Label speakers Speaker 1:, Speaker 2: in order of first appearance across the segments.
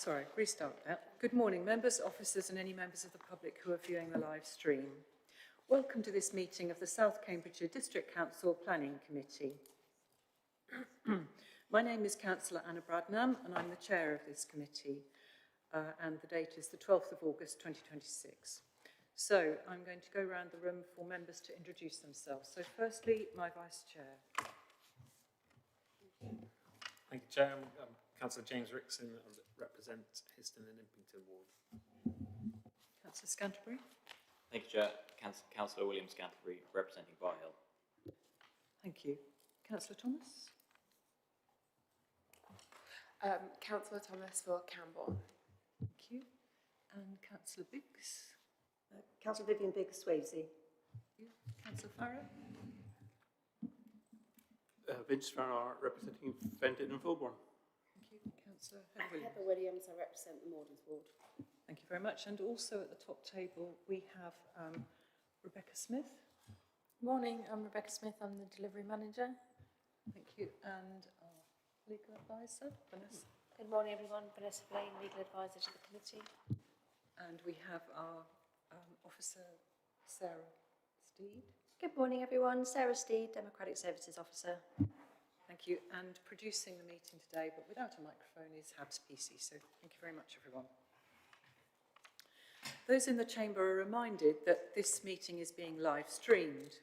Speaker 1: Sorry, restart that. Good morning, members, officers and any members of the public who are viewing the live stream. Welcome to this meeting of the South Cambridgeshire District Council Planning Committee. My name is Councillor Anna Bradnam and I'm the chair of this committee and the date is the 12th of August 2026. So I'm going to go around the room for members to introduce themselves. So firstly, my vice chair.
Speaker 2: Thank you, Chair. I'm Councillor James Rickson. I represent Histon and Impington Ward.
Speaker 1: Councillor Scanterbury.
Speaker 3: Thank you, Chair. Councillor William Scanterbury, representing Bar Hill.
Speaker 1: Thank you. Councillor Thomas.
Speaker 4: Councillor Thomas for Camborne.
Speaker 1: Thank you. And Councillor Biggs.
Speaker 5: Councillor Vivian Biggs-Swavesey.
Speaker 1: Councillor Farrow.
Speaker 6: Vince Farrar, representing Fenton and Fulbourn.
Speaker 1: Thank you. Councillor Heather Williams.
Speaker 5: Heather Williams, I represent the Mordens Ward.
Speaker 1: Thank you very much. And also at the top table we have Rebecca Smith.
Speaker 7: Morning, I'm Rebecca Smith, I'm the delivery manager.
Speaker 1: Thank you. And our legal advisor, Vanessa.
Speaker 7: Good morning everyone, Vanessa Blaine, legal advisor to the committee.
Speaker 1: And we have our officer, Sarah Steed.
Speaker 8: Good morning everyone, Sarah Steed, Democratic Services Officer.
Speaker 1: Thank you. And producing the meeting today, but without a microphone, is Habs PC. So thank you very much everyone. Those in the chamber are reminded that this meeting is being live streamed.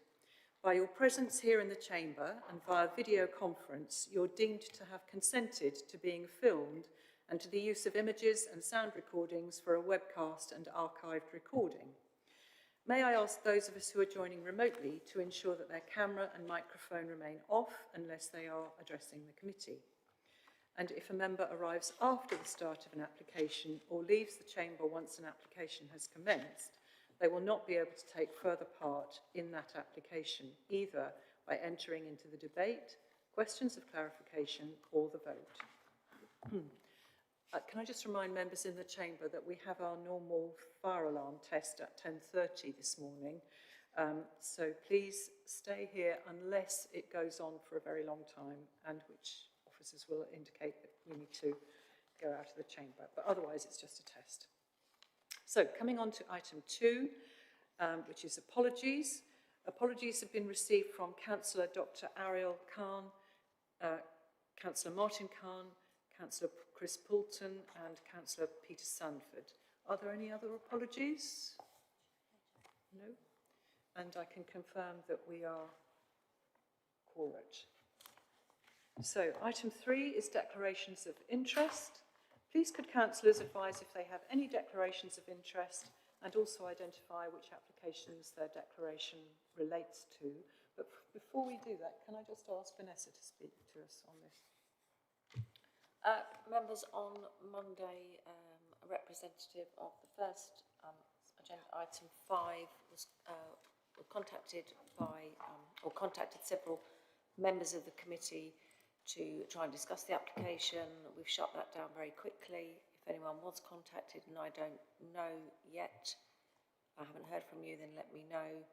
Speaker 1: By your presence here in the chamber and via video conference, you're deemed to have consented to being filmed and to the use of images and sound recordings for a webcast and archived recording. May I ask those of us who are joining remotely to ensure that their camera and microphone remain off unless they are addressing the committee. And if a member arrives after the start of an application or leaves the chamber once an application has commenced, they will not be able to take further part in that application, either by entering into the debate, questions of clarification, or the vote. Can I just remind members in the chamber that we have our normal fire alarm test at 10:30 this morning, so please stay here unless it goes on for a very long time, and which officers will indicate that we need to go out of the chamber, but otherwise it's just a test. So coming on to item 2, which is apologies. Apologies have been received from Councillor Dr. Ariel Khan, Councillor Martin Khan, Councillor Chris Poulton and Councillor Peter Sandford. Are there any other apologies? No? And I can confirm that we are quorate. So item 3 is declarations of interest. Please could councillors advise if they have any declarations of interest and also identify which applications their declaration relates to. But before we do that, can I just ask Vanessa to speak to us on this?
Speaker 7: Members, on Monday, a representative of the first agenda item 5 was contacted by, or contacted several members of the committee to try and discuss the application. We've shut that down very quickly. If anyone was contacted and I don't know yet, I haven't heard from you, then let me know.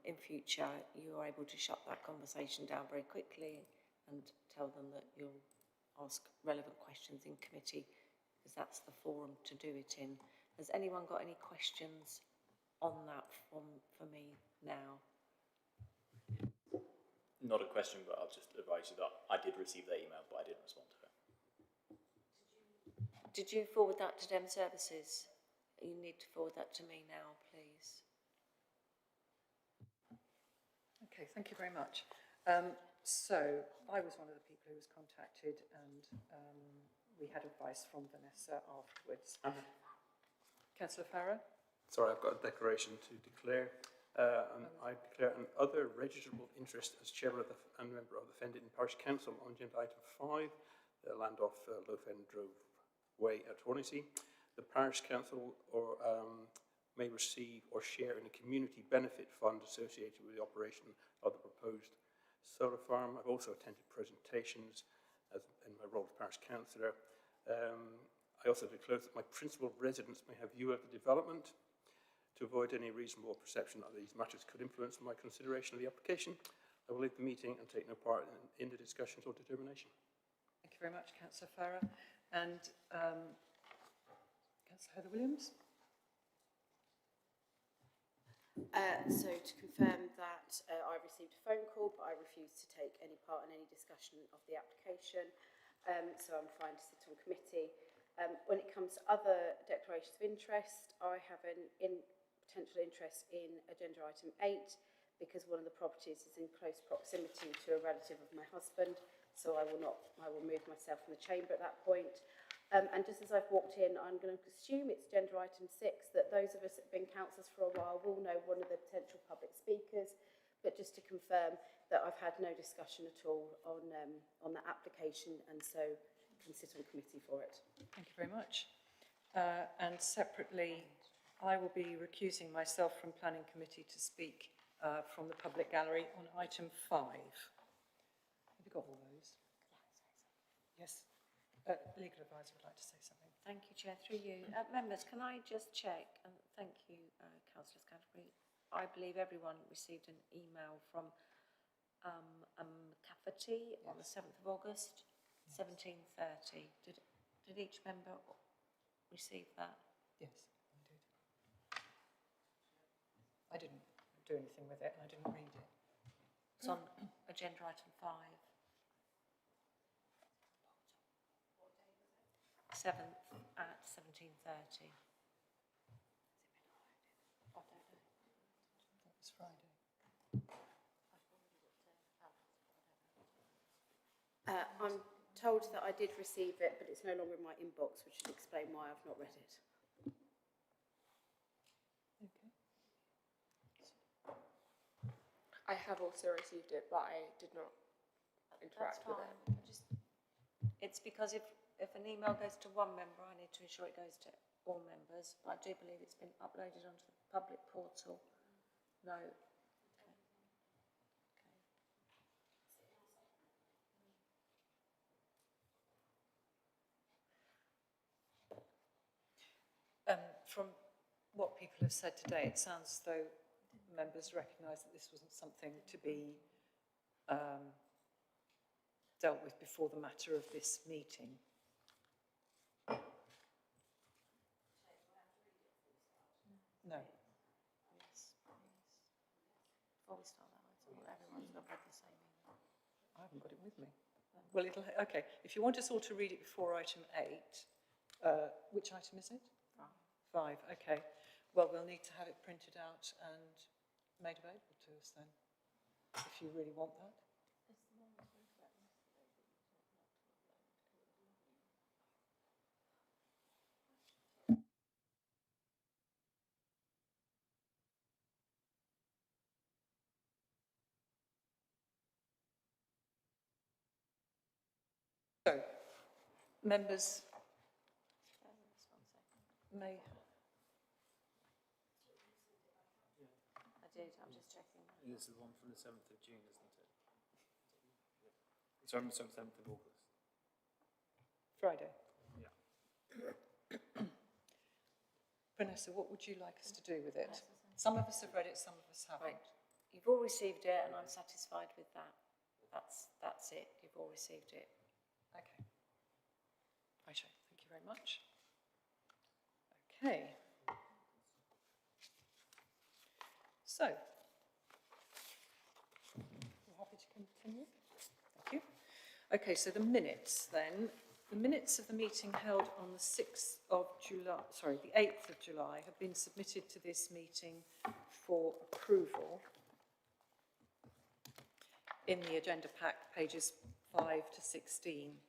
Speaker 7: In future, you are able to shut that conversation down very quickly and tell them that you'll ask relevant questions in committee, because that's the forum to do it in. Has anyone got any questions on that for me now?
Speaker 3: Not a question, but I'll just advise you that I did receive their email, but I didn't respond to it.
Speaker 7: Did you forward that to Dem Services? You need to forward that to me now, please.
Speaker 1: Okay, thank you very much. So I was one of the people who was contacted and we had advice from Vanessa afterwards. Councillor Farrow?
Speaker 6: Sorry, I've got a declaration to declare. I declare an other registrable interest as chairman of and member of the Fenton Parish Council on agenda item 5, the land off Lowfen Drove Way at Hornsey. The Parish Council may receive or share in a community benefit fund associated with the operation of the proposed solar farm. I've also attended presentations in my role as Parish Councillor. I also declare that my principal residents may have view of the development. To avoid any reasonable perception that these matters could influence my consideration of the application, I will leave the meeting and take no part in the discussions or determination.
Speaker 1: Thank you very much, Councillor Farrow. And Councillor Heather Williams.
Speaker 5: So to confirm that I received a phone call, but I refused to take any part in any discussion of the application. So I'm fine to sit on committee. When it comes to other declarations of interest, I have an potential interest in agenda item 8 because one of the properties is in close proximity to a relative of my husband. So I will move myself from the chamber at that point. And just as I've walked in, I'm going to assume it's agenda item 6, that those of us that have been councillors for a while will know one of the potential public speakers, but just to confirm that I've had no discussion at all on that application, and so can sit on committee for it.
Speaker 1: Thank you very much. And separately, I will be recusing myself from planning committee to speak from the public gallery on item 5. Have you got all those? Yes. Legal advisor would like to say something.
Speaker 7: Thank you, Chair. Through you. Members, can I just check, and thank you, Councillor Scatterbury. I believe everyone received an email from Cafferty on the 7th of August, 17:30. Did each member receive that?
Speaker 1: Yes, I did. I didn't do anything with it, and I didn't read it.
Speaker 7: It's on agenda item 5. 7th at 17:30. I don't know.
Speaker 1: That was Friday.
Speaker 5: I'm told that I did receive it, but it's no longer in my inbox, which should explain why I've not read it.
Speaker 1: Okay.
Speaker 4: I have also received it, but I did not interact with it.
Speaker 7: It's because if an email goes to one member, I need to ensure it goes to all members. But I do believe it's been uploaded onto the public portal. No.
Speaker 1: From what people have said today, it sounds as though members recognise that this wasn't something to be dealt with before the matter of this meeting. No.
Speaker 7: Yes. Before we start that item, everyone's got read the same email.
Speaker 1: I haven't got it with me. Well, okay. If you want us all to read it before item 8, which item is it? 5. Okay. Well, we'll need to have it printed out and made available to us then, if you really want that. So, members may...
Speaker 7: I did, I'm just checking.
Speaker 2: This is the one from the 7th of June, isn't it? Sorry, 7th of August.
Speaker 1: Friday.
Speaker 2: Yeah.
Speaker 1: Vanessa, what would you like us to do with it? Some of us have read it, some of us haven't.
Speaker 7: Right. You've all received it, and I'm satisfied with that. That's it. You've all received it.
Speaker 1: Okay. Right, thank you very much. Okay. So, you're happy to continue? Thank you. Okay, so the minutes then. The minutes of the meeting held on the 6th of July, sorry, the 8th of July have been submitted to this meeting for approval in the agenda pack, pages 5 to 16.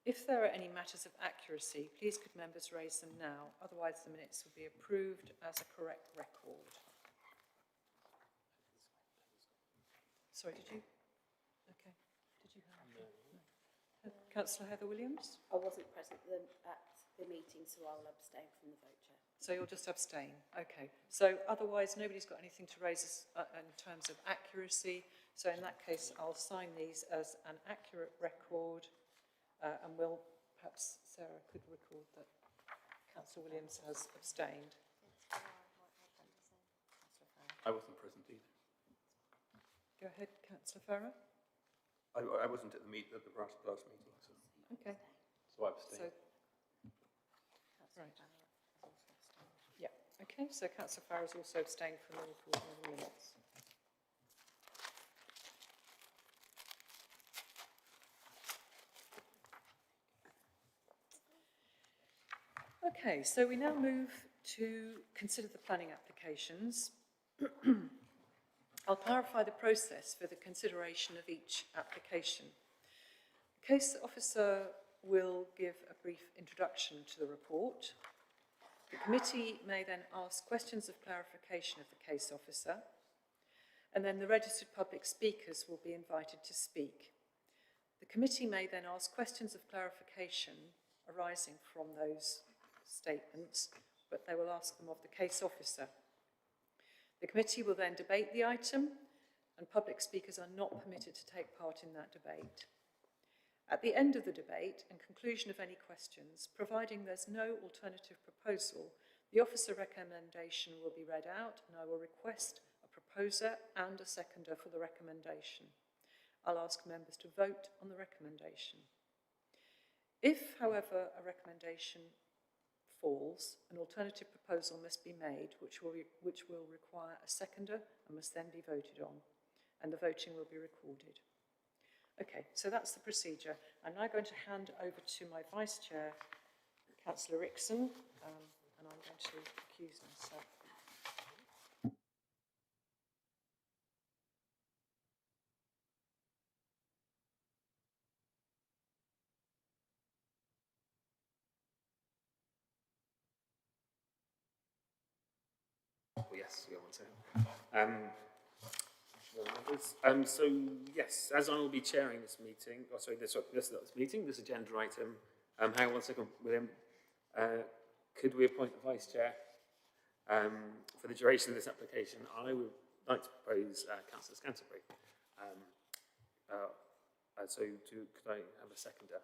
Speaker 1: If there are any matters of accuracy, please could members raise them now, otherwise the minutes will be approved as a correct record. Sorry, did you? Okay. Did you have? No. Councillor Heather Williams?
Speaker 5: I wasn't present at the meeting, so I'll abstain from the vote, Chair.
Speaker 1: So you'll just abstain? Okay. So otherwise nobody's got anything to raise in terms of accuracy. So in that case, I'll sign these as an accurate record. And we'll, perhaps Sarah could record that Councillor Williams has abstained.
Speaker 6: I wasn't present either.
Speaker 1: Go ahead, Councillor Farrer.
Speaker 6: I wasn't at the last meeting. So.
Speaker 1: Okay.
Speaker 6: So I abstained.
Speaker 1: So, right. Okay, so councillor Farrer has also abstained from the recording of the minutes. Okay, so we now move to consider the planning applications. I'll clarify the process for the consideration of each application. The case officer will give a brief introduction to the report. The committee may then ask questions of clarification of the case officer, and then the registered public speakers will be invited to speak. The committee may then ask questions of clarification arising from those statements, but they will ask them of the case officer. The committee will then debate the item, and public speakers are not permitted to take part in that debate. At the end of the debate and conclusion of any questions, providing there's no alternative proposal, the officer recommendation will be read out, and I will request a proposer and a seconder for the recommendation. I'll ask members to vote on the recommendation. If, however, a recommendation falls, an alternative proposal must be made, which will require a seconder and must then be voted on, and the voting will be recorded. Okay, so that's the procedure. I'm now going to hand over to my Vice Chair, Councillor Rickson, and I'm going to recuse myself.
Speaker 2: Oh, yes, yeah, one second. So yes, as I will be chairing this meeting, this agenda item. Hang on one second, William. Could we appoint a vice chair for the duration of this application? I would like to propose Councillor Scantlebury. Could I have a seconder?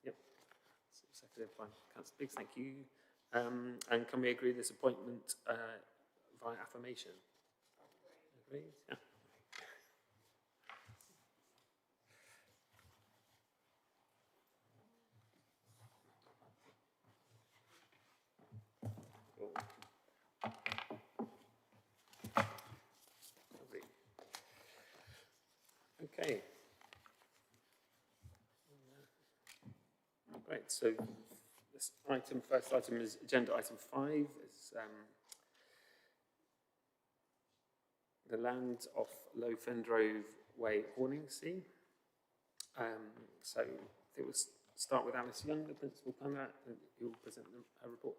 Speaker 2: Yep. Seconded by Councillor Biggs. Thank you. And can we agree this appointment via affirmation? Agreed? Yeah. Cool. Lovely. Okay. Great. So this first item is agenda item 5. Is the land off Low Fendrove Way, Horningsea. So it will start with Alice Young, the principal planner, who will present her report.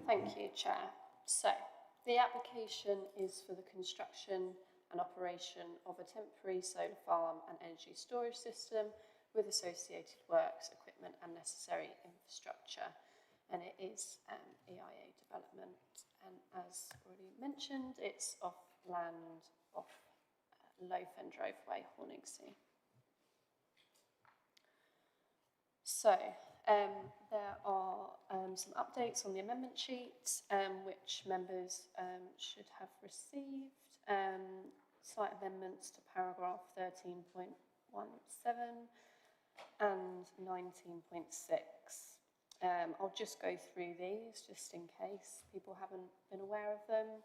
Speaker 9: Thank you, Chair. So, the application is for the construction and operation of a temporary solar farm and energy storage system with associated works, equipment and necessary infrastructure. And it is EIA development. And as already mentioned, it's off land off Low Fendrove Way, Horningsea. So, there are some updates on the amendment sheet, which members should have received. Slight amendments to paragraph 13.17 and 19.6. I'll just go through these just in case people haven't been aware of them.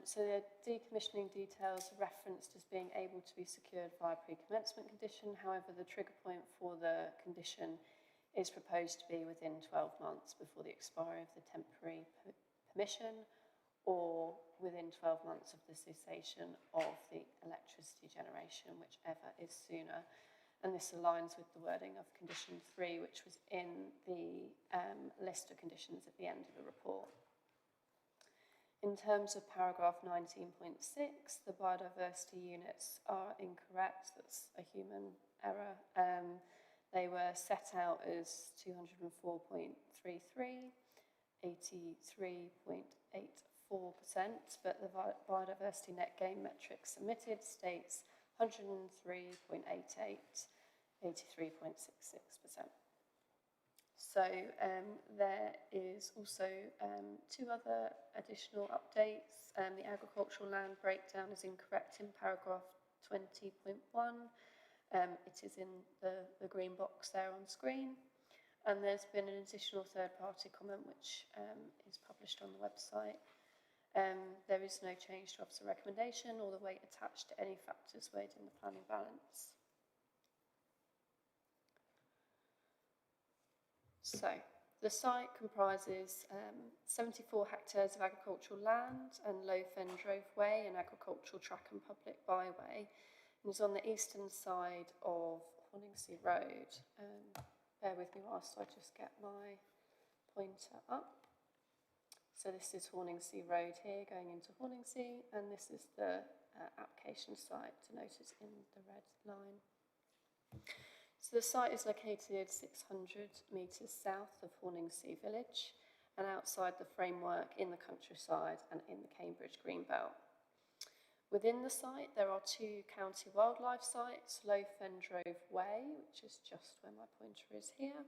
Speaker 9: So the decommissioning details are referenced as being able to be secured via pre-commencement condition. However, the trigger point for the condition is proposed to be within 12 months before the expiry of the temporary permission, or within 12 months of the cessation of the electricity generation, whichever is sooner. And this aligns with the wording of condition 3, which was in the list of conditions at the end of the report. In terms of paragraph 19.6, the biodiversity units are incorrect. That's a human error. They were set out as 204.33, 83.84 but the biodiversity net gain metric submitted states 103.88, 83.66%. So there is also two other additional updates. The agricultural land breakdown is incorrect in paragraph 20.1. It is in the green box there on screen. And there's been an additional third-party comment which is published on the website. There is no change to officer recommendation or the weight attached to any factors weighed in the planning balance. So, the site comprises 74 hectares of agricultural land and Low Fen Droveway, an agricultural track and public byway, and is on the eastern side of Horningsea Road. Bear with me whilst I just get my pointer up. So this is Horningsea Road here going into Horningsea, and this is the application site denoted in the red line. So the site is located 600 metres south of Horningsea Village and outside the framework in the countryside and in the Cambridge Greenbelt. Within the site there are two county wildlife sites, Low Fen Drove Way, which is just where my pointer is here,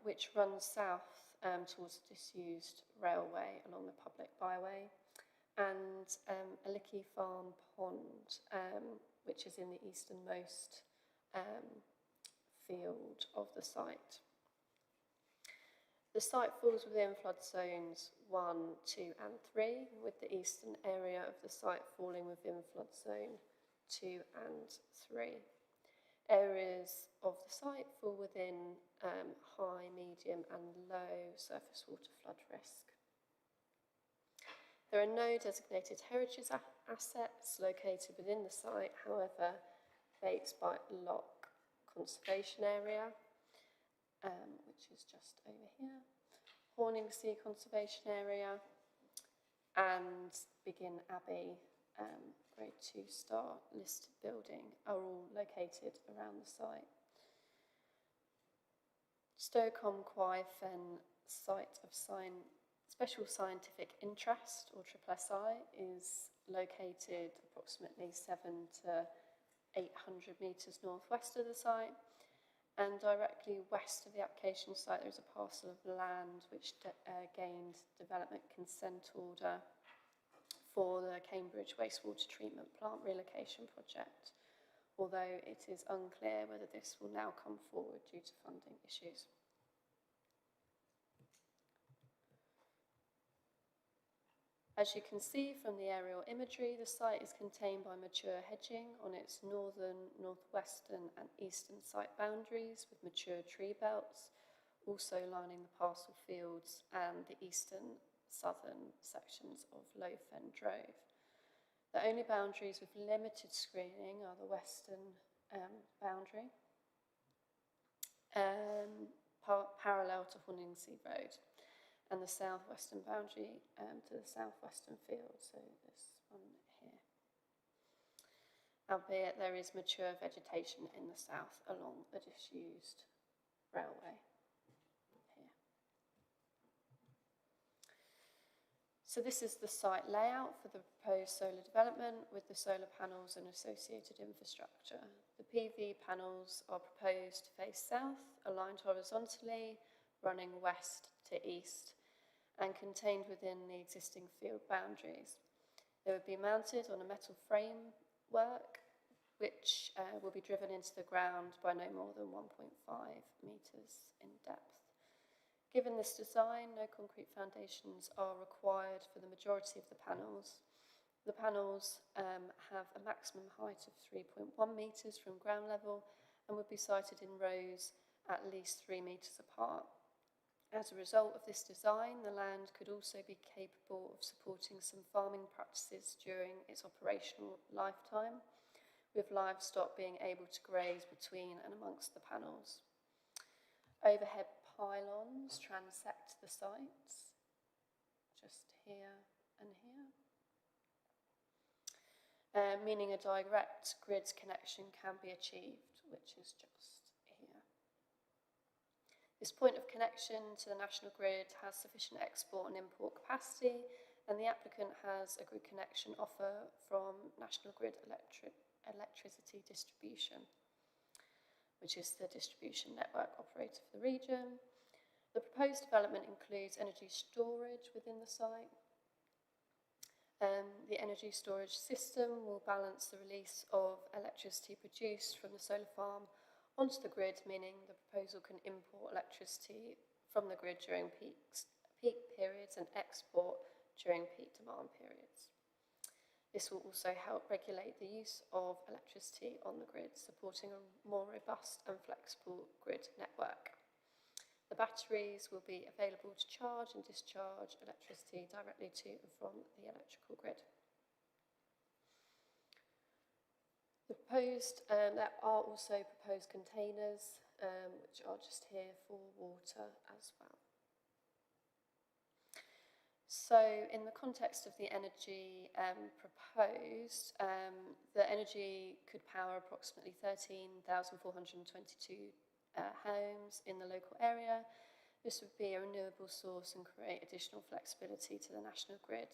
Speaker 9: which runs south towards a disused railway along the public byway, and Alicki Farm Pond, which is in the easternmost field of the site. The site falls within flood zones 1, 2 and 3, with the eastern area of the site falling within flood zone 2 and 3. Areas of the site fall within high, medium and low surface water flood risk. There are no designated heritage assets located within the site, however, Bates Bite Lock Conservation Area, which is just over here, Horningsea Conservation Area, and Begin Abbey, Grade 2 star listed building, are all located around the site. Stoke-on Quay Fen Site of Special Scientific Interest, or SSI, is located approximately 700 to 800 metres northwest of the site, and directly west of the application site there is a parcel of land which gained development consent order for the Cambridge wastewater treatment plant relocation project, although it is unclear whether this will now come forward due to funding issues. As you can see from the aerial imagery, the site is contained by mature hedging on its northern, northwestern and eastern site boundaries, with mature tree belts also lining the parcel fields and the eastern southern sections of Low Fen Drove. The only boundaries with limited screening are the western boundary, parallel to Horningsea Road, and the southwestern boundary to the southwestern field, so this one here. Albeit there is mature vegetation in the south along the disused railway here. So this is the site layout for the proposed solar development with the solar panels and associated infrastructure. The PV panels are proposed to face south, aligned horizontally, running west to east, and contained within the existing field boundaries. They would be mounted on a metal framework which will be driven into the ground by no more than 1.5 metres in depth. Given this design, no concrete foundations are required for the majority of the panels. The panels have a maximum height of 3.1 metres from ground level and would be sited in rows at least 3 metres apart. As a result of this design, the land could also be capable of supporting some farming practices during its operational lifetime, with livestock being able to graze between and amongst the panels. Overhead pylons transect the sites, just here and here, meaning a direct grid connection can be achieved, which is just here. This point of connection to the national grid has sufficient export and import capacity, and the applicant has a grid connection offer from National Grid Electricity Distribution, which is the distribution network operator for the region. The proposed development includes energy storage within the site. The energy storage system will balance the release of electricity produced from the solar farm onto the grid, meaning the proposal can import electricity from the grid during peak periods and export during peak demand periods. This will also help regulate the use of electricity on the grid, supporting a more robust and flexible grid network. The batteries will be available to charge and discharge electricity directly to and from the electrical grid. There are also proposed containers, which are just here for water as well. So in the context of the energy proposed, the energy could power approximately 13,422 homes in the local area. This would be a renewable source and create additional flexibility to the national grid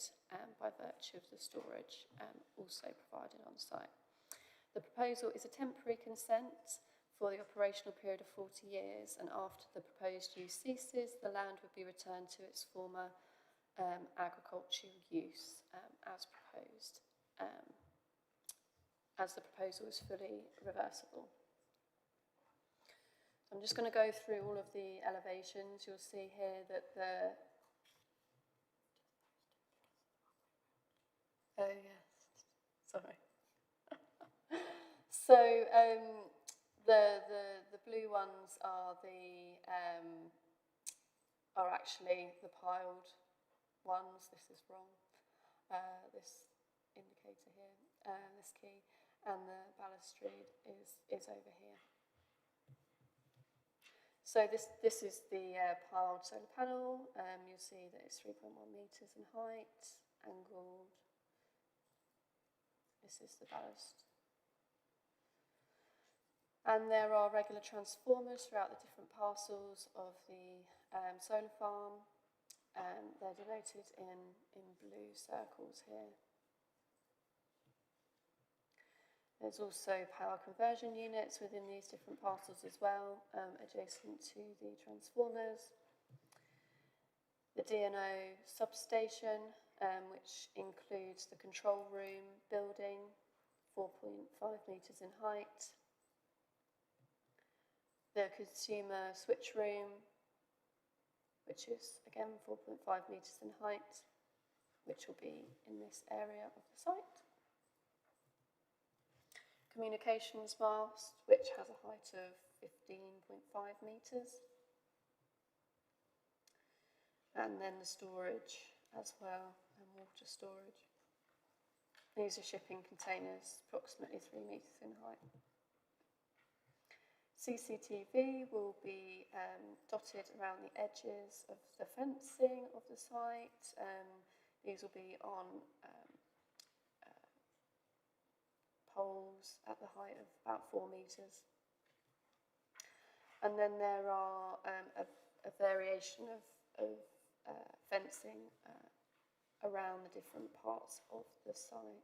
Speaker 9: by virtue of the storage also provided on site. The proposal is a temporary consent for the operational period of 40 years, and after the proposed use ceases, the land would be returned to its former agricultural use as proposed, as the proposal is fully reversible. I'm just going to go through all of the elevations. You'll see here that oh yes, sorry. So the blue ones are actually the piled ones. This is wrong. This indicator here, this key, and the balustrade is over here. So this is the piled solar panel. You'll see that it's 3.1 metres in height, angled. This is the ballast. And there are regular transformers throughout the different parcels of the solar farm. They're denoted in blue circles here. There's also power conversion units within these different parcels as well, adjacent to the transformers. The DNO substation, which includes the control room building, 4.5 metres in height. The consumer switch room, which is again 4.5 metres in height, which will be in this area of the site. Communications mast, which has a height of 15.5 metres. And then the storage as well, and water storage. These are shipping containers, approximately 3 metres in height. CCTV will be dotted around the edges of the fencing of the site. These will be on poles at the height of about 4 metres. And then there are a variation of fencing around the different parts of the site.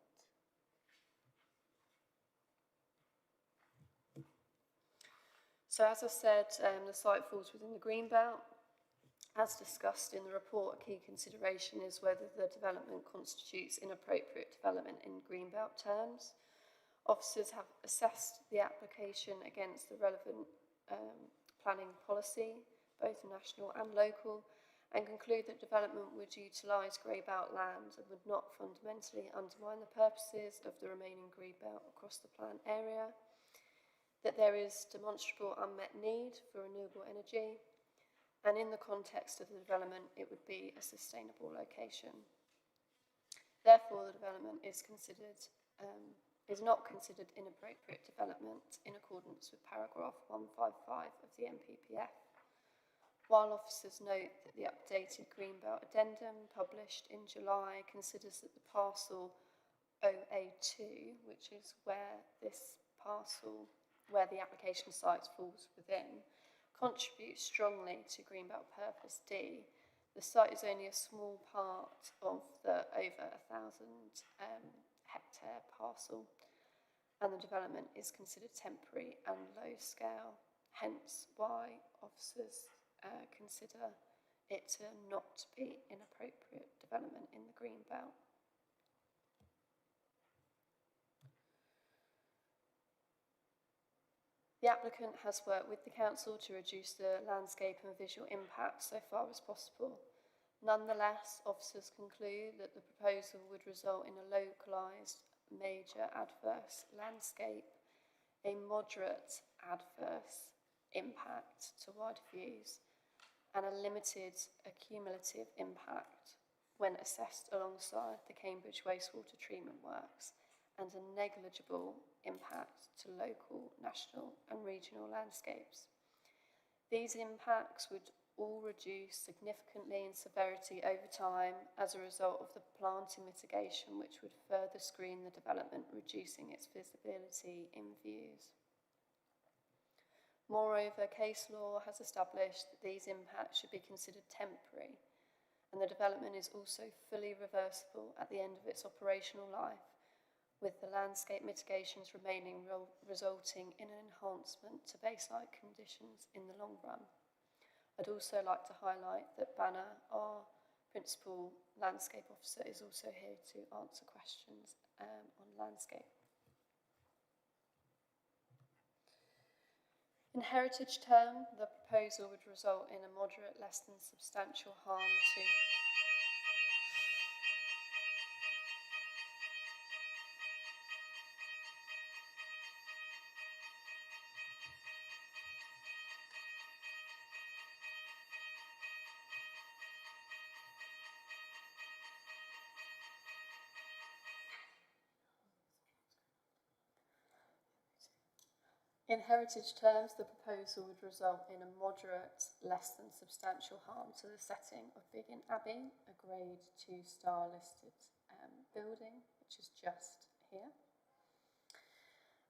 Speaker 9: So as I said, the site falls within the green belt. As discussed in the report, a key consideration is whether the development constitutes inappropriate development in green belt terms. Officers have assessed the application against the relevant planning policy, both national and local, and conclude that development would utilise grey belt land and would not fundamentally undermine the purposes of the remaining green belt across the planned area, that there is demonstrable unmet need for renewable energy, and in the context of the development, it would be a sustainable location. Therefore, the development is not considered inappropriate development in accordance with paragraph 155 of the NPPF. While officers note that the updated Greenbelt Addendum published in July considers that the parcel OA2, which is where this parcel, where the application site falls within, contributes strongly to Greenbelt Purpose D, the site is only a small part of the over 1,000 hectare parcel, and the development is considered temporary and low scale, hence why officers consider it to not be inappropriate development in the green belt. The applicant has worked with the council to reduce the landscape and visual impact so far as possible. Nonetheless, officers conclude that the proposal would result in a localised major adverse landscape, a moderate adverse impact to wider views, and a limited accumulative impact when assessed alongside the Cambridge wastewater treatment works, and a negligible impact to local, national and regional landscapes. These impacts would all reduce significantly in severity over time as a result of the planting mitigation, which would further screen the development, reducing its visibility in views. Moreover, case law has established that these impacts should be considered temporary, and the development is also fully reversible at the end of its operational life, with the landscape mitigations remaining resulting in an enhancement to baseline conditions in the long run. I'd also like to highlight that Banner, our Principal Landscape Officer, is also here to answer questions on landscape. In heritage term, the proposal would result in a moderate, less than substantial harm to In heritage terms, the proposal would result in a moderate, less than substantial harm to the setting of Biggin Abbey, a Grade 2 star listed building, which is just here,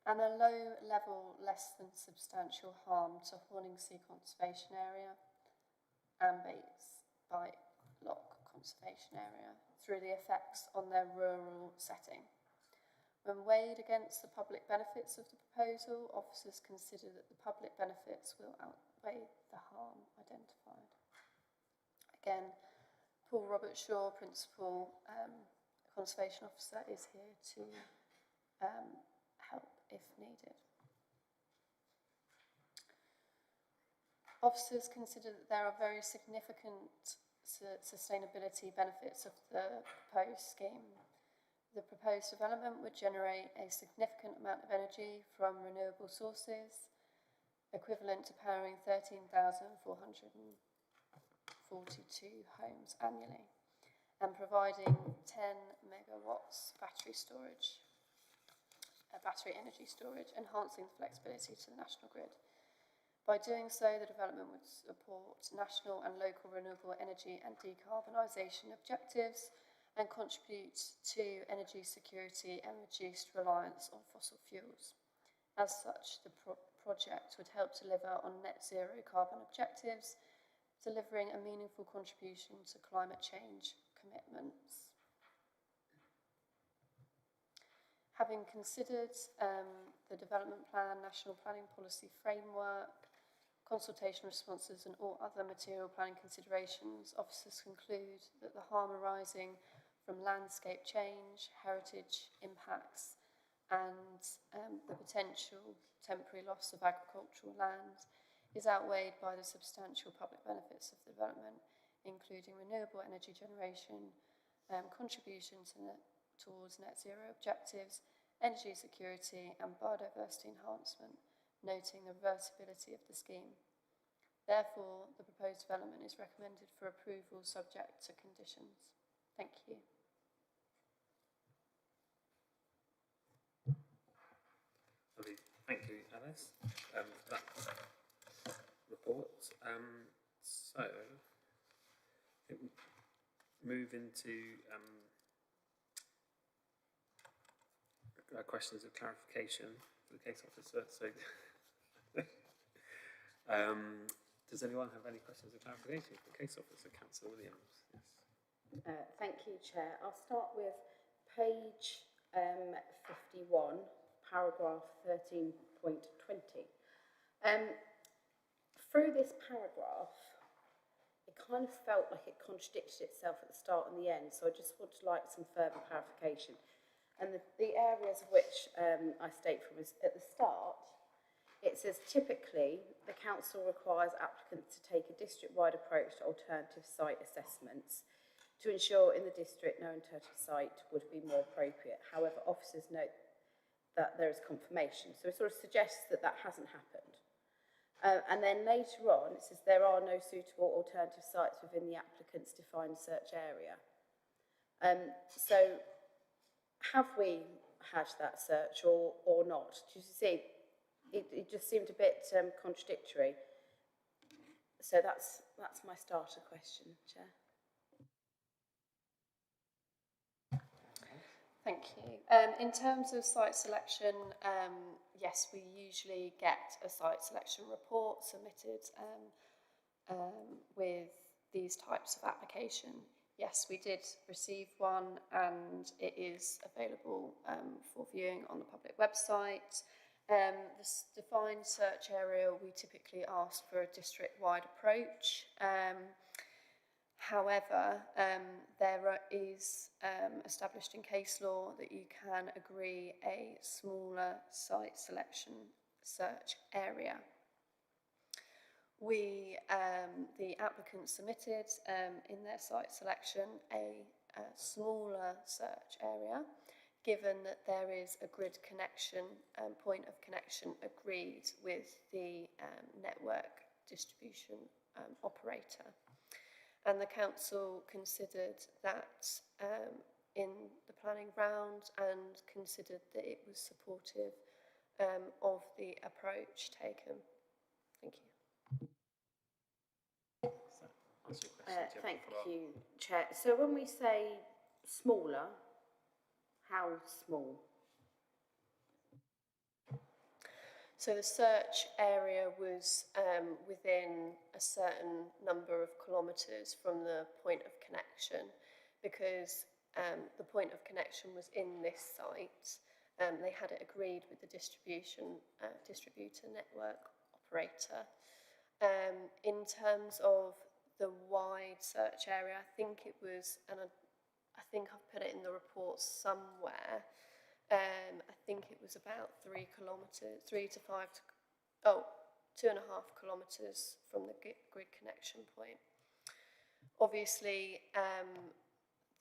Speaker 9: and a low level, less than substantial harm to Horningsea Conservation Area and Bates Bite Lock Conservation Area through the effects on their rural setting. When weighed against the public benefits of the proposal, officers consider that the public benefits will outweigh the harm identified. Again, Paul Robert Shaw, Principal Conservation Officer, is here to help if needed. Officers consider that there are very significant sustainability benefits of the proposed scheme. The proposed development would generate a significant amount of energy from renewable sources, equivalent to powering 13,442 homes annually, and providing 10 megawatts battery energy storage, enhancing the flexibility to the national grid. By doing so, the development would support national and local renewable energy and decarbonisation objectives, and contribute to energy security and reduced reliance on fossil fuels. As such, the project would help deliver on net zero carbon objectives, delivering a meaningful contribution to climate change commitments. Having considered the development plan, national planning policy framework, consultation responses and all other material planning considerations, officers conclude that the harm arising from landscape change, heritage impacts and the potential temporary loss of agricultural land is outweighed by the substantial public benefits of the development, including renewable energy generation, contribution towards net zero objectives, energy security and biodiversity enhancement, noting the reversibility of the scheme. Therefore, the proposed development is recommended for approval subject to conditions. Thank you.
Speaker 2: Lovely. Thank you, Alice, for that report. So, I think we move into questions of clarification for the case officer. So, Does anyone have any questions or clarification for the case officer, Councillor Williams? Yes.
Speaker 5: Thank you, Chair. I'll start with page 51, paragraph 13.20. Through this paragraph, it kind of felt like it contradicted itself at the start and the end, so I just would like some further clarification. And the areas of which I state from is at the start, it says typically the council requires applicants to take a district-wide approach to alternative site assessments to ensure in the district no alternative site would be more appropriate. However, officers note that there is confirmation. So it sort of suggests that that hasn't happened. And then later on, it says there are no suitable alternative sites within the applicant's defined search area. So have we had that search or not? Do you see? It just seemed a bit contradictory. So that's my starter question, Chair.
Speaker 9: Thank you. In terms of site selection, yes, we usually get a site selection report submitted with these types of application. Yes, we did receive one and it is available for viewing on the public website. This defined search area, we typically ask for a district-wide approach. However, there is established in case law that you can agree a smaller site selection search area. The applicant submitted in their site selection a smaller search area, given that there is a grid connection, point of connection agreed with the network distribution operator. And the council considered that in the planning round and considered that it was supportive of the approach taken. Thank you.
Speaker 5: Thank you, Chair. So when we say smaller, how small?
Speaker 9: So the search area was within a certain number of kilometres from the point of connection, because the point of connection was in this site. They had it agreed with the distributor network operator. In terms of the wide search area, I think it was, and I think I've put it in the report somewhere, I think it was about 3 kilometres, 2.5 kilometres from the grid connection point. Obviously,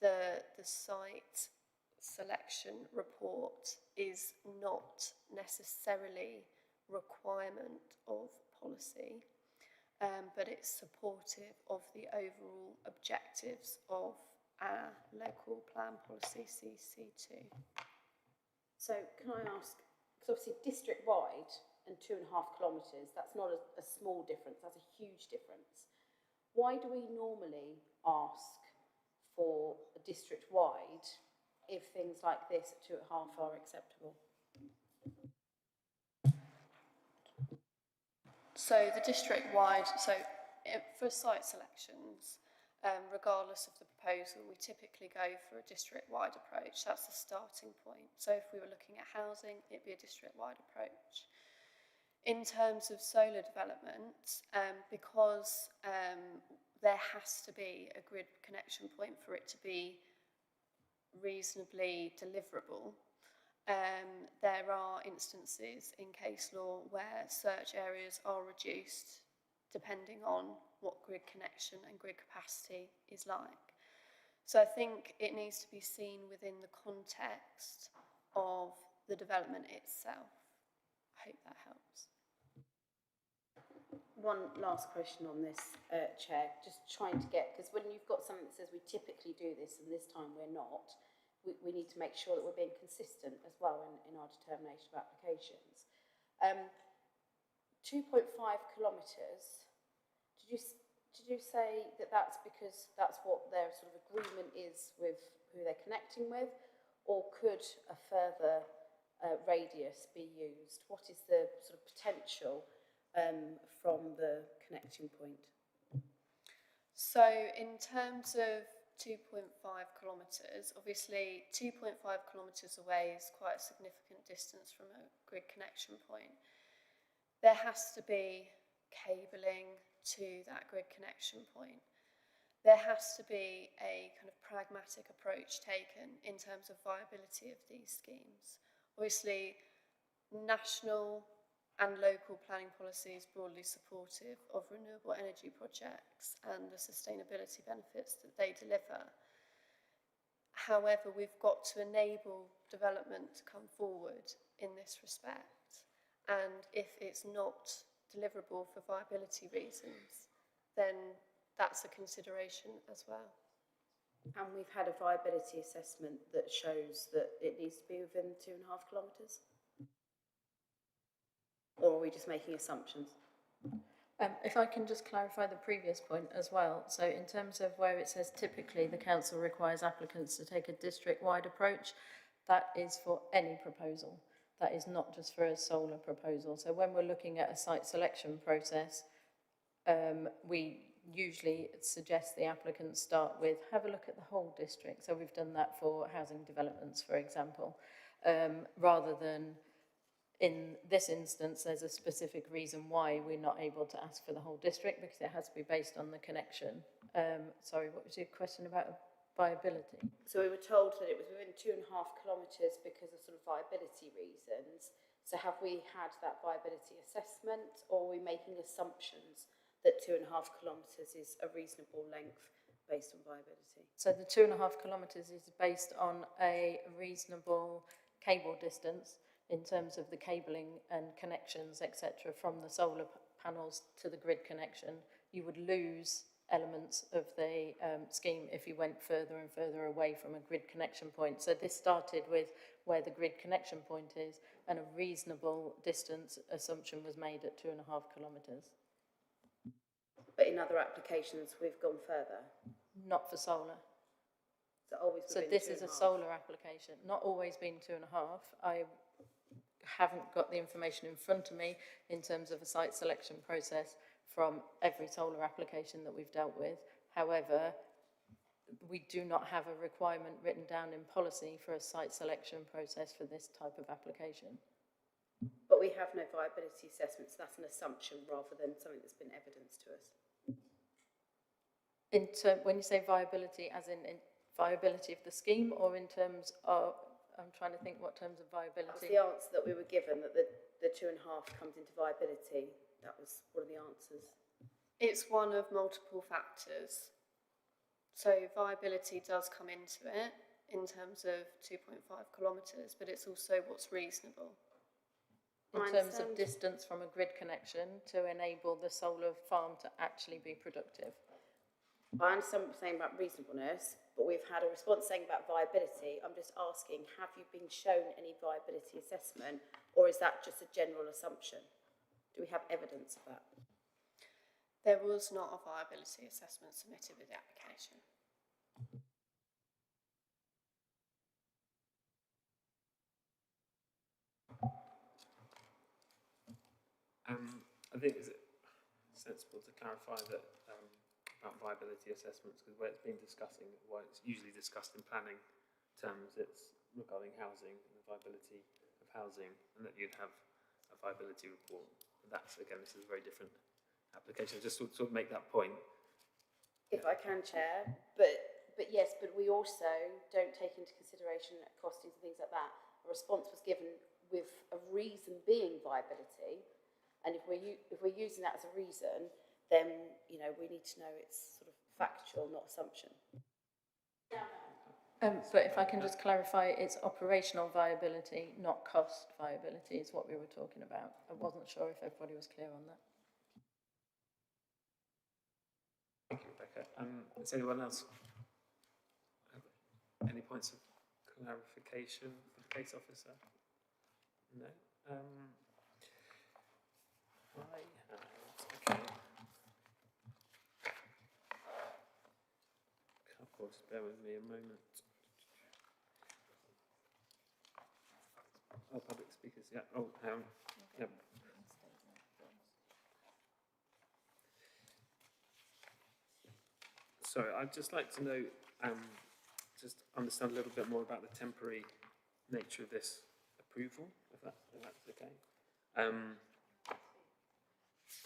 Speaker 9: the site selection report is not necessarily requirement of policy, but it's supportive of the overall objectives of our local plan policy CC2.
Speaker 5: So can I ask, because obviously district-wide and 2.5 kilometres, that's not a small difference, that's a huge difference. Why do we normally ask for a district-wide if things like this at 2.5 are acceptable?
Speaker 9: So the district-wide, for site selections, regardless of the proposal, we typically go for a district-wide approach. That's the starting point. So if we were looking at housing, it'd be a district-wide approach. In terms of solar development, because there has to be a grid connection point for it to be reasonably deliverable, there are instances in case law where search areas are reduced depending on what grid connection and grid capacity is like. So I think it needs to be seen within the context of the development itself. I hope that helps.
Speaker 5: One last question on this, Chair, just trying to get, because when you've got something that says we typically do this and this time we're not, we need to make sure that we're being consistent as well in our determination of applications. 2.5 kilometres, did you say that that's because that's what their sort of agreement is with who they're connecting with, or could a further radius be used? What is the sort of potential from the connection point?
Speaker 9: So in terms of 2.5 kilometres, obviously 2.5 kilometres away is quite a significant distance from a grid connection point. There has to be cabling to that grid connection point. There has to be a kind of pragmatic approach taken in terms of viability of these schemes. Obviously, national and local planning policy is broadly supportive of renewable energy projects and the sustainability benefits that they deliver. However, we've got to enable development to come forward in this respect. And if it's not deliverable for viability reasons, then that's a consideration as well.
Speaker 5: And we've had a viability assessment that shows that it needs to be within 2.5 kilometres? Or are we just making assumptions?
Speaker 8: If I can just clarify the previous point as well. So in terms of where it says typically the council requires applicants to take a district-wide approach, that is for any proposal. That is not just for a solar proposal. So when we're looking at a site selection process, we usually suggest the applicants start with, have a look at the whole district. So we've done that for housing developments, for example, rather than in this instance, there's a specific reason why we're not able to ask for the whole district, because it has to be based on the connection. Sorry, what was your question about viability?
Speaker 5: So we were told that it was within 2.5 kilometres because of sort of viability reasons. So have we had that viability assessment, or are we making assumptions that 2.5 kilometres is a reasonable length based on viability?
Speaker 8: So the 2.5 kilometres is based on a reasonable cable distance in terms of the cabling and connections, etc., from the solar panels to the grid connection. You would lose elements of the scheme if you went further and further away from a grid connection point. So this started with where the grid connection point is, and a reasonable distance assumption was made at 2.5 kilometres.
Speaker 5: But in other applications, we've gone further?
Speaker 8: Not for solar.
Speaker 5: So always
Speaker 8: So
Speaker 5: within
Speaker 8: this
Speaker 5: 2.5?
Speaker 8: is a solar application, not always been 2.5. I haven't got the information in front of me in terms of a site selection process from every solar application that we've dealt with. However, we do not have a requirement written down in policy for a site selection process for this type of application.
Speaker 5: But we have no viability assessments. That's an assumption rather than something that's been evidenced to us.
Speaker 8: When you say viability, as in viability of the scheme, or in terms of, I'm trying to think what terms of viability.
Speaker 5: That was the answer that we were given, that the 2.5 comes into viability. That was one of the answers.
Speaker 9: It's one of multiple factors. So viability does come into it in terms of 2.5 kilometres, but it's also what's reasonable.
Speaker 8: In terms of distance from a grid connection to enable the solar farm to actually be productive.
Speaker 5: I understand what you're saying about reasonableness, but we've had a response saying about viability. I'm just asking, have you been shown any viability assessment, or is that just a general assumption? Do we have evidence of that?
Speaker 9: There was not a viability assessment submitted with the application.
Speaker 2: I think it's sensible to clarify that about viability assessments, because where it's been discussing, why it's usually discussed in planning terms, it's regarding housing and the viability of housing, and that you'd have a viability report. That's, again, this is a very different application. Just sort of make that point.
Speaker 5: If I can, Chair, but yes, but we also don't take into consideration costings and things like that. A response was given with a reason being viability, and if we're using that as a reason, then we need to know it's sort of factual, not assumption.
Speaker 8: But if I can just clarify, it's operational viability, not cost viability, is what we were talking about. I wasn't sure if everybody was clear on that.
Speaker 2: Thank you, Rebecca. Does anyone else have any points of clarification for the case officer? No? Okay. Just bear with me a moment. Oh, public speakers, yeah. Oh, yeah. sorry, I'd just like to know, just understand a little bit more about the temporary nature of this approval, if that's okay.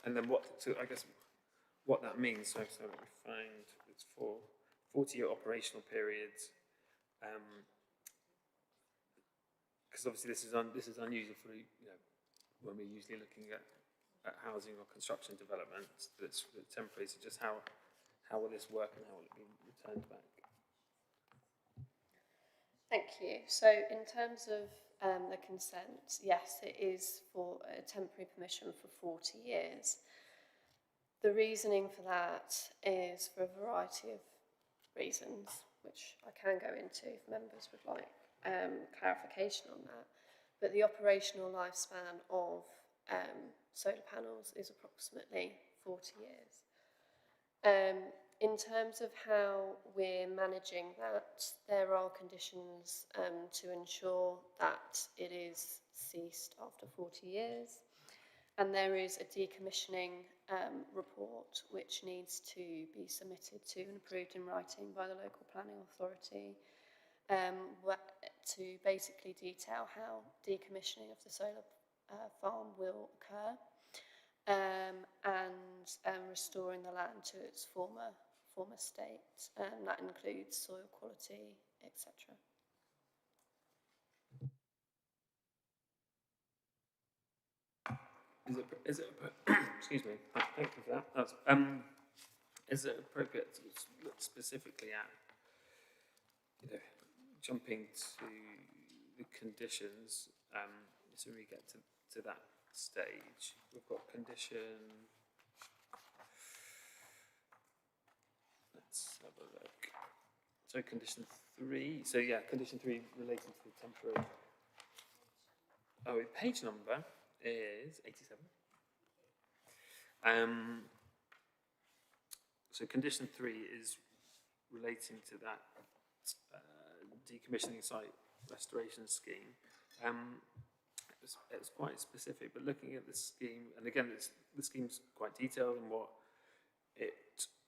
Speaker 2: And then so I guess what that means, so we find it's for 40-year operational periods, because obviously this is unusual for, when we're usually looking at housing or construction development that's temporary. So just how will this work and how will it be returned back?
Speaker 9: Thank you. So in terms of the consent, yes, it is for a temporary permission for 40 years. The reasoning for that is for a variety of reasons, which I can go into if members would like clarification on that. But the operational lifespan of solar panels is approximately 40 years. In terms of how we're managing that, there are conditions to ensure that it is ceased after 40 years. And there is a decommissioning report which needs to be submitted to and approved in writing by the local planning authority to basically detail how decommissioning of the solar farm will occur and restoring the land to its former state. That includes soil quality, etc.
Speaker 2: Excuse me, thank you for that. Is it appropriate to look specifically at, jumping to the conditions, so when we get to that stage, we've got condition, let's have a look. So condition 3, so yeah, condition 3 relating to the temporary, page number is 87. So condition 3 is relating to that decommissioning site restoration scheme. It's quite specific, but looking at the scheme, and again, the scheme's quite detailed in what it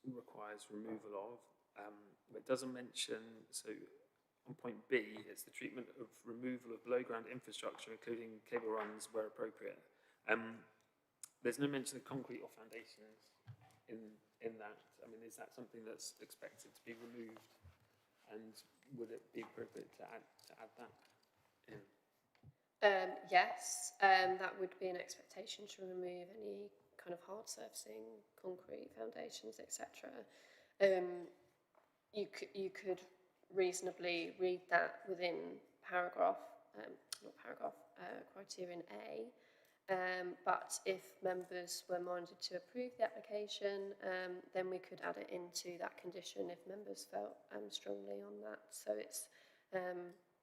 Speaker 2: requires removal of. It doesn't mention, so on point B, it's the treatment of removal of below-ground infrastructure, including cable runs where appropriate. There's no mention of concrete or foundations in that. I mean, is that something that's expected to be removed? And would it be appropriate to add that in?
Speaker 9: Yes, that would be an expectation to remove any kind of hard surfacing, concrete foundations, etc. You could reasonably read that within criterion A. But if members were minded to approve the application, then we could add it into that condition if members felt strongly on that. So it's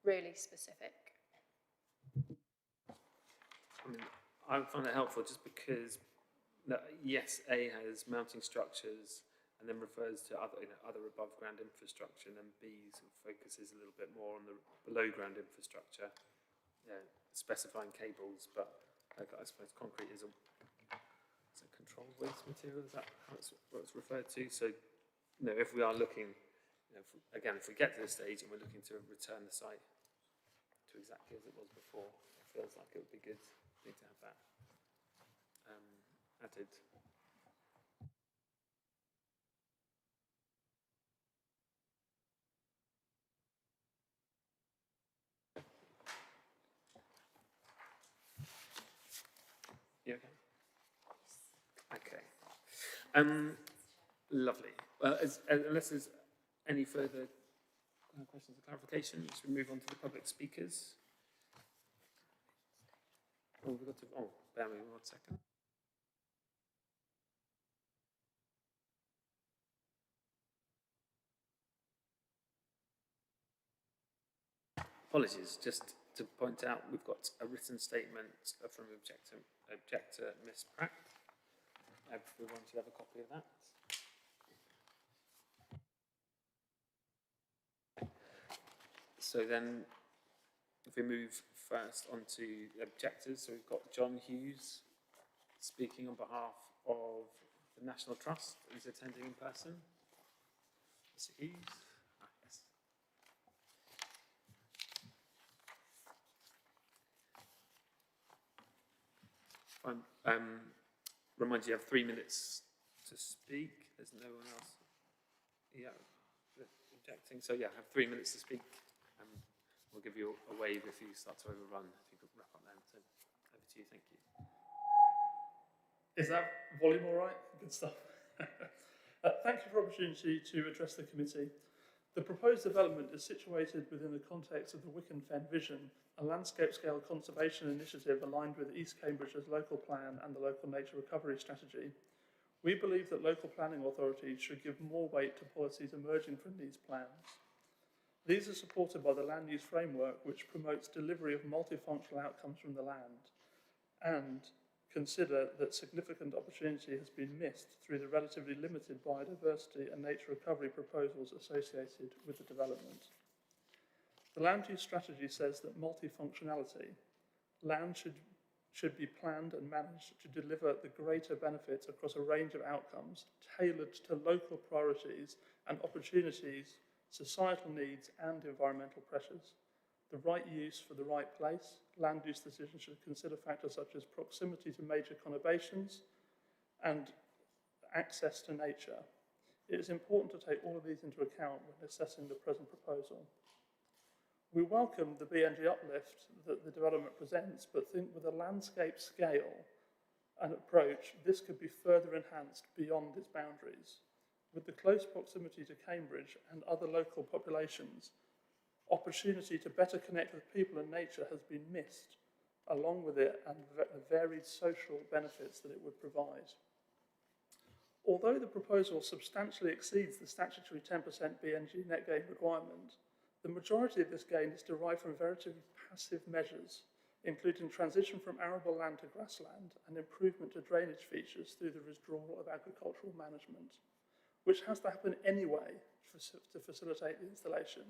Speaker 9: really specific.
Speaker 2: I mean, I would find it helpful just because, yes, A has mounting structures and then refers to other above ground infrastructure, and then B sort of focuses a little bit more on the below ground infrastructure, specifying cables, but I suppose concrete is a controlled waste material. Is that how what it's referred to? So, if we are looking, if we get to this stage and we're looking to return the site to exactly as it was before, it feels like it would be good to have that added. You okay? Okay. Lovely. Well, unless there's any further questions or clarifications, we move on to the public speakers. Bear with me 1 second. Apologies, just to point out, we've got a written statement from objector Miss Pratt. Everyone should have a copy of that. So then, if we move first on to objectors, so we've got John Hughes speaking on behalf of the National Trust, who's attending in person. Mr. Hughes? Ah, yes. Fine. Remind you have 3 minutes to speak. There's no one else. Yeah, objecting. So yeah, have 3 minutes to speak. We'll give you a wave if you start to overrun. If you could wrap up then. So over to you. Thank you.
Speaker 10: Is that volume all right? Good stuff. Thank you for the opportunity to address the committee. The proposed development is situated within the context of the Wicken Fen Vision, a landscape-scale conservation initiative aligned with East Cambridge's local plan and the local nature recovery strategy. We believe that local planning authorities should give more weight to policies emerging from these plans. These are supported by the land use framework, which promotes delivery of multifunctional outcomes from the land, and consider that significant opportunity has been missed through the relatively limited biodiversity and nature recovery proposals associated with the development. The land use strategy says that multifunctionality, land should be planned and managed to deliver the greater benefits across a range of outcomes tailored to local priorities and opportunities, societal needs and environmental pressures. The right use for the right place, land use decisions should consider factors such as proximity to major conurbations and access to nature. It is important to take all of these into account when assessing the present proposal. We welcome the BNG uplift that the development presents, but think with a landscape scale and approach, this could be further enhanced beyond its boundaries. With the close proximity to Cambridge and other local populations, opportunity to better connect with people and nature has been missed, along with it and the varied social benefits that it would provide. Although the proposal substantially exceeds the statutory 10% BNG net gain requirement, the majority of this gain is derived from relatively passive measures, including transition from arable land to grassland and improvement to drainage features through the withdrawal of agricultural management, which has to happen anyway to facilitate the installation.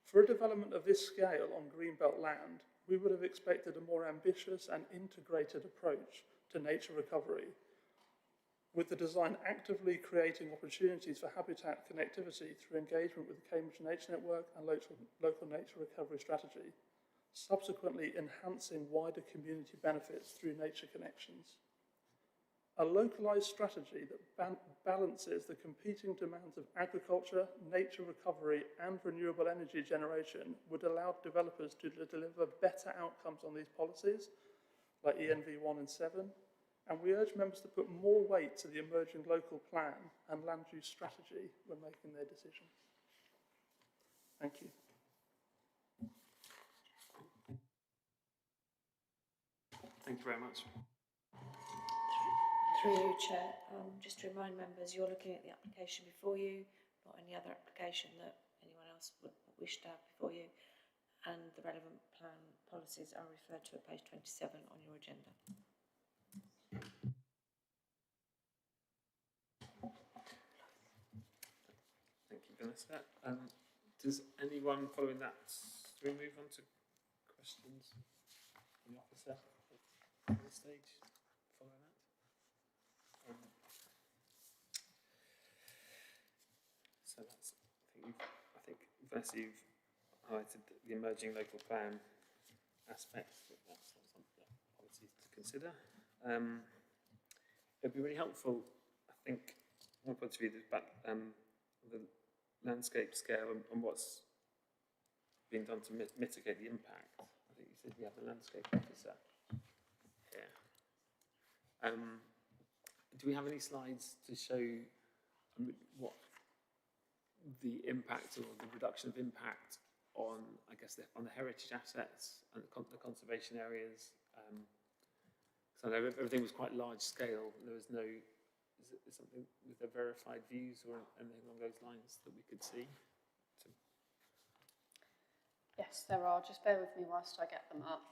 Speaker 10: For a development of this scale on greenbelt land, we would have expected a more ambitious and integrated approach to nature recovery, with the design actively creating opportunities for habitat connectivity through engagement with the Cambridge Nature Network and local nature recovery strategy, subsequently enhancing wider community benefits through nature connections. A localised strategy that balances the competing demands of agriculture, nature recovery and renewable energy generation would allow developers to deliver better outcomes on these policies, like ENV 1 and 7, and we urge members to put more weight to the emerging local plan and land use strategy when making their decisions. Thank you.
Speaker 2: Thank you very much.
Speaker 7: Through you, Chair, just to remind members, you're looking at the application before you, not any other application that anyone else would wish to have before you, and the relevant plan policies are referred to at page 27 on your agenda.
Speaker 2: Thank you, Vanessa. Does anyone following that, do we move on to questions from the officer at this stage following that? So that's, I think Vanessa, you've highlighted the emerging local plan aspects, but that's some policies to consider. It'd be really helpful, I think, one point of view about the landscape scale and what's being done to mitigate the impact. I think you said we have the landscape officer here. Do we have any slides to show what the impact or the reduction of impact on, I guess, on the heritage assets and the conservation areas? So I know everything was quite large scale. There was no, is something with the verified views or anything along those lines that we could see?
Speaker 9: Yes, there are. Just bear with me whilst I get them up.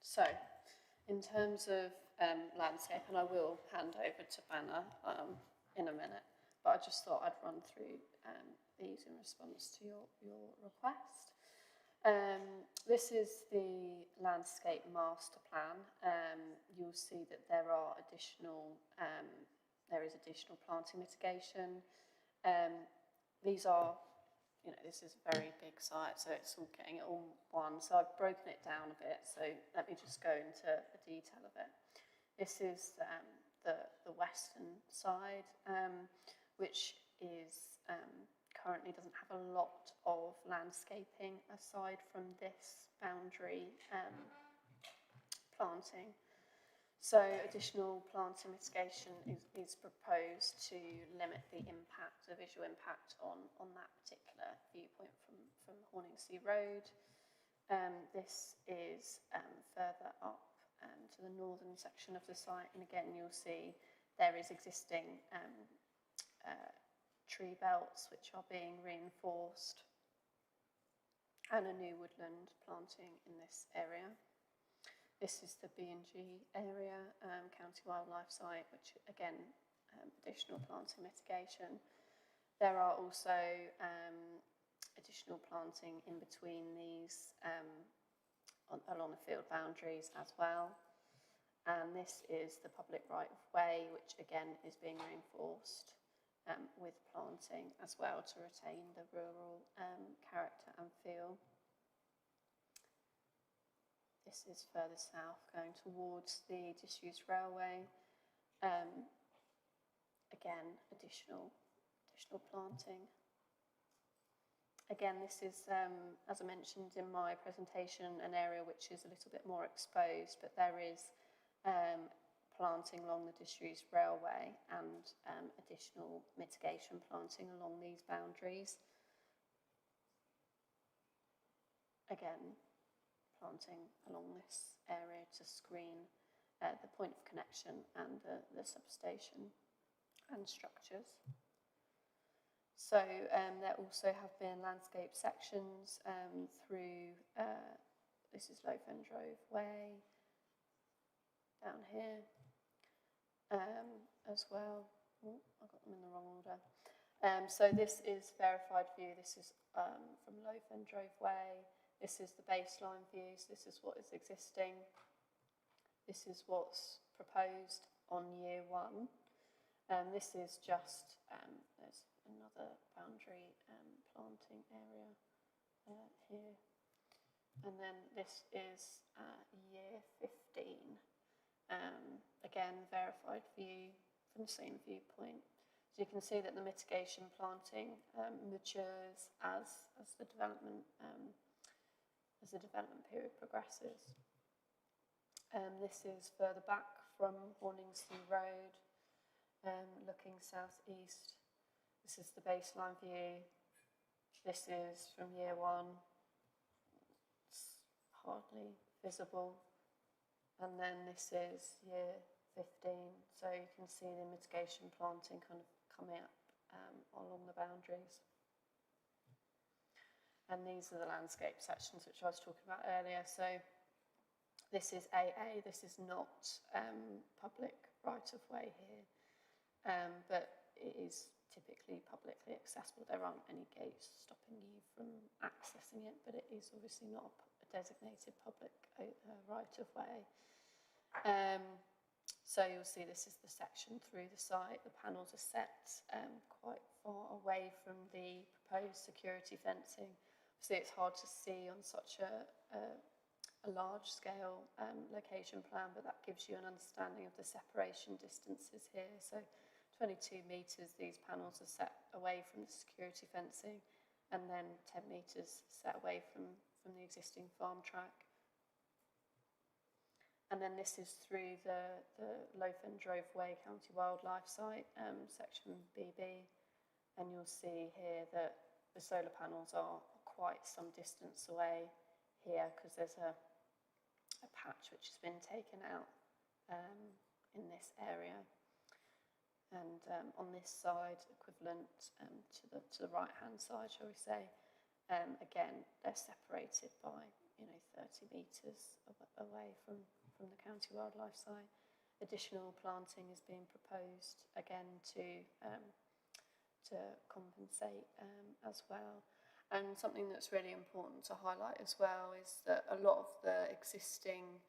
Speaker 9: So, in terms of landscape, and I will hand over to Banner in a minute, but I just thought I'd run through these in response to your request. This is the landscape master plan. You'll see that there are additional, there is additional planting mitigation. These are, this is a very big site, so it's all getting it all one. So I've broken it down a bit. So let me just go into the detail of it. This is the western side, which is currently doesn't have a lot of landscaping aside from this boundary planting. So additional planting mitigation is proposed to limit the impact, the visual impact on that particular viewpoint from Horningsea Road. This is further up to the northern section of the site, and again you'll see there is existing tree belts which are being reinforced, and a new woodland planting in this area. This is the B&G area, County Wildlife Site, which again, additional planting mitigation. There are also additional planting in between these along the field boundaries as well. And this is the public right of way, which again is being reinforced with planting as well to retain the rural character and feel. This is further south going towards the disused railway. Again, additional planting. Again, this is, as I mentioned in my presentation, an area which is a little bit more exposed, but there is planting along the disused railway and additional mitigation planting along these boundaries. Again, planting along this area to screen the point of connection and the substation and structures. So there also have been landscape sections through, this is Lowfendrove Way, down here as well. Oh, I got them in the wrong order. So this is verified view. This is from Lowfendrove Way. This is the baseline view. So this is what is existing. This is what's proposed on year one. This is just, there's another boundary planting area here. And then this is year 15. Again, verified view from the same viewpoint. So you can see that the mitigation planting matures as the development period progresses. This is further back from Horningsea Road, looking southeast. This is the baseline view. This is from year one. It's hardly visible. And then this is year 15. So you can see the mitigation planting kind of coming up along the boundaries. And these are the landscape sections which I was talking about earlier. So this is AA. This is not public right of way here, but it is typically publicly accessible. There aren't any gates stopping you from accessing it, but it is obviously not a designated public right of way. So you'll see this is the section through the site. The panels are set quite far away from the proposed security fencing. Obviously it's hard to see on such a large scale location plan, but that gives you an understanding of the separation distances here. So 22 metres, these panels are set away from the security fencing, and then 10 metres set away from the existing farm track. And then this is through the Lowfendrove Way County Wildlife Site, section BB, and you'll see here that the solar panels are quite some distance away here because there's a patch which has been taken out in this area. And on this side, equivalent to the right-hand side, shall we say, again, they're separated by 30 metres away from the County Wildlife Site. Additional planting is being proposed again to compensate as well. And something that's really important to highlight as well is that a lot of the existing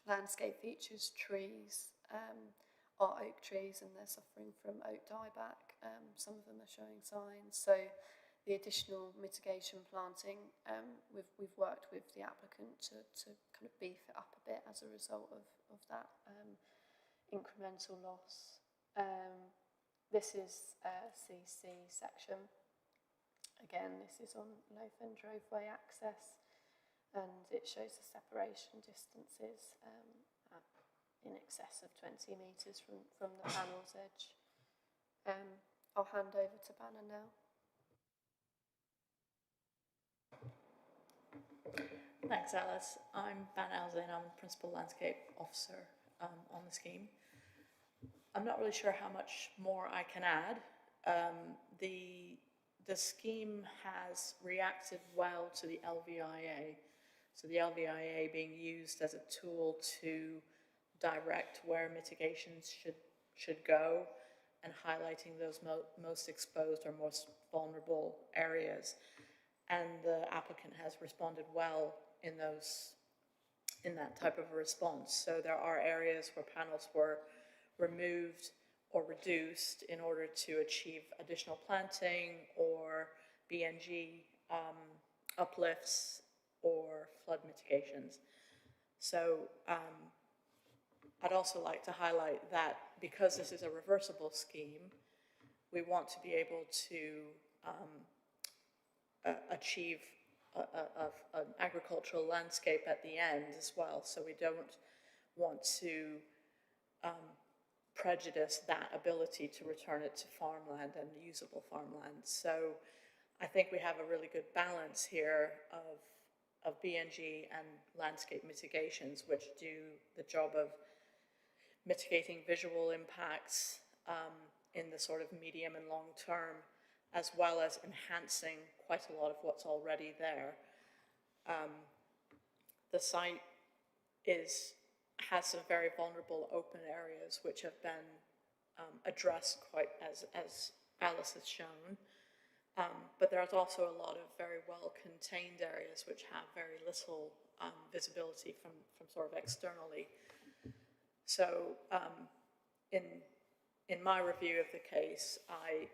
Speaker 9: landscape features, trees, are oak trees, and they're suffering from oak dieback. Some of them are showing signs. So the additional mitigation planting, we've worked with the applicant to kind of beef it up a bit as a result of that incremental loss. This is a CC section. Again, this is on Loaf End Droveway access, and it shows the separation distances in excess of 20 metres from the panel's edge. I'll hand over to Banner now.
Speaker 8: Thanks, Alice. I'm Ban Alzin. I'm Principal Landscape Officer on the scheme. I'm not really sure how much more I can add. The scheme has reacted well to the LVIA. So the LVIA being used as a tool to direct where mitigations should go and highlighting those most exposed or most vulnerable areas. And the applicant has responded well in that type of a response. So there are areas where panels were removed or reduced in order to achieve additional planting or BNG uplifts or flood mitigations. So I'd also like to highlight that because this is a reversible scheme, we want to be able to achieve an agricultural landscape at the end as well. So we don't want to prejudice that ability to return it to farmland and usable farmland. So I think we have a really good balance here of BNG and landscape mitigations, which do the job of mitigating visual impacts in the sort of medium and long term, as well as enhancing quite a lot of what's already there. The site has some very vulnerable open areas which have been addressed quite as Alice has shown. But there's also a lot of very well contained areas which have very little visibility from sort of externally. So in my review of the case, I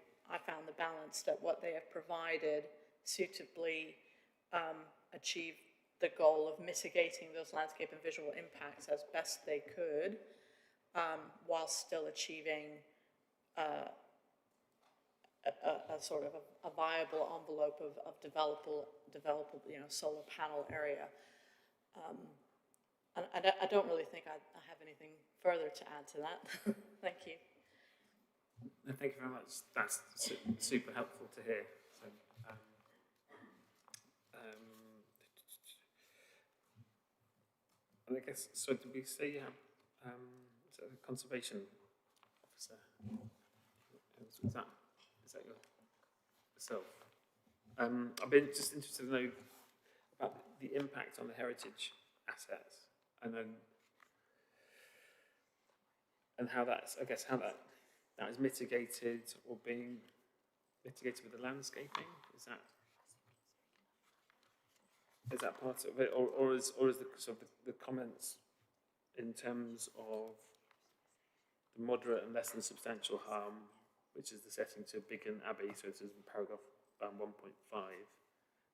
Speaker 8: found the balance that what they have provided suitably achieved the goal of mitigating those landscape and visual impacts as best they could, while still achieving a sort of a viable envelope of developable, solar panel area. And I don't really think I have anything further to add to that. Thank you.
Speaker 2: Thank you very much. That's super helpful to hear. So, and I guess, so did we say you have is that a conservation officer? Is that yourself? I've been just interested to know about the impact on the heritage assets, and how that's, I guess, how that is mitigated or being mitigated with the landscaping. Is that part of it, or is the sort of the comments in terms of the moderate and less than substantial harm, which is the setting to Biggin Abbey, so it is in paragraph 1.5,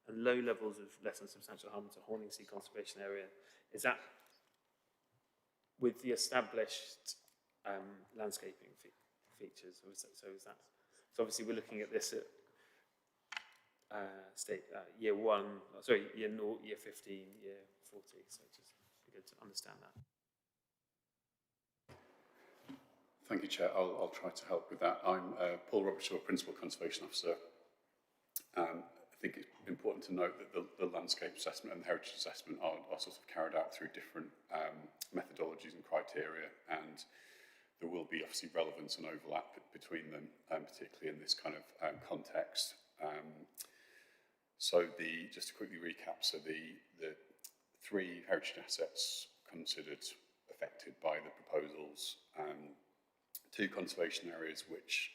Speaker 2: and low levels of less than substantial harm to Horningsea Conservation Area, is that with the established landscaping features, or is that, so obviously we're looking at this at year 1, sorry, year 0, year 15, year 40, so just be good to understand that.
Speaker 11: Thank you, Chair. I'll try to help with that. I'm Paul Robertshaw, Principal Conservation Officer. I think it's important to note that the landscape assessment and the heritage assessment are sort of carried out through different methodologies and criteria, and there will be obviously relevance and overlap between them, particularly in this kind of context. So just to quickly recap, so the 3 heritage assets considered affected by the proposals, 2 conservation areas which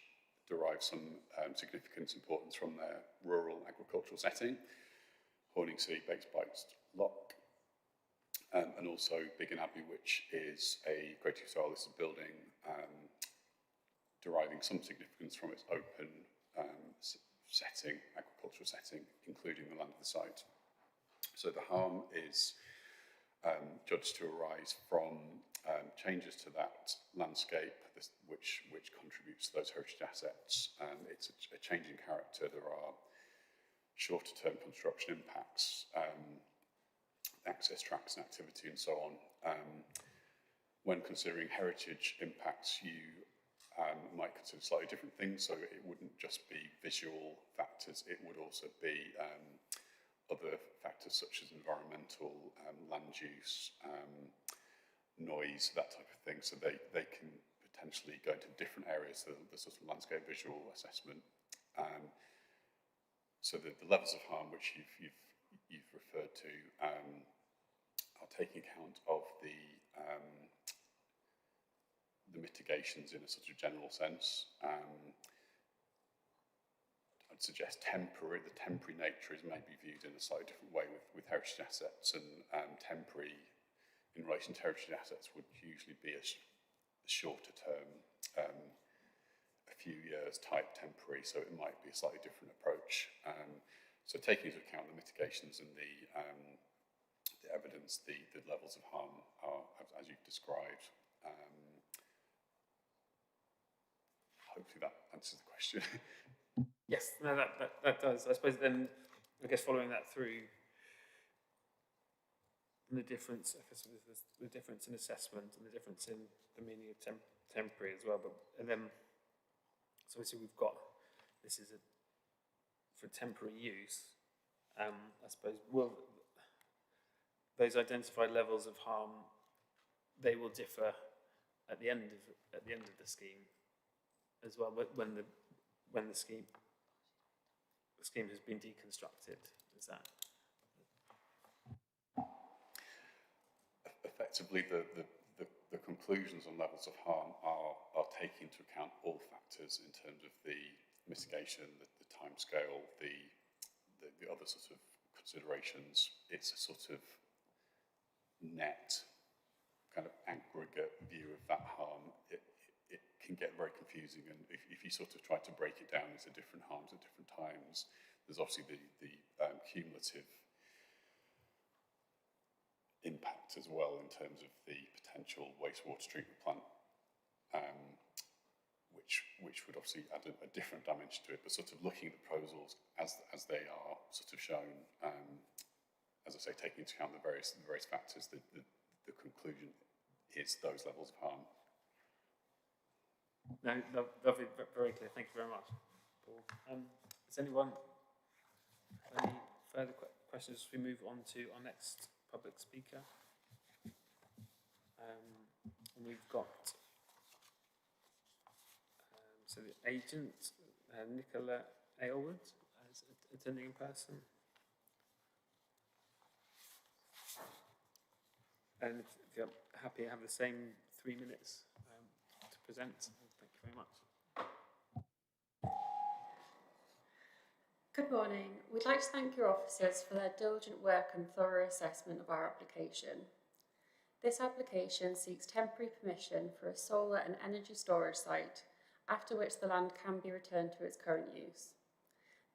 Speaker 11: derive some significant importance from their rural agricultural setting. Horningsea, Bakes Lock, and also Biggin Abbey, which is a Great Style listed building, deriving some significance from its open setting, agricultural setting, including the land of the site. So the harm is judged to arise from changes to that landscape, which contributes to those heritage assets. It's a change in character. There are shorter term construction impacts, access tracks and activity and so on. When considering heritage impacts, you might consider slightly different things. So it wouldn't just be visual factors, it would also be other factors such as environmental, land use, noise, that type of thing. So they can potentially go into different areas, the sort of landscape visual assessment. So the levels of harm which you've referred to are taking account of the mitigations in a sort of general sense. I'd suggest the temporary nature is maybe viewed in a slightly different way with heritage assets, and temporary in relation to heritage assets would usually be a shorter term, a few years type temporary, so it might be a slightly different approach. So taking into account the mitigations and the evidence, the levels of harm are as you've described. Hopefully that answers the question.
Speaker 2: Yes, no, that does. I suppose then, I guess following that through, the difference, I guess the difference in assessment and the difference in the meaning of temporary as well. But and then, so obviously we've got, this is for temporary use. I suppose will those identified levels of harm, they will differ at the end of the scheme as well, when the scheme has been deconstructed. Is that
Speaker 11: effectively the conclusions on levels of harm are taking into account all factors in terms of the mitigation, the timescale, the other sort of considerations. It's a sort of net kind of aggregate view of that harm. It can get very confusing, and if you sort of try to break it down into different harms at different times, there's obviously the cumulative impact as well in terms of the potential wastewater treatment plant, which would obviously add a different dimension to it. But sort of looking at the proposals as they are sort of shown, as I say, taking into account the various factors, the conclusion is those levels of harm.
Speaker 2: no? Lovely, very clear. Thank you very much, Paul. Does anyone have any further questions as we move on to our next public speaker? And we've got so the agent, Nicola Aylward, is attending in person. And if you're happy, I have the same 3 minutes to present. Thank you very much.
Speaker 8: Good morning. We'd like to thank your officers for their diligent work and thorough assessment of our application. This application seeks temporary permission for a solar and energy storage site, after which the land can be returned to its current use.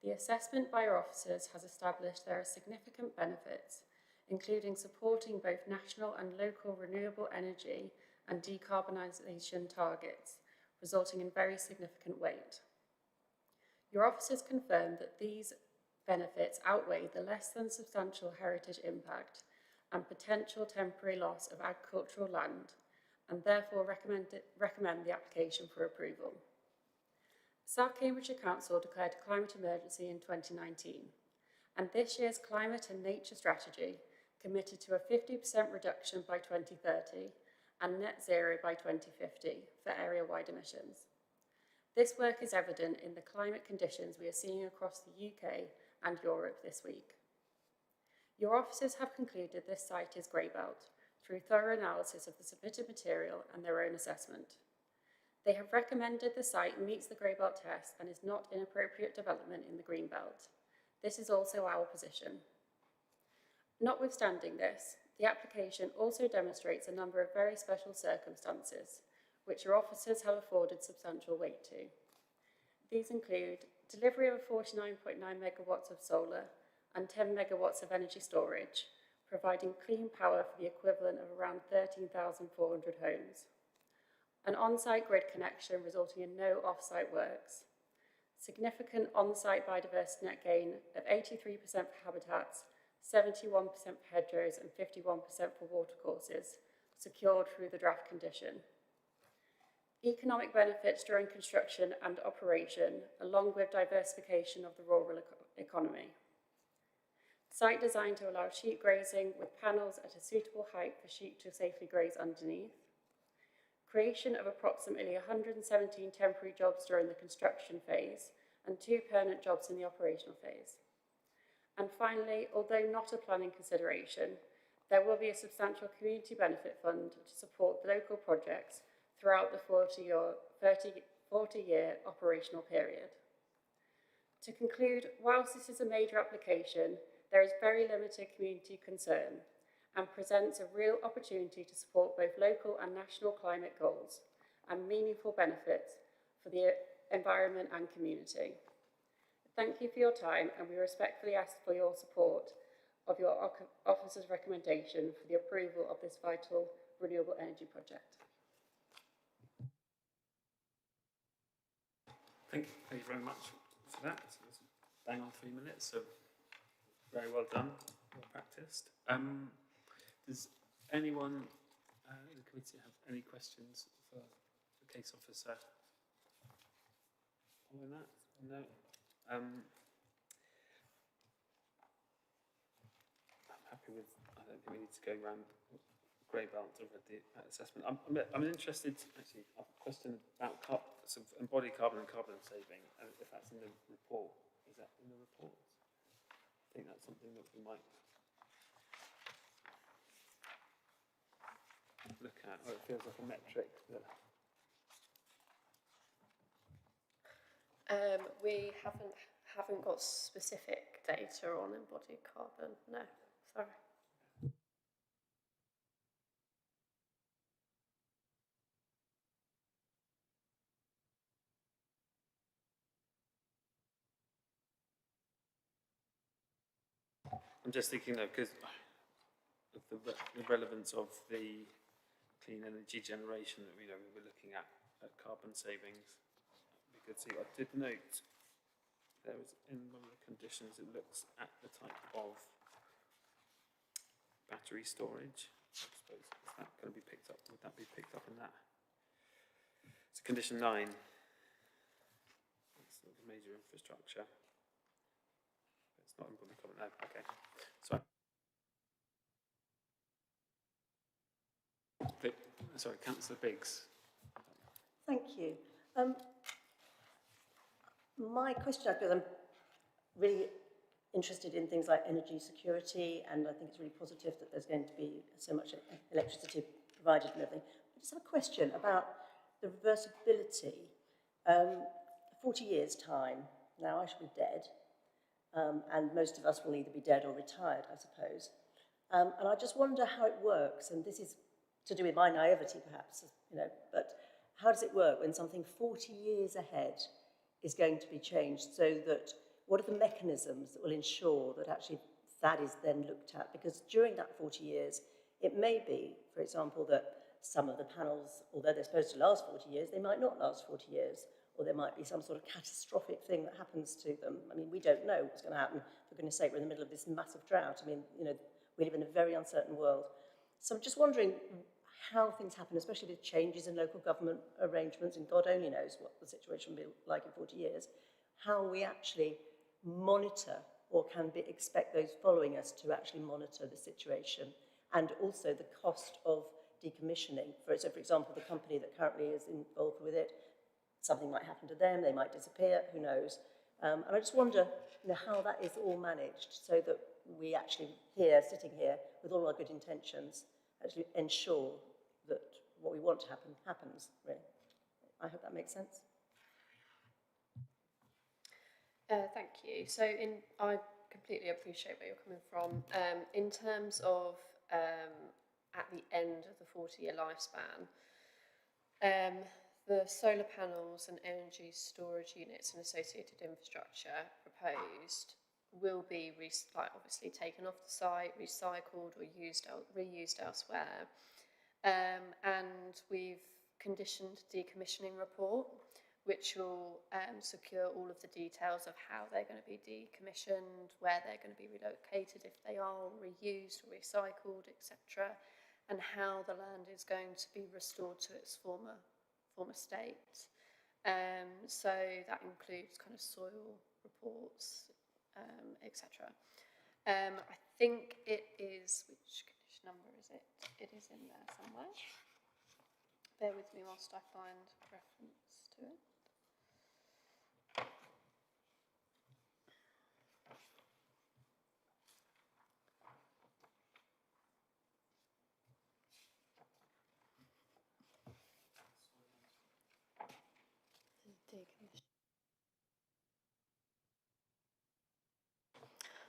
Speaker 8: The assessment by our officers has established there are significant benefits, including supporting both national and local renewable energy and decarbonisation targets, resulting in very significant weight. Your officers confirm that these benefits outweigh the less than substantial heritage impact and potential temporary loss of agricultural land, and therefore recommend the application for approval. South Cambridgeshire Council declared a climate emergency in 2019, and this year's climate and nature strategy committed to a 50% reduction by 2030 and net zero by 2050 for area-wide emissions. This work is evident in the climate conditions we are seeing across the UK and Europe this week. Your officers have concluded this site is grey belt through thorough analysis of the submitted material and their own assessment.
Speaker 12: They have recommended the site meets the grey belt test and is not inappropriate development in the green belt. This is also our position. Notwithstanding this, the application also demonstrates a number of very special circumstances, which your officers have afforded substantial weight to. These include delivery of 49.9 megawatts of solar and 10 megawatts of energy storage, providing clean power for the equivalent of around 13,400 homes. An on-site grid connection resulting in no off-site works. Significant on-site biodiversity net gain of 83% for habitats, 71% for hedgerows and 51% for watercourses, secured through the draft condition. Economic benefits during construction and operation, along with diversification of the rural economy. Site designed to allow sheep grazing with panels at a suitable height for sheep to safely graze underneath. Creation of approximately 117 temporary jobs during the construction phase and 2 permanent jobs in the operational phase. And finally, although not a planning consideration, there will be a substantial community benefit fund to support local projects throughout the 40-year operational period. To conclude, whilst this is a major application, there is very limited community concern and presents a real opportunity to support both local and national climate goals and meaningful benefits for the environment and community. Thank you for your time, and we respectfully ask for your support of your officer's recommendation for the approval of this vital renewable energy project.
Speaker 2: Thank you very much for that. So it's bang on 3 minutes, so very well done, well practiced. Does anyone in the committee have any questions for the case officer? Following that? No. I'm happy with, I don't think we need to go around grey belt to read the assessment. I'm interested, actually, I've a question about sort of embodied carbon and carbon saving, and if that's in the report. Is that in the report? I think that's something that we might look at, or it feels like a metric that...
Speaker 9: We haven't got specific data on embodied carbon. No, sorry.
Speaker 2: I'm just thinking though, because of the relevance of the clean energy generation that we were looking at carbon savings. We could see. I did note there was in one of the conditions it looks at the type of battery storage. I suppose is that going to be picked up? Would that be picked up in that? It's condition 9. That's the major infrastructure. It's not in public comment. No. Okay. Sorry, Councillor Biggs.
Speaker 13: Thank you. My question, because I'm really interested in things like energy security, and I think it's really positive that there's going to be so much electricity provided and everything. I just have a question about the reversibility. 40 years' time, now I shall be dead, and most of us will either be dead or retired, I suppose. And I just wonder how it works, and this is to do with my naivety, perhaps, but how does it work when something 40 years ahead is going to be changed, so that what are the mechanisms that will ensure that actually that is then looked at? Because during that 40 years, it may be, for example, that some of the panels, although they're supposed to last 40 years, they might not last 40 years, or there might be some sort of catastrophic thing that happens to them. I mean, we don't know what's going to happen. For goodness sake, we're in the middle of this massive drought. I mean, we live in a very uncertain world. So I'm just wondering how things happen, especially with changes in local government arrangements, and God only knows what the situation will be like in 40 years, how we actually monitor, or can expect those following us to actually monitor the situation, and also the cost of decommissioning. So, for example, the company that currently is involved with it, something might happen to them, they might disappear, who knows. And I just wonder how that is all managed, so that we actually sitting here, with all our good intentions, actually ensure that what we want to happen, happens, really. I hope that makes sense.
Speaker 9: Thank you. So I completely appreciate where you're coming from. In terms of at the end of the 40-year lifespan, the solar panels and energy storage units and associated infrastructure proposed will be obviously taken off the site, recycled or reused elsewhere. And we've conditioned a decommissioning report, which will secure all of the details of how they're going to be decommissioned, where they're going to be relocated if they are, reused or recycled, etc., and how the land is going to be restored to its former state. So that includes kind of soil reports, etc. I think it is, which condition number is it? It is in there somewhere. Bear with me whilst I find reference to it.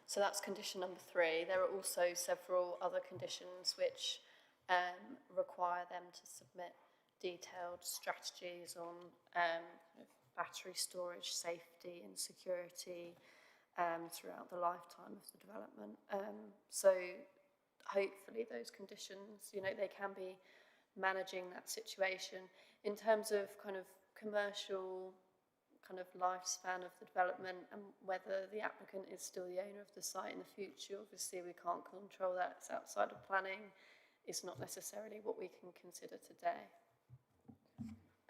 Speaker 9: So that's condition number 3. There are also several other conditions which require them to submit detailed strategies on battery storage, safety and security throughout the lifetime of the development. So hopefully those conditions, they can be managing that situation. In terms of kind of commercial kind of lifespan of the development and whether the applicant is still the owner of the site in the future, obviously we can't control that. It's outside of planning. It's not necessarily what we can consider today.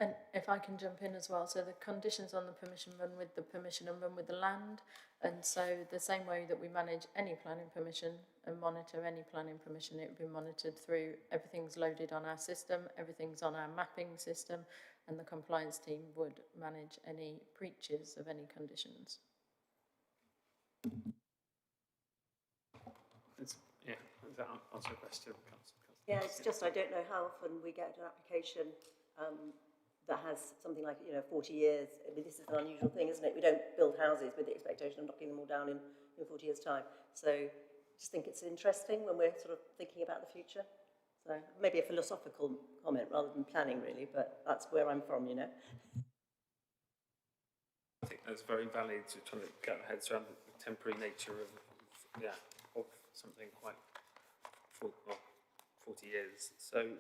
Speaker 8: And if I can jump in as well, so the conditions on the permission run with the permission and run with the land. And so the same way that we manage any planning permission and monitor any planning permission, it will be monitored through, everything's loaded on our system, everything's on our mapping system, and the compliance team would manage any breaches of any conditions.
Speaker 2: Does that answer your question, Councillor?
Speaker 13: Yeah, it's just I don't know how often we get an application that has something like 40 years. I mean, this is an unusual thing, isn't it? We don't build houses with the expectation of knocking them all down in 40 years' time. So I just think it's interesting when we're sort of thinking about the future. So maybe a philosophical comment rather than planning, really, but that's where I'm from,
Speaker 2: I think that's very valid to try to get our heads around the temporary nature of something quite 40 years. So,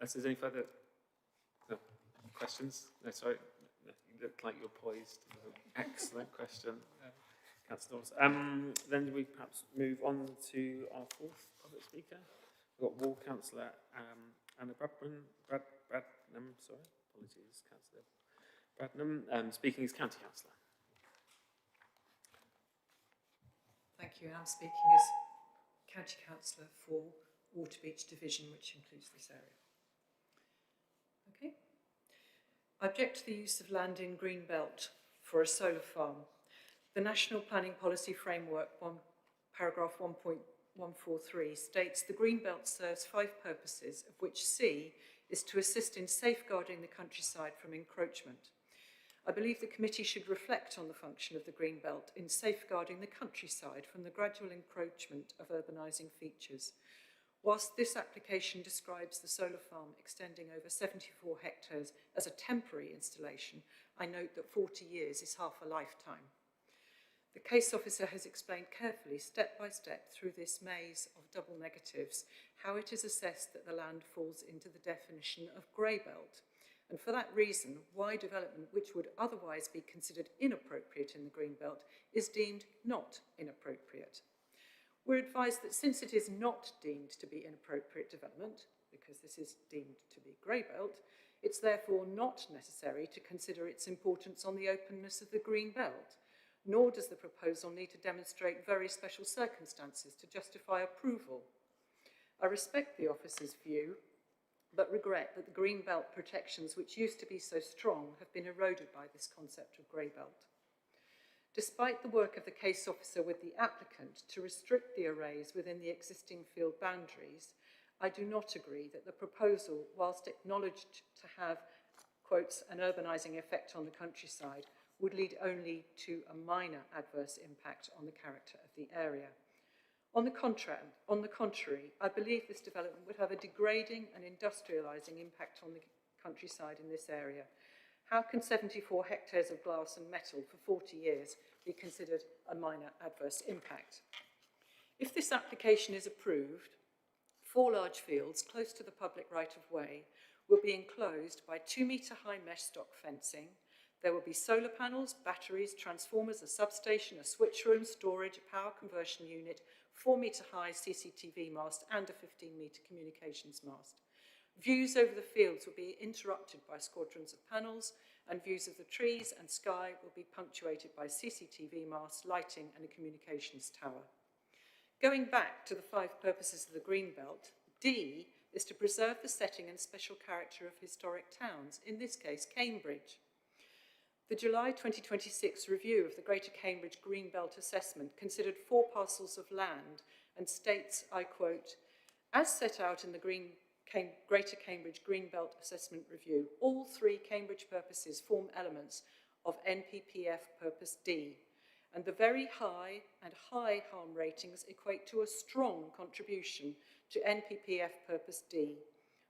Speaker 2: if there's any further questions? No, sorry. No, you look like you're poised. Excellent question, Councillor Dawes. Then we perhaps move on to our 4th public speaker. We've got Ward Councillor Anna Bradnam. Sorry, apologies, Councillor Bradnam. Speaking as County Councillor.
Speaker 1: Thank you. I'm speaking as County Councillor for Waterbeach Division, which includes this area. Okay. I object to the use of land in Greenbelt for a solar farm. The National Planning Policy Framework, paragraph 1.143, states the Greenbelt serves 5 purposes, of which C is to assist in safeguarding the countryside from encroachment. I believe the committee should reflect on the function of the Greenbelt in safeguarding the countryside from the gradual encroachment of urbanising features. Whilst this application describes the solar farm extending over 74 hectares as a temporary installation, I note that 40 years is half a lifetime. The case officer has explained carefully, step by step, through this maze of double negatives, how it is assessed that the land falls into the definition of grey belt. And for that reason, why development which would otherwise be considered inappropriate in the green belt is deemed not inappropriate. We're advised that since it is not deemed to be inappropriate development, because this is deemed to be grey belt, it's therefore not necessary to consider its importance on the openness of the green belt, nor does the proposal need to demonstrate very special circumstances to justify approval. I respect the officer's view, but regret that the green belt protections which used to be so strong have been eroded by this concept of grey belt. Despite the work of the case officer with the applicant to restrict the arrays within the existing field boundaries, I do not agree that the proposal, whilst acknowledged to have quotes, an urbanising effect on the countryside would lead only to a minor adverse impact on the character of the area. On the contrary, I believe this development would have a degrading and industrialising impact on the countryside in this area. How can 74 hectares of glass and metal for 40 years be considered a minor adverse impact? If this application is approved, 4 large fields close to the public right-of-way will be enclosed by 2-metre-high mesh stock fencing. There will be solar panels, batteries, transformers, a substation, a switch room, storage, a power conversion unit, 4-metre-high CCTV mast and a 15-metre communications mast. Views over the fields will be interrupted by squadrons of panels, and views of the trees and sky will be punctuated by CCTV masts, lighting and a communications tower. Going back to the 5 purposes of the Greenbelt, D is to preserve the setting and special character of historic towns, in this case Cambridge. The July 2026 review of the Greater Cambridge Greenbelt Assessment considered 4 parcels of land and states, I quote, "As set out in the Greater Cambridge Greenbelt Assessment Review, all 3 Cambridge purposes form elements of NPPF Purpose D, and the very high and high harm ratings equate to a strong contribution to NPPF Purpose D.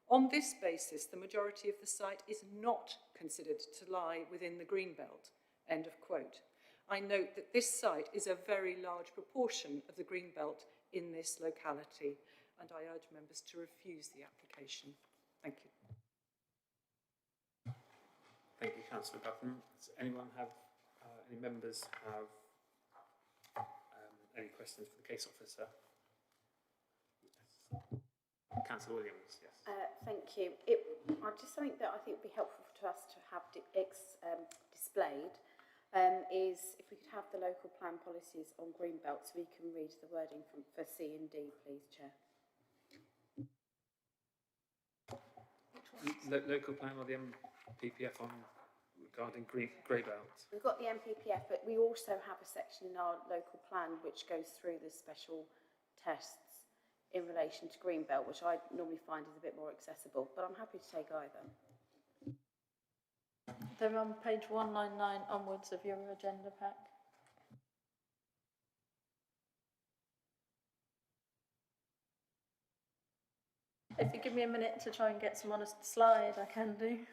Speaker 1: On this basis, the majority of the site is not considered to lie within the Greenbelt." End of quote. I note that this site is a very large proportion of the Greenbelt in this locality, and I urge members to refuse the application. Thank you.
Speaker 2: Thank you, Councillor Buchan. Does anyone have, any members have any questions for the case officer? Yes. Councillor Williams, yes.
Speaker 5: Thank you. Just something that I think would be helpful to us to have displayed is if we could have the local plan policies on Greenbelt so we can read the wording for C and D, please, Chair.
Speaker 2: Local plan or the MPPF on regarding Greybelt?
Speaker 5: We've got the MPPF, but we also have a section in our local plan which goes through the special tests in relation to Greenbelt, which I normally find is a bit more accessible, but I'm happy to take either.
Speaker 8: They're on page 199 onwards of your agenda pack. If you give me a minute to try and get some on a slide, I can do.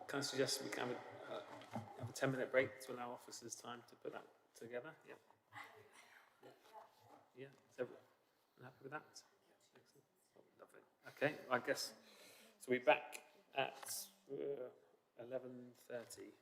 Speaker 2: Can I suggest we can have a 10-minute break to allow officers time to put that together? Yeah. Yeah. Is everyone happy with that? Excellent. Oh, lovely. Okay. I guess so. We're back at 11:30.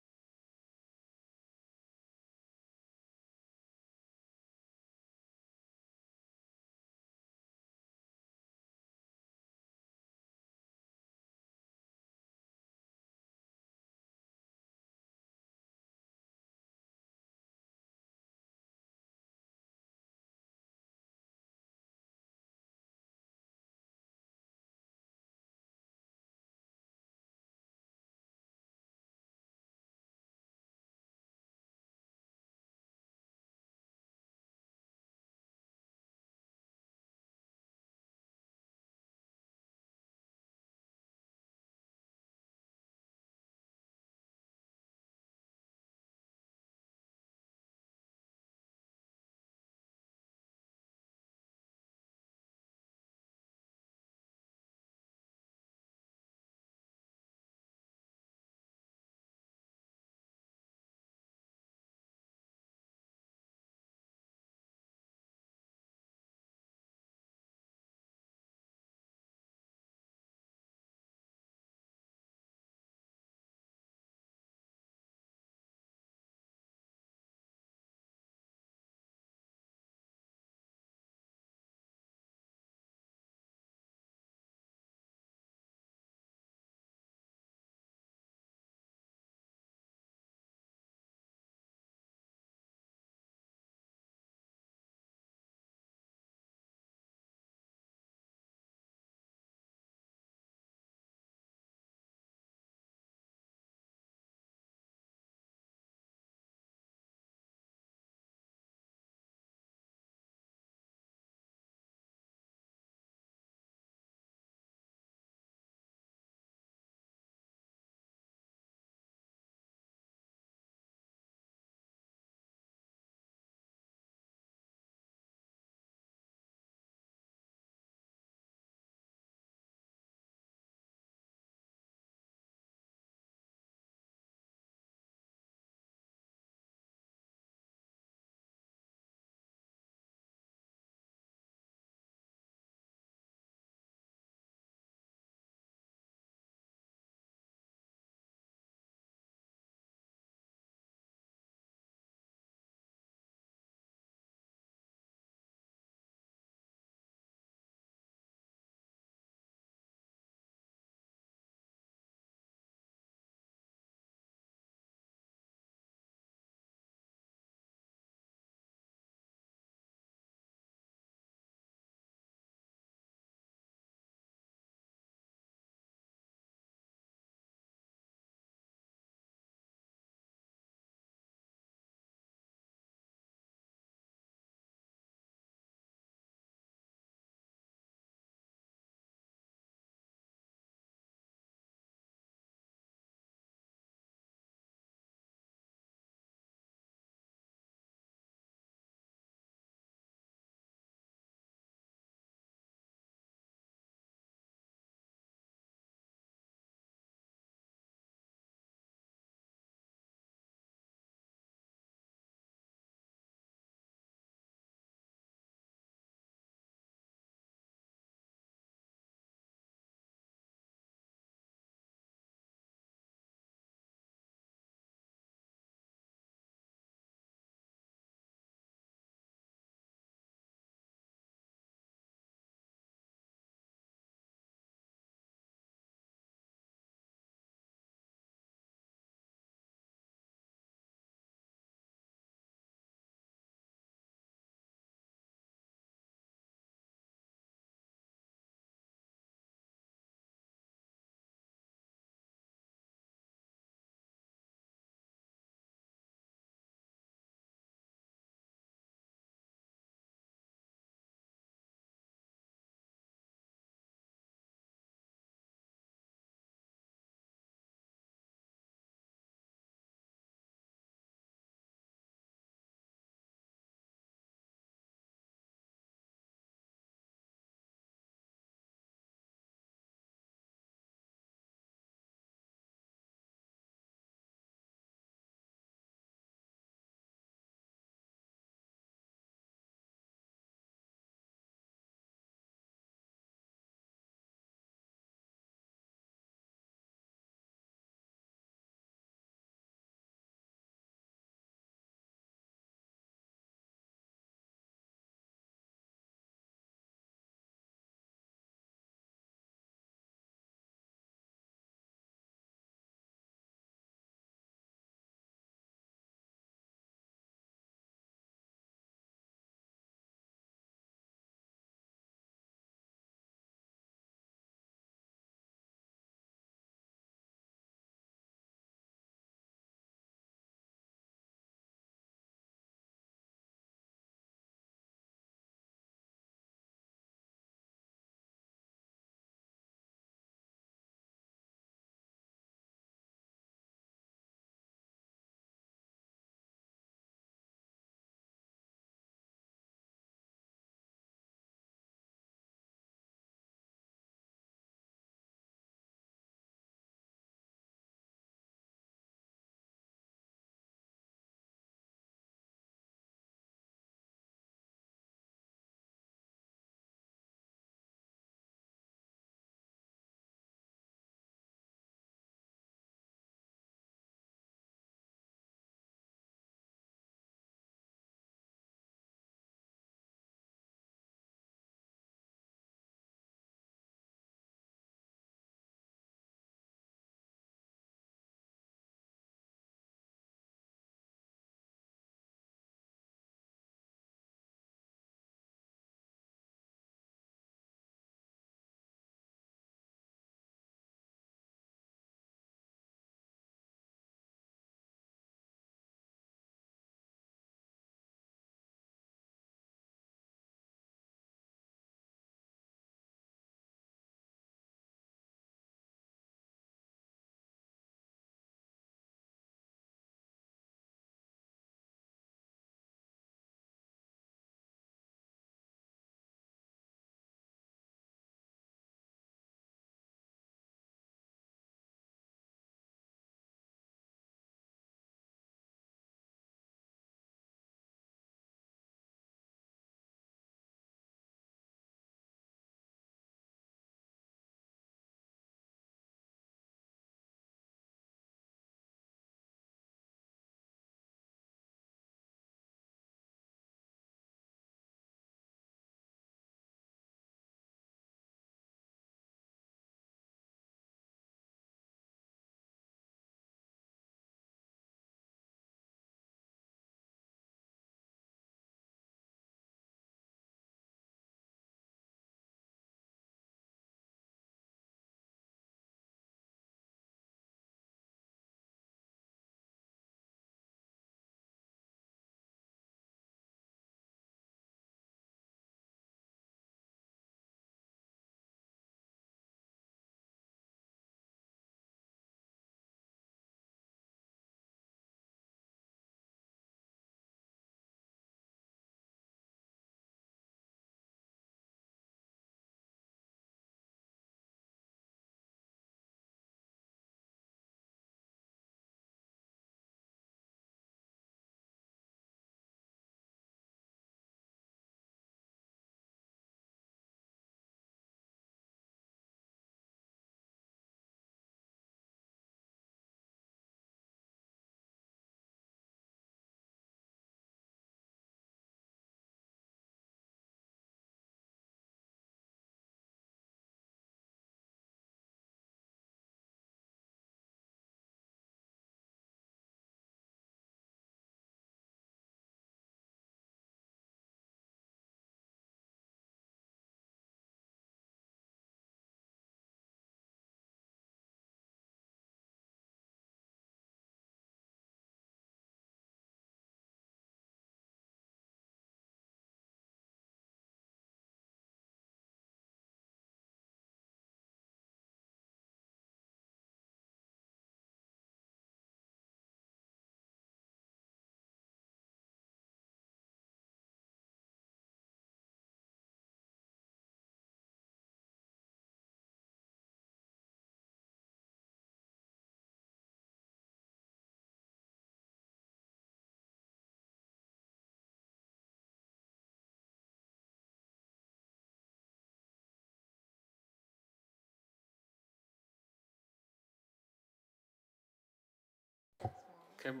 Speaker 2: Okay. I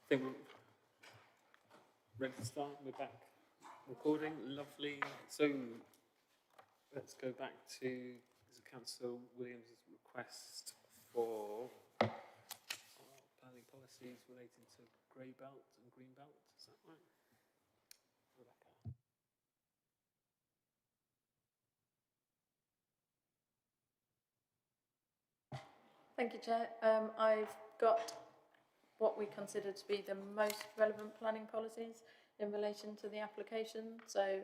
Speaker 2: think we're ready to start. We're back recording. Lovely. So let's go back to Councillor Williams' request for planning policies relating to grey belt and green belt. Is that right? Rebecca.
Speaker 8: Thank you, Chair. I've got what we consider to be the most relevant planning policies in relation to the application. So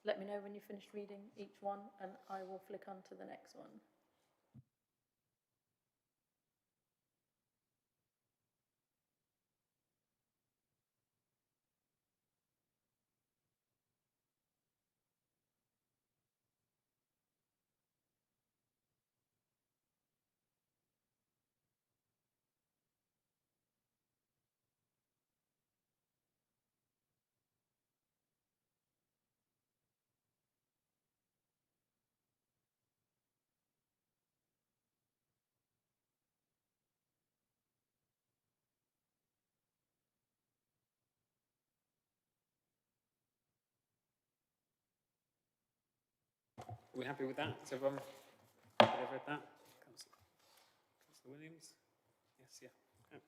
Speaker 8: let me know when you've finished reading each one and I will flick on to the next one.
Speaker 2: Are we happy with that? Has everyone read that? Councillor Williams? Yes, yeah. Okay.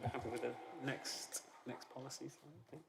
Speaker 2: We're happy with the next policy slide, thanks.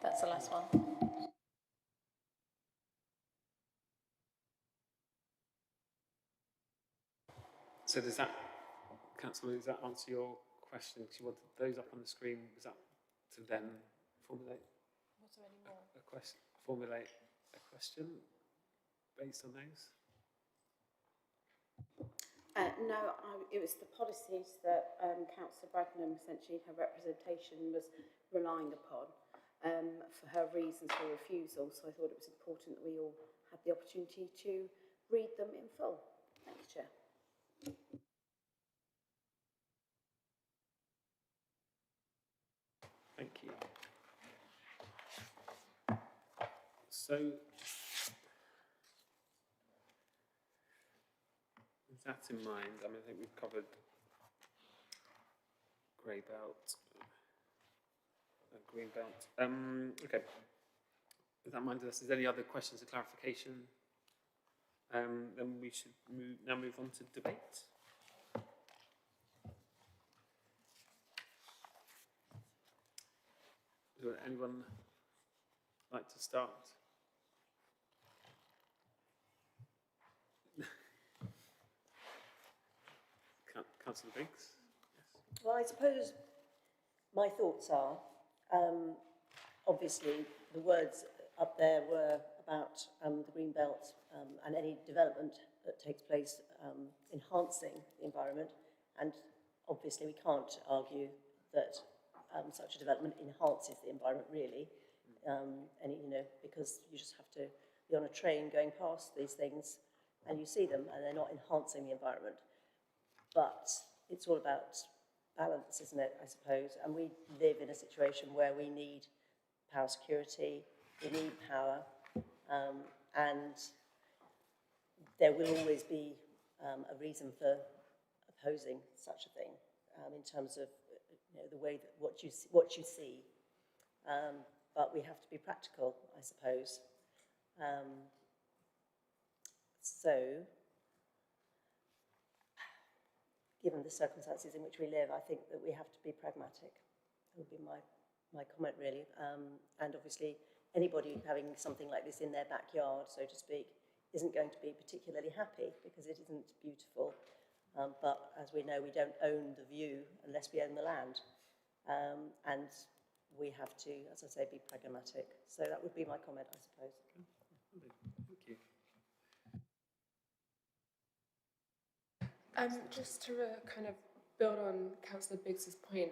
Speaker 8: That's the last one.
Speaker 2: So does that, Councillor, does that answer your question? Because you wanted those up on the screen. Was that to then formulate
Speaker 8: Was there any more?
Speaker 2: formulate a question based on those?
Speaker 5: No, it was the policies that Councillor Bradnam, essentially her representation, was relying upon for her reasons for refusal. So I thought it was important that we all had the opportunity to read them in full. Thank you, Chair.
Speaker 2: Thank you. So, with that in mind, I think we've covered grey belt, green belt. Okay. With that in mind, if there's any other questions or clarification, then we should now move on to debate. Would anyone like to start? Councillor Biggs? Yes.
Speaker 13: Well, I suppose my thoughts are, obviously, the words up there were about the green belt and any development that takes place enhancing the environment. And obviously, we can't argue that such a development enhances the environment, really. Because you just have to be on a train going past these things and you see them and they're not enhancing the environment. But it's all about balance, isn't it, I suppose? And we live in a situation where we need power security, we need power, and there will always be a reason for opposing such a thing in terms of the way that what you see. But we have to be practical, I suppose. So, given the circumstances in which we live, I think that we have to be pragmatic. That would be my comment, really. And obviously, anybody having something like this in their backyard, so to speak, isn't going to be particularly happy because it isn't beautiful. But as we know, we don't own the view unless we own the land. And we have to, as I say, be pragmatic. So that would be my comment, I suppose.
Speaker 2: Thank you.
Speaker 4: Just to kind of build on Councillor Biggs's point,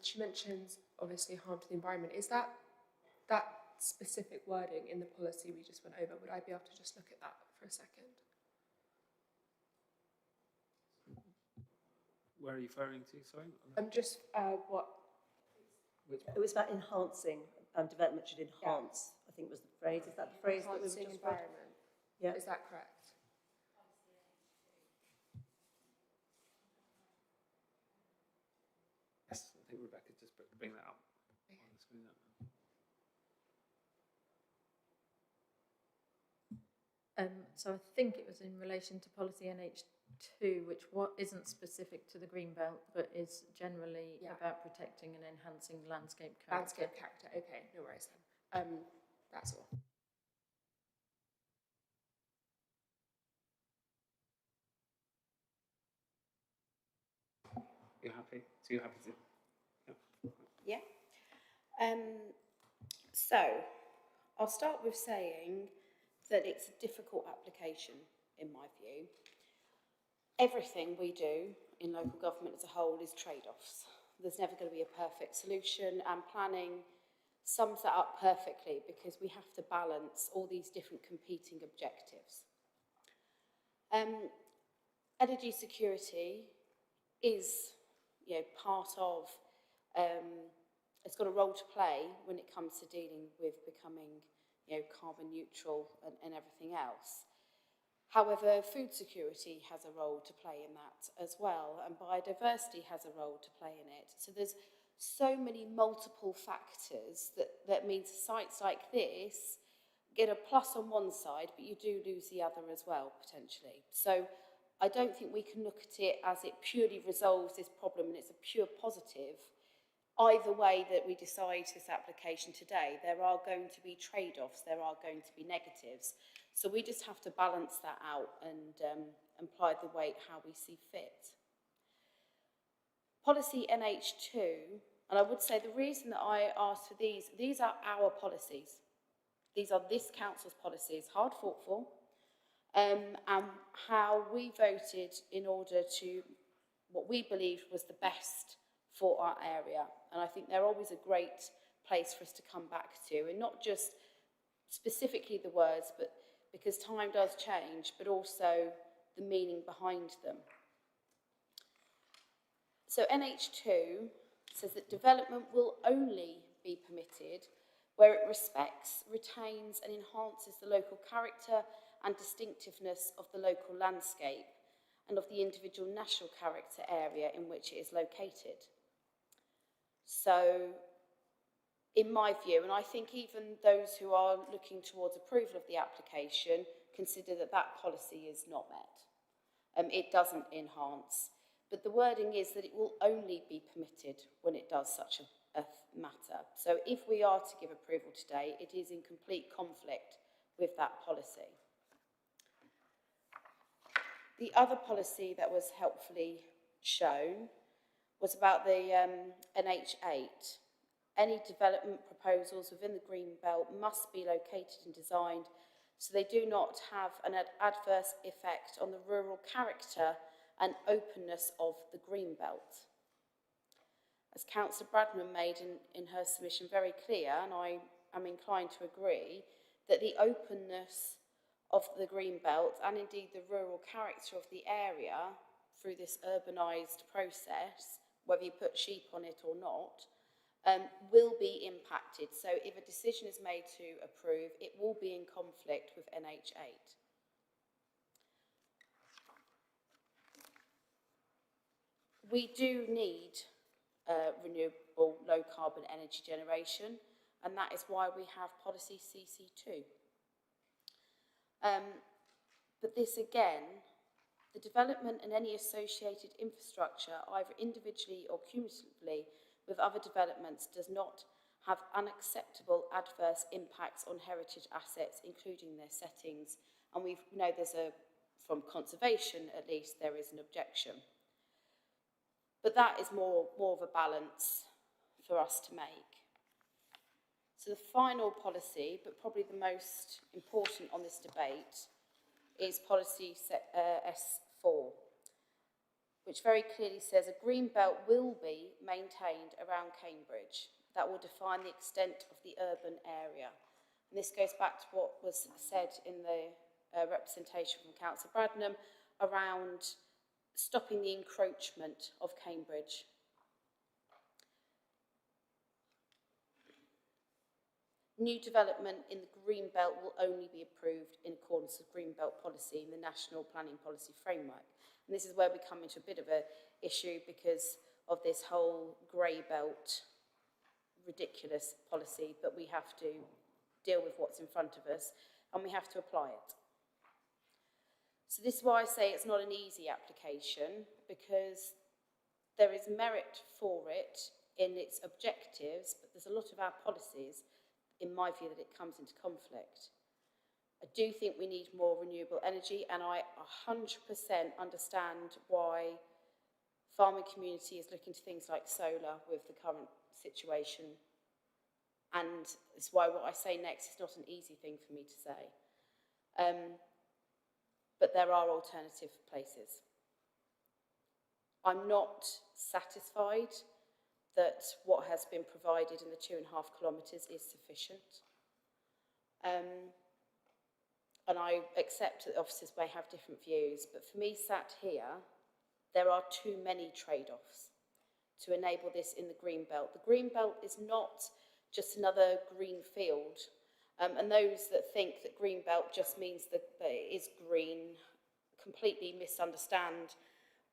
Speaker 4: she mentions obviously harm to the environment. Is that specific wording in the policy we just went over? Would I be able to just look at that for a second?
Speaker 2: Where are you referring to, sorry?
Speaker 4: Just what?
Speaker 13: It was about enhancing, development should enhance, I think was the phrase. Is that the phrase that we were just
Speaker 4: environment.
Speaker 13: Yeah.
Speaker 4: Is that correct?
Speaker 2: Yes, I think Rebecca just bring that up on the screen.
Speaker 8: So I think it was in relation to policy NH2, which isn't specific to the Greenbelt, but is generally about protecting and enhancing landscape character.
Speaker 4: Landscape character, okay, no worries then. That's all.
Speaker 2: You're happy? So you're happy to?
Speaker 5: Yeah. So I'll start with saying that it's a difficult application, in my view. Everything we do in local government as a whole is trade-offs. There's never going to be a perfect solution, and planning sums that up perfectly because we have to balance all these different competing objectives. Energy security is, part of, it's got a role to play when it comes to dealing with becoming, carbon neutral and everything else. However, food security has a role to play in that as well, and biodiversity has a role to play in it. So there's so many multiple factors that means sites like this get a plus on one side, but you do lose the other as well, potentially. So I don't think we can look at it as it purely resolves this problem and it's a pure positive. Either way that we decide this application today, there are going to be trade-offs, there are going to be negatives. So we just have to balance that out and apply the weight how we see fit. Policy NH2, and I would say the reason that I asked for these are our policies. These are this council's policies, hard fought for, and how we voted in order to what we believed was the best for our area. And I think they're always a great place for us to come back to, and not just specifically the words, but because time does change, but also the meaning behind them. So NH2 says that development will only be permitted where it respects, retains and enhances the local character and distinctiveness of the local landscape and of the individual national character area in which it is located. So, in my view, and I think even those who are looking towards approval of the application consider that that policy is not met. It doesn't enhance, but the wording is that it will only be permitted when it does such a matter. So if we are to give approval today, it is in complete conflict with that policy. The other policy that was helpfully shown was about the NH8. Any development proposals within the Green Belt must be located and designed so they do not have an adverse effect on the rural character and openness of the Green Belt. As Councillor Bradman made in her submission very clear, and I am inclined to agree, that the openness of the Green Belt and indeed the rural character of the area through this urbanised process, whether you put sheep on it or not, will be impacted. So if a decision is made to approve, it will be in conflict with NH8. We do need renewable low carbon energy generation, and that is why we have policy CC2. But this again, the development and any associated infrastructure, either individually or cumulatively with other developments, does not have unacceptable adverse impacts on heritage assets, including their settings. And we know from conservation at least, there is an objection. But that is more of a balance for us to make. So the final policy, but probably the most important on this debate, is policy S4, which very clearly says a green belt will be maintained around Cambridge that will define the extent of the urban area. And this goes back to what was said in the representation from Councillor Bradnam around stopping the encroachment of Cambridge. New development in the Green Belt will only be approved in accordance with Green Belt policy and the National Planning Policy Framework. And this is where we come into a bit of an issue because of this whole grey belt ridiculous policy, but we have to deal with what's in front of us and we have to apply it. So this is why I say it's not an easy application, because there is merit for it in its objectives, but there's a lot of our policies, in my view, that it comes into conflict. I do think we need more renewable energy, and I 100% understand why farming community is looking to things like solar with the current situation. And it's why what I say next is not an easy thing for me to say. But there are alternative places. I'm not satisfied that what has been provided in the 2.5 kilometres is sufficient. And I accept that officers may have different views, but for me, sat here, there are too many trade-offs to enable this in the Green Belt. The Green Belt is not just another green field. And those that think that Green Belt just means that it is green completely misunderstand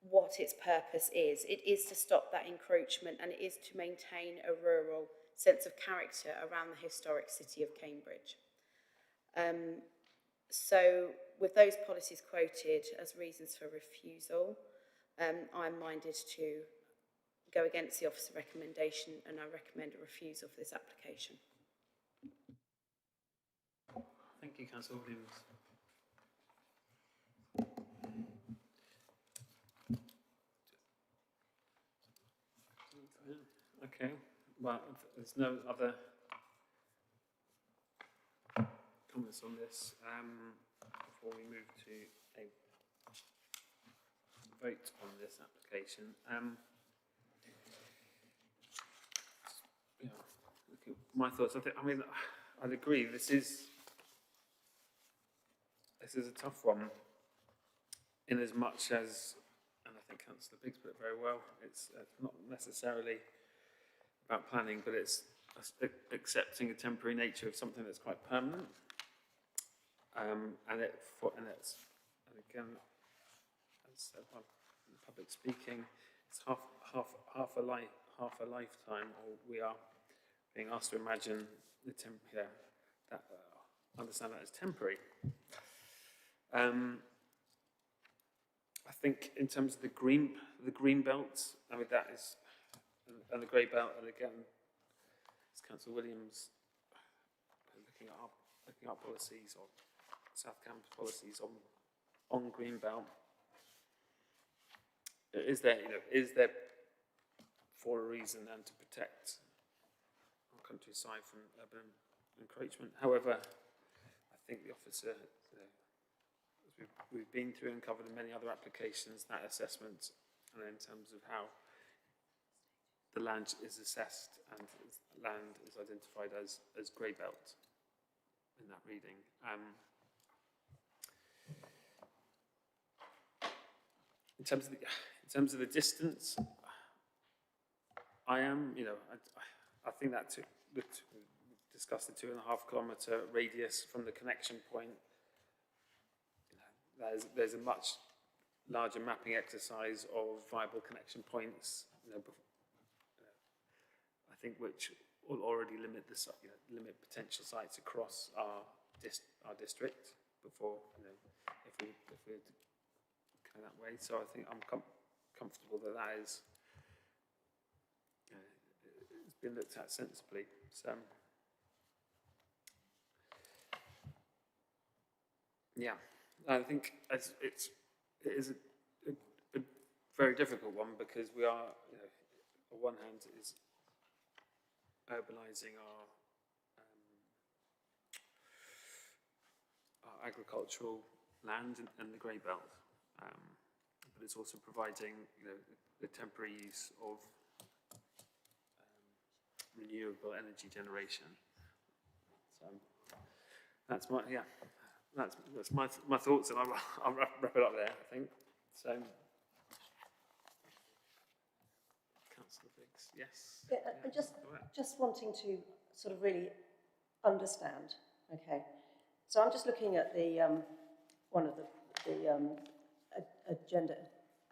Speaker 5: what its purpose is. It is to stop that encroachment, and it is to maintain a rural sense of character around the historic city of Cambridge. So with those policies quoted as reasons for refusal, I'm minded to go against the officer recommendation, and I recommend a refusal for this application.
Speaker 2: Thank you, Councillor Williams. Okay, well, there's no other comments on this before we move to a vote on this application. Yeah, look at my thoughts. I'd agree. This is a tough one, in as much as, and I think Councillor Biggs put it very well, it's not necessarily about planning, but it's accepting a temporary nature of something that's quite permanent. And again, as said by public speaking, it's half a lifetime, or we are being asked to imagine understand that as temporary. I think in terms of the green belt, that is, and the grey belt, and again, as Councillor Williams looking at our policies, or South Cambs policies on green belt, is there for a reason and to protect our countryside from urban encroachment. However, I think the officer, as we've been through and covered in many other applications, that assessment, and in terms of how the land is assessed and land is identified as grey belt in that reading. In terms of the distance, I think that we discussed the 2.5 kilometre radius from the connection point. There's a much larger mapping exercise of viable connection points, I think which will already limit limit potential sites across our district before, if we go that way. So I think I'm comfortable that that is it's been looked at sensibly. So yeah, I think it is a very difficult one, because we are, on one hand, is urbanising our agricultural land and the grey belt, but it's also providing, the temporary use of renewable energy generation. So that's my thoughts, and I'll wrap it up there, I think. So, Councillor Biggs, yes.
Speaker 13: Yeah, I'm just wanting to sort of really understand. Okay, so I'm just looking at the one of the agenda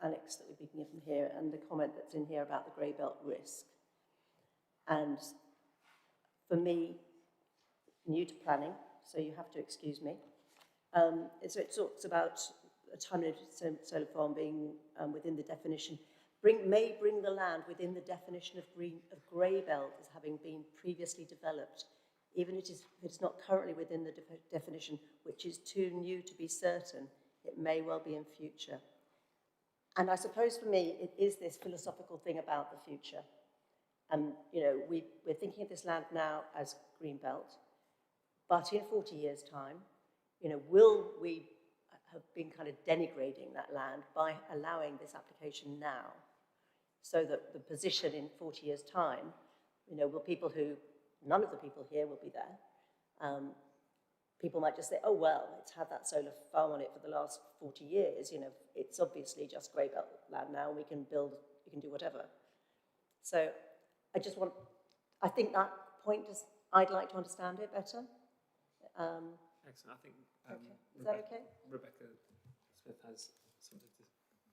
Speaker 13: annex that we've been given here, and the comment that's in here about the grey belt risk. And for me, new to planning, so you have to excuse me. So it talks about a time-limited solar farm being within the definition, may bring the land within the definition of grey belt as having been previously developed, even if it's not currently within the definition, which is too new to be certain. It may well be in future. And I suppose for me, it is this philosophical thing about the future. We're thinking of this land now as green belt, but in 40 years' time, will we have been kind of denigrating that land by allowing this application now, so that the position in 40 years' time, will people who, none of the people here will be there, people might just say, oh, well, it's had that solar farm on it for the last 40 years, it's obviously just grey belt land now, we can build, we can do whatever. So I think that point I'd like to understand it better.
Speaker 2: Excellent. I think
Speaker 13: okay. Is that okay?
Speaker 2: Rebecca Smith has something to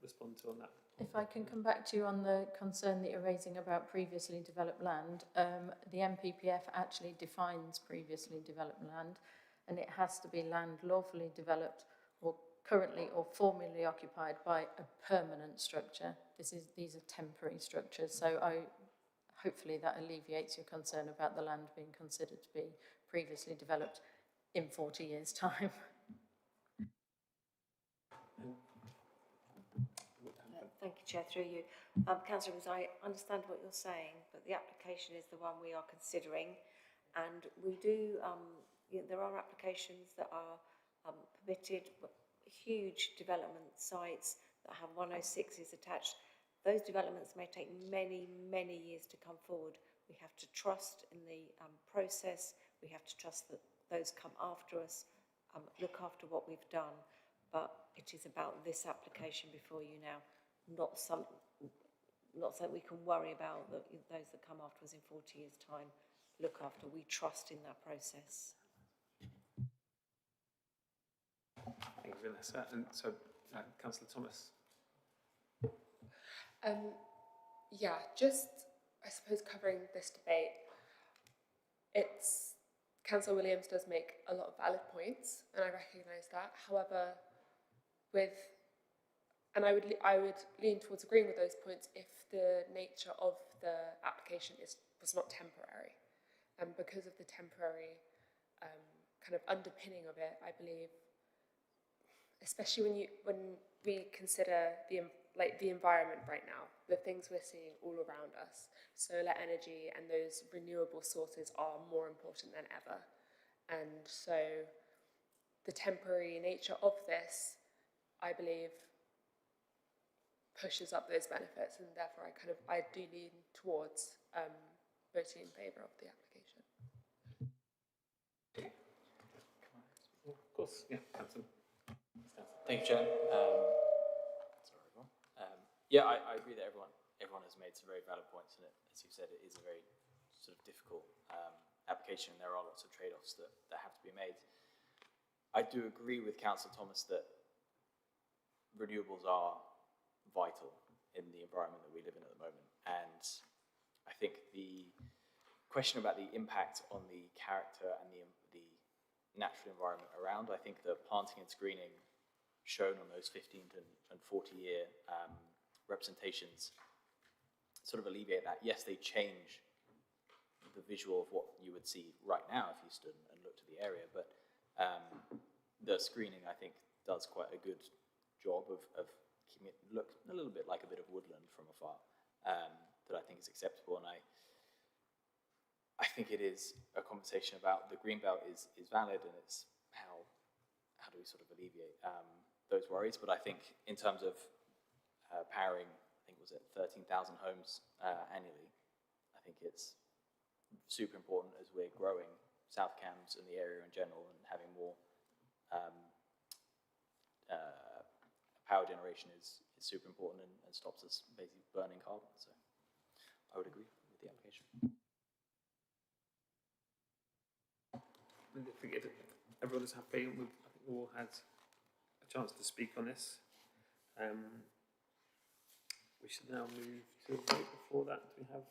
Speaker 2: respond to on that.
Speaker 8: If I can come back to you on the concern that you're raising about previously developed land, the MPPF actually defines previously developed land, and it has to be land lawfully developed or currently or formerly occupied by a permanent structure. These are temporary structures, so hopefully that alleviates your concern about the land being considered to be previously developed in 40 years' time.
Speaker 7: Thank you, Chair, through you. Councillor, I understand what you're saying, but the application is the one we are considering, and we do, there are applications that are permitted, huge development sites that have 106s attached. Those developments may take many, many years to come forward. We have to trust in the process. We have to trust that those come after us, look after what we've done. But it is about this application before you now, not something we can worry about that those that come after us in 40 years' time look after. We trust in that process.
Speaker 2: Thank you, Vanessa. And so, Councillor Thomas.
Speaker 4: Yeah, just, I suppose, covering this debate, Councillor Williams does make a lot of valid points, and I recognise that. However, I would lean towards agreeing with those points if the nature of the application was not temporary. And because of the temporary kind of underpinning of it, I believe, especially when we consider the environment right now, the things we're seeing all around us, solar energy and those renewable sources are more important than ever. And so the temporary nature of this, I believe, pushes up those benefits, and therefore I do lean towards voting in favour of the application.
Speaker 2: Of course, yeah, Councillor.
Speaker 3: Thank you, Chair. Sorry, everyone. Yeah, I agree that everyone has made some very valid points, and as you said, it is a very sort of difficult application. There are lots of trade-offs that have to be made. I do agree with Councillor Thomas that renewables are vital in the environment that we live in at the moment. And I think the question about the impact on the character and the natural environment around, I think the planting and screening shown on those 15 and 40 year representations sort of alleviate that. Yes, they change the visual of what you would see right now if you stood and looked at the area, but the screening, I think, does quite a good job of keeping it look a little bit like a bit of woodland from afar, that I think is acceptable. And I think it is a conversation about the greenbelt is valid, and it's how do we sort of alleviate those worries. But I think in terms of powering, I think was it 13,000 homes annually, I think it's super important as we're growing South Cambs and the area in general, and having more power generation is super important and stops us basically burning carbon. So I would agree with the application.
Speaker 2: I think everyone is happy, and I think we all had a chance to speak on this. We should now move to a vote. Before that, we have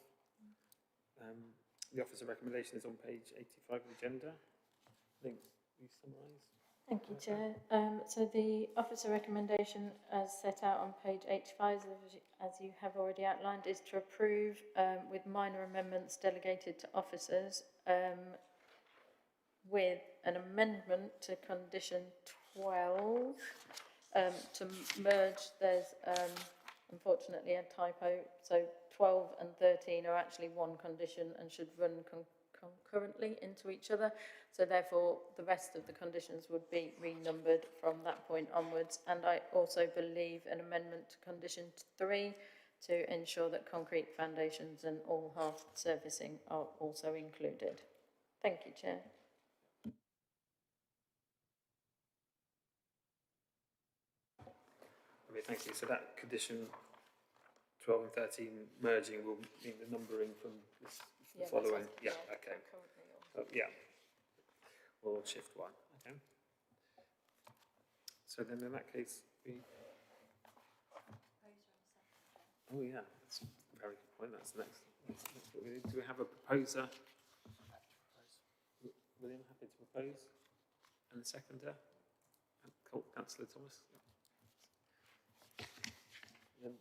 Speaker 2: the Officer recommendation is on page 85 of the agenda. I think we summarise.
Speaker 8: Thank you, Chair. So the officer recommendation as set out on page 85, as you have already outlined, is to approve with minor amendments delegated to officers, with an amendment to condition 12 to merge. There's unfortunately a typo, so 12 and 13 are actually one condition and should run concurrently into each other. So therefore, the rest of the conditions would be renumbered from that point onwards. And I also believe an amendment to condition 3 to ensure that concrete foundations and all hearth surfacing are also included. Thank you, Chair.
Speaker 2: Okay, thank you. So that condition 12 and 13 merging will mean the numbering from this, the following. Yeah, okay. Yeah. Or shift 1. Okay. So then in that case, oh yeah, that's a very good point. That's next what we need. Do we have a proposer? William, happy to propose? And the seconder? Councillor Thomas? Then,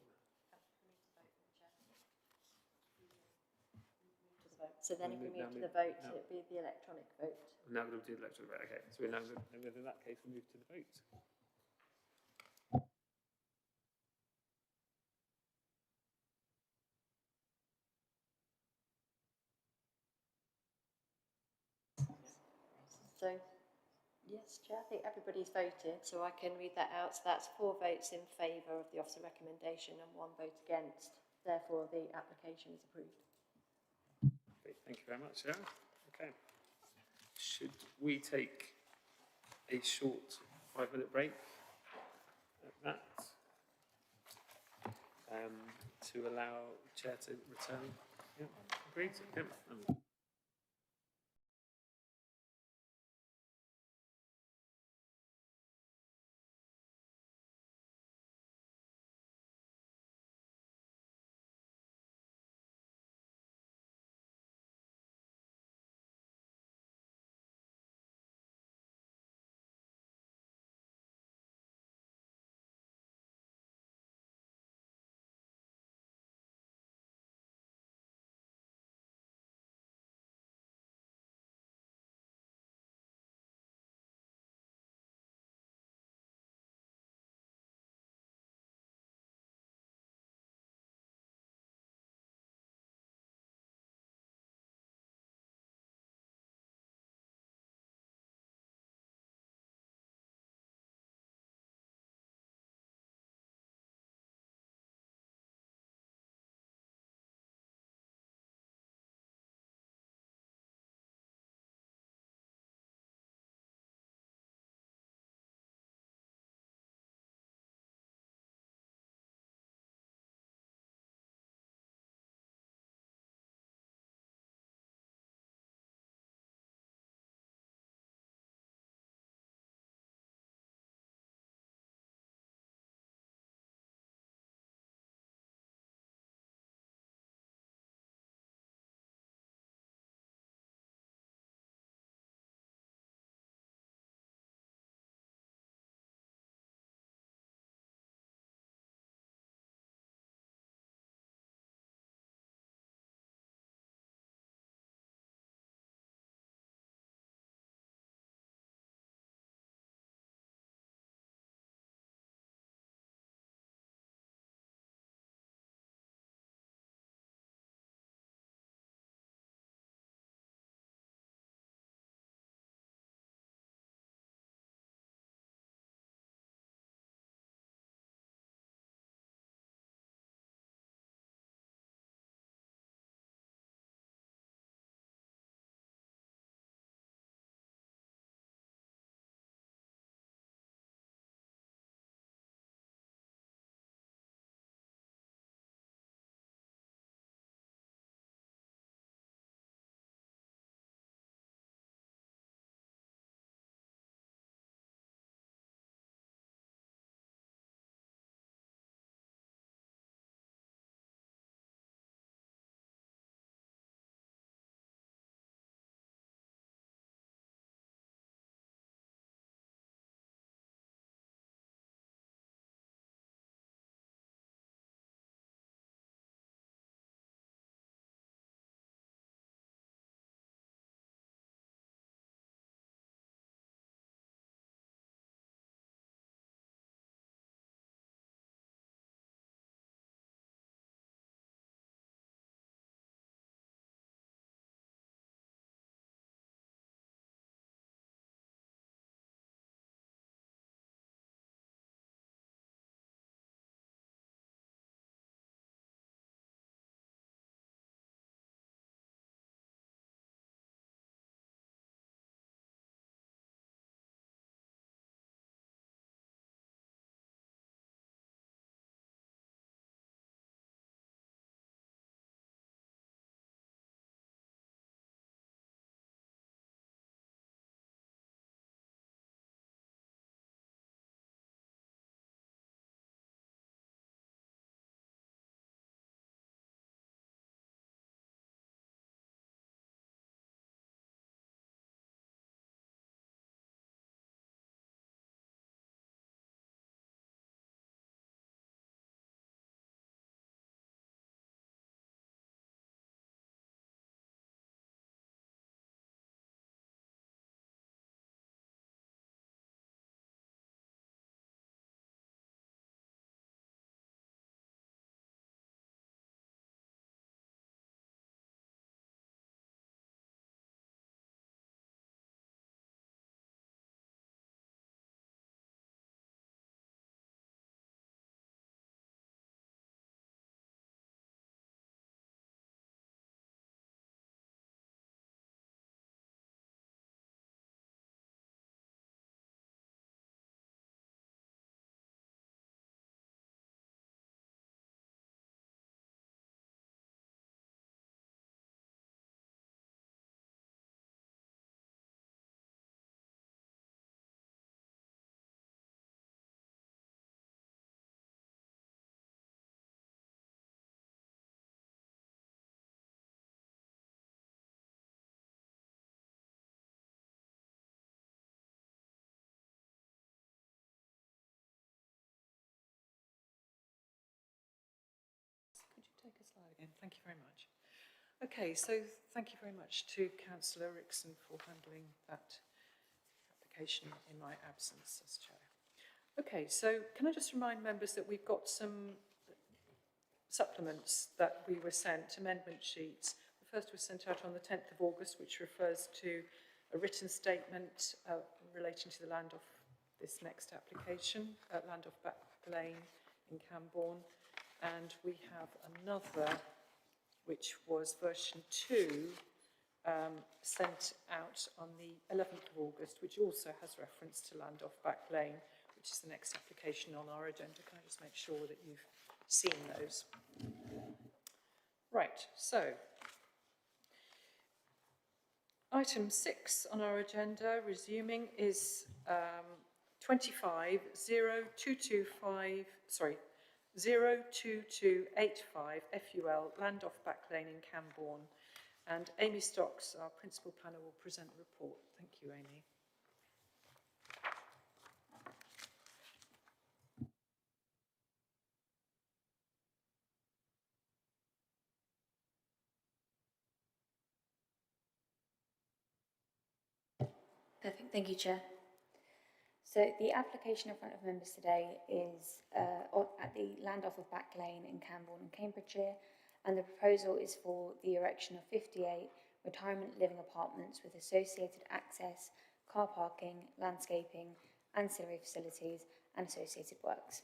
Speaker 13: So then if we move to the vote, it would be the electronic vote.
Speaker 2: now we'll do the electronic vote. Okay, so now in that case we move to the vote.
Speaker 13: So, yes, Chair, I think everybody's voted, so I can read that out. So that's 4 votes in favour of the officer recommendation and 1 vote against. Therefore, the application is approved.
Speaker 2: Okay, thank you very much, Sarah. Okay. Should we take a short 5-minute break at that to allow the Chair to return? Yeah, agreed? Okay.
Speaker 1: Thank you very much. Okay, so thank you very much to Councillor Rickson for handling that application in my absence as chair. Okay, so can I just remind members that we've got some supplements that we were sent, amendment sheets. The first was sent out on the 10th of August, which refers to a written statement relating to the land off this next application, land off Back Lane in Cambourne. And we have another, which was version 2, sent out on the 11th of August, which also has reference to land off Back Lane, which is the next application on our agenda. Can I just make sure that you've seen those? Right, so item 6 on our agenda, resuming, is 02285 FUL, land off Back Lane in Cambourne. And Amy Stocks, our principal planner, will present the report. Thank you, Amy.
Speaker 14: Perfect, thank you, Chair. So the application in front of members today is at the land off of Back Lane in Cambourne in Cambridgeshire, and the proposal is for the erection of 58 retirement living apartments with associated access, car parking, landscaping, ancillary facilities and associated works.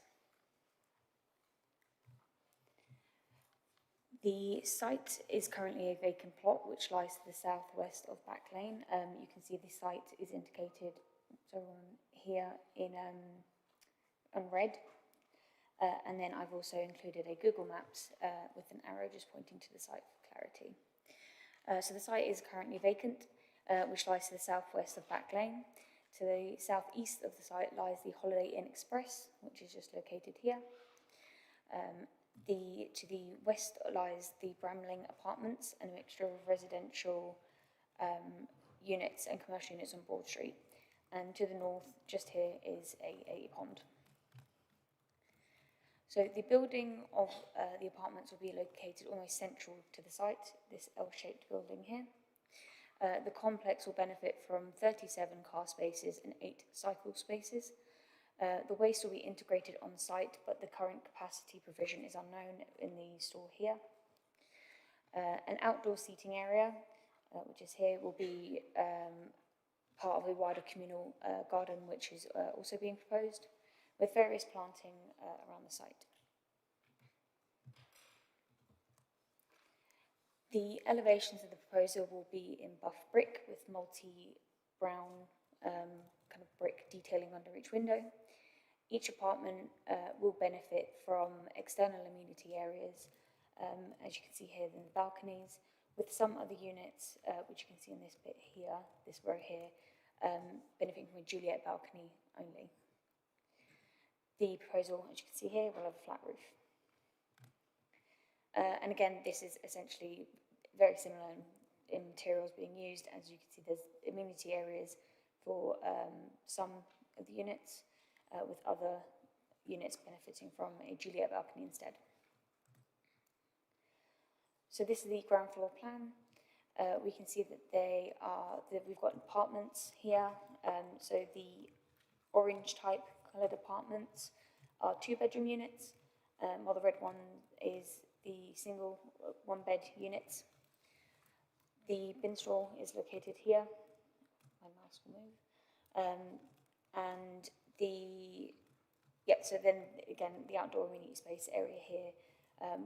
Speaker 14: The site is currently a vacant plot which lies to the southwest of Back Lane. You can see the site is indicated here in red. And then I've also included a Google Maps with an arrow just pointing to the site for clarity. So the site is currently vacant, which lies to the southwest of Back Lane. To the southeast of the site lies the Holiday Inn Express, which is just located here. To the west lies the Bramling Apartments, and a mixture of residential units and commercial units on Broad Street. And to the north, just here, is a pond. So the building of the apartments will be located almost central to the site, this L-shaped building here. The complex will benefit from 37 car spaces and 8 cycle spaces. The waste will be integrated on site, but the current capacity provision is unknown in the store here. An outdoor seating area, which is here, will be part of a wider communal garden, which is also being proposed, with various planting around the site. The elevations of the proposal will be in buff brick with multi-brown kind of brick detailing under each window. Each apartment will benefit from external amenity areas, as you can see here in the balconies, with some other units, which you can see in this bit here, this row here, benefiting from a Juliet balcony only. The proposal, as you can see here, will have a flat roof. And again, this is essentially very similar in materials being used. As you can see, there's amenity areas for some of the units, with other units benefiting from a Juliet balcony instead. So this is the ground floor plan. We can see that we've got apartments here. So the orange type coloured apartments are 2-bedroom units, while the red one is the single 1-bed units. The bin straw is located here. My mouse will move. So then again, the outdoor amenity space area here,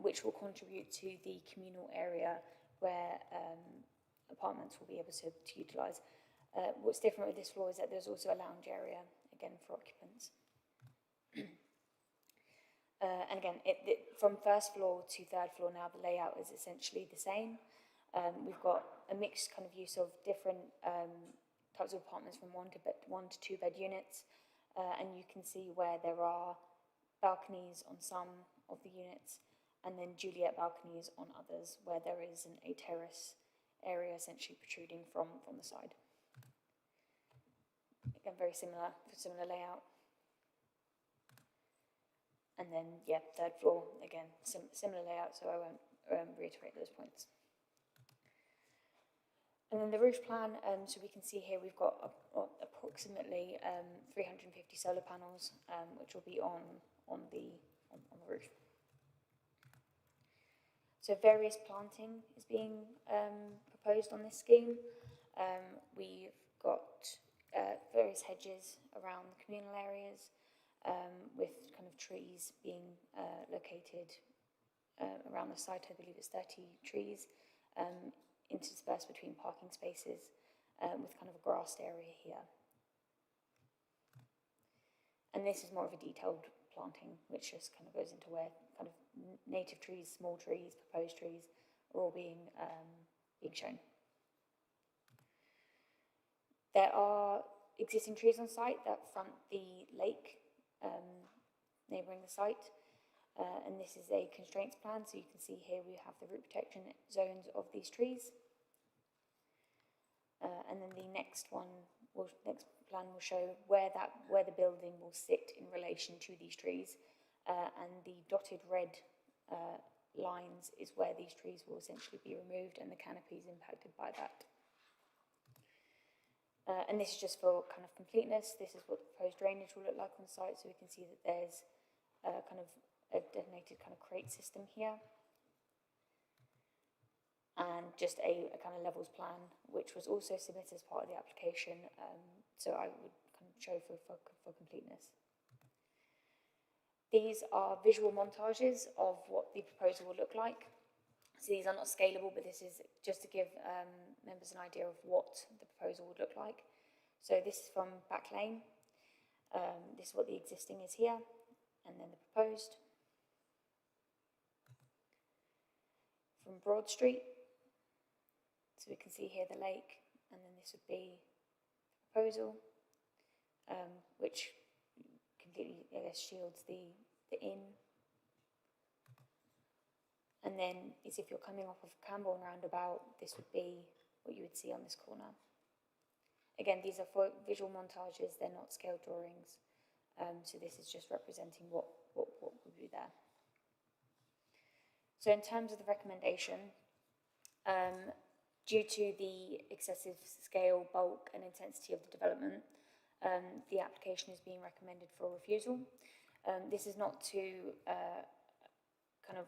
Speaker 14: which will contribute to the communal area where apartments will be able to utilise. What's different with this floor is that there's also a lounge area, again, for occupants. And again, from first floor to third floor now, the layout is essentially the same. We've got a mixed kind of use of different types of apartments from 1 to 2-bed units. And you can see where there are balconies on some of the units, and then Juliet balconies on others, where there is a terrace area essentially protruding from the side. Again, very similar layout. And then, yeah, third floor, again, similar layout, so I won't reiterate those points. And then the roof plan, so we can see here we've got approximately 350 solar panels, which will be on the roof. So various planting is being proposed on this scheme. We've got various hedges around the communal areas, with kind of trees being located around the site. I believe it's 30 trees interspersed between parking spaces, with kind of a grassed area here. And this is more of a detailed planting, which just kind of goes into where kind of native trees, small trees, proposed trees are all being shown. There are existing trees on site that front the lake neighbouring the site, and this is a constraints plan, so you can see here we have the root protection zones of these trees. And then the next plan will show where the building will sit in relation to these trees, and the dotted red lines is where these trees will essentially be removed and the canopy is impacted by that. And this is just for kind of completeness. This is what the proposed drainage will look like on site, so we can see that there's kind of a designated kind of crate system here, and just a kind of levels plan, which was also submitted as part of the application, so I would kind of show for completeness. These are visual montages of what the proposal will look like. So these are not scalable, but this is just to give members an idea of what the proposal would look like. So this is from Back Lane. This is what the existing is here, and then the proposed. From Broad Street, so we can see here the lake, and then this would be the proposal, which completely, I guess, shields the inn. And then is if you're coming off of Camborne roundabout, this would be what you would see on this corner. Again, these are for visual montages, they're not scale drawings, so this is just representing what would be there. So in terms of the recommendation, due to the excessive scale, bulk and intensity of the development, the application is being recommended for refusal. This is not to kind of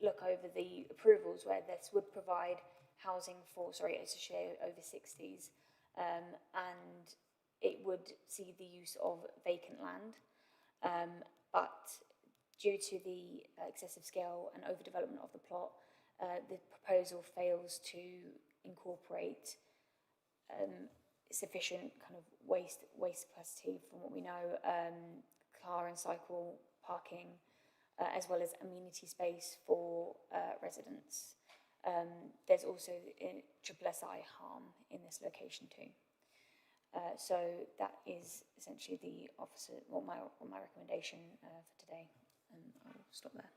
Speaker 14: look over the approvals where this would provide housing for, it's a share over 60s, and it would see the use of vacant land, but due to the excessive scale and overdevelopment of the plot, the proposal fails to incorporate sufficient kind of waste capacity from what we know, car and cycle parking, as well as amenity space for residents. There's also SSSI harm in this location too. So that is essentially the my recommendation for today, and I'll stop there.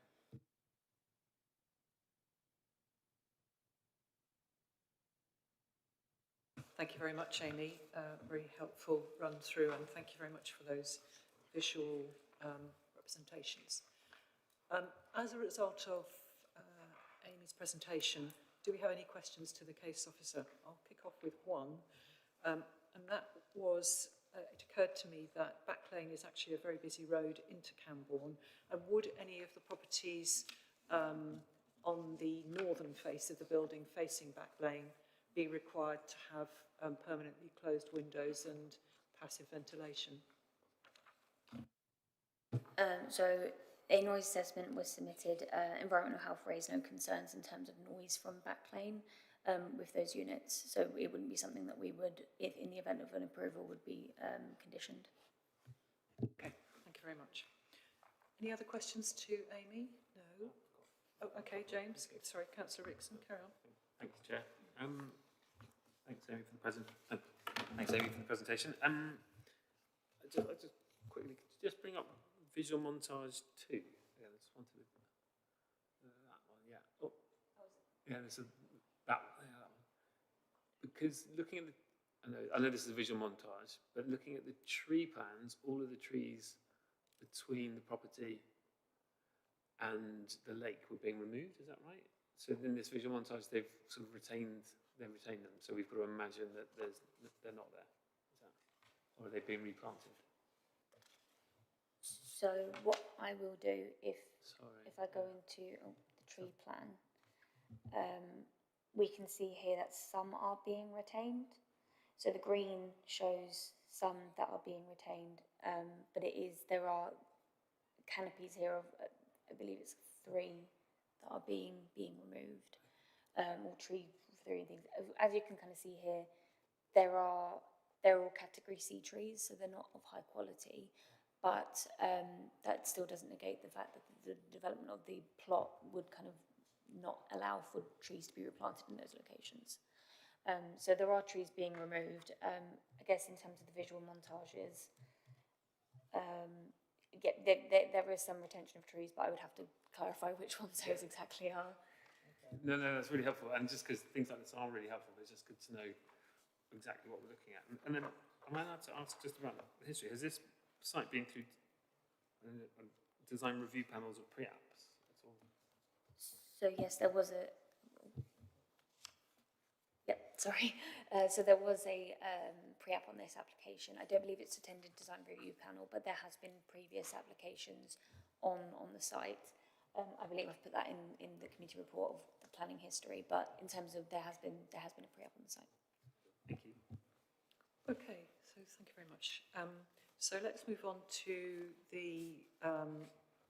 Speaker 1: Thank you very much, Amy. Very helpful run through, and thank you very much for those visual representations. As a result of Amy's presentation, do we have any questions to the case officer? I'll kick off with one, and that was, it occurred to me that Back Lane is actually a very busy road into Camborne, and would any of the properties on the northern face of the building facing Back Lane be required to have permanently closed windows and passive ventilation?
Speaker 14: So a noise assessment was submitted. Environmental health raised no concerns in terms of noise from Back Lane with those units. So it wouldn't be something that we would, if in the event of an approval, would be conditioned.
Speaker 1: Okay, thank you very much. Any other questions to Amy? No. Oh, okay, James. Sorry, Councillor Rickson, carry on.
Speaker 2: Thanks, Chair. Thanks, Amy, for the presentation. I just quickly just bring up visual montage 2. Yeah, I just wanted that one. Yeah. Oh, yeah. This is that one. Because looking at I know this is a visual montage, but looking at the tree plans, all of the trees between the property and the lake were being removed. Is that right? So in this visual montage, they've sort of retained them. So we've got to imagine that they're not there. Is that, or are they being replanted?
Speaker 14: So what I will do if I go into the tree plan, we can see here that some are being retained. So the green shows some that are being retained, but there are canopies here of, I believe it's 3 that are being removed, or three things. As you can kind of see here, they're all category C trees, so they're not of high quality, but that still doesn't negate the fact that the development of the plot would kind of not allow for trees to be replanted in those locations. So there are trees being removed. I guess in terms of the visual montages, there is some retention of trees, but I would have to clarify which ones those exactly are.
Speaker 2: No, that's really helpful. And just because things like this are really helpful, it's just good to know exactly what we're looking at. And then am I allowed to ask just about the history? Has this site been through design review panels or pre-apps at all?
Speaker 14: So yes, there was a... sorry. So there was a pre-app on this application. I don't believe it's attended design review panel, but there has been previous applications on the site. I believe I've put that in the committee report of the planning history, but in terms of there has been a pre-app on the site.
Speaker 2: Thank you.
Speaker 1: Okay, so thank you very much. So let's move on to the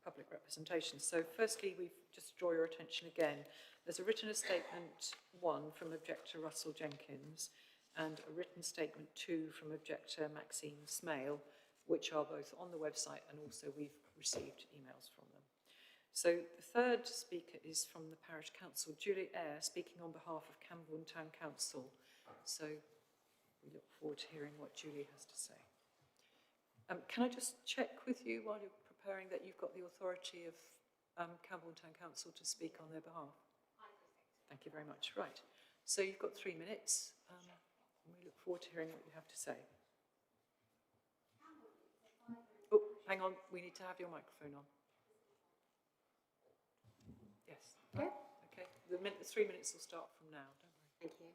Speaker 1: public representation. So firstly, we just draw your attention again. There's a written statement 1 from Objector Russell Jenkins and a written statement 2 from Objector Maxine Smale, which are both on the website and also we've received emails from them. So the third speaker is from the Parish Council, Julie Eyre, speaking on behalf of Camborne Town Council. So we look forward to hearing what Julie has to say. Can I just check with you while you're preparing that you've got the authority of Camborne Town Council to speak on their behalf? Thank you very much. Right. So you've got 3 minutes, and we look forward to hearing what you have to say. Oh, hang on. We need to have your microphone on. Yes. Okay. The 3 minutes will start from now. Don't worry.
Speaker 15: Thank you.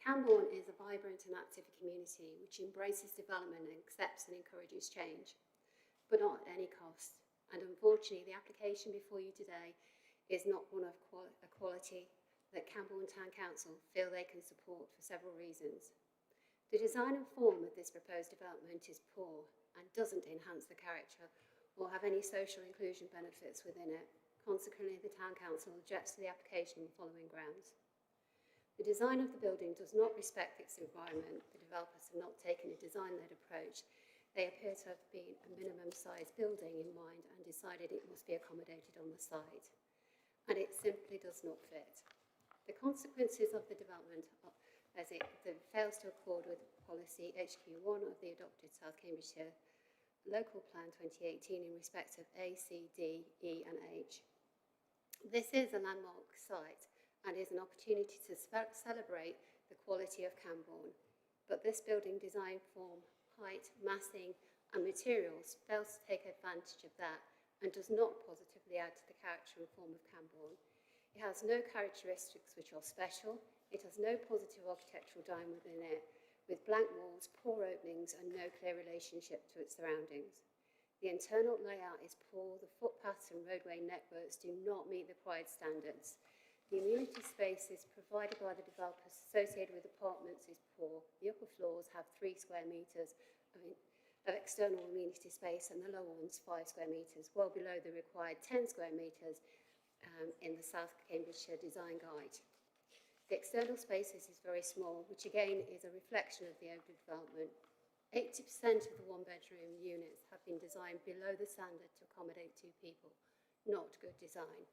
Speaker 15: Camborne is a vibrant and active community which embraces development and accepts and encourages change, but not at any cost. And unfortunately, the application before you today is not one of a quality that Camborne Town Council feel they can support for several reasons. The design and form of this proposed development is poor and doesn't enhance the character or have any social inclusion benefits within it. Consequently, the Town Council objects to the application on the following grounds. The design of the building does not respect its environment. The developers have not taken a design-led approach. They appear to have been a minimum-sized building in mind and decided it must be accommodated on the site. And it simply does not fit. The consequences of the development as it fails to accord with policy HQ1 of the adopted South Cambridgeshire Local Plan 2018 in respect of A, C, D, E and H. This is a landmark site and is an opportunity to celebrate the quality of Camborne. But this building design form, height, massing and materials fails to take advantage of that and does not positively add to the character and form of Camborne. It has no characteristics which are special. It has no positive architectural design within it, with blank walls, poor openings and no clear relationship to its surroundings. The internal layout is poor. The footpaths and roadway networks do not meet the required standards. The amenity spaces provided by the developers associated with apartments is poor. The upper floors have 3 square metres of external amenity space and the lower ones 5 square metres, well below the required 10 square metres in the South Cambridgeshire Design Guide. The external spaces is very small, which again is a reflection of the overdevelopment. 80% of the 1-bedroom units have been designed below the standard to accommodate 2 people. Not good design.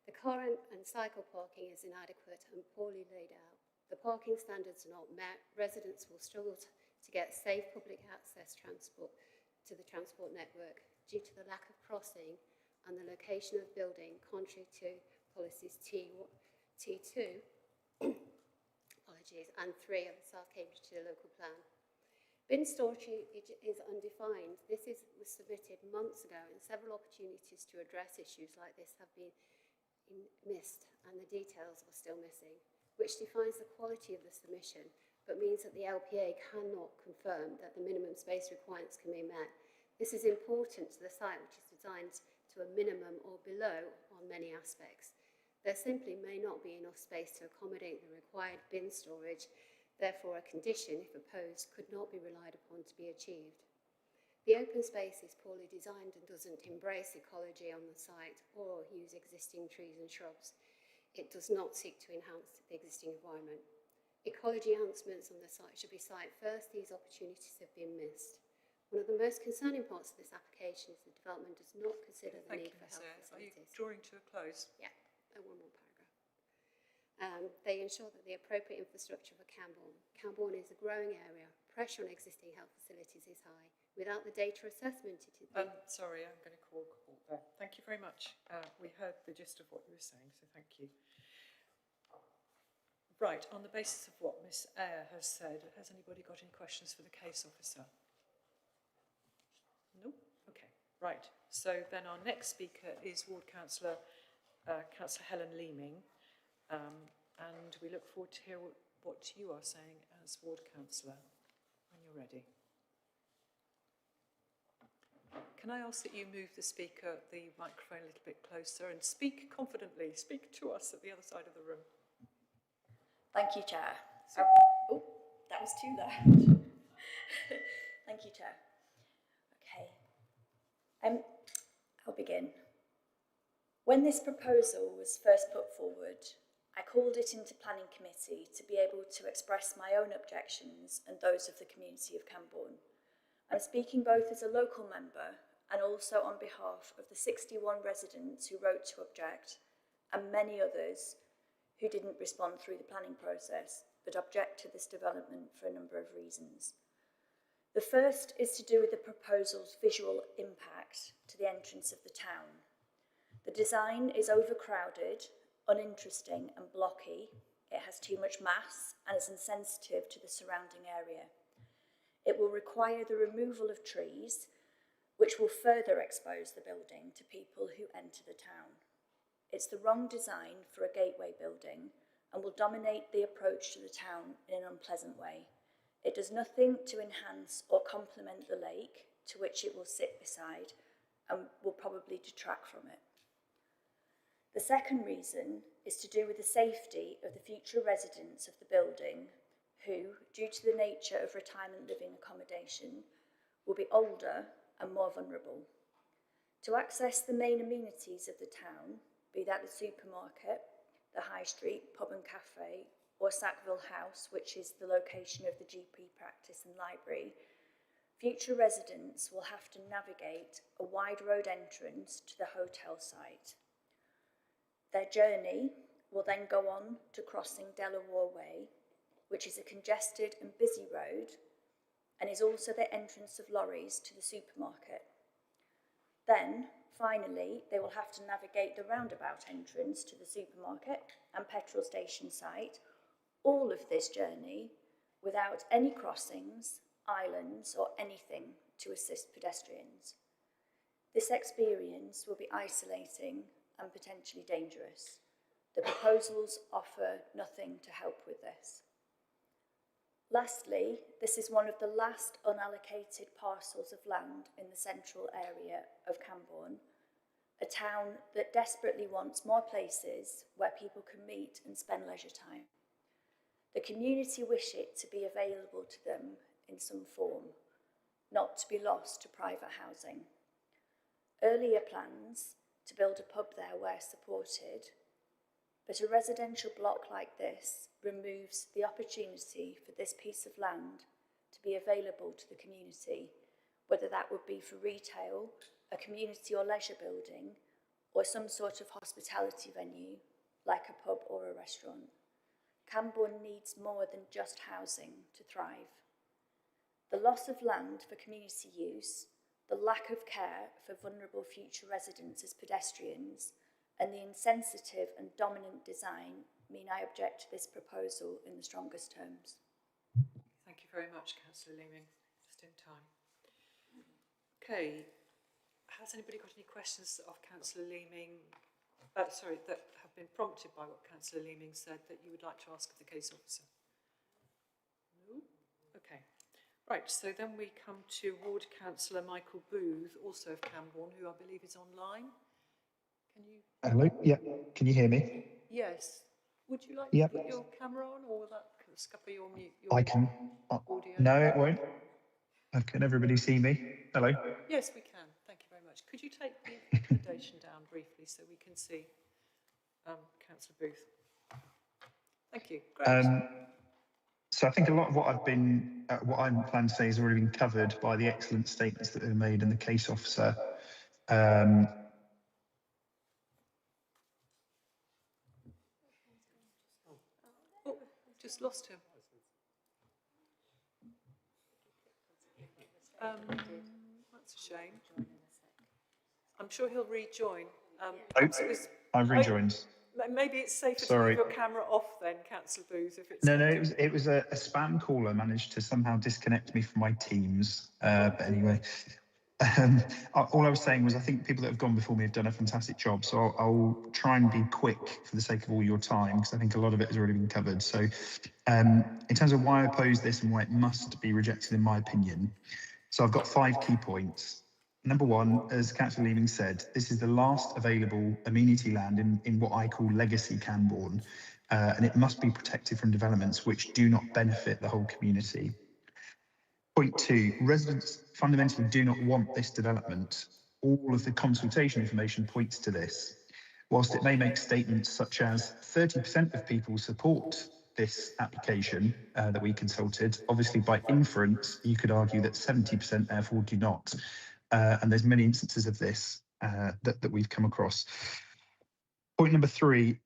Speaker 15: The car and cycle parking is inadequate and poorly laid out. The parking standards are not met. Residents will struggle to get safe public access transport to the transport network due to the lack of crossing and the location of the building, contrary to policies T2 apologies, and 3 of the South Cambridgeshire Local Plan. Bin storage is undefined. This was submitted months ago, and several opportunities to address issues like this have been missed, and the details are still missing, which defines the quality of the submission, but means that the LPA cannot confirm that the minimum space requirements can be met. This is important to the site, which is designed to a minimum or below on many aspects. There simply may not be enough space to accommodate the required bin storage. Therefore, a condition, if opposed, could not be relied upon to be achieved. The open space is poorly designed and doesn't embrace ecology on the site or use existing trees and shrubs. It does not seek to enhance the existing environment. Ecology enhancements on the site should be site first. These opportunities have been missed. One of the most concerning parts of this application is the development does not consider the need for health facilities.
Speaker 1: Are you drawing to a close?
Speaker 15: Yeah, one more paragraph. They ensure that the appropriate infrastructure for Cambourne. Cambourne is a growing area. Pressure on existing health facilities is high. Without the data assessment, it is...
Speaker 1: Sorry, I'm going to call there. Thank you very much. We heard the gist of what you were saying, so thank you. Right, on the basis of what Miss Eyre has said, has anybody got any questions for the case officer? No? Okay, right. So then our next speaker is Ward Councillor Councillor Helen Leeming, and we look forward to hear what you are saying as Ward Councillor when you're ready. Can I ask that you move the microphone a little bit closer and speak confidently, speak to us at the other side of the room.
Speaker 16: Thank you, Chair. Oh, that was too loud. Thank you, Chair. Okay. I'll begin. When this proposal was first put forward, I called it into Planning Committee to be able to express my own objections and those of the community of Cambourne. I'm speaking both as a local member and also on behalf of the 61 residents who wrote to object and many others who didn't respond through the planning process but object to this development for a number of reasons. The first is to do with the proposal's visual impact to the entrance of the town. The design is overcrowded, uninteresting and blocky. It has too much mass and is insensitive to the surrounding area. It will require the removal of trees, which will further expose the building to people who enter the town. It's the wrong design for a gateway building and will dominate the approach to the town in an unpleasant way. It does nothing to enhance or complement the lake to which it will sit beside and will probably detract from it. The second reason is to do with the safety of the future residents of the building who, due to the nature of retirement living accommodation, will be older and more vulnerable. To access the main amenities of the town, be that the supermarket, the high street, pub and cafe, or Sackville House, which is the location of the GP practice and library, future residents will have to navigate a wide road entrance to the hotel site. Their journey will then go on to crossing Delaware Way, which is a congested and busy road and is also the entrance of lorries to the supermarket. Then, finally, they will have to navigate the roundabout entrance to the supermarket and petrol station site, all of this journey without any crossings, islands or anything to assist pedestrians. This experience will be isolating and potentially dangerous. The proposals offer nothing to help with this. Lastly, this is one of the last unallocated parcels of land in the central area of Cambourne, a town that desperately wants more places where people can meet and spend leisure time. The community wish it to be available to them in some form, not to be lost to private housing. Earlier plans to build a pub there were supported, but a residential block like this removes the opportunity for this piece of land to be available to the community, whether that would be for retail, a community or leisure building, or some sort of hospitality venue like a pub or a restaurant. Cambourne needs more than just housing to thrive. The loss of land for community use, the lack of care for vulnerable future residents as pedestrians, and the insensitive and dominant design mean I object to this proposal in the strongest terms.
Speaker 1: Thank you very much, Councillor Leeming. Just in time. Okay. Has anybody got any questions of Councillor Leeming, that have been prompted by what Councillor Leeming said that you would like to ask of the case officer? No? Okay. Right, so then we come to Ward Councillor Michael Booth, also of Cambourne, who I believe is online. Can you?
Speaker 17: Hello, yeah, can you hear me?
Speaker 1: Yes. Would you like
Speaker 17: Yeah.
Speaker 1: to put your camera on, or will that scupper your mute?
Speaker 17: I can.
Speaker 1: Audio?
Speaker 17: No, it won't. Can everybody see me? Hello?
Speaker 1: Yes, we can. Thank you very much. Could you take the accommodation down briefly so we can see Councillor Booth? Thank you. Great.
Speaker 17: So I think a lot of what what I'm planning to say has already been covered by the excellent statements that were made in the case officer.
Speaker 1: Oh, just lost him. That's a shame. I'm sure he'll rejoin.
Speaker 17: I've rejoined.
Speaker 1: Maybe it's safer to
Speaker 17: Sorry.
Speaker 1: leave your camera off then, Councillor Booth, if it's...
Speaker 17: No, it was a spam caller managed to somehow disconnect me from my Teams. But anyway, all I was saying was I think people that have gone before me have done a fantastic job. So I'll try and be quick for the sake of all your time, because I think a lot of it has already been covered. So in terms of why I oppose this and why it must be rejected, in my opinion, so I've got 5 key points. Number one, as Councillor Leeming said, this is the last available amenity land in what I call legacy Cambourne, and it must be protected from developments which do not benefit the whole community. Point 2, residents fundamentally do not want this development. All of the consultation information points to this. Whilst it may make statements such as 30% of people support this application that we consulted, obviously by inference, you could argue that 70% therefore do not. And there's many instances of this that we've come across. Point number 3,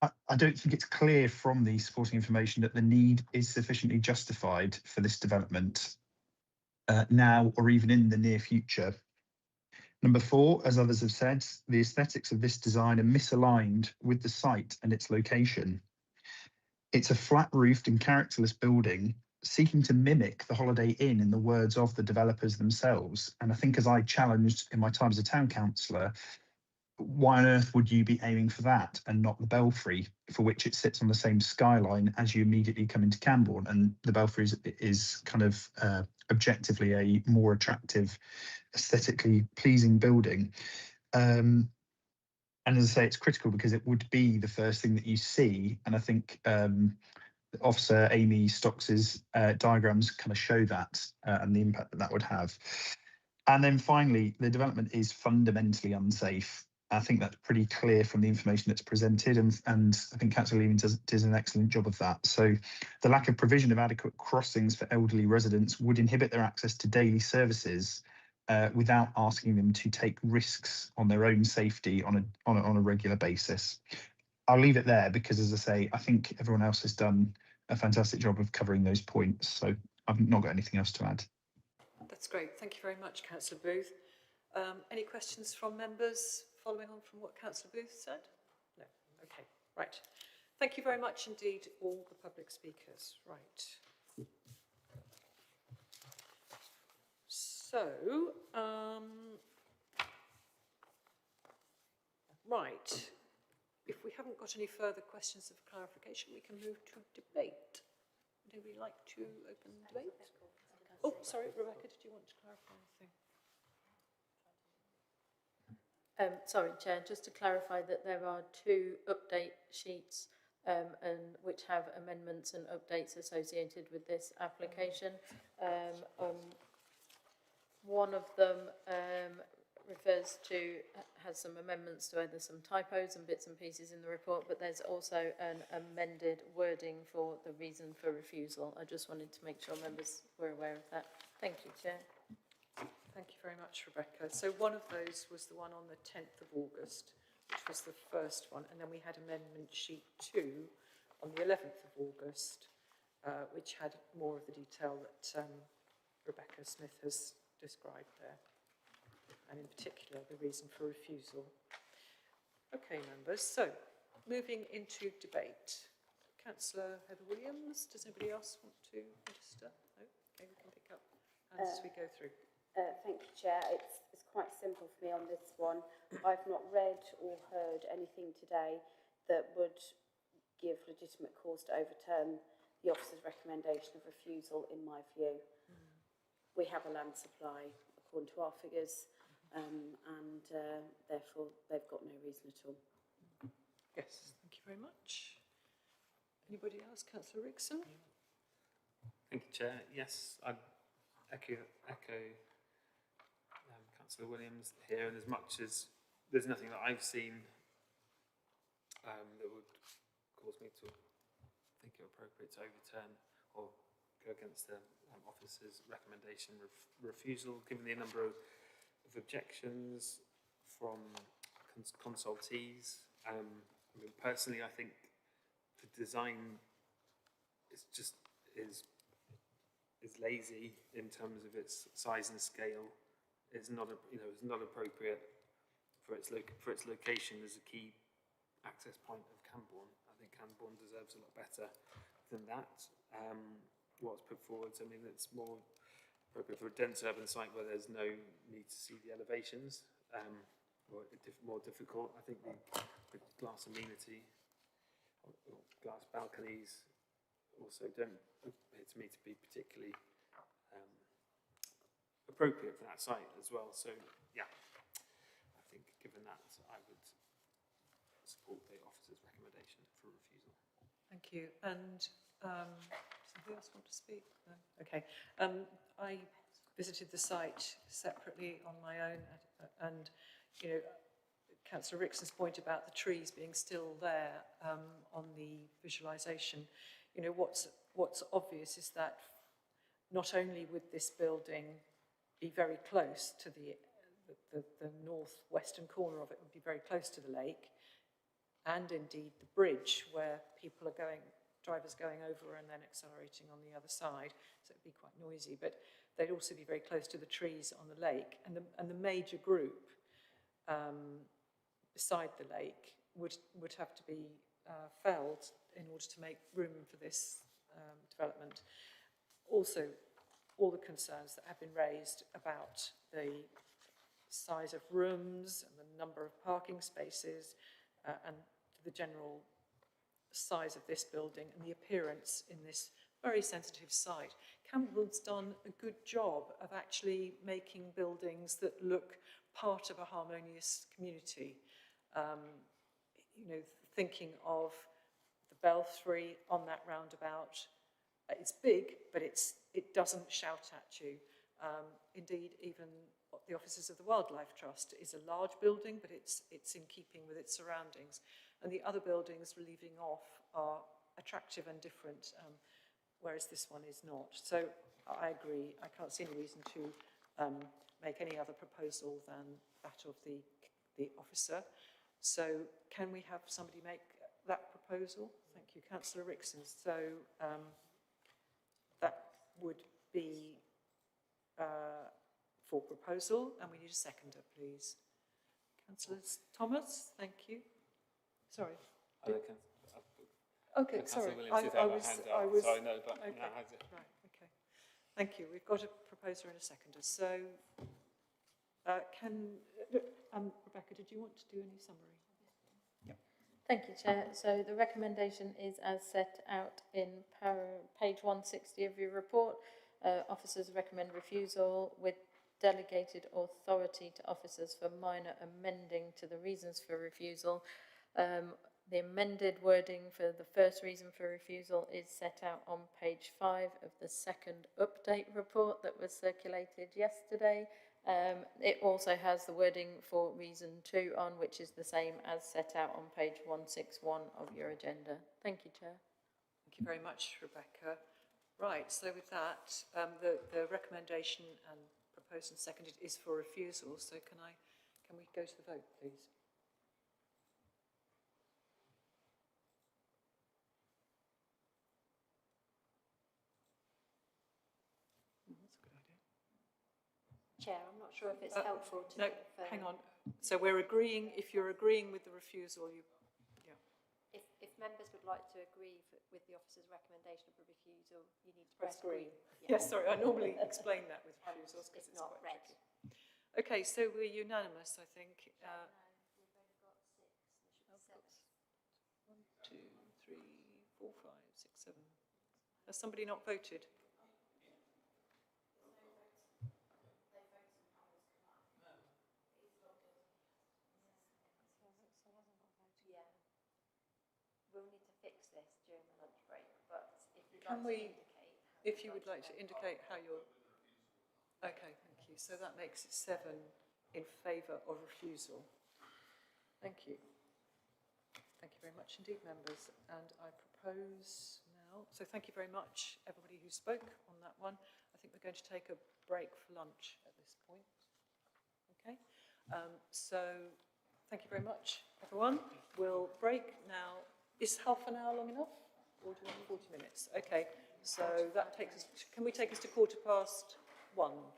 Speaker 17: I don't think it's clear from the supporting information that the need is sufficiently justified for this development now or even in the near future. Number 4, as others have said, the aesthetics of this design are misaligned with the site and its location. It's a flat-roofed and characterless building seeking to mimic the Holiday Inn in the words of the developers themselves. And I think, as I challenged in my time as a town councillor, why on earth would you be aiming for that and not the Belfry, for which it sits on the same skyline as you immediately come into Cambourne? And the Belfry is kind of objectively a more attractive, aesthetically pleasing building. And as I say, it's critical because it would be the first thing that you see. And I think Officer Amy Stocks's diagrams kind of show that and the impact that that would have. And then finally, the development is fundamentally unsafe. I think that's pretty clear from the information that's presented, and I think Councillor Leeming does an excellent job of that. So the lack of provision of adequate crossings for elderly residents would inhibit their access to daily services without asking them to take risks on their own safety on a regular basis. I'll leave it there because, as I say, I think everyone else has done a fantastic job of covering those points. So I've not got anything else to add.
Speaker 1: That's great. Thank you very much, Councillor Booth. Any questions from members following on from what Councillor Booth said? No. Okay. Right. Thank you very much indeed, all the public speakers. Right. So, right. If we haven't got any further questions of clarification, we can move to debate. Would anybody like to open debate? Oh, sorry, Rebecca, did you want to clarify anything?
Speaker 8: Sorry, Chair, just to clarify that there are 2 update sheets and which have amendments and updates associated with this application. One of them has some amendments to either some typos and bits and pieces in the report, but there's also an amended wording for the reason for refusal. I just wanted to make sure members were aware of that. Thank you, Chair.
Speaker 1: Thank you very much, Rebecca. So one of those was the one on the 10th of August, which was the first one, and then we had amendment sheet 2 on the 11th of August, which had more of the detail that Rebecca Smith has described there, and in particular the reason for refusal. Okay, members, so moving into debate. Councillor Heather Williams, does anybody else want to register? No? Okay, we can pick up And as we go through.
Speaker 5: Thank you, Chair. It's quite simple for me on this one. I've not read or heard anything today that would give legitimate cause to overturn the officer's recommendation of refusal, in my view. We have a land supply, according to our figures, and therefore they've got no reason at all.
Speaker 1: Yes, thank you very much. Anybody else? Councillor Rickson?
Speaker 2: Thank you, Chair. Yes, I echo Councillor Williams here, and as much as there's nothing that I've seen that would cause me to think it appropriate to overturn or go against the officer's recommendation refusal, given the number of objections from consultees. I mean, personally, I think the design is lazy in terms of its size and scale. It's not it's not appropriate for its location as a key access point of Camborne. I think Camborne deserves a lot better than that. What's put forward, I mean, it's more appropriate for a dense urban site where there's no need to see the elevations, or more difficult. I think the glass amenity or glass balconies also don't appear to me to be particularly appropriate for that site as well. So yeah, I think given that, I would support the officer's recommendation for refusal.
Speaker 1: Thank you. And somebody else want to speak? No? Okay. I visited the site separately on my own, and you know, Councillor Rickson's point about the trees being still there on the visualisation. You know, what's obvious is that not only would this building be very close to the northwestern corner of it, would be very close to the lake, and indeed the bridge where people are drivers going over and then accelerating on the other side, so it'd be quite noisy, but they'd also be very close to the trees on the lake, and the major group beside the lake would have to be felled in order to make room for this development. Also, all the concerns that have been raised about the size of rooms and the number of parking spaces and the general size of this building and the appearance in this very sensitive site. Campbell's done a good job of actually making buildings that look part of a harmonious community. You know, thinking of the belfry on that roundabout, it's big, but it doesn't shout at you. Indeed, even the offices of the Wildlife Trust is a large building, but it's in keeping with its surroundings. And the other buildings we're leaving off are attractive and different, whereas this one is not. So I agree. I can't see any reason to make any other proposal than that of the officer. So can we have somebody make that proposal? Thank you, Councillor Rickson. So that would be for proposal, and we need a seconder, please. Councillor Thomas, thank you. Sorry. Okay, sorry. I was.
Speaker 2: Sorry, no, but
Speaker 1: okay.
Speaker 2: now has it.
Speaker 1: Right, okay. Thank you. We've got a proposer and a seconder. So, Rebecca, did you want to do any summary?
Speaker 8: Thank you, Chair. So the recommendation is as set out in page 160 of your report. Officers recommend refusal with delegated authority to officers for minor amending to the reasons for refusal. The amended wording for the first reason for refusal is set out on page 5 of the second update report that was circulated yesterday. It also has the wording for reason 2 on, which is the same as set out on page 161 of your agenda. Thank you, Chair.
Speaker 1: Thank you very much, Rebecca. Right, so with that, the recommendation and proposed and seconded is for refusal. So can we go to the vote, please?
Speaker 15: Chair, I'm not sure if it's helpful to...
Speaker 1: No, hang on. So we're agreeing, if you're agreeing with the refusal,
Speaker 15: If members would
Speaker 7: like to agree with the officer's recommendation of a refusal, you need to
Speaker 1: Press
Speaker 7: press
Speaker 1: green.
Speaker 7: green.
Speaker 1: Yes, sorry, I normally explain that with refusals because it's
Speaker 7: not
Speaker 1: quite
Speaker 7: red.
Speaker 1: tricky. Okay, so we're unanimous, I think.
Speaker 7: We've only got 6. There should be 7.
Speaker 1: 1, 2, 3, 4, 5, 6, 7. Has somebody not voted?
Speaker 7: Yeah. We'll need to fix this during the lunch break, but if you'd
Speaker 1: Can
Speaker 7: like to
Speaker 1: we,
Speaker 7: indicate...
Speaker 1: if you would like to indicate how you're... Okay, thank you. So that makes it 7 in favour of refusal. Thank you. Thank you very much indeed, members. And I propose now, so thank you very much, everybody who spoke on that one. I think we're going to take a break for lunch at this point. Okay, so thank you very much, everyone. We'll break now. Is half an hour long enough? Or do you want 40 minutes? Okay, so that takes us, can we take us to 1:15,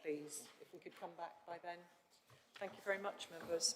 Speaker 1: please? If we could come back by then. Thank you very much, members.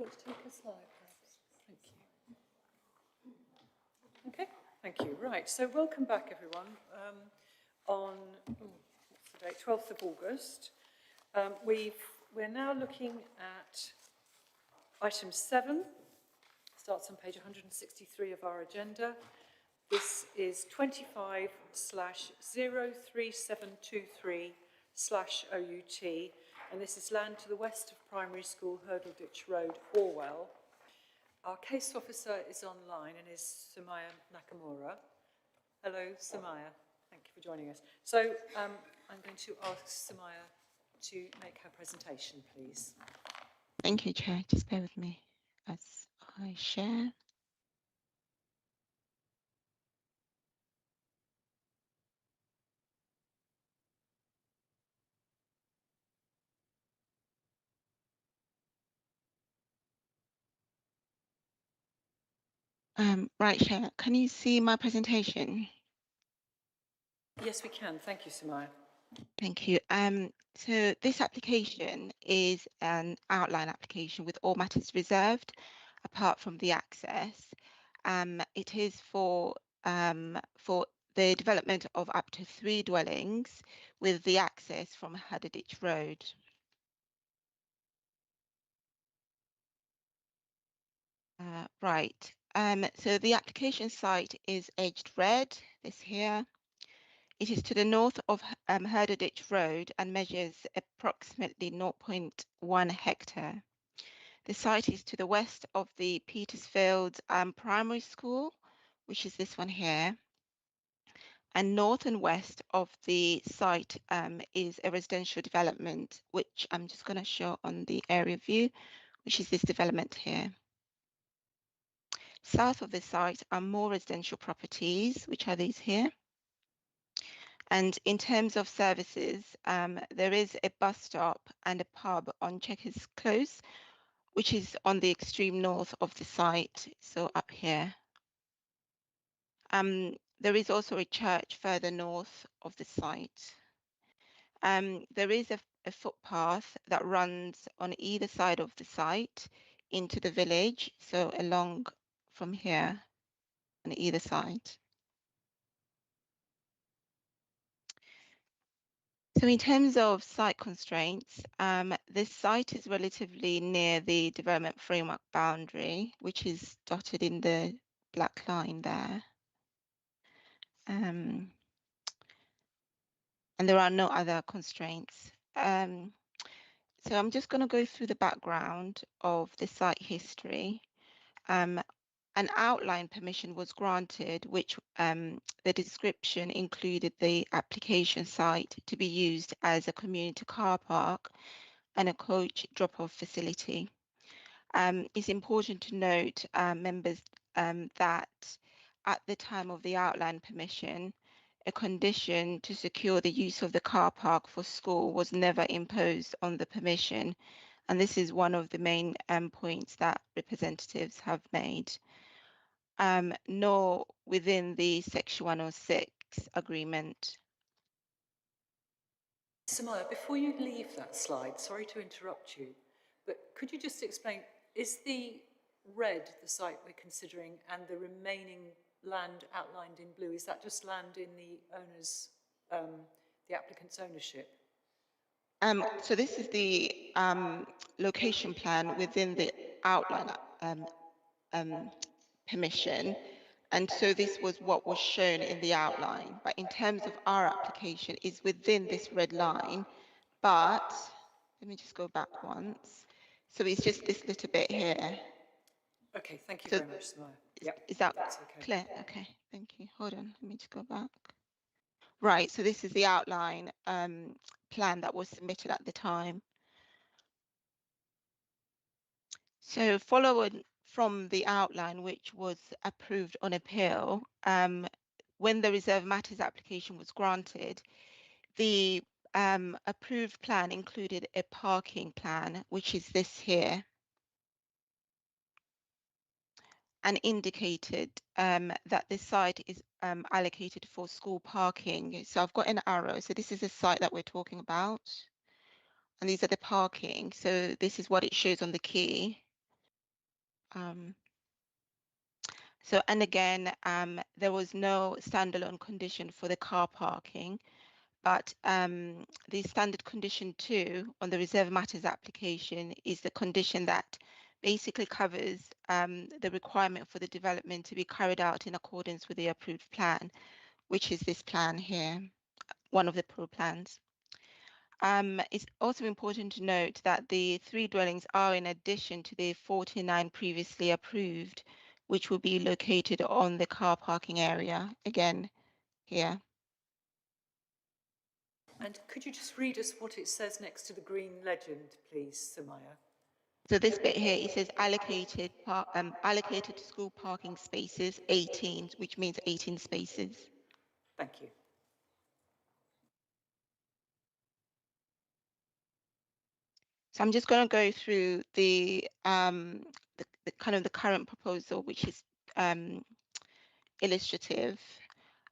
Speaker 1: you want to take a slide, perhaps? Thank you. Okay, thank you. Right, so welcome back, everyone. On what's the date? 12th of August. We're now looking at item 7. Starts on page 163 of our agenda. This is 25/03723/OUT, and this is land to the west of Primary School, Hurdle Ditch Road, Orwell. Our case officer is online and is Sumaya Nakamura. Hello, Sumaya. Thank you for joining us. So I'm going to ask Sumaya to make her presentation, please.
Speaker 18: Thank you, Chair. Just bear with me as I share. Right, Chair, can you see my presentation?
Speaker 1: Yes, we can. Thank you, Sumaya.
Speaker 18: Thank you. So this application is an outline application with all matters reserved, apart from the access. It is for the development of up to 3 dwellings with the access from Hadderditch Road. Right. So the application site is edged red, this here. It is to the north of Herderditch Road and measures approximately 0.1 hectare. The site is to the west of the Petersfield Primary School, which is this one here. And north and west of the site is a residential development, which I'm just going to show on the area view, which is this development here. South of the site are more residential properties, which are these here. And in terms of services, there is a bus stop and a pub on Chequers Close, which is on the extreme north of the site, so up here. There is also a church further north of the site. There is a footpath that runs on either side of the site into the village, so along from here on either side. So in terms of site constraints, this site is relatively near the development framework boundary, which is dotted in the black line there. And there are no other constraints. So I'm just going to go through the background of the site history. An outline permission was granted, which the description included the application site to be used as a community car park and a coach drop-off facility. It's important to note, members, that at the time of the outline permission, a condition to secure the use of the car park for school was never imposed on the permission, and this is one of the main points that representatives have made. Nor within the Section 106 agreement.
Speaker 1: Samaya, before you leave that slide, sorry to interrupt you, but could you just explain, is the red the site we're considering and the remaining land outlined in blue, is that just land in the owner's, the applicant's ownership?
Speaker 18: So this is the location plan within the outline permission. And so this was what was shown in the outline. But in terms of our application, is within this red line. But let me just go back once. So it's just this little bit here.
Speaker 1: Okay, thank you
Speaker 18: So
Speaker 1: very much, Samaya. Yep,
Speaker 18: is that
Speaker 1: that's okay.
Speaker 18: clear? Okay, thank you. Hold on, let me just go back. Right, so this is the outline plan that was submitted at the time. So following from the outline, which was approved on appeal, when the reserve matters application was granted, the approved plan included a parking plan, which is this here, and indicated that this site is allocated for school parking. So I've got an arrow. So this is the site that we're talking about. And these are the parking. So this is what it shows on the key. So, and again, there was no standalone condition for the car parking, but the standard condition 2 on the reserve matters application is the condition that basically covers the requirement for the development to be carried out in accordance with the approved plan, which is this plan here, one of the pro plans. It's also important to note that the 3 dwellings are in addition to the 49 previously approved, which will be located on the car parking area, again, here.
Speaker 1: And could you just read us what it says next to the green legend, please, Samaya?
Speaker 18: So this bit here, it says allocated school parking spaces, 18, which means 18 spaces.
Speaker 1: Thank you.
Speaker 18: So I'm just going to go through the kind of the current proposal, which is illustrative.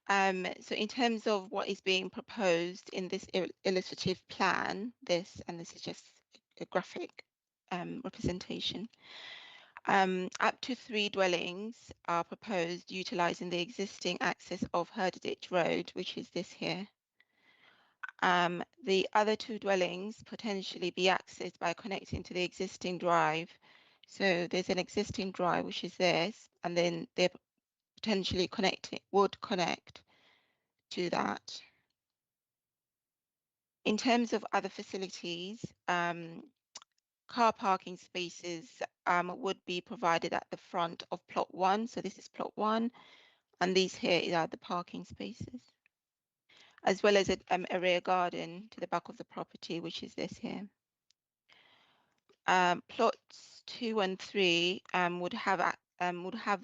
Speaker 18: So in terms of what is being proposed in this illustrative plan, this is just a graphic representation. Up to 3 dwellings are proposed utilizing the existing access of Herditch Road, which is this here. The other 2 dwellings potentially be accessed by connecting to the existing drive. So there's an existing drive, which is this, and then they're potentially would connect to that. In terms of other facilities, car parking spaces would be provided at the front of plot 1. So this is plot 1, and these here are the parking spaces, as well as a rear garden to the back of the property, which is this here. Plots 2 and 3 would have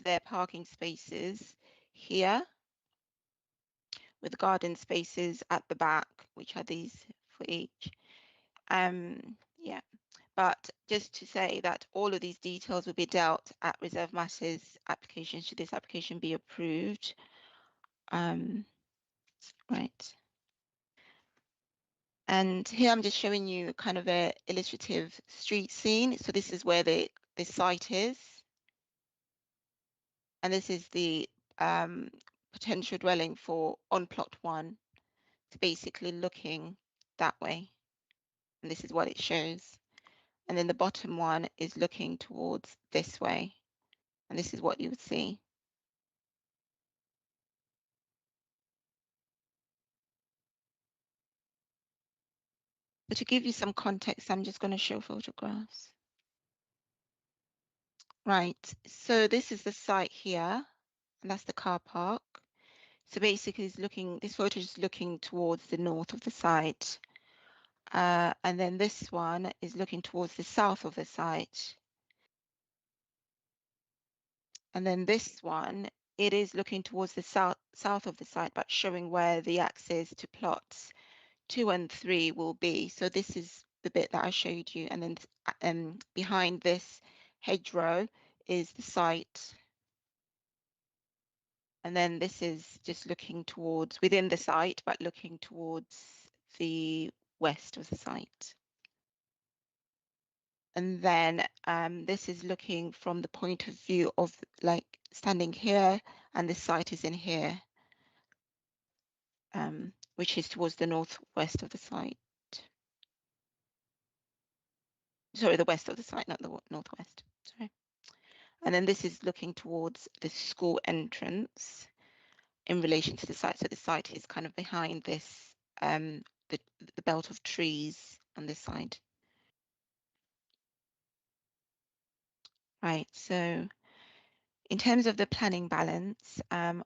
Speaker 18: their parking spaces here, with garden spaces at the back, which are these for each. Yeah, but just to say that all of these details will be dealt at reserve matters application should this application be approved. Right. And here I'm just showing you kind of a illustrative street scene. So this is where the site is. And this is the potential dwelling for on plot 1. It's basically looking that way. And this is what it shows. And then the bottom one is looking towards this way. And this is what you would see. So to give you some context, I'm just going to show photographs. Right, so this is the site here, and that's the car park. So basically this photo is looking towards the north of the site. And then this one is looking towards the south of the site. And then this one, it is looking towards the south of the site, but showing where the access to plots 2 and 3 will be. So this is the bit that I showed you. And then behind this hedgerow is the site. And then this is just looking towards within the site, but looking towards the west of the site. And then this is looking from the point of view of like standing here, and the site is in here, which is towards the northwest of the site. Sorry, the west of the site, not the northwest. Sorry. And then this is looking towards the school entrance in relation to the site. So the site is kind of behind this, the belt of trees on this side. Right, so in terms of the planning balance,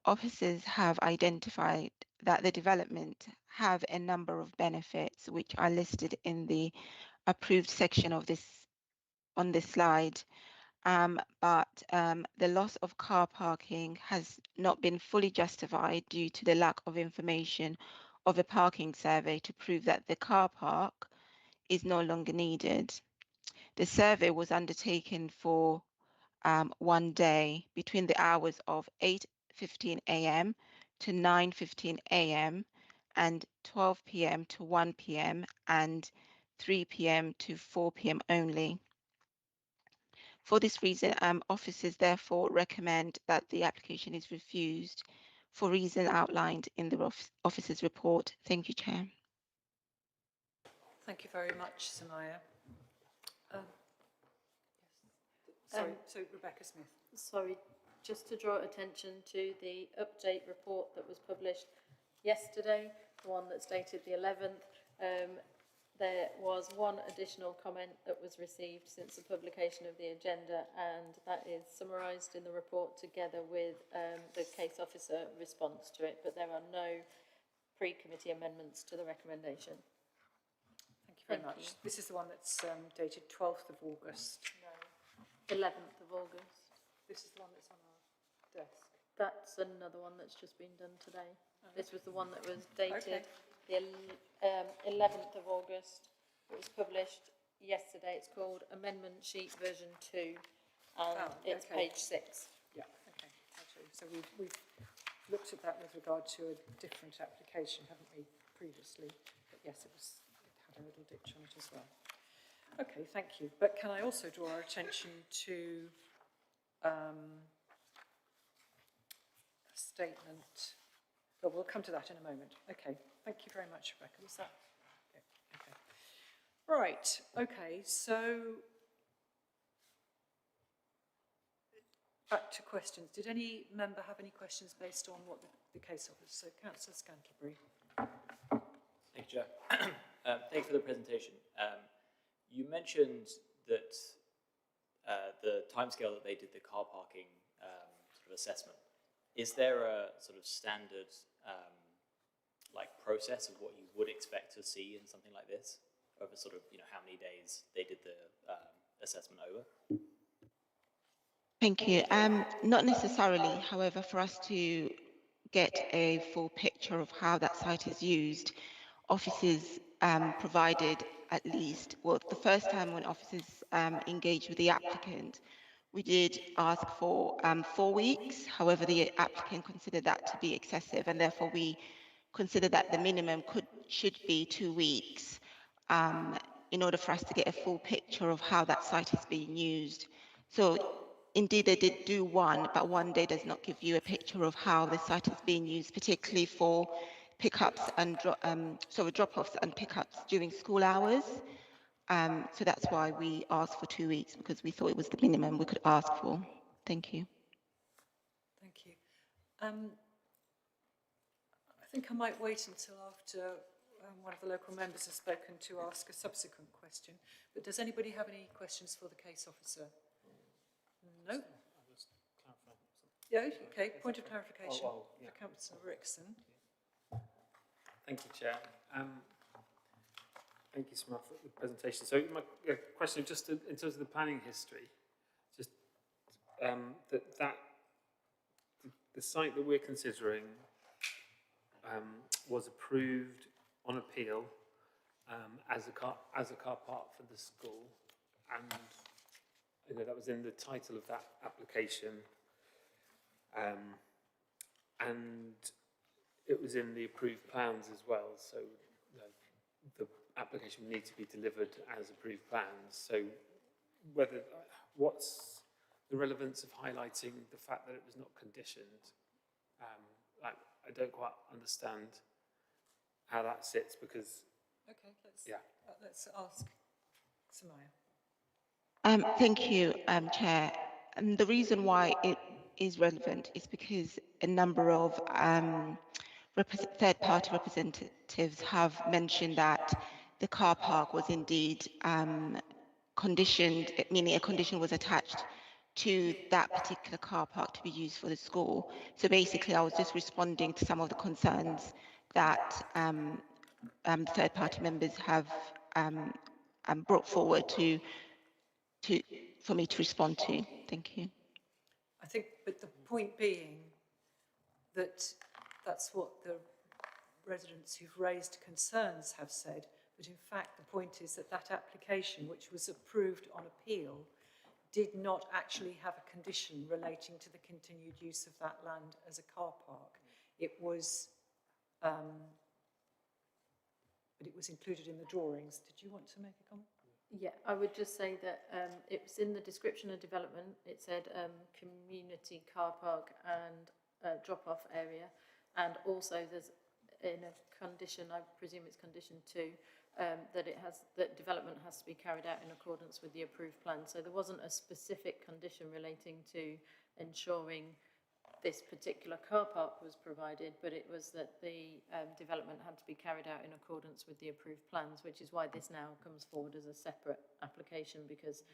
Speaker 18: officers have identified that the development have a number of benefits which are listed in the approved section of this on this slide. But the loss of car parking has not been fully justified due to the lack of information of a parking survey to prove that the car park is no longer needed. The survey was undertaken for 1 day between the hours of 8:15 a.m. to 9:15 a.m. and 12 p.m. to 1 p.m. and 3 p.m. to 4 p.m. only. For this reason, officers therefore recommend that the application is refused for reason outlined in the officer's report. Thank you, Chair.
Speaker 1: Thank you very much, Samaya. Sorry, so Rebecca Smith.
Speaker 8: Sorry, just to draw attention to the update report that was published yesterday, the one that's dated the 11th. There was one additional comment that was received since the publication of the agenda, and that is summarised in the report together with the case officer response to it, but there are no pre-committee amendments to the recommendation.
Speaker 1: Thank you very much. This is the one that's dated 12th of August.
Speaker 8: No, 11th of August.
Speaker 1: This is the one that's on our desk.
Speaker 8: That's another one that's just been done today. This was the one that was dated the 11th of August. It was published yesterday. It's called Amendment Sheet Version 2, and it's page 6.
Speaker 1: Yeah, okay. Actually, so we've looked at that with regard to a different application, haven't we, previously? But yes, it had a little ditch on it as well. Okay, thank you. But can I also draw our attention to a statement? Well, we'll come to that in a moment. Okay, thank you very much, Rebecca. Was that? Yeah, okay. Right, okay, so back to questions. Did any member have any questions based on what the case officer? So, Councillor Scantlebury.
Speaker 3: Thank you, Chair. Thank you for the presentation. You mentioned that the timescale that they did the car parking sort of assessment. Is there a sort of standard like process of what you would expect to see in something like this over sort of, how many days they did the assessment over?
Speaker 18: Thank you. Not necessarily, however, for us to get a full picture of how that site is used, officers provided at least, well, the first time when officers engaged with the applicant, we did ask for 4 weeks. However, the applicant considered that to be excessive, and therefore we considered that the minimum should be 2 weeks in order for us to get a full picture of how that site is being used. So indeed, they did do one, but 1 day does not give you a picture of how the site is being used, particularly for pickups and drop-offs and pickups during school hours. So that's why we asked for 2 weeks, because we thought it was the minimum we could ask for. Thank you.
Speaker 1: Thank you. I think I might wait until after one of the local members has spoken to ask a subsequent question. But does anybody have any questions for the case officer? No? Yeah, okay. Point of clarification for Councillor Rickson.
Speaker 2: Thank you, Chair. Thank you, Samantha, for the presentation. So my question, just in terms of the planning history, just the site that we're considering was approved on appeal as a car park for the school, and that was in the title of that application, and it was in the approved plans as well. So the application would need to be delivered as approved plans. So what's the relevance of highlighting the fact that it was not conditioned? I don't quite understand how that sits, because
Speaker 1: let's ask Samaya.
Speaker 18: Thank you, Chair. And the reason why it is relevant is because a number of third-party representatives have mentioned that the car park was indeed conditioned, meaning a condition was attached to that particular car park to be used for the school. So basically, I was just responding to some of the concerns that third-party members have brought forward for me to respond to. Thank you.
Speaker 1: I think, but the point being that that's what the residents who've raised concerns have said, but in fact the point is that that application, which was approved on appeal, did not actually have a condition relating to the continued use of that land as a car park. It was, but it was included in the drawings. Did you want to make a comment?
Speaker 8: Yeah, I would just say that it was in the description of development. It said community car park and drop-off area, and also there's in a condition, I presume it's condition 2, that development has to be carried out in accordance with the approved plan. So there wasn't a specific condition relating to ensuring this particular car park was provided, but it was that the development had to be carried out in accordance with the approved plans, which is why this now comes forward as a separate application, because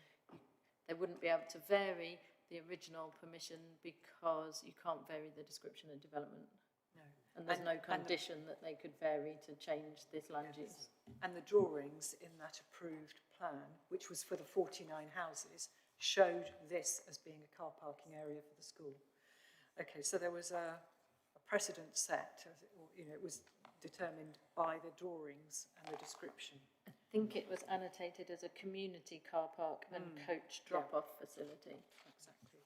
Speaker 8: they wouldn't be able to vary the original permission because you can't vary the description of development.
Speaker 1: No.
Speaker 8: And there's no condition that they could vary to change this land use.
Speaker 1: And the drawings in that approved plan, which was for the 49 houses, showed this as being a car parking area for the school. Okay, so there was a precedent set, or, you know, it was determined by the drawings and the description.
Speaker 8: I think it was annotated as a community car park and coach drop-off facility.
Speaker 1: Exactly.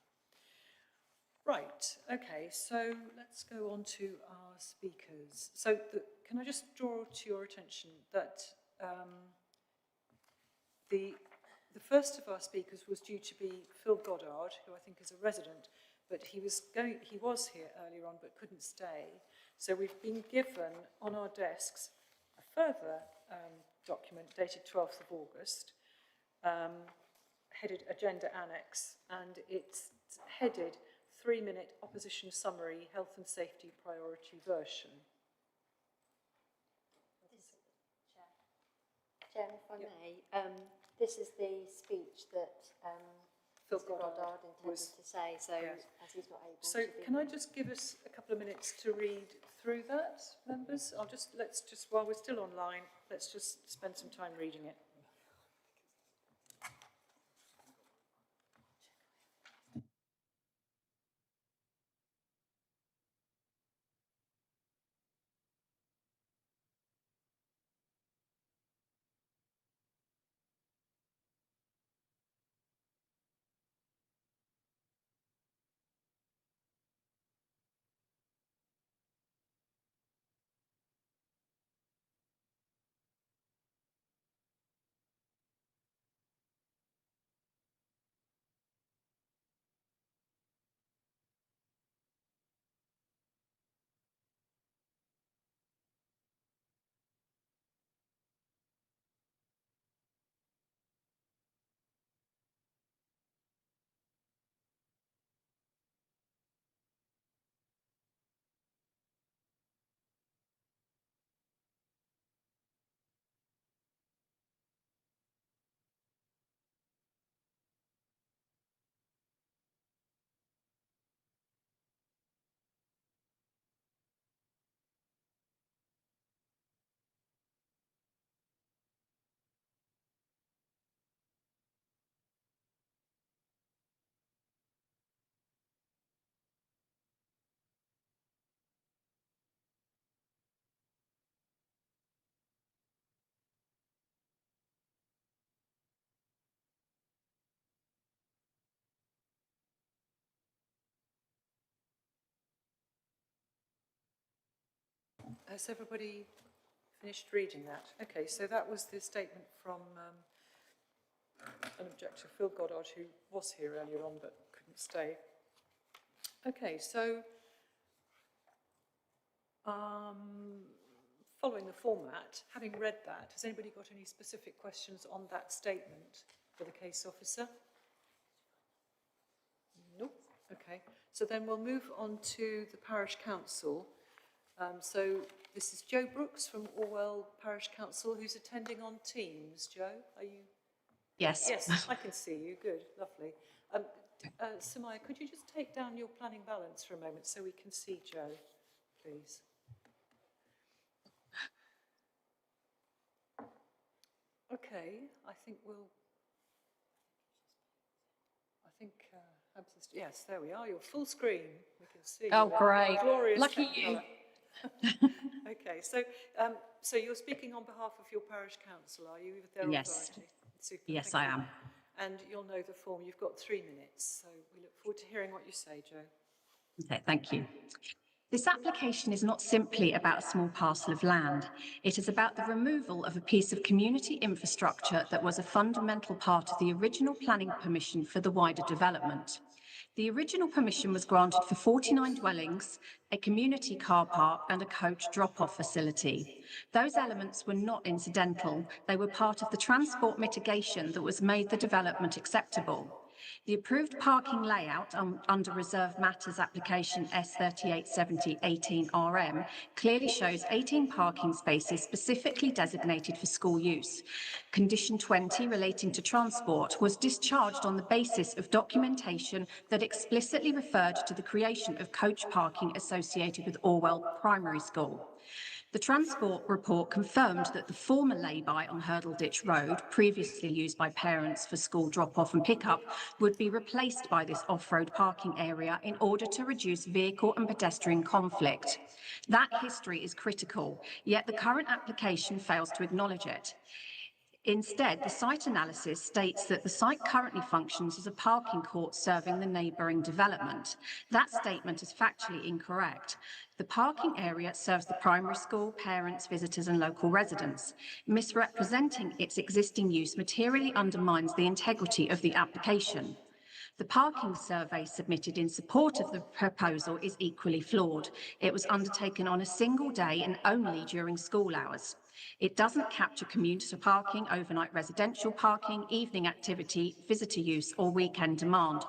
Speaker 1: Right, okay, so let's go on to our speakers. So can I just draw to your attention that the first of our speakers was due to be Phil Goddard, who I think is a resident, but he was here earlier on but couldn't stay. So we've been given on our desks a further document dated 12th of August, headed Agenda Annex, and it's headed 3-minute opposition summary, health and safety priority version.
Speaker 12: Chair, if I may, this is the speech that
Speaker 1: Phil
Speaker 12: Mr. Goddard intended to say, so
Speaker 1: yes.
Speaker 12: as he's not able
Speaker 1: So
Speaker 12: to be
Speaker 1: can I
Speaker 12: here.
Speaker 1: just give us a couple of minutes to read through that, members? Let's just, while we're still online, let's just spend some time reading it. Has everybody finished reading that? Okay, so that was the statement from an objector, Phil Goddard, who was here earlier on but couldn't stay. Okay, so following the format, having read that, has anybody got any specific questions on that statement for the case officer? Nope. Okay, so then we'll move on to the parish council. So this is Joe Brooks from Orwell Parish Council, who's attending on Teams. Joe, are you?
Speaker 19: Yes.
Speaker 1: Yes, I can see you. Good, lovely. Samaya, could you just take down your planning balance for a moment so we can see Joe, please? Okay, I think yes, there we are. You're full screen. We can see.
Speaker 19: Oh, great.
Speaker 1: Glorious
Speaker 19: Lucky you.
Speaker 1: Okay, so so you're speaking on behalf of your parish council, are you, with their
Speaker 19: Yes.
Speaker 1: authority? Super.
Speaker 19: Yes,
Speaker 1: thank
Speaker 19: I
Speaker 1: you.
Speaker 19: am.
Speaker 1: And you'll know the form. You've got 3 minutes, so we look forward to hearing what you say, Joe.
Speaker 19: Okay, thank you. This application is not simply about a small parcel of land. It is about the removal of a piece of community infrastructure that was a fundamental part of the original planning permission for the wider development. The original permission was granted for 49 dwellings, a community car park and a coach drop-off facility. Those elements were not incidental. They were part of the transport mitigation that was made the development acceptable. The approved parking layout under Reserve Matters application S3870-18RM clearly shows 18 parking spaces specifically designated for school use. Condition 20 relating to transport was discharged on the basis of documentation that explicitly referred to the creation of coach parking associated with Orwell Primary School. The transport report confirmed that the former lay-by on Hurdle Ditch Road, previously used by parents for school drop-off and pick-up, would be replaced by this off-road parking area in order to reduce vehicle and pedestrian conflict. That history is critical, yet the current application fails to acknowledge it. Instead, the site analysis states that the site currently functions as a parking court serving the neighbouring development. That statement is factually incorrect. The parking area serves the primary school, parents, visitors and local residents. Misrepresenting its existing use materially undermines the integrity of the application. The parking survey submitted in support of the proposal is equally flawed. It was undertaken on a single day and only during school hours. It doesn't capture commuter parking, overnight residential parking, evening activity, visitor use or weekend demand.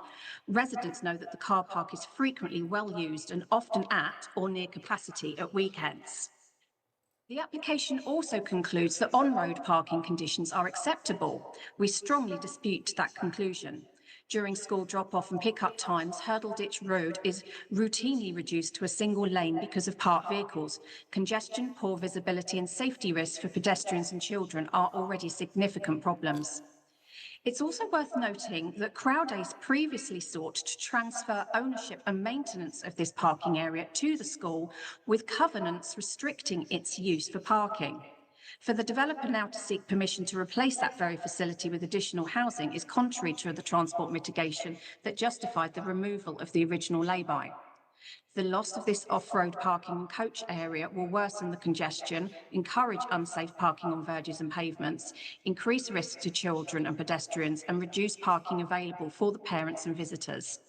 Speaker 19: Residents know that the car park is frequently well used and often at or near capacity at weekends. The application also concludes that on-road parking conditions are acceptable. We strongly dispute that conclusion. During school drop-off and pick-up times, Hurdle Ditch Road is routinely reduced to a single lane because of parked vehicles. Congestion, poor visibility and safety risks for pedestrians and children are already significant problems. It's also worth noting that Crowdace previously sought to transfer ownership and maintenance of this parking area to the school, with covenants restricting its use for parking. For the developer now to seek permission to replace that very facility with additional housing is contrary to the transport mitigation that justified the removal of the original lay-by. The loss of this off-road parking and coach area will worsen the congestion, encourage unsafe parking on verges and pavements, increase risks to children and pedestrians, and reduce parking available for the parents and visitors.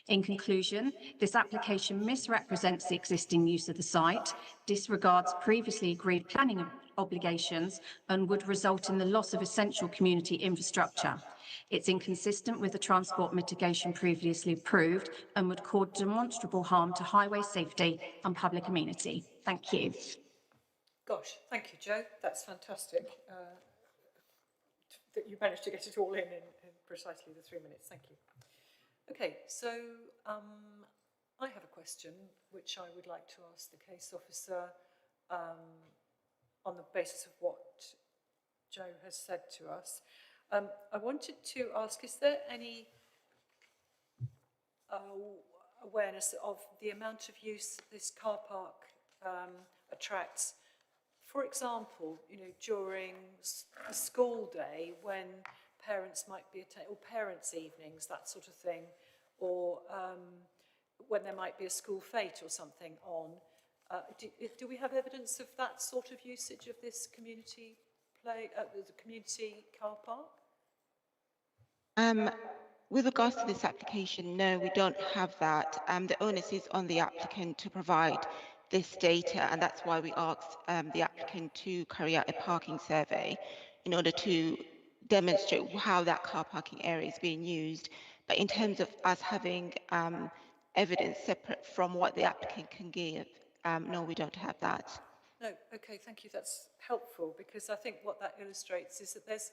Speaker 19: In conclusion, this application misrepresents the existing use of the site, disregards previously agreed planning obligations, and would result in the loss of essential community infrastructure. It's inconsistent with the transport mitigation previously approved and would cause demonstrable harm to highway safety and public amenity. Thank you.
Speaker 1: Gosh, thank you, Jo. That's fantastic. That you managed to get it all in precisely the 3 minutes. Thank you. Okay, so I have a question which I would like to ask the case officer on the basis of what Jo has said to us. I wanted to ask, is there any awareness of the amount of use this car park attracts? For example, you know, during a school day when parents might be attending, or parents' evenings, that sort of thing, or when there might be a school fete or something on. Do we have evidence of that sort of usage of this community the community car park?
Speaker 18: With regards to this application, no, we don't have that. The onus is on the applicant to provide this data, and that's why we asked the applicant to carry out a parking survey in order to demonstrate how that car parking area is being used. But in terms of us having evidence separate from what the applicant can give, no, we don't have that.
Speaker 1: No, okay, thank you. That's helpful, because I think what that illustrates is that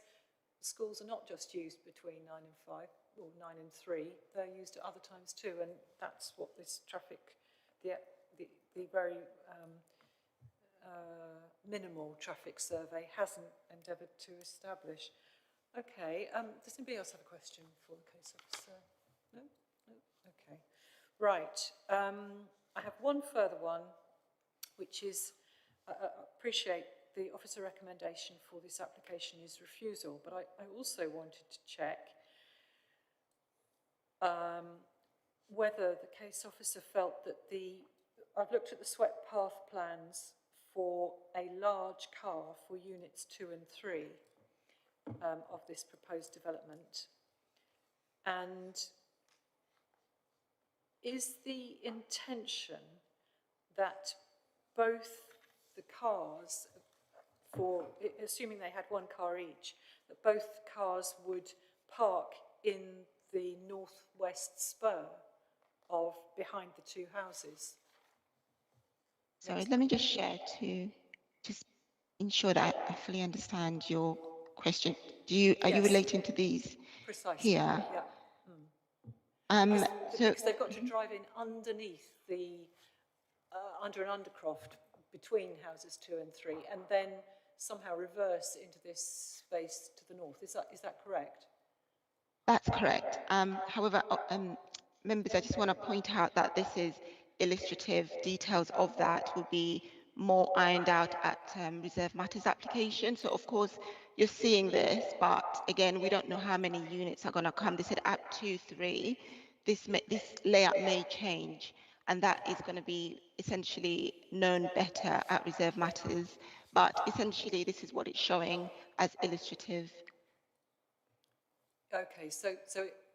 Speaker 1: schools are not just used between 9 and 5 or 9 and 3. They're used at other times too, and that's what this traffic, the very minimal traffic survey hasn't endeavoured to establish. Okay, does anybody else have a question for the case officer? No? No? Okay. Right. I have one further one, which is, I appreciate the officer recommendation for this application is refusal, but I also wanted to check whether the case officer felt that the I've looked at the swept path plans for a large car for units 2 and 3 of this proposed development. And is the intention that both the cars, for assuming they had one car each, that both cars would park in the northwest spur of behind the two houses?
Speaker 18: Sorry, let me just share to just ensure that I fully understand your question. Are you relating to these
Speaker 1: Precisely,
Speaker 18: here?
Speaker 1: yeah.
Speaker 18: So
Speaker 1: Because they've got to drive in underneath the, under an undercroft between houses 2 and 3, and then somehow reverse into this space to the north. Is that correct?
Speaker 18: that's correct. However, members, I just want to point out that this is illustrative. Details of that will be more ironed out at reserve matters application. So of course you're seeing this, but again, we don't know how many units are going to come. They said up to 3. This layout may change, and that is going to be essentially known better at reserve matters. But essentially, this is what it's showing as illustrative.
Speaker 1: Okay, so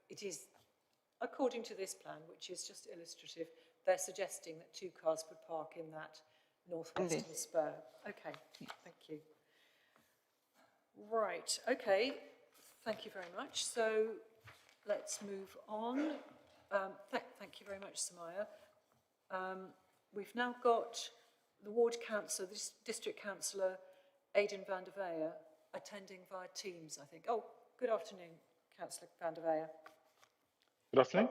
Speaker 1: it is, according to this plan, which is just illustrative, they're suggesting that 2 cars would park in that northwestern spur. Okay, thank you. Right, okay, thank you very much. So let's move on. Thank you very much, Samaya. We've now got the ward councillor, the district councillor, Aidan van der Veer, attending via Teams, I think. Oh, good afternoon, Councillor van der Veer.
Speaker 20: Good afternoon.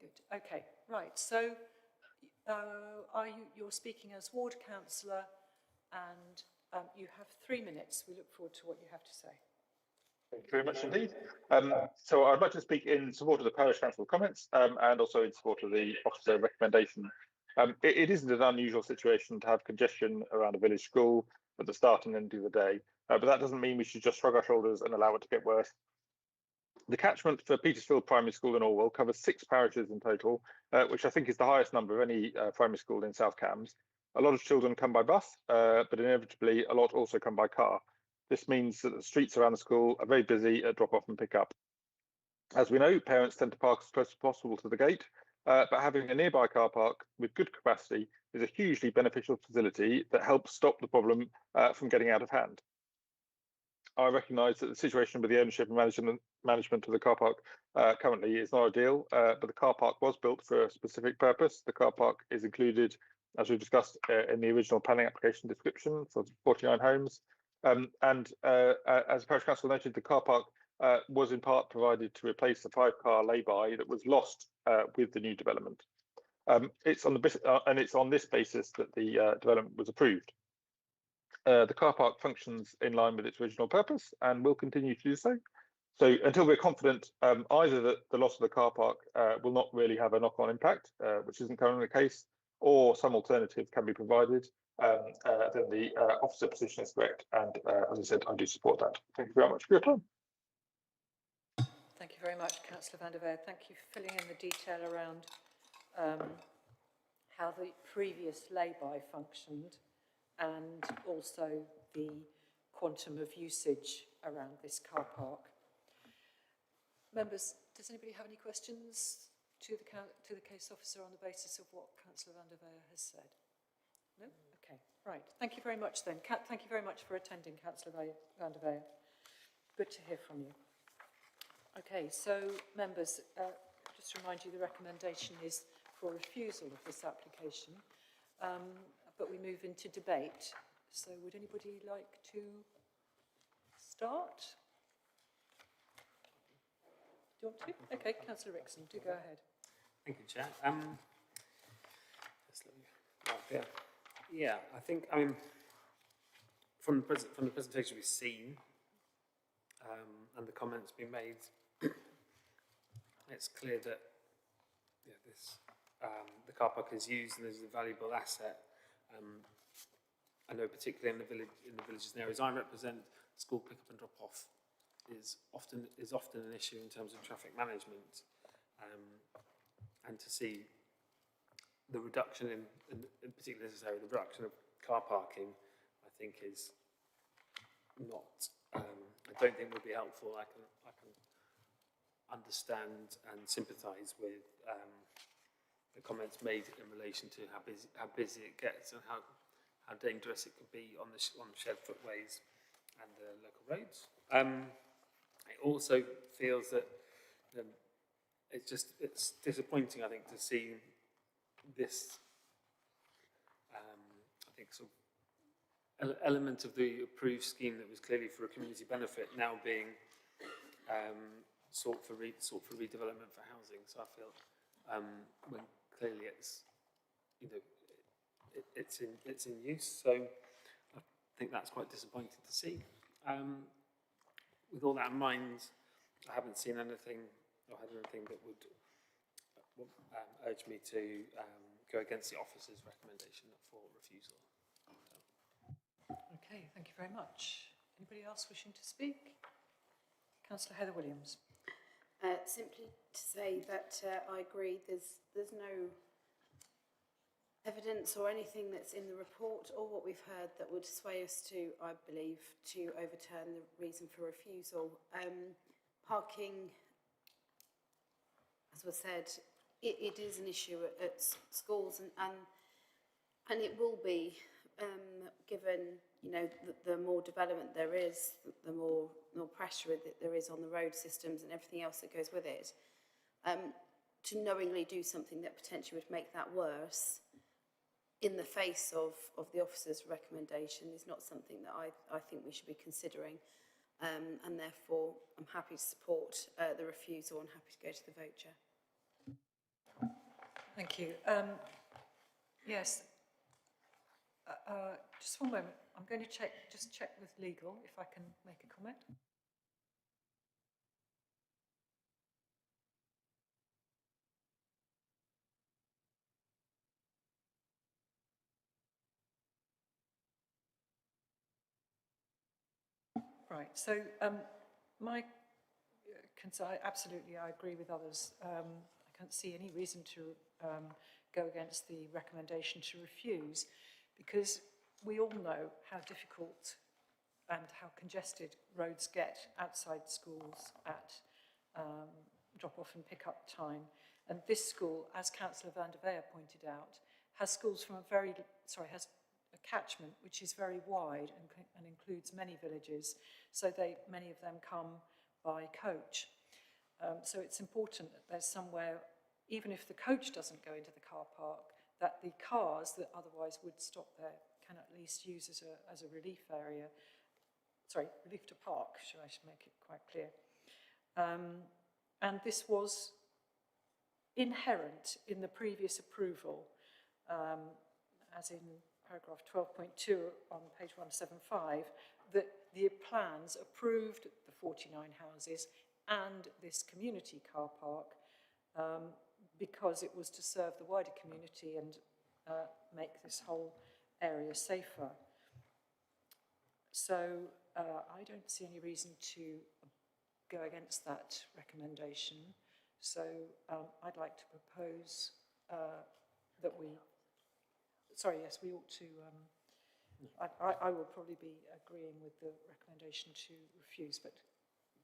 Speaker 1: Good. Okay. Right. So, you're speaking as ward councillor, and you have 3 minutes. We look forward to what you have to say.
Speaker 20: Thank you very much indeed. So I'd like to speak in support of the parish council comments and also in support of the officer recommendation. It isn't an unusual situation to have congestion around a village school at the start and end of the day, but that doesn't mean we should just shrug our shoulders and allow it to get worse. The catchment for Petersfield Primary School in Orwell covers 6 parishes in total, which I think is the highest number of any primary school in South Cambs. A lot of children come by bus, but inevitably a lot also come by car. This means that the streets around the school are very busy at drop-off and pick-up. As we know, parents tend to park as close as possible to the gate, but having a nearby car park with good capacity is a hugely beneficial facility that helps stop the problem from getting out of hand. I recognise that the situation with the ownership and management of the car park currently is not ideal, but the car park was built for a specific purpose. The car park is included, as we discussed, in the original planning application description for 49 homes. As the parish council noted, the car park was in part provided to replace the 5-car lay-by that was lost with the new development. It's on this basis that the development was approved. The car park functions in line with its original purpose and will continue to do so. So until we're confident either that the loss of the car park will not really have a knock-on impact, which isn't currently the case, or some alternative can be provided, then the officer position is correct. And as I said, I do support that. Thank you very much for your time.
Speaker 1: Thank you very much, Councillor van der Veer. Thank you for filling in the detail around how the previous lay-by functioned and also the quantum of usage around this car park. Members, does anybody have any questions to the case officer on the basis of what Councillor van der Veer has said? No? Okay, right. Thank you very much then. Thank you very much for attending, Councillor van der Veer. Good to hear from you. Okay, so members, just to remind you, the recommendation is for refusal of this application, but we move into debate. So would anybody like to start? Do you want to? Okay, Councillor Rickson, do go ahead.
Speaker 2: Thank you, Chair. Yeah, I think, from the presentation we've seen and the comments being made, it's clear that the car park is used and is a valuable asset. I know particularly in the villages and areas I represent, school pick up and drop off is often an issue in terms of traffic management, and to see the reduction in particularly necessary, the reduction of car parking, I think is not, I don't think would be helpful. I can understand and sympathise with the comments made in relation to how busy it gets and how dangerous it can be on shared footways and the local roads. It also feels that it's disappointing, I think, to see this, I think, sort of element of the approved scheme that was clearly for a community benefit now being sought for redevelopment for housing. So I feel when clearly it's, you know, it's in use. So I think that's quite disappointing to see. With all that in mind, I haven't seen anything or had anything that would urge me to go against the officer's recommendation for refusal.
Speaker 1: Okay, thank you very much. Anybody else wishing to speak? Councillor Heather Williams.
Speaker 5: Simply to say that I agree, there's no evidence or anything that's in the report or what we've heard that would sway us to, I believe, to overturn the reason for refusal. Parking, as was said, it is an issue at schools and it will be, given, you know, the more development there is, the more pressure that there is on the road systems and everything else that goes with it. To knowingly do something that potentially would make that worse in the face of the officer's recommendation is not something that I think we should be considering. And therefore, I'm happy to support the refusal and happy to go to the vote, Chair.
Speaker 1: Thank you. Yes. Just one moment. I'm going to check with legal if I can make a comment. Right. So my concern, absolutely, I agree with others. I can't see any reason to go against the recommendation to refuse, because we all know how difficult and how congested roads get outside schools at drop-off and pick-up time. And this school, as Councillor van der Veer pointed out, has schools from has a catchment which is very wide and includes many villages. So many of them come by coach. So it's important that there's somewhere, even if the coach doesn't go into the car park, that the cars that otherwise would stop there can at least use as a relief area. Sorry, relief to park, I should make it quite clear. And this was inherent in the previous approval, as in paragraph 12.2 on page 175, that the plans approved the 49 houses and this community car park because it was to serve the wider community and make this whole area safer. So I don't see any reason to go against that recommendation. So I'd like to propose that we ought to, I will probably be agreeing with the recommendation to refuse, but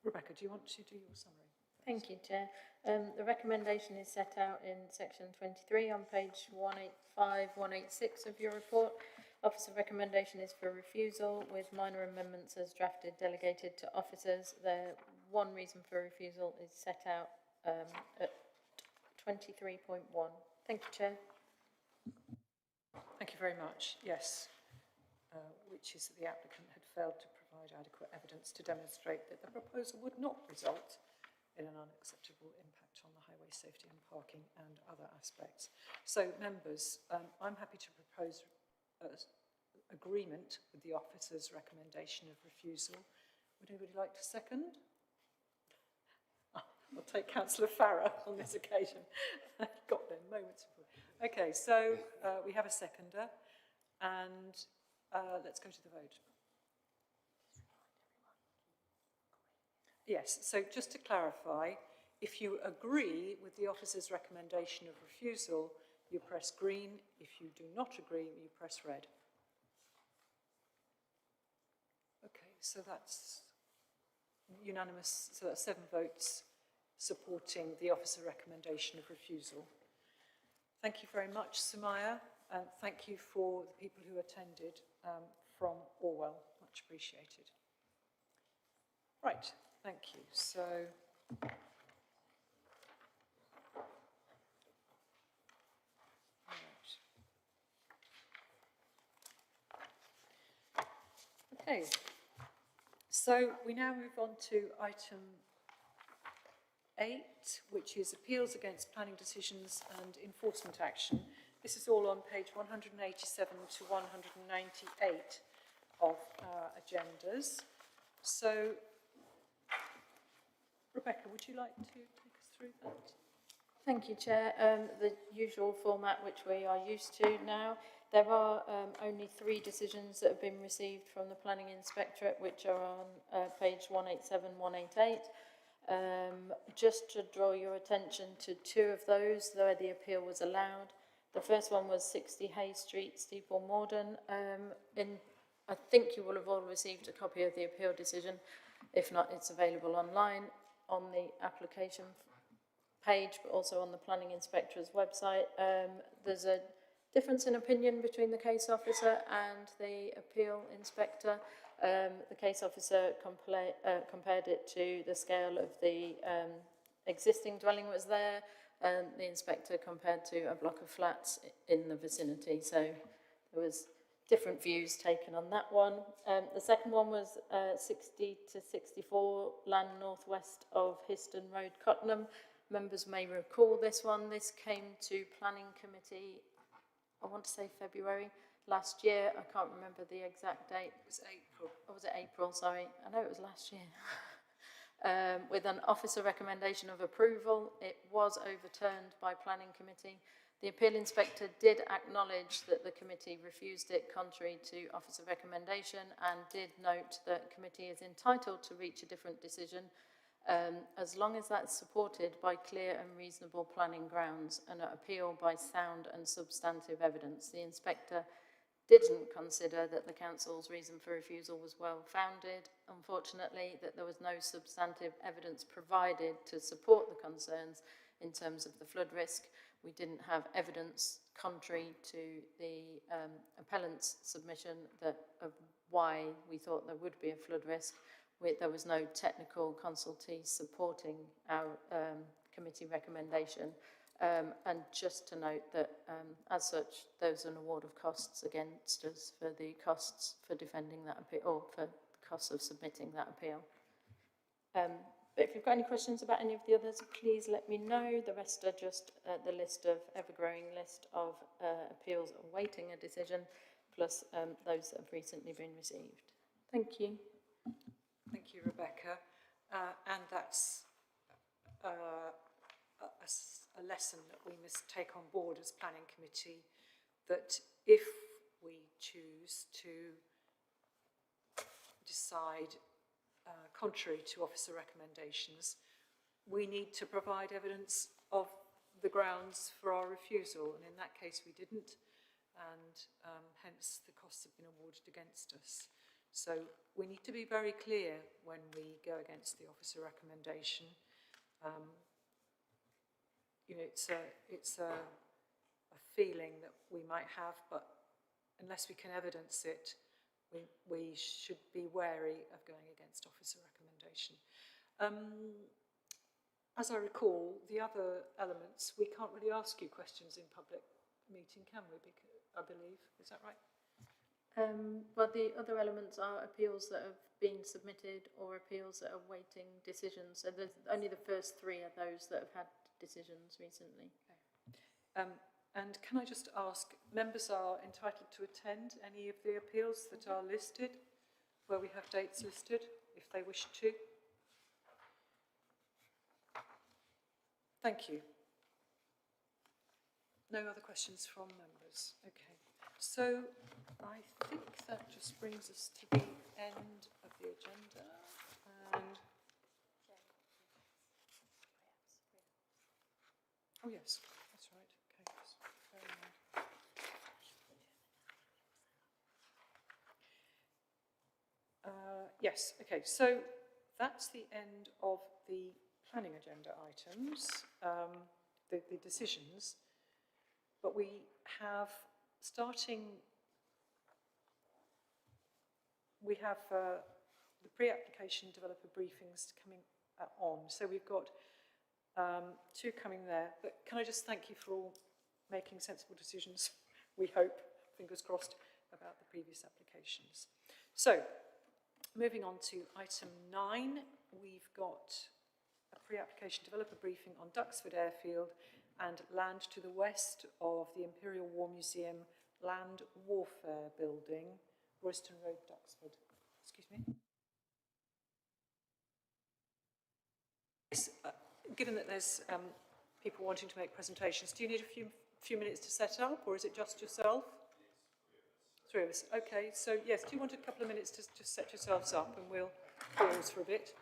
Speaker 1: Rebecca, do you want to do your summary?
Speaker 8: Thank you, Chair. The recommendation is set out in section 23 on page 185, 186 of your report. Officer recommendation is for refusal with minor amendments as drafted delegated to officers. The one reason for refusal is set out at 23.1. Thank you, Chair.
Speaker 1: Thank you very much. Yes, which is that the applicant had failed to provide adequate evidence to demonstrate that the proposal would not result in an unacceptable impact on the highway safety and parking and other aspects. So, members, I'm happy to propose agreement with the officer's recommendation of refusal. Would anybody like to second? I'll take Councillor Farrer on this occasion. Got them moments before. Okay, so we have a seconder, and let's go to the vote. Yes, so just to clarify, if you agree with the officer's recommendation of refusal, you press green. If you do not agree, you press red. Okay, so that's unanimous. So that's 7 votes supporting the officer recommendation of refusal. Thank you very much, Sumaya, and thank you for the people who attended from Orwell. Much appreciated. Right, thank you. So, okay. So we now move on to item 8, which is appeals against planning decisions and enforcement action. This is all on page 187 to 198 of our agendas. So, Rebecca, would you like to take us through that?
Speaker 8: Thank you, Chair. The usual format which we are used to now. There are only 3 decisions that have been received from the Planning Inspectorate, which are on page 187, 188. Just to draw your attention to 2 of those, where the appeal was allowed. The first one was 60 Hayes Street, Steeple Morden. I think you will have all received a copy of the appeal decision. If not, it's available online on the application page, but also on the Planning Inspector's website. There's a difference in opinion between the case officer and the appeal inspector. The case officer compared it to the scale of the existing dwelling was there, and the inspector compared to a block of flats in the vicinity. So there was different views taken on that one. The second one was 60 to 64 land northwest of Histon Road, Cottenham. Members may recall this one. This came to Planning Committee, I want to say February last year. I can't remember the exact date.
Speaker 1: It was April.
Speaker 8: Oh, was it April? Sorry. I know it was last year. With an officer recommendation of approval. It was overturned by Planning Committee. The appeal inspector did acknowledge that the committee refused it contrary to officer recommendation, and did note that committee is entitled to reach a different decision as long as that's supported by clear and reasonable planning grounds and an appeal by sound and substantive evidence. The inspector didn't consider that the council's reason for refusal was well founded. Unfortunately, that there was no substantive evidence provided to support the concerns in terms of the flood risk. We didn't have evidence contrary to the appellant's submission of why we thought there would be a flood risk. There was no technical consultee supporting our committee recommendation. And just to note that, as such, there's an award of costs against us for the costs for defending that appeal, or for the costs of submitting that appeal. But if you've got any questions about any of the others, please let me know. The rest are just the list of, ever-growing list of appeals awaiting a decision, plus those that have recently been received. Thank you.
Speaker 1: Thank you, Rebecca. And that's a lesson that we must take on board as Planning Committee, that if we choose to decide contrary to officer recommendations, we need to provide evidence of the grounds for our refusal, and in that case we didn't, and hence the costs have been awarded against us. So we need to be very clear when we go against the officer recommendation. You know, it's a feeling that we might have, but unless we can evidence it, we should be wary of going against officer recommendation. As I recall, the other elements, we can't really ask you questions in public meeting, can we? I believe, is that right?
Speaker 8: Well, the other elements are appeals that have been submitted or appeals that are waiting decisions. So there's only the first 3 of those that have had decisions recently.
Speaker 1: Okay. And can I just ask, members are entitled to attend any of the appeals that are listed, where we have dates listed, if they wish to? Thank you. No other questions from members? Okay. So I think that just brings us to the end of the agenda. And oh yes, that's right. Okay. Yes, okay, so that's the end of the planning agenda items, the decisions. But we have, we have the pre-application developer briefings coming on. So we've got two coming there. But can I just thank you for all making sensible decisions, we hope, fingers crossed, about the previous applications. So, moving on to item 9, we've got a pre-application developer briefing on Duxford Airfield and land to the west of the Imperial War Museum Land Warfare Building, Royston Road, Duxford. Excuse me. Yes, given that there's people wanting to make presentations, do you need a few minutes to set up, or is it just yourself? Three of us. Okay, so yes, do you want a couple of minutes to just set yourselves up and we'll pause for a bit?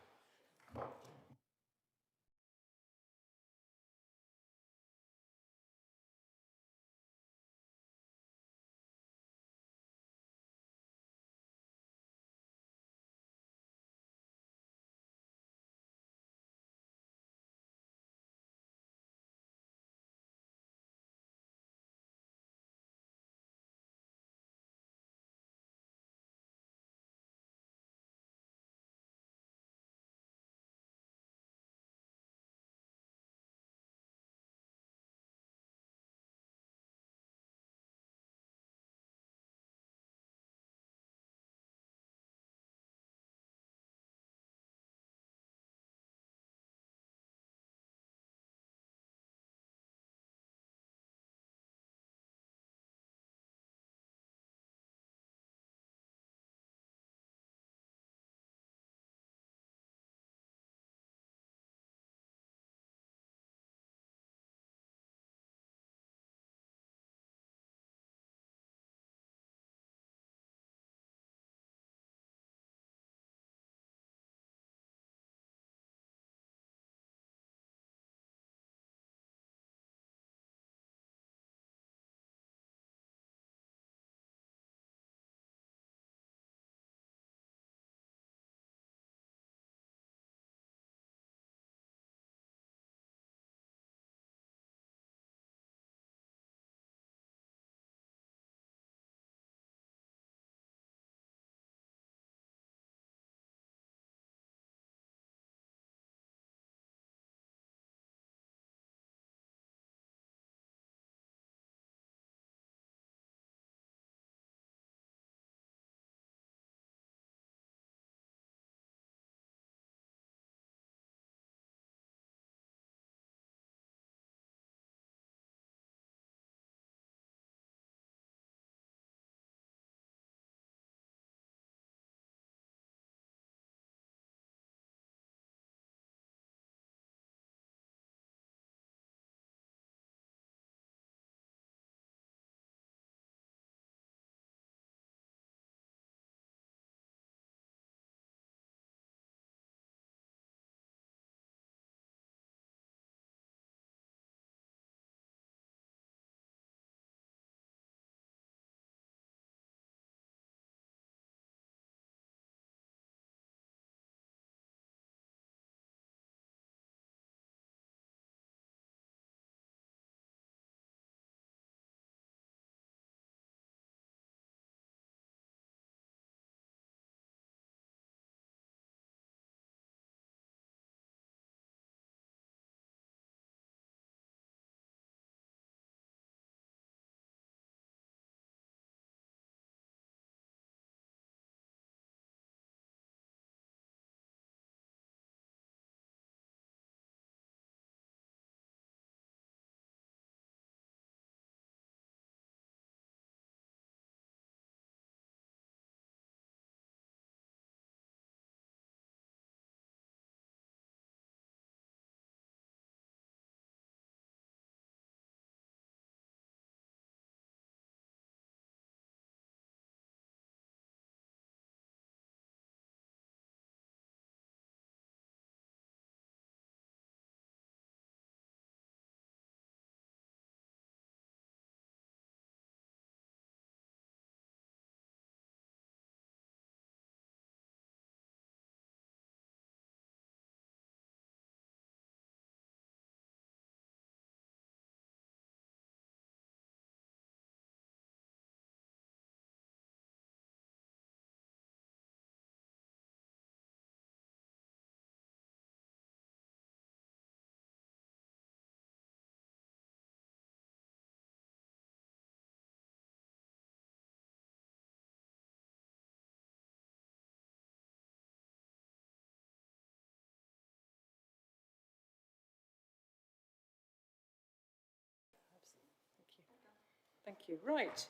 Speaker 1: Thank you. Right.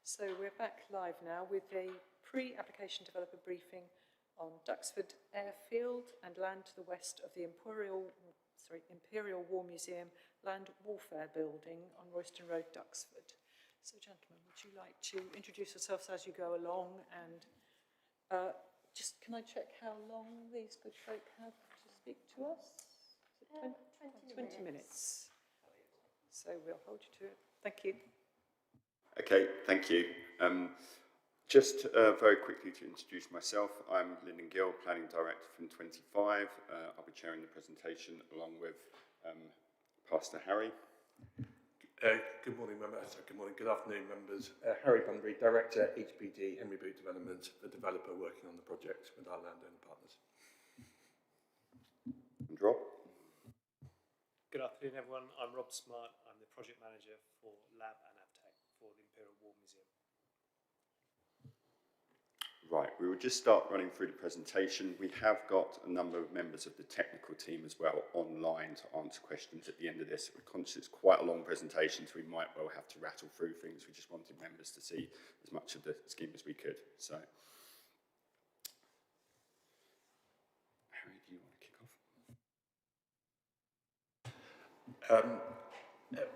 Speaker 1: So we're back live now with a pre-application developer briefing on Duxford Airfield and land to the west of the Imperial War Museum Land Warfare Building on Royston Road, Duxford. So, gentlemen, would you like to introduce yourselves as you go along? And just can I check how long these good folk have to speak to us? Is it 20 minutes. So we'll hold you to it. Thank you.
Speaker 21: Okay, thank you. Just very quickly to introduce myself, I'm Lyndon Gill, Planning Director from 25. I'll be chairing the presentation along with Pastor Harry.
Speaker 6: Good morning, members. Good afternoon, members. Harry Bunbury, Director, HPD, Henry Boot Development, the developer working on the project with our landowner partners.
Speaker 21: And Rob.
Speaker 22: Good afternoon, everyone. I'm Rob Smart. I'm the project manager for Lab and Avtech for the Imperial War Museum.
Speaker 21: Right, we will just start running through the presentation. We have got a number of members of the technical team as well online to answer questions at the end of this. We're conscious it's quite a long presentation, so we might well have to rattle through things. We just wanted members to see as much of the scheme as we could. So, Harry, do you want to kick off?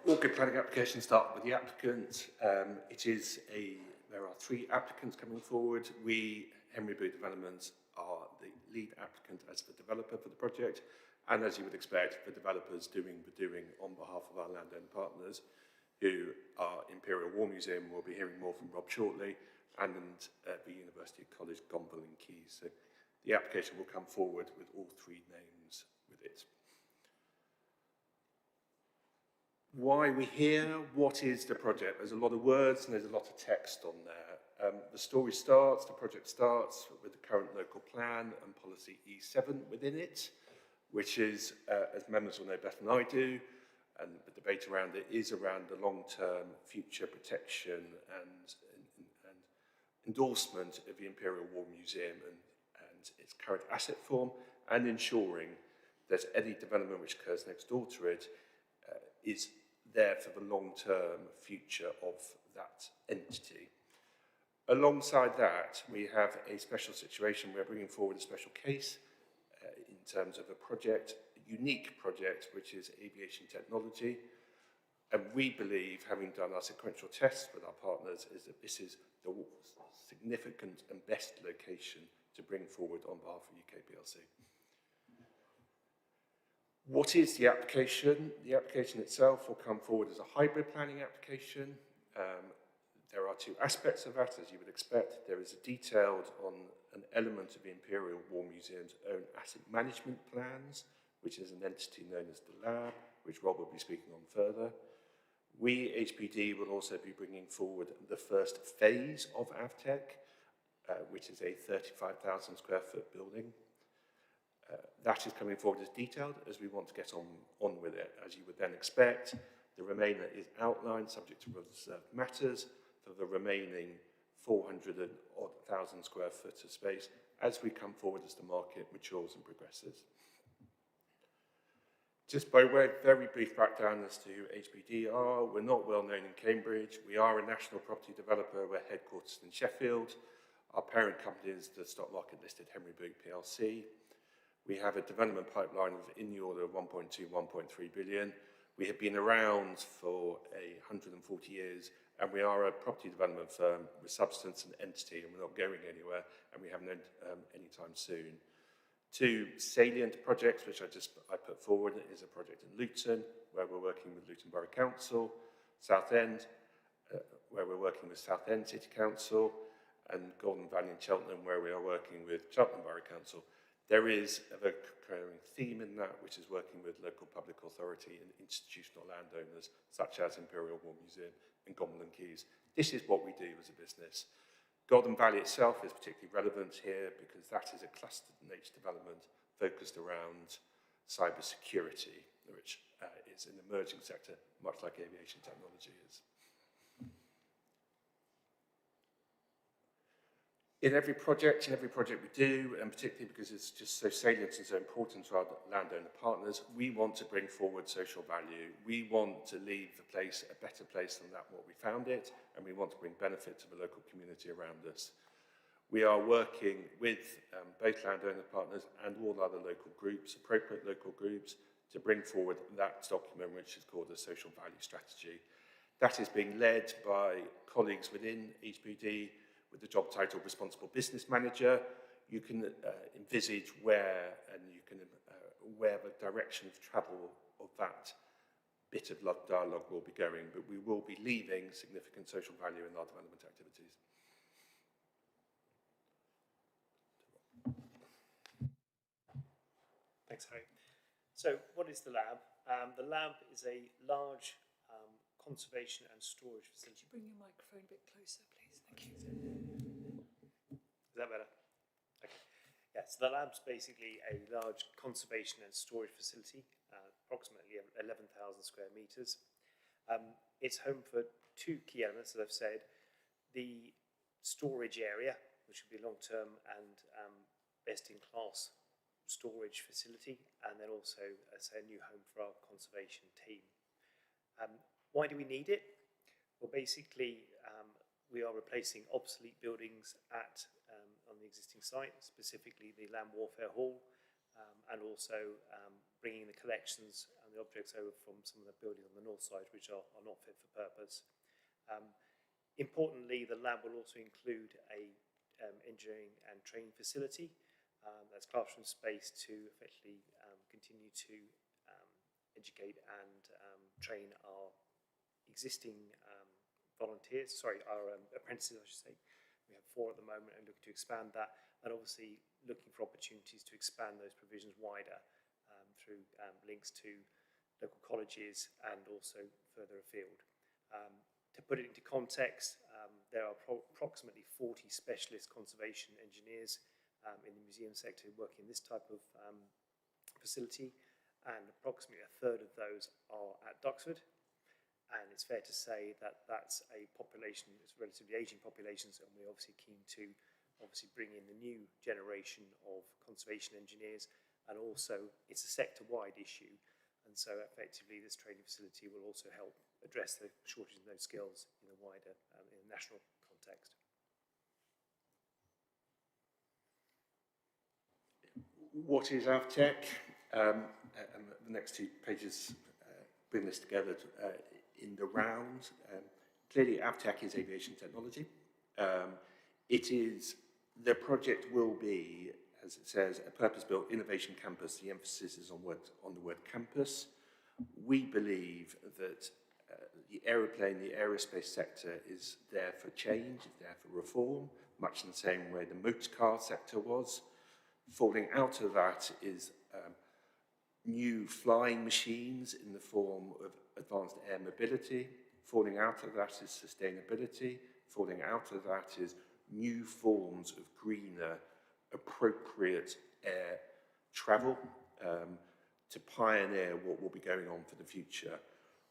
Speaker 6: All good planning applications start with the applicant. There are 3 applicants coming forward. We, Henry Boot Development, are the lead applicant as the developer for the project. And as you would expect, the developers doing the doing on behalf of our landowner partners, who are Imperial War Museum. We'll be hearing more from Rob shortly, and the University College Gonville in Keys. So the application will come forward with all 3 names with it. Why are we here? What is the project? There's a lot of words and there's a lot of text on there. The project starts with the current local plan and policy E7 within it, which is, as members will know better than I do, and the debate around it is around the long-term future protection and endorsement of the Imperial War Museum and its current asset form, and ensuring that any development which occurs next door to it is there for the long-term future of that entity. Alongside that, we have a special situation. We're bringing forward a special case in terms of a project, a unique project, which is aviation technology. And we believe, having done our sequential tests with our partners, is that this is the significant and best location to bring forward on behalf of UK PLC. What is the application? The application itself will come forward as a hybrid planning application. There are 2 aspects of that, as you would expect. There is a detailed on an element of the Imperial War Museum's own asset management plans, which is an entity known as the Lab, which Rob will be speaking on further. We, HPD, will also be bringing forward the first phase of Avtech, which is a 35,000 square foot building. That is coming forward as detailed as we want to get on with it. As you would then expect, the remainder is outlined subject to reserved matters for the remaining 400,000 square foot of space as we come forward as the market matures and progresses. Just by way of very brief background as to who HPD are, we're not well known in Cambridge. We are a national property developer. We're headquartered in Sheffield. Our parent company is the stock market listed Henry Boot PLC. We have a development pipeline of in the order of 1.2, 1.3 billion. We have been around for 140 years, and we are a property development firm with substance and entity, and we're not going anywhere, and we haven't anytime soon. 2 salient projects, which I put forward, is a project in Luton, where we're working with Luton Borough Council, Southend, where we're working with Southend City Council, and Golden Valley and Cheltenham, where we are working with Cheltenham Borough Council. There is a recurring theme in that, which is working with local public authority and institutional landowners, such as Imperial War Museum and Gonville and Keys. This is what we do as a business. Golden Valley itself is particularly relevant here because that is a clustered nature development focused around cyber security, which is an emerging sector, much like aviation technology is.
Speaker 10: In every project we do, and particularly because it's just so salient and so important to our landowner partners, we want to bring forward social value. We want to leave the place a better place than that what we found it, and we want to bring benefit to the local community around us. We are working with both landowner partners and all other local groups, appropriate local groups, to bring forward that document, which is called a social value strategy. That is being led by colleagues within HBD with the job title Responsible Business Manager. You can envisage where the direction of travel of that bit of dialogue will be going, but we will be leaving significant social value in our development activities.
Speaker 22: Thanks, Harry. So what is the lab? The lab is a large conservation and storage facility.
Speaker 1: Bring your microphone a bit closer, please. Thank you.
Speaker 22: Is that better? Okay. Yeah, so the lab's basically a large conservation and storage facility, approximately 11,000 square metres. It's home for two key elements, as I've said. The storage area, which would be long-term and best-in-class storage facility, and then also, as I say, a new home for our conservation team. Why do we need it? Well, basically, we are replacing obsolete buildings on the existing site, specifically the Land Warfare Hall, and also bringing the collections and the objects over from some of the buildings on the north side, which are not fit for purpose. Importantly, the lab will also include a engineering and training facility. That's classroom space to effectively continue to educate and train our existing our apprentices, I should say. We have 4 at the moment and looking to expand that, and obviously looking for opportunities to expand those provisions wider through links to local colleges and also further afield. To put it into context, there are approximately 40 specialist conservation engineers in the museum sector working in this type of facility, and approximately a third of those are at Duxford. And it's fair to say that that's a population, it's relatively ageing populations, and we're obviously keen to bring in the new generation of conservation engineers, and also it's a sector-wide issue, and so effectively this training facility will also help address the shortage in those skills in the wider, in a national context.
Speaker 10: What is AvTech? And the next 2 pages bring this together in the round. Clearly, AvTech is aviation technology. The project will be, as it says, a purpose-built innovation campus. The emphasis is on the word campus. We believe that the aeroplane, the aerospace sector is there for change, is there for reform, much in the same way the motor car sector was. Falling out of that is new flying machines in the form of advanced air mobility. Falling out of that is sustainability. Falling out of that is new forms of greener, appropriate air travel to pioneer what will be going on for the future.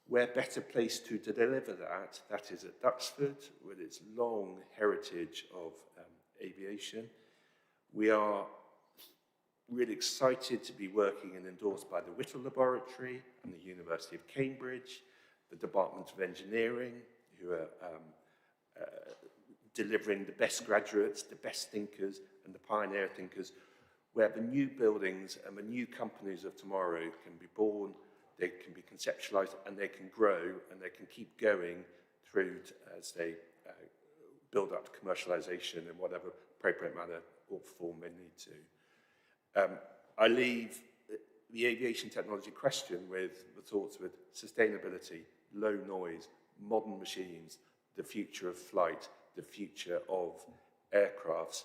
Speaker 10: Where better placed to deliver that is at Duxford, with its long heritage of aviation. We are really excited to be working and endorsed by the Whittle Laboratory and the University of Cambridge, the Department of Engineering, who are delivering the best graduates, the best thinkers, and the pioneer thinkers, where the new buildings and the new companies of tomorrow can be born, they can be conceptualized, and they can grow, and they can keep going through as they build up to commercialization in whatever appropriate manner or form they need to. I leave the aviation technology question with the thoughts with sustainability, low noise, modern machines, the future of flight, the future of aircrafts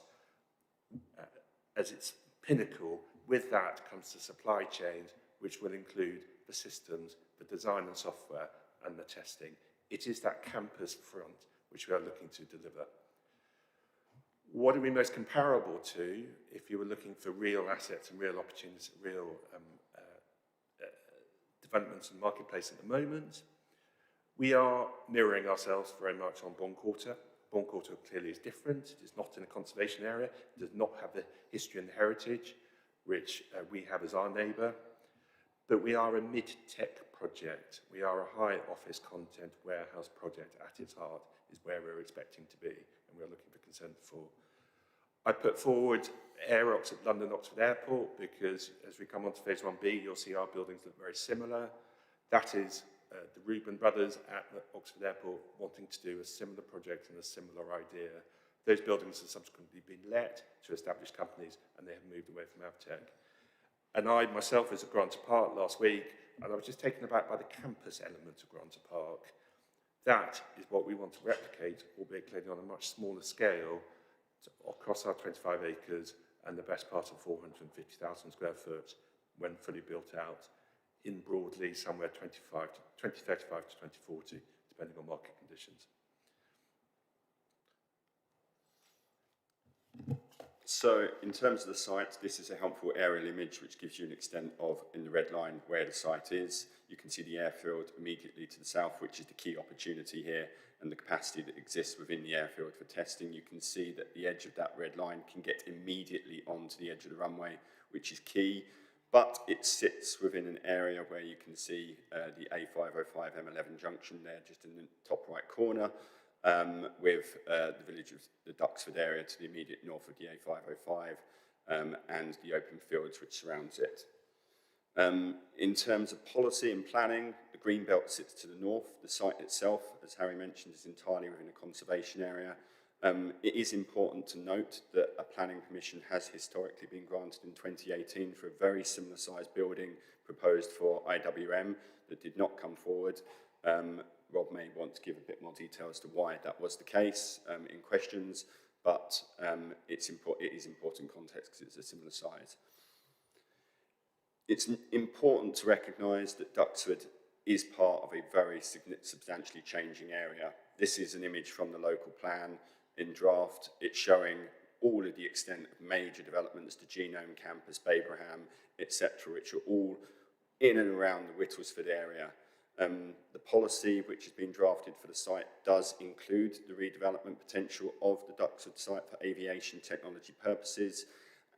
Speaker 10: as its pinnacle. With that comes the supply chains, which will include the systems, the design and software, and the testing. It is that campus front which we are looking to deliver. What are we most comparable to if you were looking for real assets and real opportunities, real developments in the marketplace at the moment? We are mirroring ourselves very much on Bond Quarter. Bourne Quarter clearly is different. It is not in a conservation area. It does not have the history and the heritage which we have as our neighbour. But we are a mid-tech project. We are a high office content warehouse project at its heart, is where we're expecting to be, and we're looking for consent for. I put forward Aerox at London Oxford Airport because as we come on to phase 1B, you'll see our buildings look very similar. That is the Reuben brothers at Oxford Airport wanting to do a similar project and a similar idea. Those buildings have subsequently been let to established companies and they have moved away from Avtech. And I myself was at Granta Park last week and I was just taken aback by the campus element of Granta Park. That is what we want to replicate, albeit clearly on a much smaller scale, across our 25 acres and the best part of 450,000 square foot when fully built out in broadly somewhere 2035 to 2040, depending on market conditions.
Speaker 21: So in terms of the site, this is a helpful aerial image which gives you an extent of, in the red line, where the site is. You can see the airfield immediately to the south, which is the key opportunity here, and the capacity that exists within the airfield for testing. You can see that the edge of that red line can get immediately onto the edge of the runway, which is key, but it sits within an area where you can see the A505 M11 junction there, just in the top right corner, with the village of the Duxford area to the immediate north of the A505 and the open fields which surrounds it. In terms of policy and planning, the green belt sits to the north. The site itself, as Harry mentioned, is entirely within a conservation area. It is important to note that a planning permission has historically been granted in 2018 for a very similar sized building proposed for IWM that did not come forward. Rob may want to give a bit more detail as to why that was the case in questions, but it is important context because it's a similar size. It's important to recognise that Duxford is part of a very substantially changing area. This is an image from the local plan in draft. It's showing all of the extent of major developments, the Genome Campus, Babraham, etc., which are all in and around the Whittlesford area. The policy which has been drafted for the site does include the redevelopment potential of the Duxford site for aviation technology purposes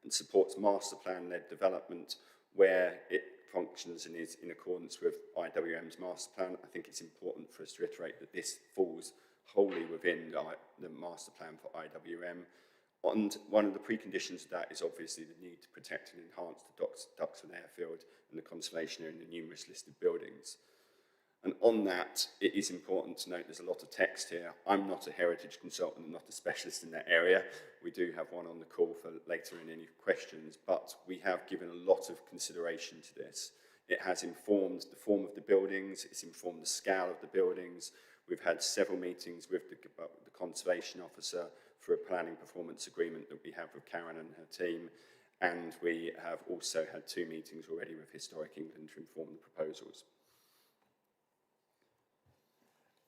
Speaker 21: and supports master plan-led development where it functions and is in accordance with IWM's master plan. I think it's important for us to reiterate that this falls wholly within the master plan for IWM. And one of the preconditions of that is obviously the need to protect and enhance the Duxford airfield and the conservation area and the numerous listed buildings. And on that, it is important to note there's a lot of text here. I'm not a heritage consultant, I'm not a specialist in that area. We do have one on the call for later in any questions, but we have given a lot of consideration to this. It has informed the form of the buildings, it's informed the scale of the buildings. We've had several meetings with the conservation officer for a planning performance agreement that we have with Karen and her team. And we have also had 2 meetings already with Historic England to inform the proposals.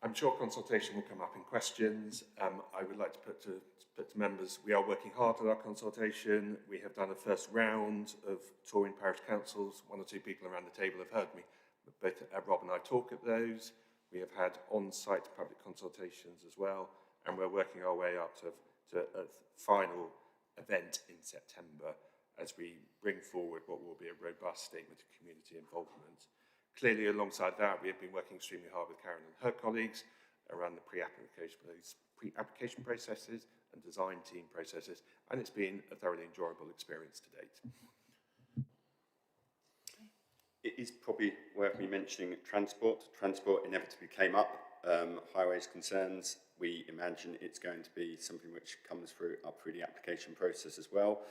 Speaker 10: I'm sure consultation will come up in questions. I would like to put to members, we are working hard on our consultation. We have done a first round of touring parish councils. 1 or 2 people around the table have heard me, but both Rob and I talk at those. We have had on-site public consultations as well, and we're working our way up to a final event in September as we bring forward what will be a robust statement of community involvement. Clearly, alongside that, we have been working extremely hard with Karen and her colleagues around the pre-application processes and design team processes, and it's been a thoroughly enjoyable experience to date.
Speaker 21: It is probably worth me mentioning transport. Transport inevitably came up. Highways concerns, we imagine it's going to be something which comes up through the application process as well.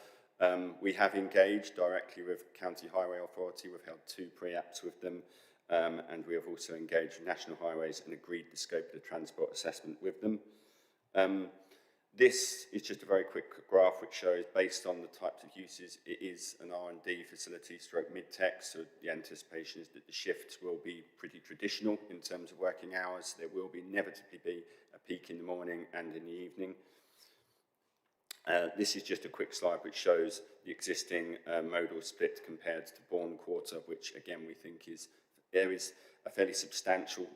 Speaker 21: We have engaged directly with County Highway Authority. We've held 2 pre-apps with them, and we have also engaged with National Highways and agreed the scope of the transport assessment with them. This is just a very quick graph which shows, based on the types of uses, it is an R&D facility stroke mid-tech, so the anticipation is that the shifts will be pretty traditional in terms of working hours. There will inevitably be a peak in the morning and in the evening. This is just a quick slide which shows the existing modal split compared to Bourne Quarter, which again we think there is a fairly substantial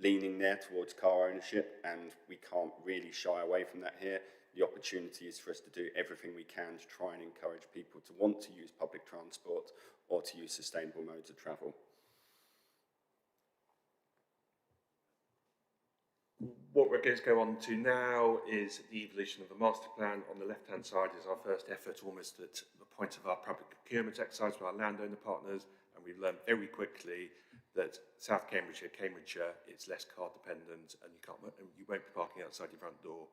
Speaker 21: leaning there towards car ownership, and we can't really shy away from that here. The opportunity is for us to do everything we can to try and encourage people to want to use public transport or to use sustainable modes of travel.
Speaker 10: What we're going to go on to now is the evolution of the master plan. On the left-hand side is our first effort, almost at the point of our public procurement exercise with our landowner partners, and we've learned very quickly that South Cambridgeshire, Cambridgeshire, it's less car dependent, and you won't be parking outside your front door.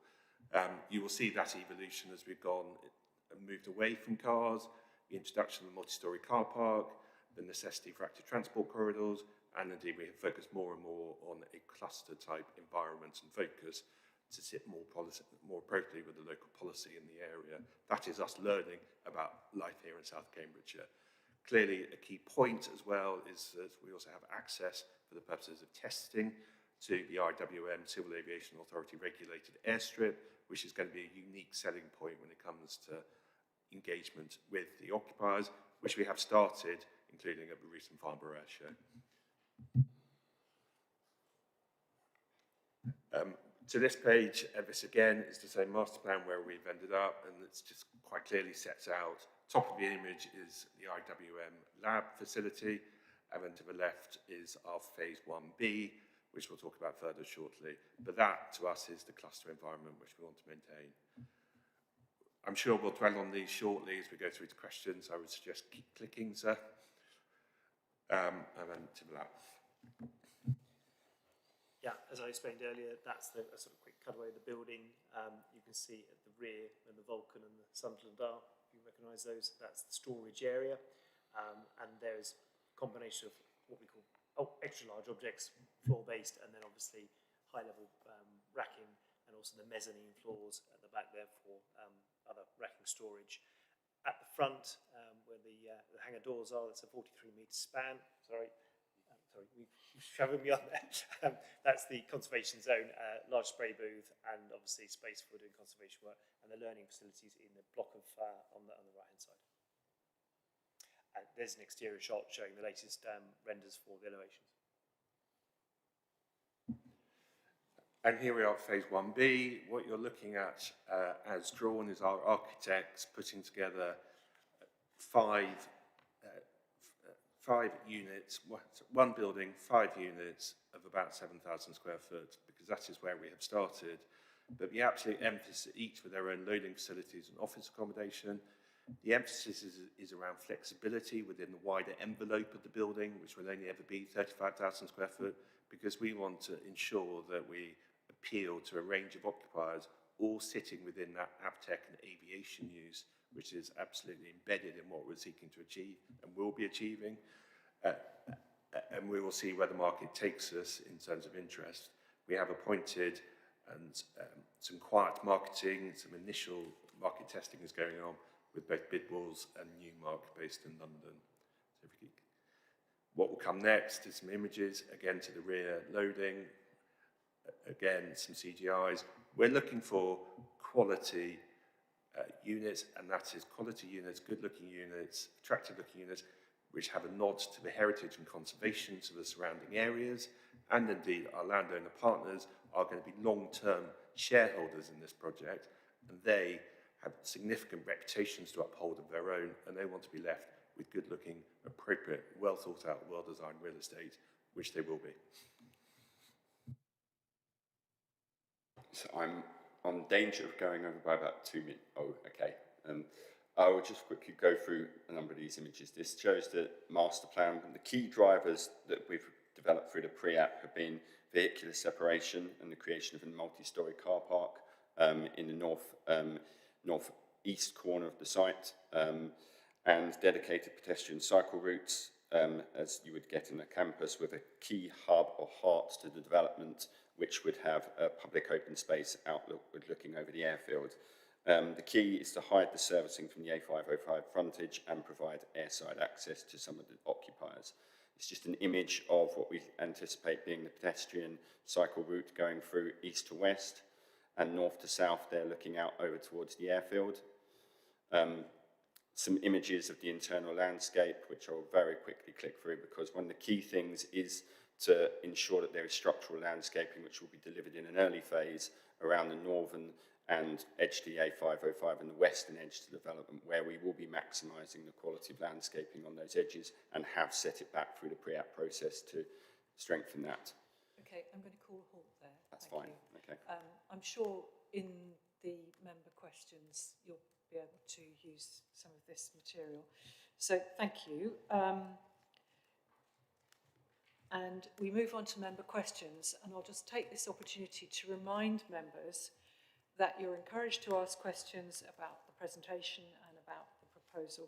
Speaker 10: You will see that evolution as we've gone and moved away from cars, the introduction of the multi-storey car park, the necessity for active transport corridors, and indeed we have focused more and more on a cluster type environment and focus to sit more appropriately with the local policy in the area. That is us learning about life here in South Cambridgeshire. Clearly, a key point as well is that we also have access for the purposes of testing to the IWM Civil Aviation Authority regulated airstrip, which is going to be a unique selling point when it comes to engagement with the occupiers, which we have started, including at the recent Farnborough Air Show. To this page, this again is the same master plan where we've ended up, and it's just quite clearly sets out. Top of the image is the IWM lab facility, and then to the left is our phase 1B, which we'll talk about further shortly. But that, to us, is the cluster environment which we want to maintain. I'm sure we'll dwell on these shortly as we go through to questions. I would suggest keep clicking, sir. And then to the left.
Speaker 22: Yeah, as I explained earlier, that's a sort of quick cutaway of the building. You can see at the rear where the Vulcan and the Sunderland are. You recognise those. That's the storage area. And there's a combination of what we call extra large objects, floor-based, and then obviously high-level racking, and also the mezzanine floors at the back there for other racking storage. At the front, where the hangar doors are, that's a 43-metre span. Sorry, we've shoved me on there. That's the conservation zone, large spray booth, and obviously space for doing conservation work, and the learning facilities in the block of on the right-hand side. There's an exterior shot showing the latest renders for the elevations.
Speaker 10: And here we are at phase 1B. What you're looking at as drawn is our architects putting together five units, one building, 5 units of about 7,000 square foot, because that is where we have started. But the absolute emphasis, each with their own loading facilities and office accommodation. The emphasis is around flexibility within the wider envelope of the building, which will only ever be 35,000 square foot, because we want to ensure that we appeal to a range of occupiers, all sitting within that avtech and aviation use, which is absolutely embedded in what we're seeking to achieve and will be achieving. And we will see where the market takes us in terms of interest. We have appointed and some quiet marketing, some initial market testing is going on with both Bidwalls and Newmark based in London. So if we keep, what will come next is some images, again to the rear loading, again some CGIs. We're looking for quality units, and that is quality units, good looking units, attractive looking units, which have a nod to the heritage and conservation to the surrounding areas, and indeed our landowner partners are going to be long-term shareholders in this project, and they have significant reputations to uphold of their own, and they want to be left with good-looking, appropriate, well-thought-out, well-designed real estate, which they will be.
Speaker 21: So I'm on danger of going over by about 2 minutes. Oh, okay. I will just quickly go through a number of these images. This shows the master plan. And the key drivers that we've developed through the pre-app have been vehicular separation and the creation of a multi-storey car park in the north-east corner of the site, and dedicated pedestrian cycle routes, as you would get in a campus, with a key hub or heart to the development, which would have a public open space outlook looking over the airfield. The key is to hide the servicing from the A505 frontage and provide airside access to some of the occupiers. It's just an image of what we anticipate being the pedestrian cycle route going through east to west, and north to south they're looking out over towards the airfield. Some images of the internal landscape, which I'll very quickly click through, because one of the key things is to ensure that there is structural landscaping which will be delivered in an early phase around the northern and edge to the A505 and the western edge to development, where we will be maximising the quality of landscaping on those edges and have set it back through the pre-app process to strengthen that.
Speaker 1: Okay, I'm going to call a halt there.
Speaker 21: That's
Speaker 1: Thank
Speaker 21: fine.
Speaker 1: you.
Speaker 21: Okay.
Speaker 1: I'm sure in the member questions you'll be able to use some of this material. So thank you. And we move on to member questions, and I'll just take this opportunity to remind members that you're encouraged to ask questions about the presentation and about the proposal,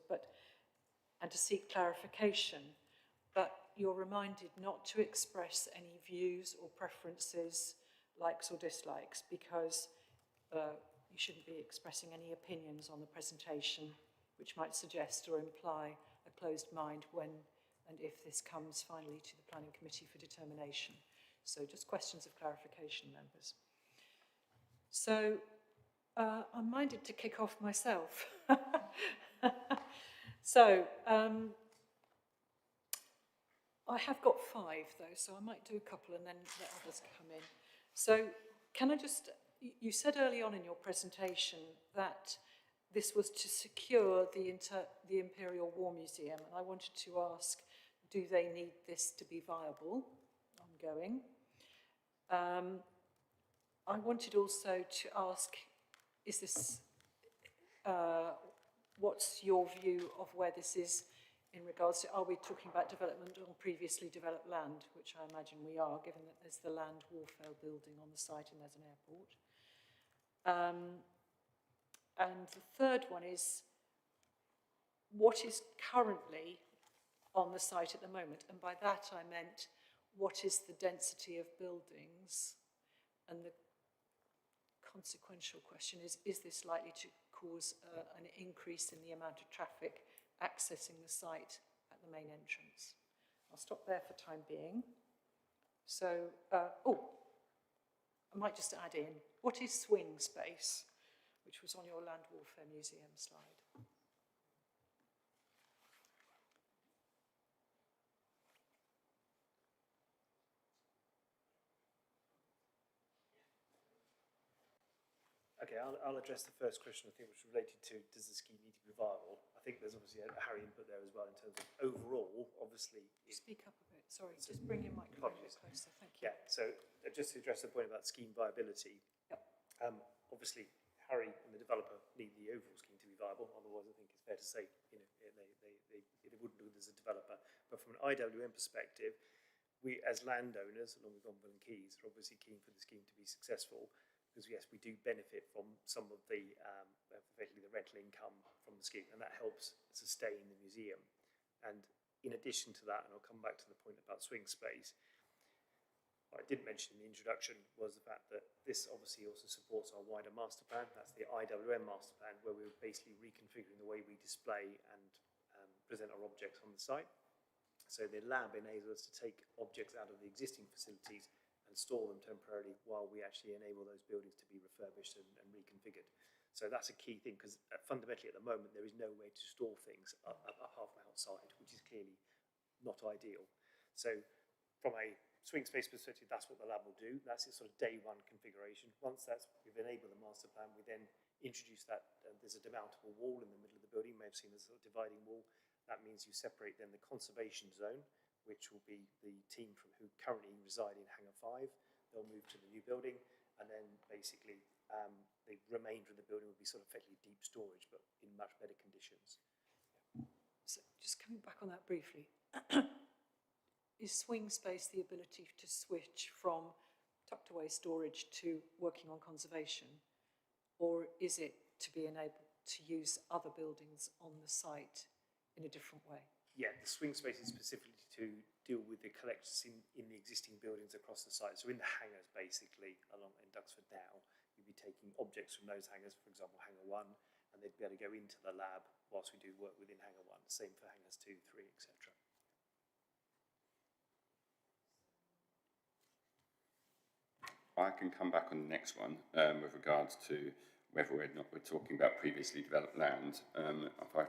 Speaker 1: and to seek clarification, but you're reminded not to express any views or preferences, likes or dislikes, because you shouldn't be expressing any opinions on the presentation which might suggest or imply a closed mind when and if this comes finally to the Planning Committee for determination. So just questions of clarification, members. So I'm minded to kick off myself. So I have got 5 though, so I might do a couple and then let others come in. So can I just, you said early on in your presentation that this was to secure the Imperial War Museum, and I wanted to ask, do they need this to be viable, ongoing? I wanted also to ask, is this, what's your view of where this is in regards to, are we talking about development on previously developed land, which I imagine we are, given that there's the land warfare building on the site and there's an airport. And the third one is, what is currently on the site at the moment? And by that I meant, what is the density of buildings? And the consequential question is this likely to cause an increase in the amount of traffic accessing the site at the main entrance? I'll stop there for time being. So, I might just add in, what is swing space, which was on your Land Warfare Museum slide?
Speaker 22: Okay, I'll address the first question, I think, which was related to, does the scheme need to be viable? I think there's obviously a Harry input there as well in terms of overall, obviously...
Speaker 1: Speak up a bit, sorry, just bring your microphone a bit closer, thank you.
Speaker 22: Yeah, so just to address the point about scheme viability, obviously Harry and the developer need the overall scheme to be viable, otherwise I think it's fair to say, you know, they wouldn't do it as a developer. But from an IWM perspective, we as landowners, along with Gonville and Keys, are obviously keen for the scheme to be successful, because yes, we do benefit from some of the, effectively the rental income from the scheme, and that helps sustain the museum. And in addition to that, and I'll come back to the point about swing space, what I did mention in the introduction was the fact that this obviously also supports our wider master plan. That's the IWM master plan, where we're basically reconfiguring the way we display and present our objects on the site. So the lab enables us to take objects out of the existing facilities and store them temporarily while we actually enable those buildings to be refurbished and reconfigured. So that's a key thing, because fundamentally at the moment there is no way to store things apart from outside, which is clearly not ideal. So from a swing space perspective, that's what the lab will do. That's its sort of day one configuration. Once we've enabled the master plan, we then introduce that, there's a demountable wall in the middle of the building. You may have seen this sort of dividing wall. That means you separate then the conservation zone, which will be the team who currently reside in Hangar 5. They'll move to the new building, and then basically the remainder of the building will be sort of effectively deep storage, but in much better conditions.
Speaker 1: So just coming back on that briefly, is swing space the ability to switch from tucked away storage to working on conservation, or is it to be enabled to use other buildings on the site in a different way?
Speaker 22: Yeah, the swing space is specifically to deal with the collections in the existing buildings across the site. So in the hangars, basically, along in Duxford Dow, you'd be taking objects from those hangars, for example, Hangar 1, and they'd be able to go into the lab whilst we do work within Hangar 1. Same for Hangars 2, 3, etc.
Speaker 21: I can come back on the next one with regards to whether we're talking about previously developed land. If I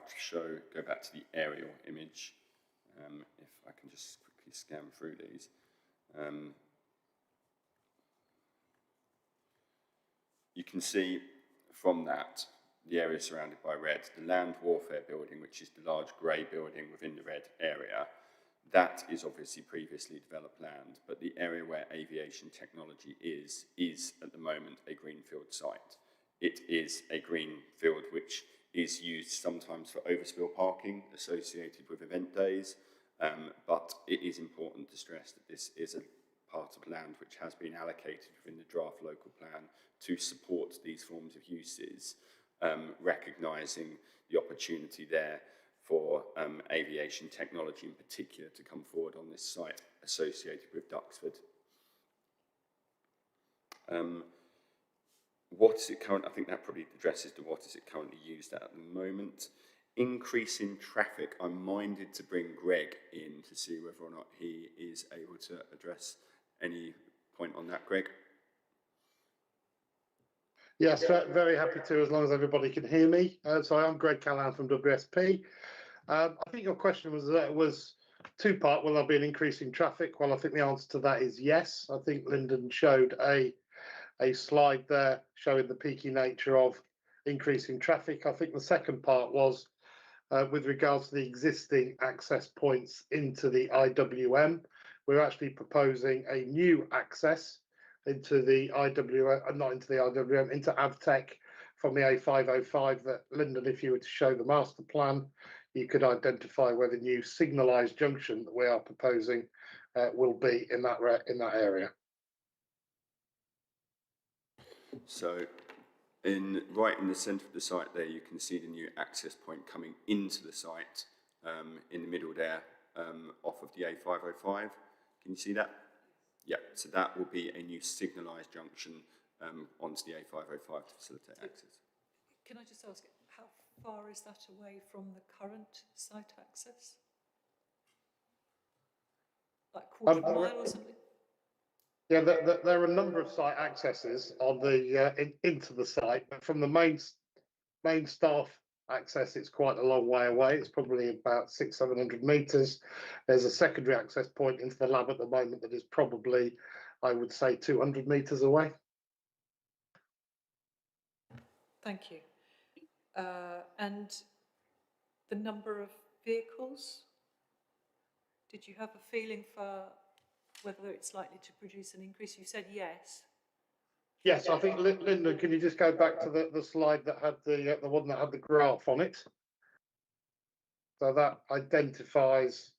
Speaker 21: go back to the aerial image, if I can just quickly scan through these. You can see from that the area surrounded by red, the land warfare building, which is the large grey building within the red area. That is obviously previously developed land, but the area where aviation technology is at the moment a greenfield site. It is a greenfield which is used sometimes for overspill parking associated with event days, but it is important to stress that this is a part of land which has been allocated within the draft local plan to support these forms of uses, recognising the opportunity there for aviation technology in particular to come forward on this site associated with Duxford. What is it current? I think that probably addresses the what is it currently used at the moment. Increase in traffic. I'm minded to bring Greg in to see whether or not he is able to address any point on that, Greg.
Speaker 9: Yes, very happy to, as long as everybody can hear me. So I'm Greg Callahan from WSP. I think your question was two-part. Will there be an increase in traffic? Well, I think the answer to that is yes. I think Lyndon showed a slide there showing the peaky nature of increasing traffic. I think the second part was with regards to the existing access points into the IWM. We're actually proposing a new access into the IWM, not into the IWM, into Avtech from the A505 that, Lyndon, if you were to show the master plan, you could identify where the new signalised junction that we are proposing will be in that area.
Speaker 21: So right in the centre of the site there, you can see the new access point coming into the site in the middle there off of the A505. Can you see that? Yeah, so that will be a new signalised junction onto the A505 to facilitate access.
Speaker 1: Can I just ask, how far is that away from the current site access? Like quarter of a mile or something?
Speaker 9: Yeah, there are a number of site accesses on the into the site, but from the main staff access, it's quite a long way away. It's probably about 600-700 metres. There's a secondary access point into the lab at the moment that is probably, I would say, 200 metres away.
Speaker 1: Thank you. And the number of vehicles, did you have a feeling for whether it's likely to produce an increase? You said yes.
Speaker 9: Yes, I think, Lyndon, can you just go back to the slide that had the one that had the graph on it? So that identifies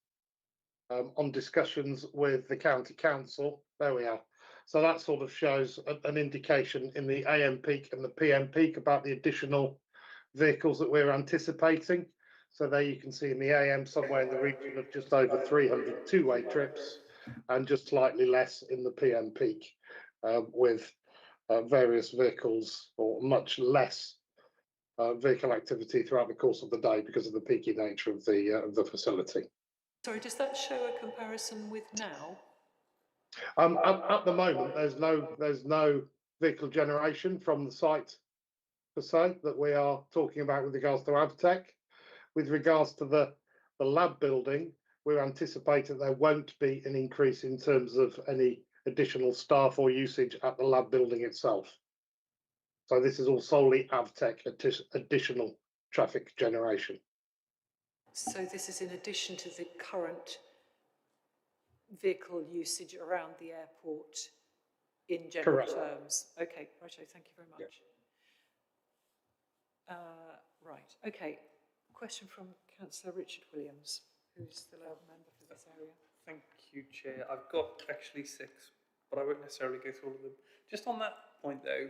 Speaker 9: on discussions with the county council. There we are. So that sort of shows an indication in the AM peak and the PM peak about the additional vehicles that we're anticipating. So there you can see in the AM somewhere in the region of just over 300 two-way trips and just slightly less in the PM peak with various vehicles or much less vehicle activity throughout the course of the day because of the peaky nature of the facility.
Speaker 1: Sorry, does that show a comparison with now?
Speaker 9: At the moment, there's no vehicle generation from the site per se that we are talking about with regards to Avtech. With regards to the lab building, we're anticipating there won't be an increase in terms of any additional staff or usage at the lab building itself. So this is all solely Avtech additional traffic generation.
Speaker 1: So this is in addition to the current vehicle usage around the airport in general
Speaker 9: Correct.
Speaker 1: terms. Okay, righto, thank you very much. Right, okay. Question from Councillor Richard Williams, who's the local member for this area.
Speaker 6: Thank you, Chair. I've got actually 6, but I won't necessarily go through all of them. Just on that point, though,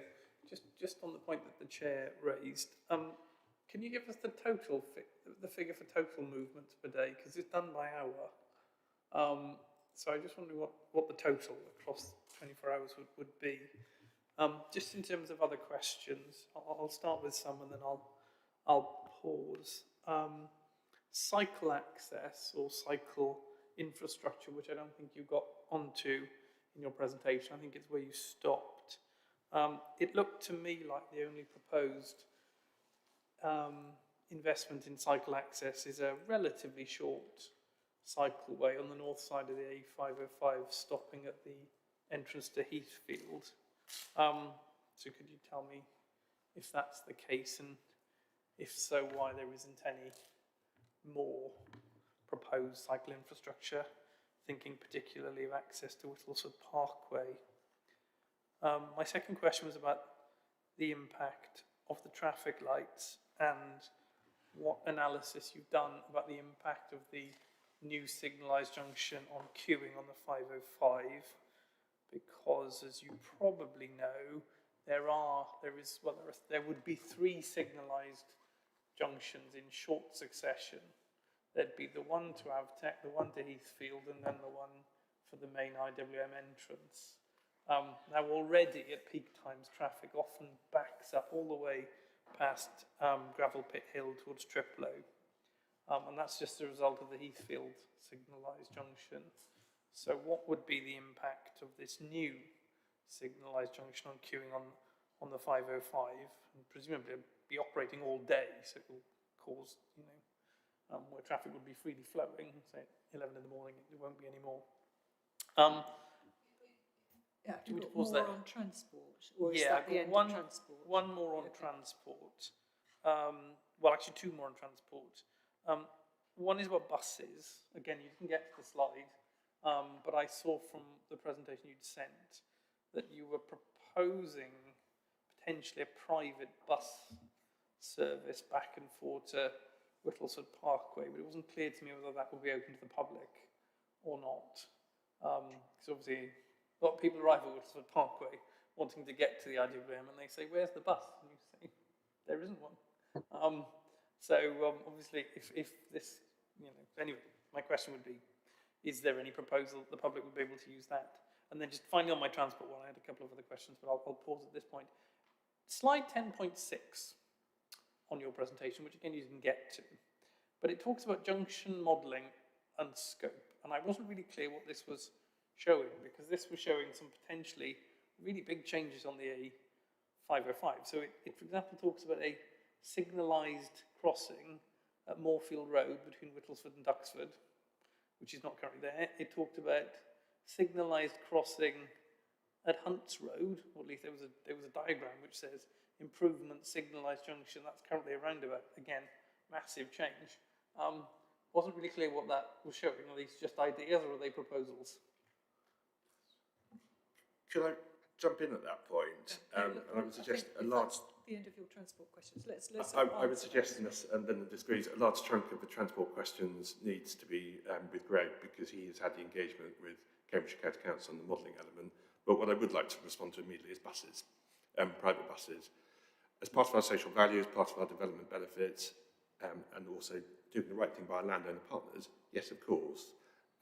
Speaker 6: just on the point that the Chair raised, can you give us the total, the figure for total movements per day? Because it's done by hour. So I just wondering what the total across 24 hours would be. Just in terms of other questions, I'll start with some and then I'll pause. Cycle access or cycle infrastructure, which I don't think you got onto in your presentation. I think it's where you stopped. It looked to me like the only proposed investment in cycle access is a relatively short cycleway on the north side of the A505, stopping at the entrance to Heathfield. So could you tell me if that's the case, and if so, why there isn't any more proposed cycle infrastructure, thinking particularly of access to Whittlesford Parkway? My second question was about the impact of the traffic lights and what analysis you've done about the impact of the new signalised junction on queuing on the 505, because as you probably know, there would be 3 signalised junctions in short succession. There'd be the one to Avtech, the one to Heathfield, and then the one for the main IWM entrance. Now already at peak times, traffic often backs up all the way past Gravel Pit Hill towards Triplow. And that's just a result of the Heathfield signalised junction. So what would be the impact of this new signalised junction on queuing on the 505? And presumably it'll be operating all day, so it will cause, where traffic would be freely flowing, say at 11 in the morning, it won't be any more.
Speaker 1: Yeah, do you want more on transport? Or is
Speaker 6: Yeah,
Speaker 1: that the end
Speaker 6: one,
Speaker 1: of transport?
Speaker 6: one more on transport. Well, actually 2 more on transport. One is about buses. Again, you didn't get to the slide, but I saw from the presentation you'd sent that you were proposing potentially a private bus service back and forth to Whittlesford Parkway, but it wasn't clear to me whether that would be open to the public or not. Because obviously a lot of people arrive at Whittlesford Parkway wanting to get to the IWM and they say, where's the bus? And you say, there isn't one. Obviously if this, anyway, my question would be, is there any proposal that the public would be able to use that? And then just finally on my transport one, I had a couple of other questions, but I'll pause at this point. Slide 10.6 on your presentation, which again you didn't get to, but it talks about junction modelling and scope. And I wasn't really clear what this was showing, because this was showing some potentially really big changes on the A505. So it for example, talks about a signalised crossing at Moorfield Road between Whittlesford and Duxford, which is not currently there. It talked about signalised crossing at Hunts Road, or at least there was a diagram which says improvement signalised junction. That's currently a roundabout. Again, massive change. Wasn't really clear what that was showing. Are these just ideas or are they proposals?
Speaker 10: Could I jump in at that point? And I would suggest a large...
Speaker 1: the end of your transport questions.
Speaker 10: I would suggest in this, and then the disagrees, a large chunk of the transport questions needs to be with Greg, because he has had the engagement with Cambridgeshire County Council on the modelling element. But what I would like to respond to immediately is buses, private buses. As part of our social values, part of our development benefits, and also doing the right thing by our landowner partners, yes, of course,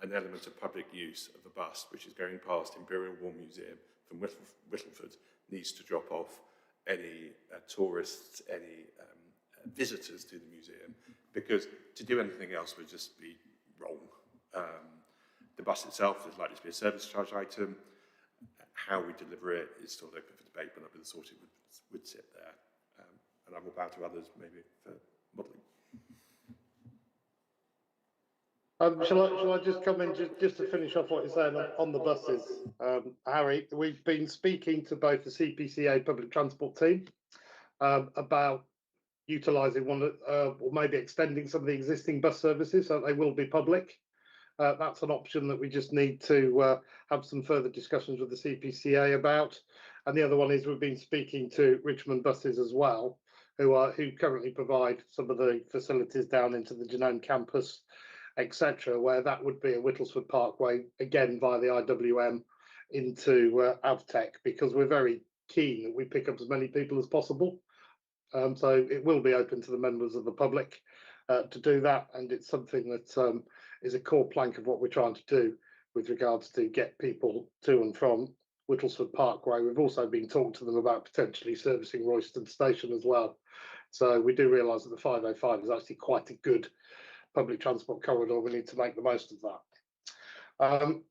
Speaker 10: an element of public use of a bus which is going past Imperial War Museum from Whittleford needs to drop off any tourists, any visitors to the museum, because to do anything else would just be wrong. The bus itself is likely to be a service charge item. How we deliver it is still open for debate, but I would have thought it would sit there. And I will bow to others maybe for modelling.
Speaker 9: Shall I just come in just to finish off what you're saying on the buses? Harry, we've been speaking to both the CPCA public transport team about utilising one or maybe extending some of the existing bus services so they will be public. That's an option that we just need to have some further discussions with the CPCA about. And the other one is we've been speaking to Richmond Buses as well, who currently provide some of the facilities down into the Genome campus, etc., where that would be a Whittlesford Parkway, again via the IWM into Avtech, because we're very keen that we pick up as many people as possible. So it will be open to the members of the public to do that, and it's something that is a core plank of what we're trying to do with regards to get people to and from Whittlesford Parkway. We've also been talking to them about potentially servicing Royston Station as well. So we do realise that the 505 is actually quite a good public transport corridor. We need to make the most of that.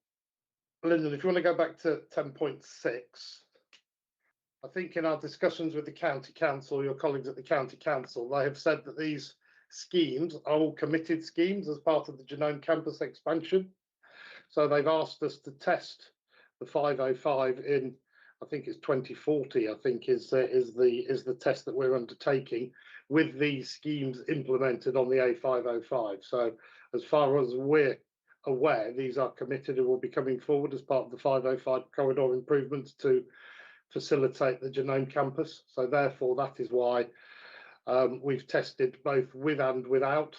Speaker 9: Lyndon, if you want to go back to 10.6, I think in our discussions with the County Council, your colleagues at the County Council, they have said that these schemes are all committed schemes as part of the Genome Campus expansion. So they've asked us to test the 505 in, I think it's 2040, I think is the test that we're undertaking with these schemes implemented on the A505. So as far as we're aware, these are committed and will be coming forward as part of the 505 corridor improvements to facilitate the Genome Campus. So therefore, that is why we've tested both with and without,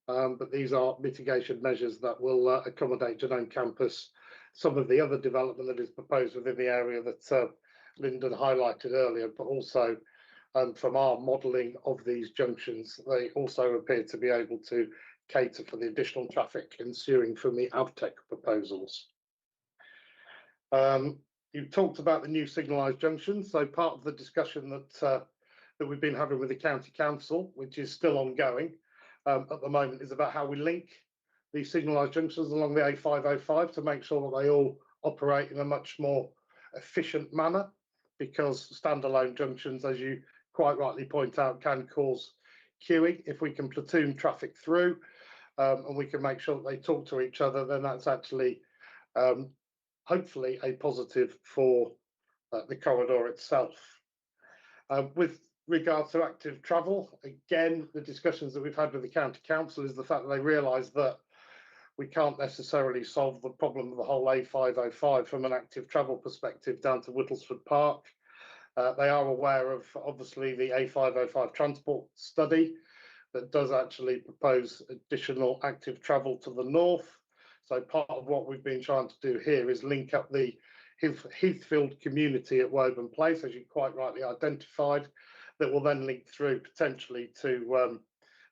Speaker 9: but these are mitigation measures that will accommodate Genome Campus. Some of the other development that is proposed within the area that Lyndon highlighted earlier, but also from our modelling of these junctions, they also appear to be able to cater for the additional traffic ensuing from the AvTech proposals. You talked about the new signalised junctions. So part of the discussion that we've been having with the County Council, which is still ongoing at the moment, is about how we link these signalised junctions along the A505 to make sure that they all operate in a much more efficient manner, because standalone junctions, as you quite rightly point out, can cause queuing. If we can platoon traffic through and we can make sure that they talk to each other, then that's actually hopefully a positive for the corridor itself. With regard to active travel, again, the discussions that we've had with the County Council is the fact that they realise that we can't necessarily solve the problem of the whole A505 from an active travel perspective down to Whittlesford Park. They are aware of, obviously, the A505 transport study that does actually propose additional active travel to the north. So part of what we've been trying to do here is link up the Heathfield community at Woburn Place, as you quite rightly identified, that will then link through potentially to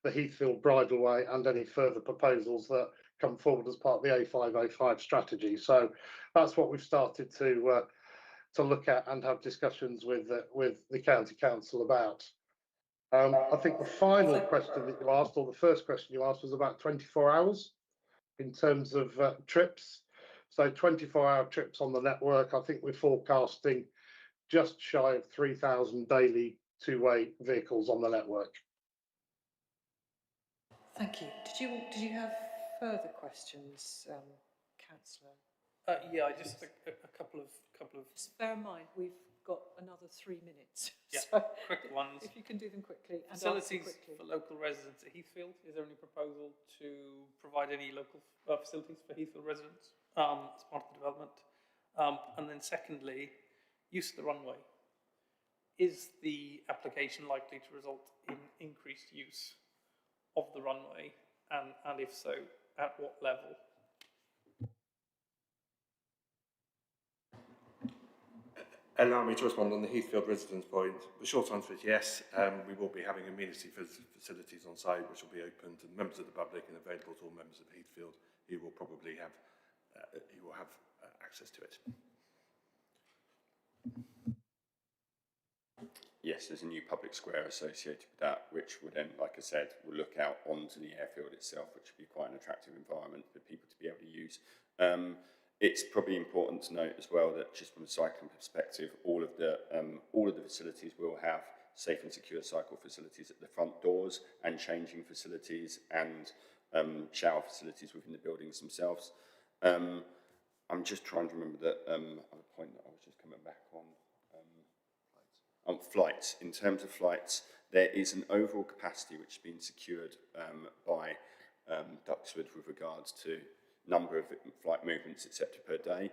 Speaker 9: the Heathfield Bridleway and any further proposals that come forward as part of the A505 strategy. So that's what we've started to look at and have discussions with the County Council about. I think the final question that you asked, or the first question you asked, was about 24 hours in terms of trips. So 24-hour trips on the network, I think we're forecasting just shy of 3,000 daily two-way vehicles on the network.
Speaker 1: Thank you. Did you have further questions, Councillor?
Speaker 6: Yeah, just a couple of.
Speaker 1: Just bear in mind we've got another 3 minutes.
Speaker 6: Yeah,
Speaker 1: so
Speaker 6: quick ones.
Speaker 1: If you can do them quickly and
Speaker 6: Facilities
Speaker 1: answer quickly.
Speaker 6: for local residents at Heathfield. Is there any proposal to provide any local facilities for Heathfield residents as part of the development? And then secondly, use of the runway. Is the application likely to result in increased use of the runway, and if so, at what level?
Speaker 10: Allow me to respond on the Heathfield residence point. The short answer is yes. We will be having amenity facilities on site, which will be open to members of the public and available to all members of Heathfield who will probably have access to it.
Speaker 21: Yes, there's a new public square associated with that, which would then, like I said, will look out onto the airfield itself, which would be quite an attractive environment for people to be able to use. It's probably important to note as well that just from a cycling perspective, all of the facilities will have safe and secure cycle facilities at the front doors, and changing facilities and shower facilities within the buildings themselves. I'm just trying to remember that other point that I was just coming back on. Flights. In terms of flights, there is an overall capacity which has been secured by Duxford with regards to number of flight movements, etc. per day.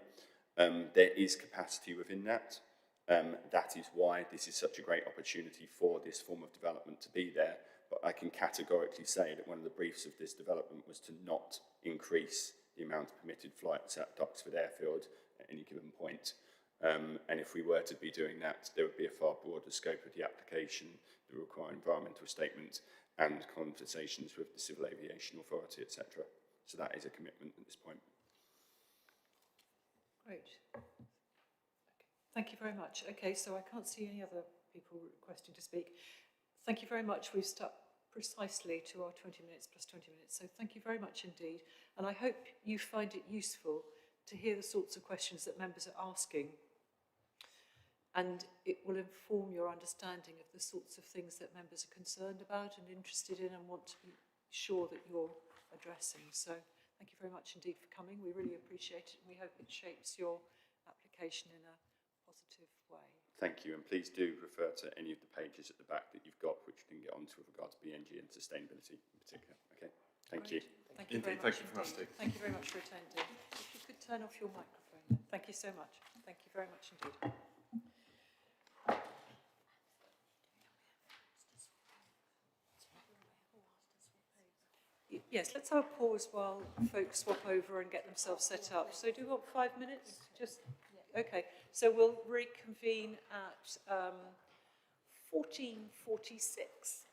Speaker 21: There is capacity within that. That is why this is such a great opportunity for this form of development to be there. But I can categorically say that one of the briefs of this development was to not increase the amount of permitted flights at Duxford Airfield at any given point. And if we were to be doing that, there would be a far broader scope of the application that would require environmental statements and conversations with the Civil Aviation Authority, etc. So that is a commitment at this point.
Speaker 1: Great. Okay. Thank you very much. Okay, so I can't see any other people requesting to speak. Thank you very much. We've stuck precisely to our 20 minutes plus 20 minutes. So thank you very much indeed. And I hope you find it useful to hear the sorts of questions that members are asking and it will inform your understanding of the sorts of things that members are concerned about and interested in and want to be sure that you're addressing. So thank you very much indeed for coming. We really appreciate it, and we hope it shapes your application in a positive way.
Speaker 21: Thank you, and please do refer to any of the pages at the back that you've got, which you didn't get onto with regard to BNG and sustainability in particular. Okay, thank you.
Speaker 1: Thank you very much indeed. Thank you very much for attending. If you could turn off your microphone then. Thank you so much. Thank you very much indeed. Yes, let's have a pause while folks swap over and get themselves set up. So do you want 5 minutes? Just, okay. So we'll reconvene at 14:46.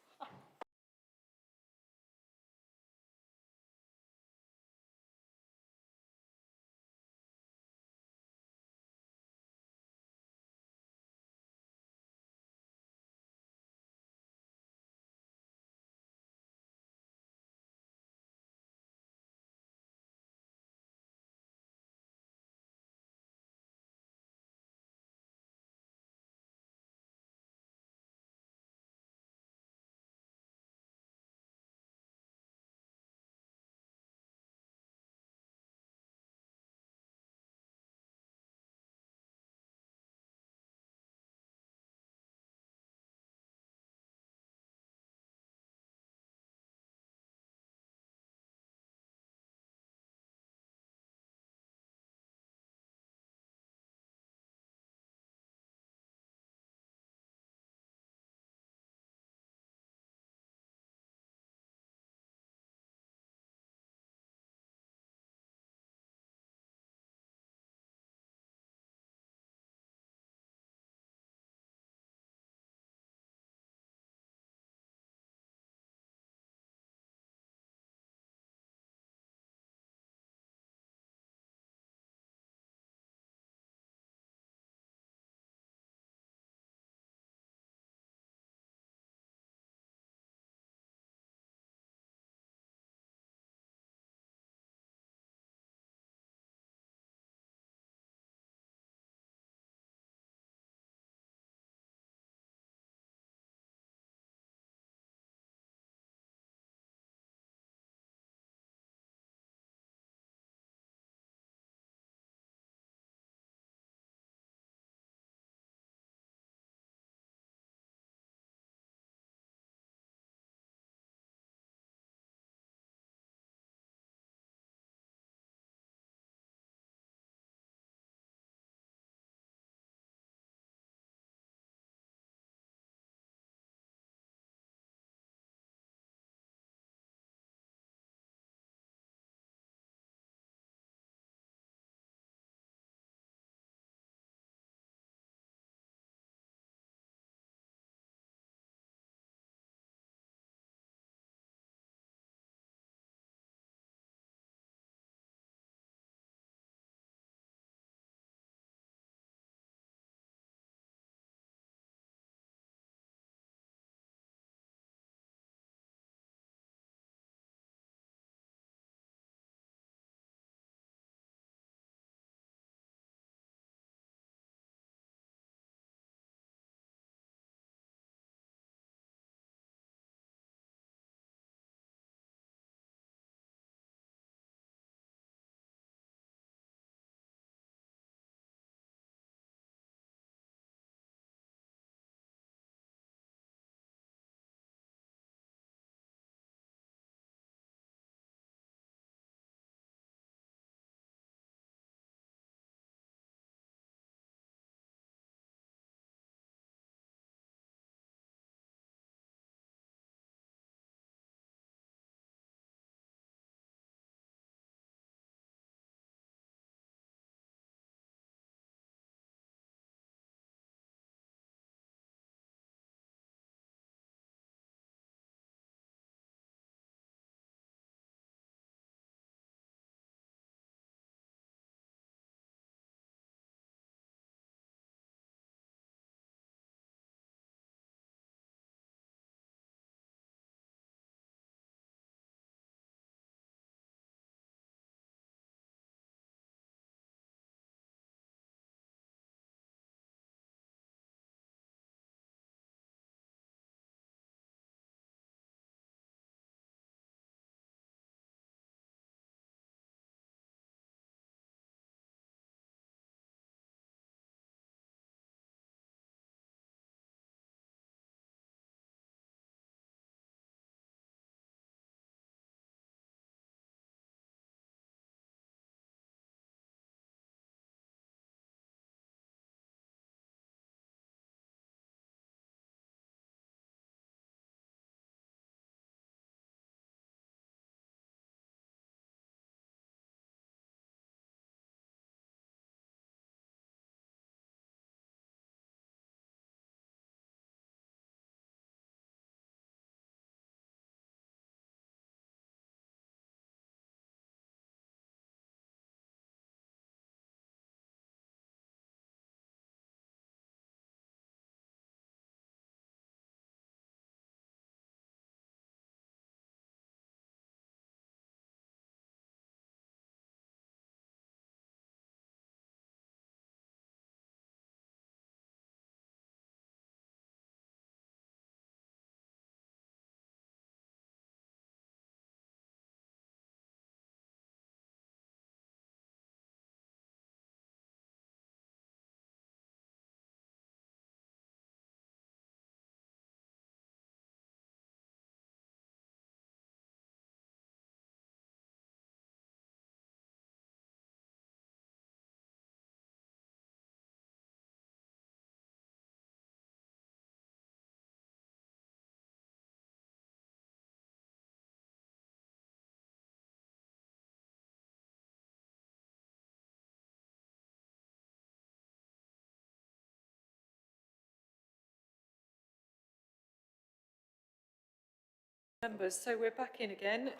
Speaker 1: Members, so we're back in again.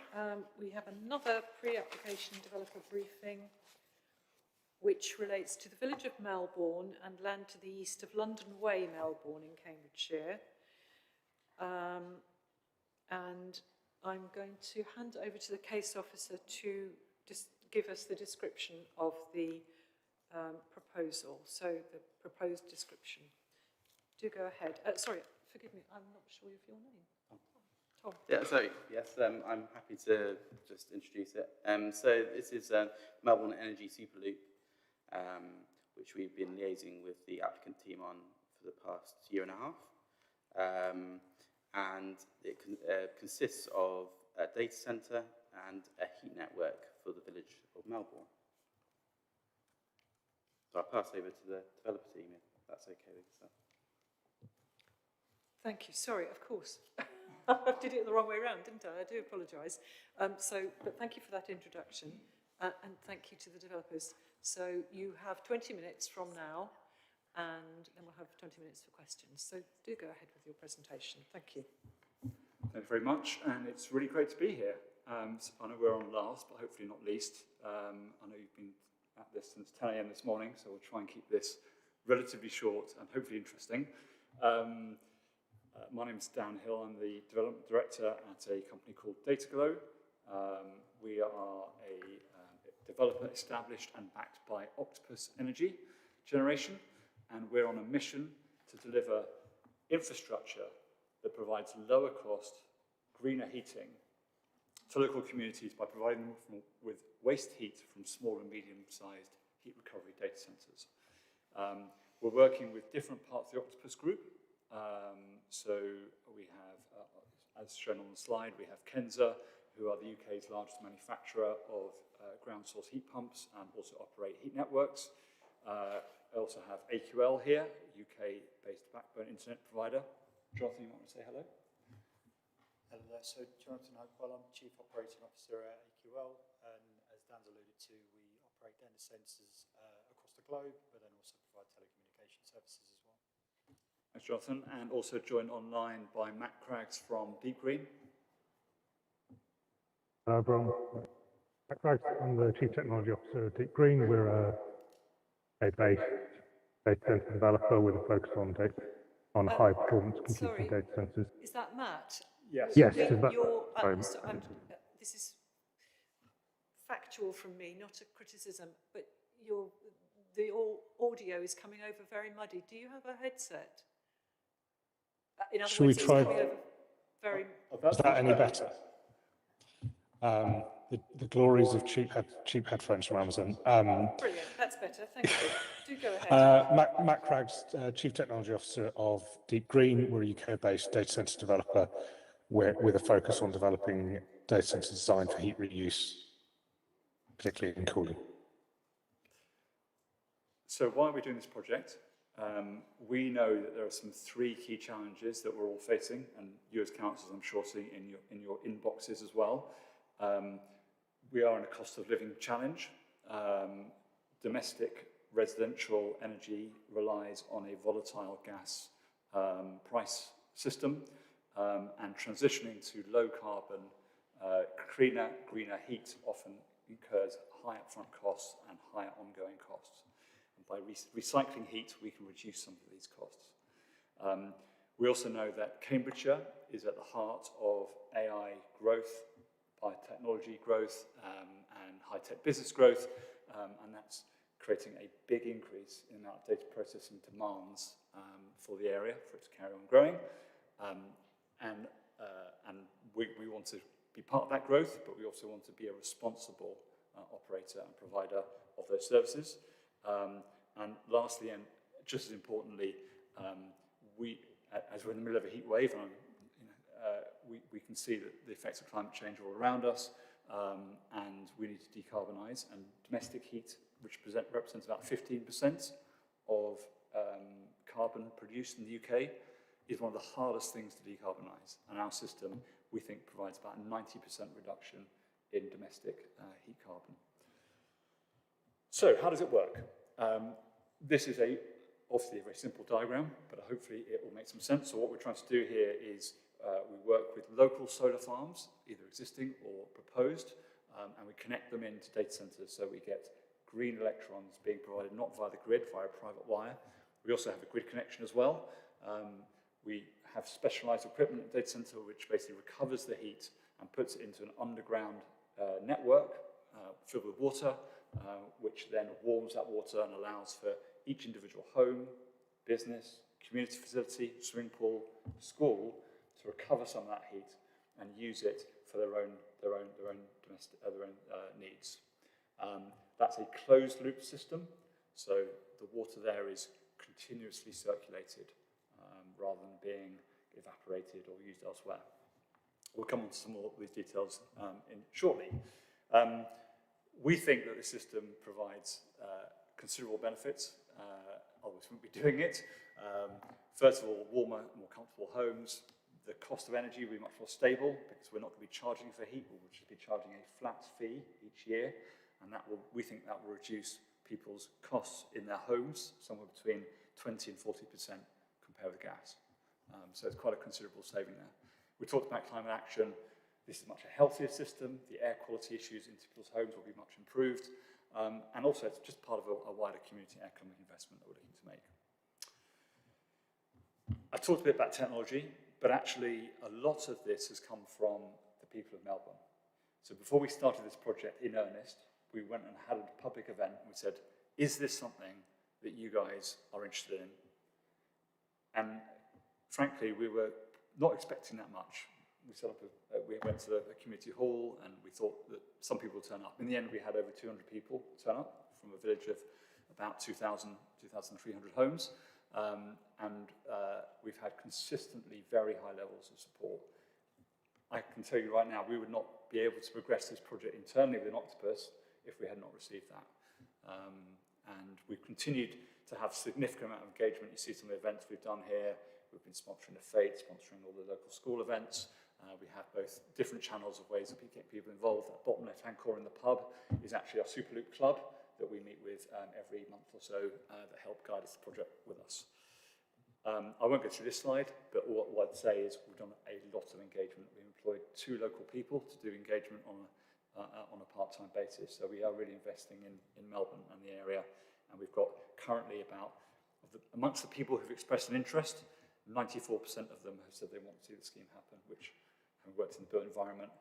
Speaker 1: We have another pre-application developer briefing which relates to the village of Melbourne and land to the east of London Way, Melbourne in Cambridgeshire. And I'm going to hand over to the case officer to just give us the description of the proposal, so the proposed description. Do go ahead. Sorry, forgive me, I'm not sure of your name. Tom.
Speaker 4: Yeah, so yes, I'm happy to just introduce it. So this is Melbourne Energy Superloop, which we've been liaising with the applicant team on for the past year and a half. And it consists of a data centre and a heat network for the village of Melbourne. So I'll pass over to the developer team if that's okay with yourself.
Speaker 1: Thank you. Sorry, of course. I did it the wrong way around, didn't I? I do apologise. But thank you for that introduction, and thank you to the developers. So you have 20 minutes from now, and then we'll have 20 minutes for questions. So do go ahead with your presentation. Thank you.
Speaker 11: Thank you very much, and it's really great to be here. I know we're on last, but hopefully not least. I know you've been at this since 10 a.m. this morning, so we'll try and keep this relatively short and hopefully interesting. My name's Dan Hill. I'm the development director at a company called DataGlow. We are a developer established and backed by Octopus Energy Generation, and we're on a mission to deliver infrastructure that provides lower cost, greener heating to local communities by providing them with waste heat from small and medium-sized heat recovery data centres. We're working with different parts of the Octopus Group. So we have, as shown on the slide, we have Kenza, who are the UK's largest manufacturer of ground source heat pumps and also operate heat networks. I also have AQL here, UK-based backbone internet provider. Jonathan, you want to say hello?
Speaker 23: Hello there. So Jonathan Hopewell, I'm Chief Operating Officer at AQL, and as Dan's alluded to, we operate data centres across the globe, but then also provide telecommunication services as well.
Speaker 11: Thanks, Jonathan, and also joined online by Matt Craggs from Deep Green.
Speaker 24: Hello, everyone. Matt Craggs, I'm the Chief Technology Officer at Deep Green. We're a based data centre developer with a focus on high performance computing data centres.
Speaker 1: Is that Matt?
Speaker 24: Yes.
Speaker 1: Yes. This is factual from me, not a criticism, but the audio is coming over very muddy. Do you have a headset? In other
Speaker 24: Should
Speaker 1: words,
Speaker 24: we try?
Speaker 1: It's coming over very.
Speaker 24: Is that any better? The glories of cheap headphones from Amazon.
Speaker 1: Brilliant, that's better, thank you. Do go ahead.
Speaker 24: Matt Craggs, Chief Technology Officer of Deep Green. We're a UK-based data centre developer with a focus on developing data centres designed for heat reuse, particularly in cooling.
Speaker 11: So why are we doing this project? We know that there are some three key challenges that we're all facing, and you as councillors, I'm sure, see in your inboxes as well. We are in a cost of living challenge. Domestic residential energy relies on a volatile gas price system, and transitioning to low carbon, cleaner, greener heat often incurs high upfront costs and higher ongoing costs. And by recycling heat, we can reduce some of these costs. We also know that Cambridgeshire is at the heart of AI growth, biotechnology growth, and high-tech business growth, and that's creating a big increase in our data processing demands for the area, for it to carry on growing. And we want to be part of that growth, but we also want to be a responsible operator and provider of those services. And lastly, and just as importantly, as we're in the middle of a heat wave, and we can see that the effects of climate change are all around us, and we need to decarbonise. And domestic heat, which represents about 15% of carbon produced in the UK, is one of the hardest things to decarbonise. And our system, we think, provides about a 90% reduction in domestic heat carbon. So how does it work? This is obviously a very simple diagram, but hopefully it will make some sense. So what we're trying to do here is we work with local solar farms, either existing or proposed, and we connect them into data centres so we get green electrons being provided not via the grid, via a private wire. We also have a grid connection as well. We have specialised equipment at the data centre which basically recovers the heat and puts it into an underground network filled with water, which then warms that water and allows for each individual home, business, community facility, swimming pool, school to recover some of that heat and use it for their own needs. That's a closed loop system, so the water there is continuously circulated rather than being evaporated or used elsewhere. We'll come on to some more of these details shortly. We think that the system provides considerable benefits, otherwise we wouldn't be doing it. First of all, warmer, more comfortable homes. The cost of energy will be much more stable because we're not going to be charging for heat, we'll just be charging a flat fee each year, and we think that will reduce people's costs in their homes, somewhere between 20 and 40% compared with gas. So it's quite a considerable saving there. We talked about climate action. This is much a healthier system. The air quality issues in people's homes will be much improved. And also it's just part of a wider community economic investment that we're looking to make. I talked a bit about technology, but actually a lot of this has come from the people of Melbourne. So before we started this project in earnest, we went and had a public event and we said, is this something that you guys are interested in? And frankly, we were not expecting that much. We went to a community hall and we thought that some people would turn up. In the end, we had over 200 people turn up from a village of about 2,300 homes. We've had consistently very high levels of support. I can tell you right now, we would not be able to progress this project internally with an octopus if we had not received that. And we've continued to have significant amount of engagement. You see some of the events we've done here. We've been sponsoring the Fate, sponsoring all the local school events. We have both different channels of ways of getting people involved. That bottom left-hand corner in the pub is actually our Superloop Club that we meet with every month or so that help guide this project with us. I won't go through this slide, but what I'd say is we've done a lot of engagement. We've employed 2 local people to do engagement on a part-time basis. So we are really investing in Melbourne and the area. And we've got currently amongst the people who've expressed an interest, 94% of them have said they want to see the scheme happen, which, having worked in the built environment,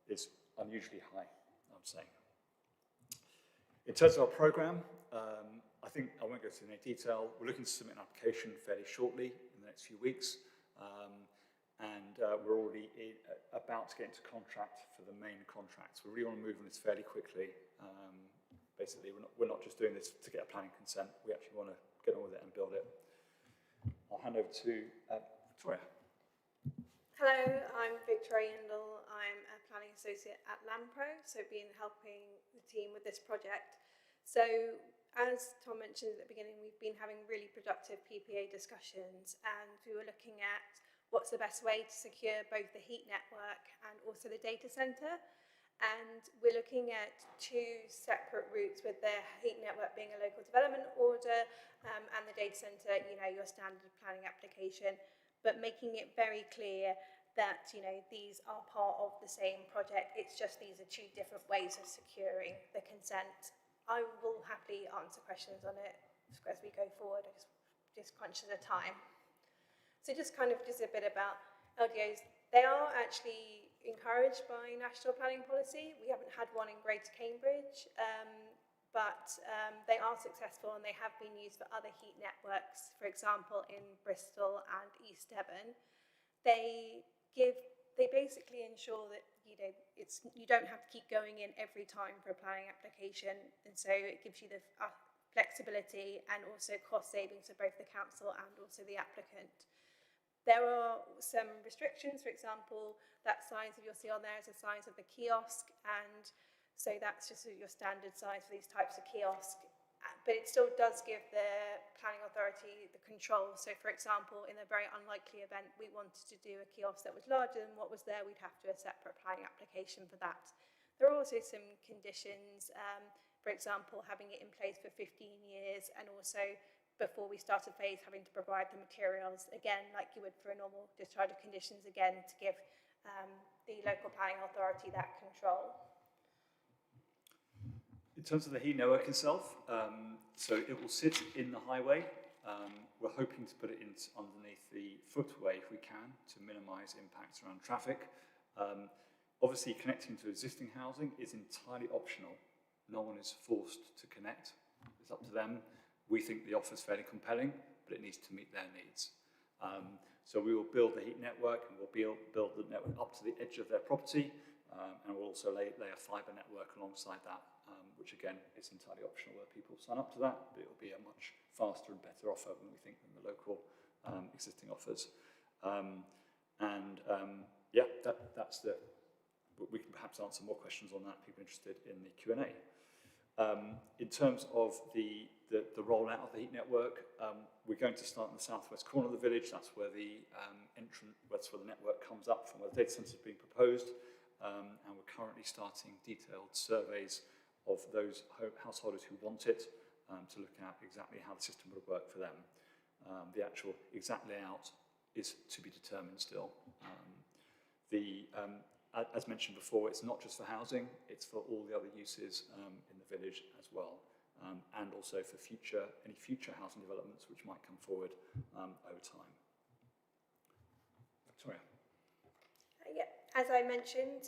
Speaker 11: is unusually high, I would say. In terms of our programme, I think I won't go through any detail. We're looking to submit an application fairly shortly in the next few weeks. We're already about to get into contract for the main contracts. We really want to move on this fairly quickly. Basically, we're not just doing this to get a planning consent. We actually want to get on with it and build it. I'll hand over to Victoria.
Speaker 13: Hello, I'm Victoria Hindle. I'm a planning associate at LandPro, so been helping the team with this project. So as Tom mentioned at the beginning, we've been having really productive PPA discussions, and we were looking at what's the best way to secure both the heat network and also the data centre. And we're looking at 2 separate routes, with the heat network being a local development order and the data centre, your standard planning application, but making it very clear that, these are part of the same project. It's just these are 2 different ways of securing the consent. I will happily answer questions on it as we go forward. I'm just conscious of time. So just a bit about LDOs. They are actually encouraged by national planning policy. We haven't had one in Greater Cambridge, but they are successful and they have been used for other heat networks, for example, in Bristol and East Devon. They basically ensure that you don't have to keep going in every time for a planning application, and so it gives you the flexibility and also cost savings for both the council and also the applicant. There are some restrictions. For example, that size that you'll see on there is the size of the kiosk, and so that's just your standard size for these types of kiosks. But it still does give the planning authority the control. So, for example, in a very unlikely event we wanted to do a kiosk that was larger than what was there, we'd have to do a separate planning application for that. There are also some conditions, for example, having it in place for 15 years and also before we start a phase, having to provide the materials again, like you would for a normal discharge of conditions, again, to give the local planning authority that control.
Speaker 11: In terms of the heat network itself, so it will sit in the highway. We're hoping to put it in underneath the footway if we can to minimise impacts around traffic. Obviously, connecting to existing housing is entirely optional. No one is forced to connect. It's up to them. We think the offer is fairly compelling, but it needs to meet their needs. So we will build the heat network, and we'll build the network up to the edge of their property, and we'll also lay a fibre network alongside that, which again is entirely optional where people sign up to that, but it will be a much faster and better offer than we think than the local existing offers. Yeah, that's the. We can perhaps answer more questions on that, people interested in the Q&A. In terms of the rollout of the heat network, we're going to start in the southwest corner of the village. That's where the that's where the network comes up from, where the data centre is being proposed. And we're currently starting detailed surveys of those householders who want it to look at exactly how the system would work for them. The actual exact layout is to be determined still. As mentioned before, it's not just for housing, it's for all the other uses in the village as well, and also for any future housing developments which might come forward over time. Victoria.
Speaker 13: Yeah, as I mentioned,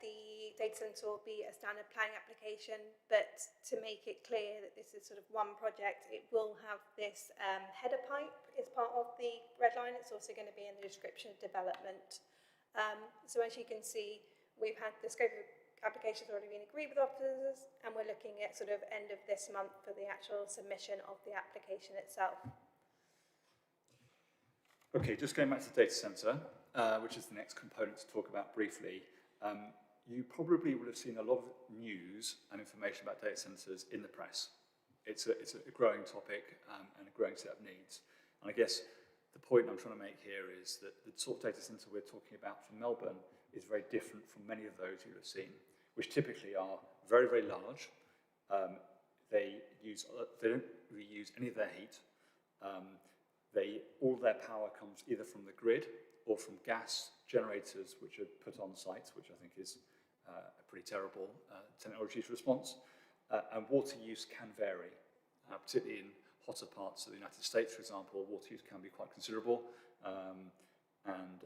Speaker 13: the data centre will be a standard planning application, but to make it clear that this is sort of one project, it will have this header pipe as part of the red line. It's also going to be in the description of development. So as you can see, we've had the scope of applications already been agreed with officers, and we're looking at sort of end of this month for the actual submission of the application itself.
Speaker 11: Okay, just going back to the data centre, which is the next component to talk about briefly. You probably will have seen a lot of news and information about data centres in the press. It's a growing topic and a growing set of needs. And I guess the point I'm trying to make here is that the sort of data centre we're talking about for Melbourne is very different from many of those you'll have seen, which typically are very, very large. They don't reuse any of their heat. All their power comes either from the grid or from gas generators which are put on sites, which I think is a pretty terrible technology response. And water use can vary, particularly in hotter parts of the United States, for example. Water use can be quite considerable, and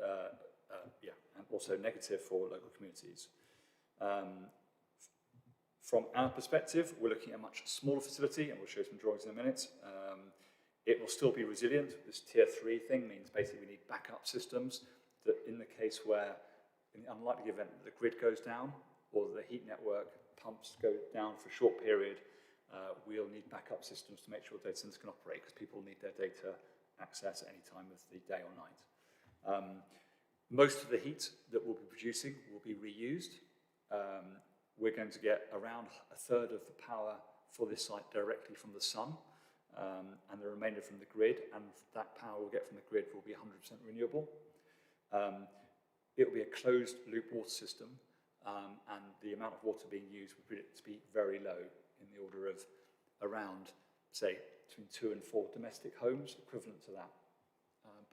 Speaker 11: also negative for local communities. From our perspective, we're looking at a much smaller facility, and we'll show some drawings in a minute. It will still be resilient. This tier 3 thing means basically we need backup systems that in the case where, in the unlikely event that the grid goes down or the heat network pumps go down for a short period, we'll need backup systems to make sure data centers can operate because people need their data access at any time of the day or night. Most of the heat that we'll be producing will be reused. We're going to get around a third of the power for this site directly from the sun, and the remainder from the grid, and that power we'll get from the grid will be 100% renewable. It will be a closed loop water system, and the amount of water being used we predict to be very low, in the order of around, say, between 2 and 4 domestic homes, equivalent to that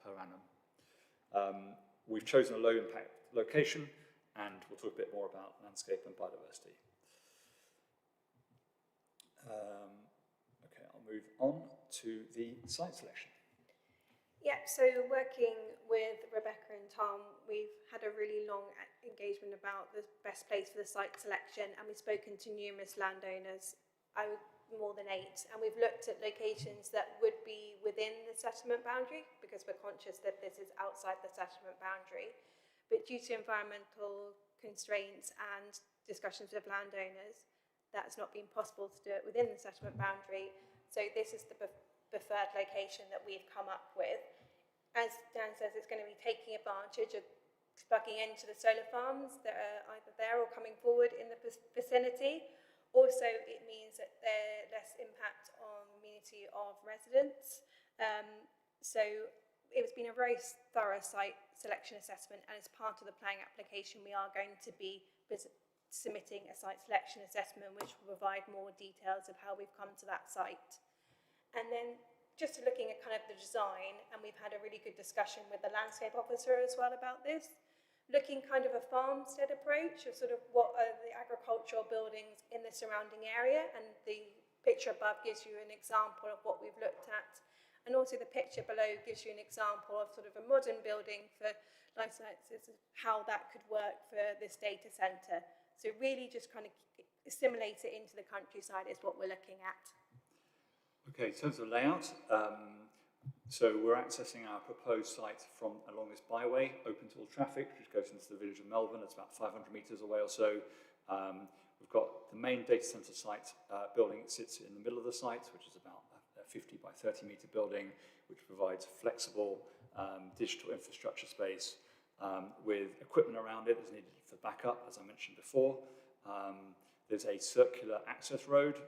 Speaker 11: per annum. We've chosen a low impact location, and we'll talk a bit more about landscape and biodiversity. Okay, I'll move on to the site selection.
Speaker 13: Yeah, so working with Rebecca and Tom, we've had a really long engagement about the best place for the site selection, and we've spoken to numerous landowners, more than 8, and we've looked at locations that would be within the settlement boundary, because we're conscious that this is outside the settlement boundary. But due to environmental constraints and discussions with landowners, that's not been possible to do it within the settlement boundary. So this is the preferred location that we've come up with. As Dan says, it's going to be taking advantage of plugging into the solar farms that are either there or coming forward in the vicinity. Also, it means that there's less impact on the community of residents. So it's been a very thorough site selection assessment, and as part of the planning application, we are going to be submitting a site selection assessment which will provide more details of how we've come to that site. And then just looking at kind of the design, and we've had a really good discussion with the landscape officer as well about this, looking kind of a farmstead approach of sort of what are the agricultural buildings in the surrounding area, and the picture above gives you an example of what we've looked at, and also the picture below gives you an example of sort of a modern building for life sciences, how that could work for this data centre. So really just kind of assimilate it into the countryside is what we're looking at.
Speaker 11: Okay, in terms of layout, so we're accessing our proposed site from along this byway, open to all traffic, which goes into the village of Melbourne. It's about 500 metres away or so. We've got the main data centre site building. It sits in the middle of the site, which is about a 50 by 30 metre building, which provides flexible digital infrastructure space with equipment around it as needed for backup, as I mentioned before. There's a circular access road,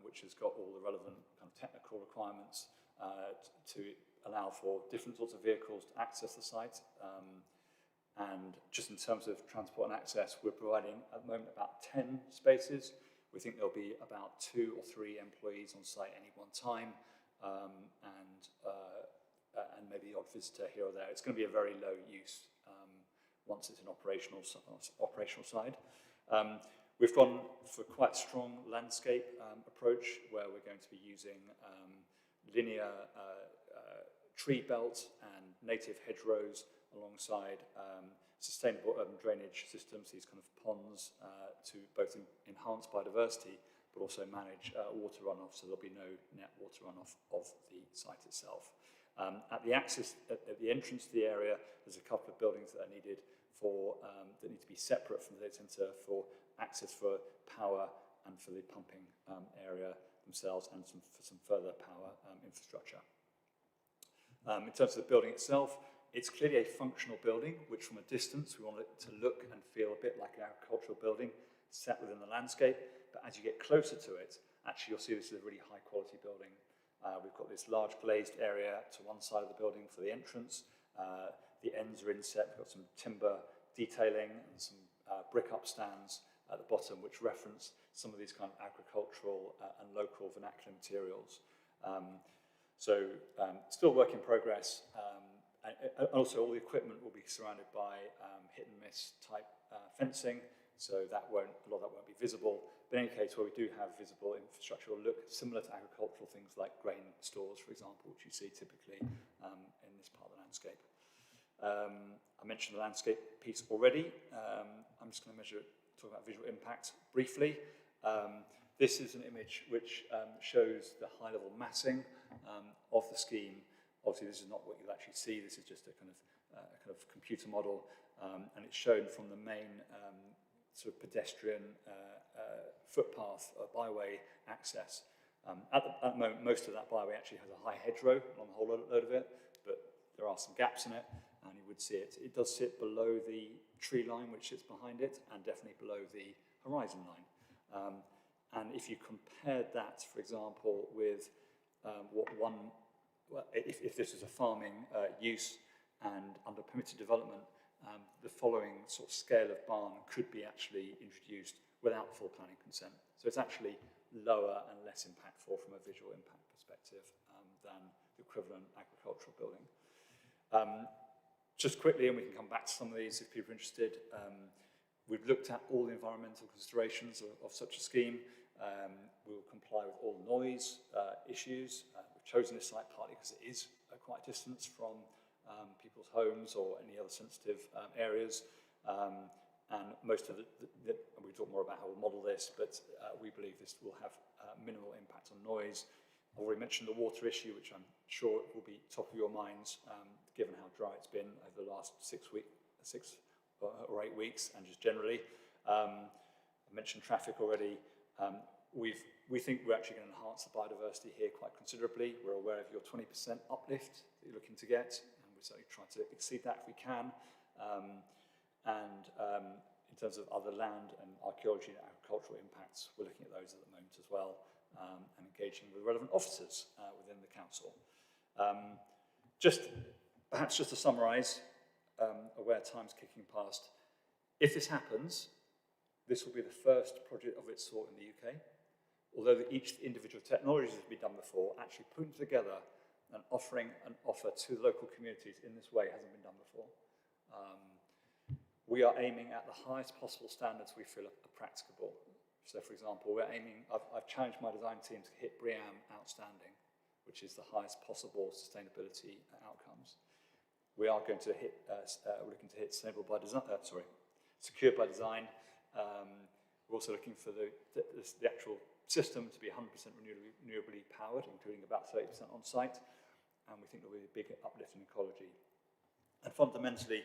Speaker 11: which has got all the relevant kind of technical requirements to allow for different sorts of vehicles to access the site. And just in terms of transport and access, we're providing at the moment about 10 spaces. We think there'll be about 2 or 3 employees on site at any one time, and maybe the odd visitor here or there. It's going to be a very low use once it's an operational side. We've gone for quite a strong landscape approach, where we're going to be using linear tree belts and native hedgerows alongside sustainable urban drainage systems, these kind of ponds, to both enhance biodiversity but also manage water runoff, so there'll be no net water runoff of the site itself. At the entrance to the area, there's a couple of buildings that are needed for that need to be separate from the data centre for access for power and for the pumping area themselves, and for some further power infrastructure. In terms of the building itself, it's clearly a functional building, which from a distance we want it to look and feel a bit like an agricultural building set within the landscape. But as you get closer to it, actually you'll see this is a really high quality building. We've got this large glazed area to one side of the building for the entrance. The ends are inset. We've got some timber detailing and some brick up stands at the bottom, which reference some of these kind of agricultural and local vernacular materials. Still work in progress. And also all the equipment will be surrounded by hit and miss type fencing, so a lot of that won't be visible. But in any case, where we do have visible infrastructure, will look similar to agricultural things like grain stores, for example, which you see typically in this part of the landscape. I mentioned the landscape piece already. I'm just going to talk about visual impact briefly. This is an image which shows the high-level massing of the scheme. Obviously, this is not what you'll actually see. This is just a kind of computer model, and it's shown from the main sort of pedestrian footpath byway access. At the moment, most of that byway actually has a high hedgerow along the whole load of it, but there are some gaps in it, and you would see it. It does sit below the tree line, which sits behind it, and definitely below the horizon line. And if you compared that, for example, with if this is a farming use and under permitted development, the following sort of scale of barn could be actually introduced without full planning consent. So it's actually lower and less impactful from a visual impact perspective than the equivalent agricultural building. Just quickly, and we can come back to some of these if people are interested, we've looked at all the environmental considerations of such a scheme. We will comply with all noise issues. We've chosen this site partly because it is quite a distance from people's homes or any other sensitive areas. And most of we'll talk more about how we'll model this, but we believe this will have minimal impact on noise. I've already mentioned the water issue, which I'm sure will be top of your minds, given how dry it's been over the last 6 or 8 weeks, and just generally. I mentioned traffic already. We think we're actually going to enhance the biodiversity here quite considerably. We're aware of your 20% uplift that you're looking to get, and we're certainly trying to exceed that if we can. In terms of other land and archaeology and agricultural impacts, we're looking at those at the moment as well, and engaging with relevant officers within the council. Perhaps just to summarise, aware time's kicking past. If this happens, this will be the first project of its sort in the UK. Although each individual technologies has been done before, actually putting together and offering an offer to local communities in this way hasn't been done before. We are aiming at the highest possible standards we feel are practicable. So, for example, I've challenged my design team to hit BREEAM Outstanding, which is the highest possible sustainability outcomes. We are going to hit, we're looking to hit sustainable by design, secure by design. We're also looking for the actual system to be 100% renewably powered, including about 30% on site. And we think there will be a big uplift in ecology. And fundamentally,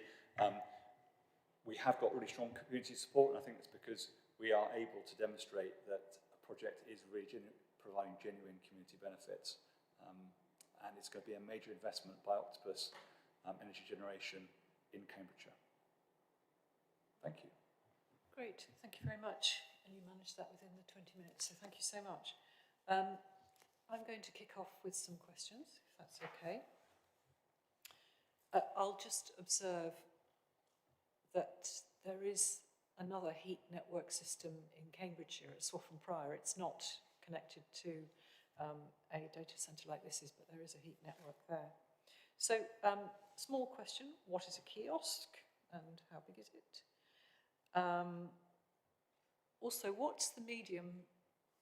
Speaker 11: we have got really strong community support, and I think that's because we are able to demonstrate that a project is really providing genuine community benefits. And it's going to be a major investment by Octopus Energy Generation in Cambridgeshire. Thank you.
Speaker 1: Great, thank you very much. And you managed that within the 20 minutes, so thank you so much. I'm going to kick off with some questions, if that's okay. I'll just observe that there is another heat network system in Cambridgeshire at Swaffham Prior. It's not connected to a data centre like this is, but there is a heat network there. So, small question, what is a kiosk and how big is it? Also, what's the medium?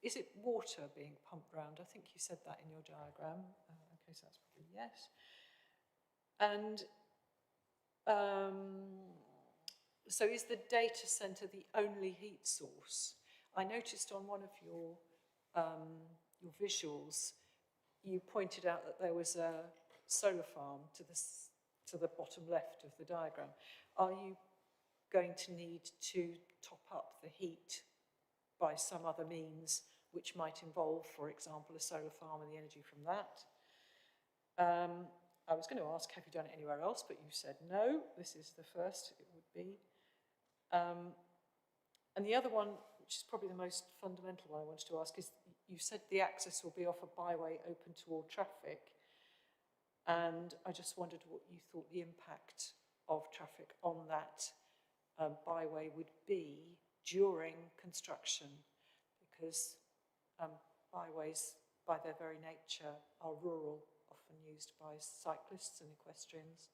Speaker 1: Is it water being pumped round? I think you said that in your diagram. Okay, so that's probably yes. And so is the data centre the only heat source? I noticed on one of your visuals, you pointed out that there was a solar farm to the bottom left of the diagram. Are you going to need to top up the heat by some other means, which might involve, for example, a solar farm and the energy from that? I was going to ask, have you done it anywhere else? But you said no, this is the first it would be. And the other one, which is probably the most fundamental one I wanted to ask, is you said the access will be off a byway open to all traffic. And I just wondered what you thought the impact of traffic on that byway would be during construction, because byways, by their very nature, are rural, often used by cyclists and equestrians,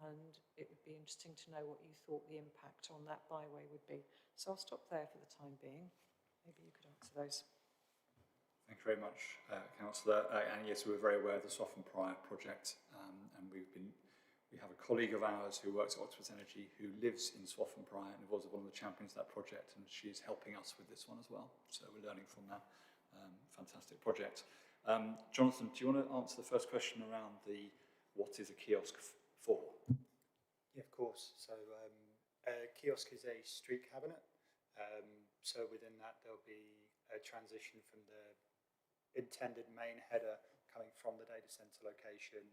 Speaker 1: and it would be interesting to know what you thought the impact on that byway would be. So I'll stop there for the time being. Maybe you could answer those.
Speaker 11: Thank you very much, Councillor. And yes, we're very aware of the Swaffham Prior project, and we have a colleague of ours who works at Octopus Energy who lives in Swaffham Prior and was one of the champions of that project, and she's helping us with this one as well. So we're learning from that fantastic project. Jonathan, do you want to answer the first question around what is a kiosk for?
Speaker 23: Yeah, of course. So a kiosk is a street cabinet. So within that, there'll be a transition from the intended main header coming from the data center location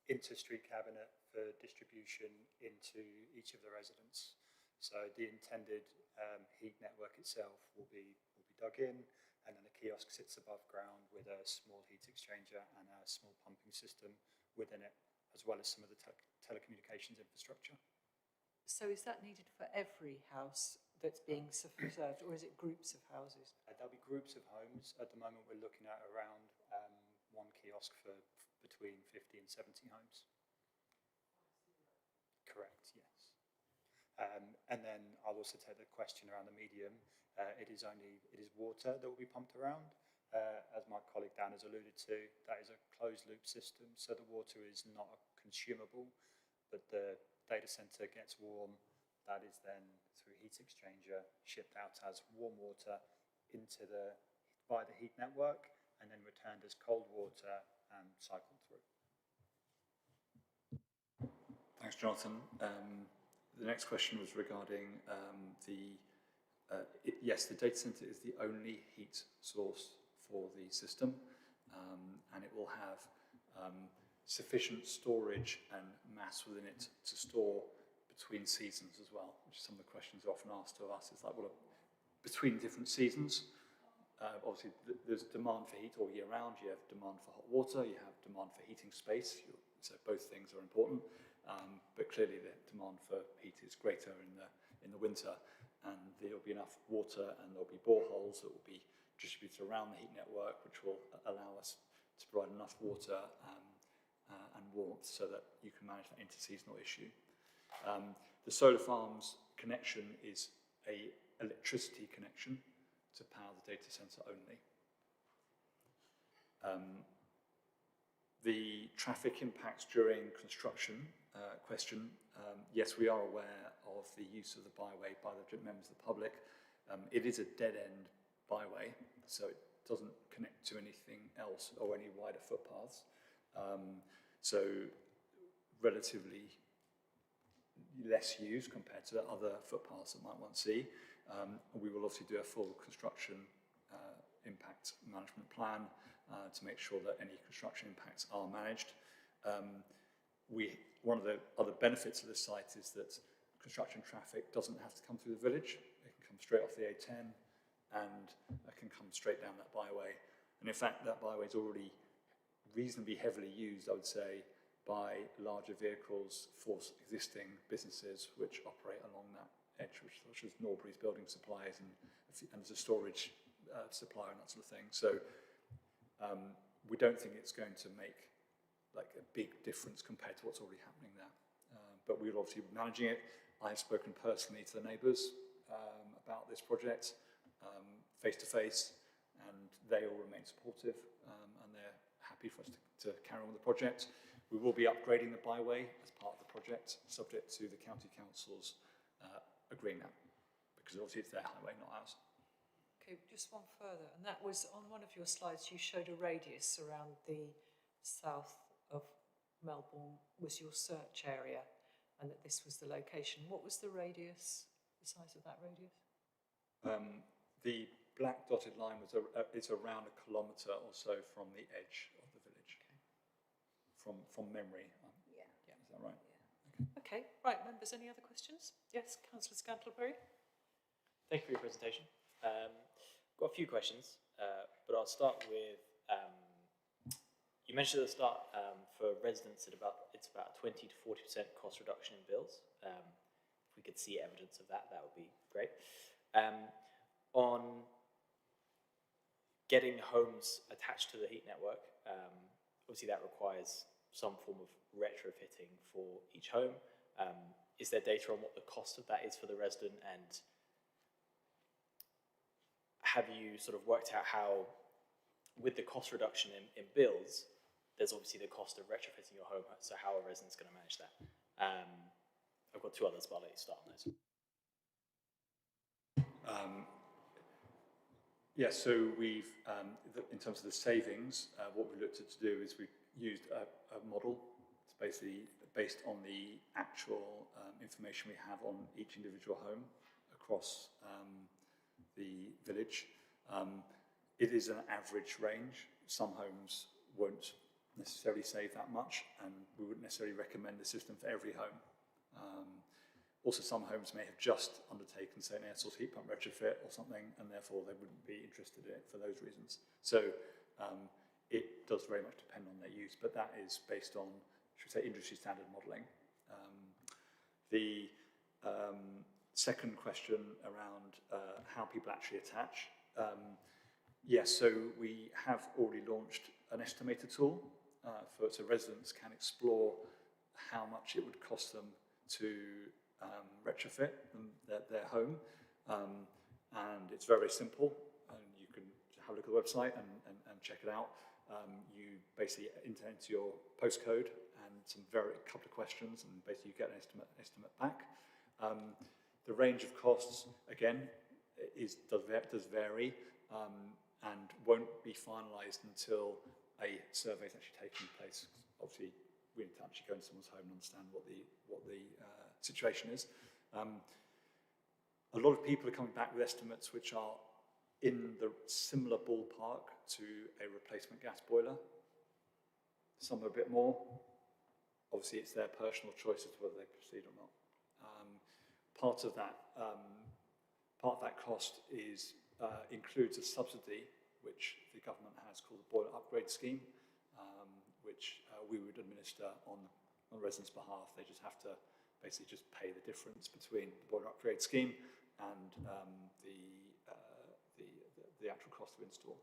Speaker 23: into street cabinet for distribution into each of the residents. So the intended heat network itself will be dug in, and then the kiosk sits above ground with a small heat exchanger and a small pumping system within it, as well as some of the telecommunications infrastructure.
Speaker 1: So is that needed for every house that's being served, or is it groups of houses?
Speaker 23: There'll be groups of homes. At the moment, we're looking at around one kiosk for between 50 and 70 homes. Correct, yes. And then I'll also take the question around the medium. It is water that will be pumped around. As my colleague Dan has alluded to, that is a closed loop system, so the water is not consumable, but the data center gets warm. That is then, through heat exchanger, shipped out as warm water via the heat network, and then returned as cold water and cycled through.
Speaker 11: Thanks, Jonathan. The next question was regarding yes, the data center is the only heat source for the system, and it will have sufficient storage and mass within it to store between seasons as well, which is some of the questions often asked of us. It's like, well, between different seasons, obviously there's demand for heat all year round. You have demand for hot water, you have demand for heating space, so both things are important, but clearly the demand for heat is greater in the winter, and there'll be enough water and there'll be boreholes that will be distributed around the heat network, which will allow us to provide enough water and warmth so that you can manage that interseasonal issue. The solar farm's connection is a electricity connection to power the data center only. The traffic impacts during construction question, yes, we are aware of the use of the byway by the members of the public. It is a dead-end byway, so it doesn't connect to anything else or any wider footpaths. So relatively less used compared to other footpaths that might one see. We will obviously do a full construction impact management plan to make sure that any construction impacts are managed. One of the other benefits of this site is that construction traffic doesn't have to come through the village. It can come straight off the A10 and can come straight down that byway. And in fact, that byway is already reasonably heavily used, I would say, by larger vehicles for existing businesses which operate along that edge, such as Norbury's Building Supplies and as a storage supplier and that sort of thing. So we don't think it's going to make like a big difference compared to what's already happening there. But we're obviously managing it. I've spoken personally to the neighbours about this project face to face, and they all remain supportive and they're happy for us to carry on with the project. We will be upgrading the byway as part of the project, subject to the county council's agreeing that, because obviously it's their highway, not ours.
Speaker 1: Okay, just one further, and that was on one of your slides. You showed a radius around the south of Melbourne was your search area, and that this was the location. What was the radius? The size of that radius?
Speaker 11: The black dotted line was it's around 1 kilometre or so from the edge of the village. Okay. From memory.
Speaker 1: Yeah.
Speaker 11: Is that right?
Speaker 1: Yeah. Okay. Right, members, any other questions? Yes, Councillor Scantlebury.
Speaker 3: Thank you for your presentation. Got a few questions, but I'll start with, you mentioned at the start for residents it's about 20 to 40% cost reduction in bills. If we could see evidence of that, that would be great. On getting homes attached to the heat network, obviously that requires some form of retrofitting for each home. Is there data on what the cost of that is for the resident, and have you sort of worked out how, with the cost reduction in bills, there's obviously the cost of retrofitting your home, so how are residents going to manage that? I've got two others, but I'll let you start on those.
Speaker 11: Yeah, so we've, in terms of the savings, what we looked at to do is we used a model. It's basically based on the actual information we have on each individual home across the village. It is an average range. Some homes won't necessarily save that much, and we wouldn't necessarily recommend the system for every home. Also, some homes may have just undertaken, say, an air source heat pump retrofit or something, and therefore they wouldn't be interested in it for those reasons. So it does very much depend on their use, but that is based on, should we say, industry standard modelling. The second question around how people actually attach. Yes, so we have already launched an estimator tool so residents can explore how much it would cost them to retrofit their home, and it's very simple, and you can have a look at the website and check it out. You basically enter into your postcode and a couple of questions, and basically you get an estimate back. The range of costs, again, does vary and won't be finalised until a survey is actually taking place. Obviously, we need to actually go into someone's home and understand what the situation is. A lot of people are coming back with estimates which are in the similar ballpark to a replacement gas boiler. Some are a bit more. Obviously, it's their personal choice as to whether they proceed or not. Part of that cost includes a subsidy which the government has called the Boiler Upgrade Scheme, which we would administer on the residents' behalf. They just have to basically just pay the difference between the Boiler Upgrade Scheme and the actual cost of install.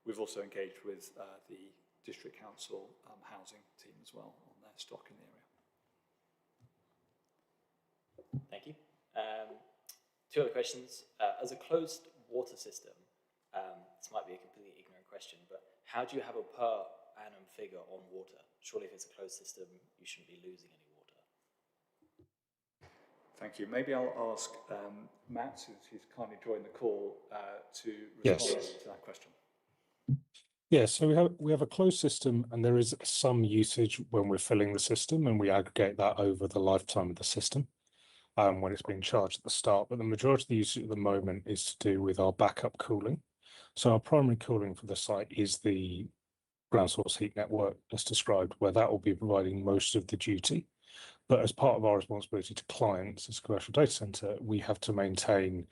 Speaker 11: We've also engaged with the district council housing team as well on their stock in the area.
Speaker 3: Thank you. Two other questions. As a closed water system, this might be a completely ignorant question, but how do you have a per annum figure on water? Surely if it's a closed system, you shouldn't be losing any water.
Speaker 11: Thank you. Maybe I'll ask Matt, who's kindly joined the call, to respond to that question.
Speaker 24: Yeah, so we have a closed system, and there is some usage when we're filling the system, and we aggregate that over the lifetime of the system when it's being charged at the start. But the majority of the usage at the moment is to do with our backup cooling. So our primary cooling for the site is the ground source heat network as described, where that will be providing most of the duty. But as part of our responsibility to clients as a commercial data center, we have to maintain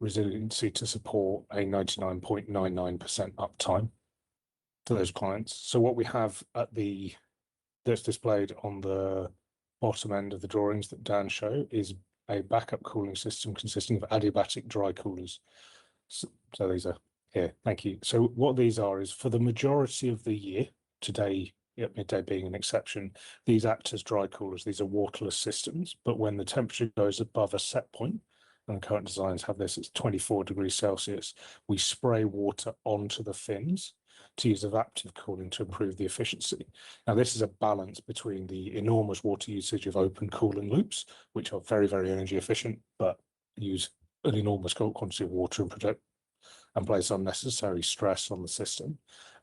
Speaker 24: resiliency to support a 99.99% uptime to those clients. So what we have that's displayed on the bottom end of the drawings that Dan showed is a backup cooling system consisting of adiabatic dry coolers. So these are here, thank you. So what these are is for the majority of the year, today at midday being an exception, these act as dry coolers. These are waterless systems, but when the temperature goes above a set point, and current designs have this, it's 24 degrees Celsius, we spray water onto the fins to use adaptive cooling to improve the efficiency. Now, this is a balance between the enormous water usage of open cooling loops, which are very, very energy efficient, but use an enormous quantity of water and place unnecessary stress on the system,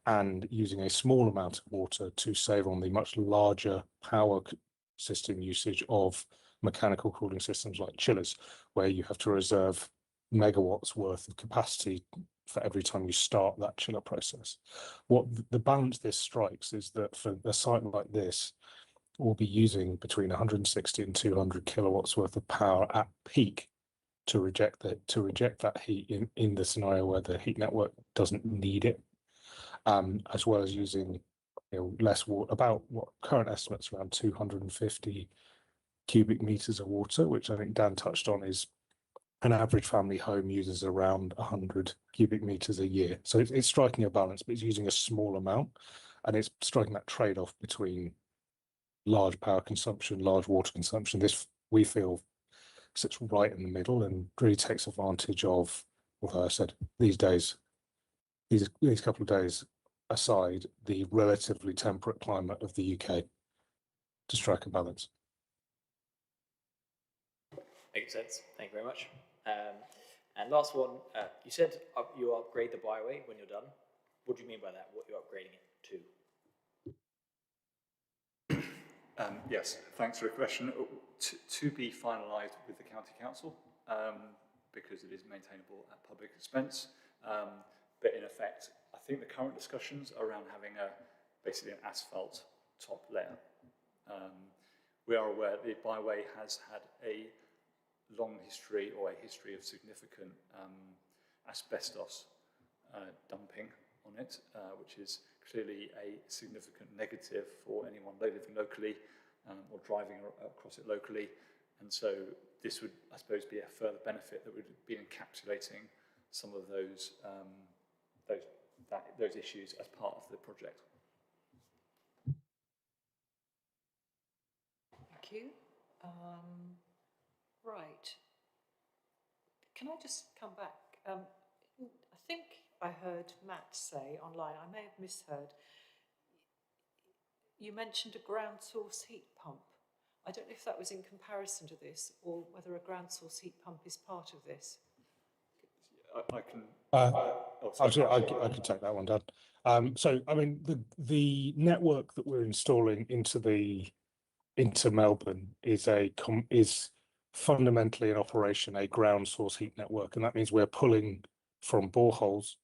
Speaker 24: and using a small amount of water to save on the much larger power system usage of mechanical cooling systems like chillers, where you have to reserve megawatts worth of capacity for every time you start that chiller process. What the balance this strikes is that for a site like this, we'll be using between 160 and 200 kilowatts worth of power at peak to reject that heat in the scenario where the heat network doesn't need it, as well as using less water. About what current estimates around 250 cubic meters of water, which I think Dan touched on, is an average family home uses around 100 cubic meters a year. So it's striking a balance, but it's using a small amount, and it's striking that trade-off between large power consumption, large water consumption. This, we feel, sits right in the middle and really takes advantage of, although I said these days, these couple of days aside, the relatively temperate climate of the UK to strike a balance.
Speaker 3: Makes sense. Thank you very much. And last one, you said you upgrade the byway when you're done. What do you mean by that? What you're upgrading it to?
Speaker 11: Yes, thanks for the question. To be finalised with the County Council, because it is maintainable at public expense. But in effect, I think the current discussions are around having basically an asphalt top layer. We are aware the byway has had a long history, or a history of significant asbestos dumping on it, which is clearly a significant negative for anyone living locally or driving across it locally. And so this would, I suppose, be a further benefit that would be encapsulating some of those issues as part of the project.
Speaker 1: Thank you. Right. Can I just come back? I think I heard Matt say online, I may have misheard, you mentioned a ground source heat pump. I don't know if that was in comparison to this, or whether a ground source heat pump is part of this.
Speaker 11: I can.
Speaker 24: I can take that one, Dan. So, I mean, the network that we're installing into Melbourne is fundamentally in operation a ground source heat network, and that means we're pulling from boreholes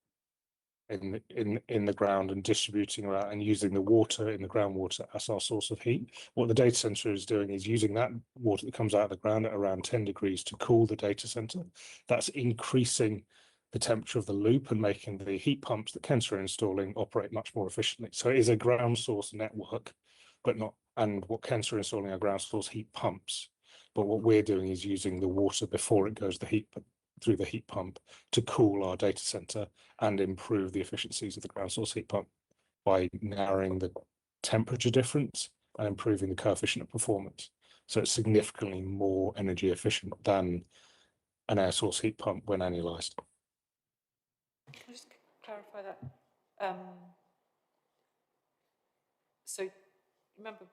Speaker 24: in the ground and distributing around and using the water in the groundwater as our source of heat. What the data center is doing is using that water that comes out of the ground at around 10 degrees to cool the data center. That's increasing the temperature of the loop and making the heat pumps that Kent are installing operate much more efficiently. So it is a ground source network, but not, and what Kent are installing are ground source heat pumps. But what we're doing is using the water before it goes through the heat pump to cool our data center and improve the efficiencies of the ground source heat pump. by narrowing the temperature difference and improving the coefficient of performance. So it's significantly more energy efficient than an air source heat pump when annualized.
Speaker 1: Can I just clarify that? So remember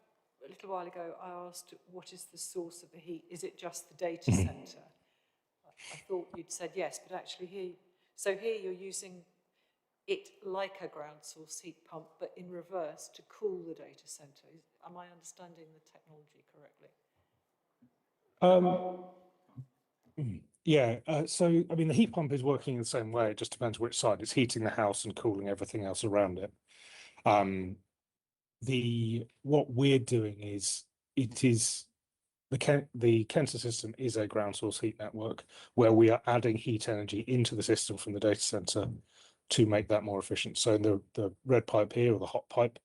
Speaker 1: a little while ago I asked what is the source of the heat? Is it just the data center? I thought you'd said yes, but actually here you're using it like a ground source heat pump, but in reverse to cool the data center. Am I understanding the technology correctly?
Speaker 24: Yeah, so I mean the heat pump is working the same way, it just depends which side. It's heating the house and cooling everything else around it. What we're doing is the Kenta system is a ground source heat network where we are adding heat energy into the system from the data center to make that more efficient. So in the red pipe here, or the hot pipe,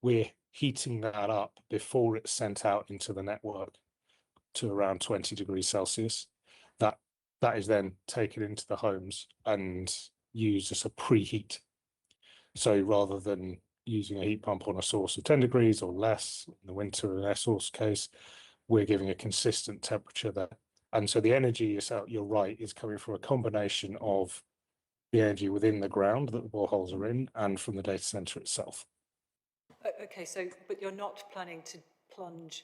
Speaker 24: we're heating that up before it's sent out into the network to around 20 degrees Celsius. That is then taken into the homes and used as a preheat. So rather than using a heat pump on a source of 10 degrees or less in the winter in an air source case, we're giving a consistent temperature there. And so the energy yourself, you're right, is coming from a combination of the energy within the ground that the boreholes are in and from the data center itself.
Speaker 1: Okay, so, but you're not planning to plunge,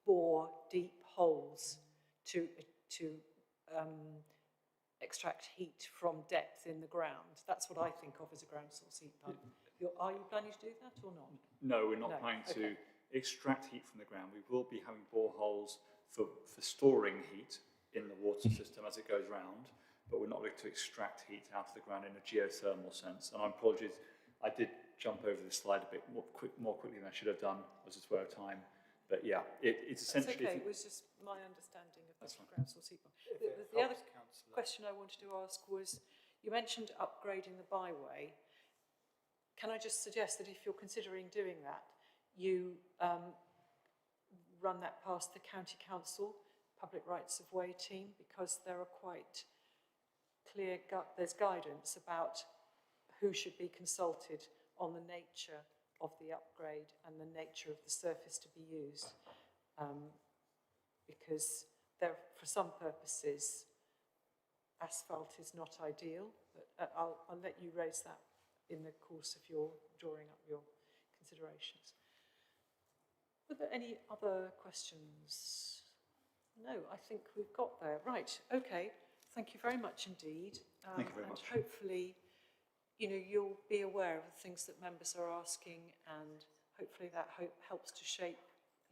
Speaker 1: bore deep holes to extract heat from depth in the ground. That's what I think of as a ground source heat pump. Are you planning to do that or not?
Speaker 11: No, we're not planning to extract heat from the ground. We will be having boreholes for storing heat in the water system as it goes round, but we're not looking to extract heat out of the ground in a geothermal sense. And I apologize, I did jump over this slide a bit more quickly than I should have done, as it's worth time. But yeah, it's essentially...
Speaker 1: That's okay, it was just my understanding of the ground source heat pump. The other question I wanted to ask was, you mentioned upgrading the byway. Can I just suggest that if you're considering doing that, you run that past the County Council Public Rights of Way team, because there are quite clear, there's guidance about who should be consulted on the nature of the upgrade and the nature of the surface to be used, because for some purposes asphalt is not ideal, but I'll let you raise that in the course of your drawing up your considerations. Were there any other questions? No, I think we've got there. Right, okay, thank you very much indeed.
Speaker 11: Thank you very much.
Speaker 1: And hopefully, you'll be aware of the things that members are asking, and hopefully that helps to shape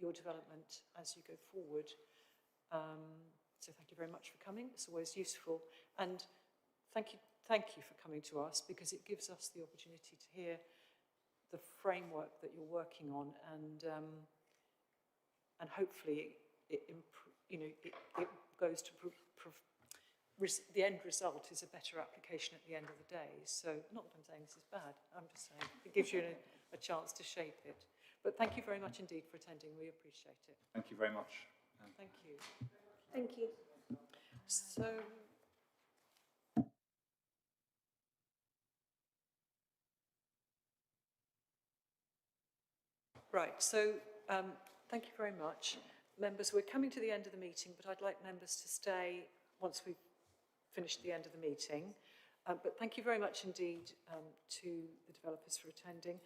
Speaker 1: your development as you go forward. So thank you very much for coming. It's always useful. And thank you for coming to us, because it gives us the opportunity to hear the framework that you're working on, and hopefully it goes to the end result is a better application at the end of the day. So not that I'm saying this is bad, I'm just saying it gives you a chance to shape it. But thank you very much indeed for attending. We appreciate it.
Speaker 11: Thank you very much.
Speaker 1: Thank you.
Speaker 13: Thank you.
Speaker 1: So, right, so thank you very much. Members, we're coming to the end of the meeting, but I'd like members to stay once we've finished the end of the meeting. But thank you very much indeed to the developers for attending.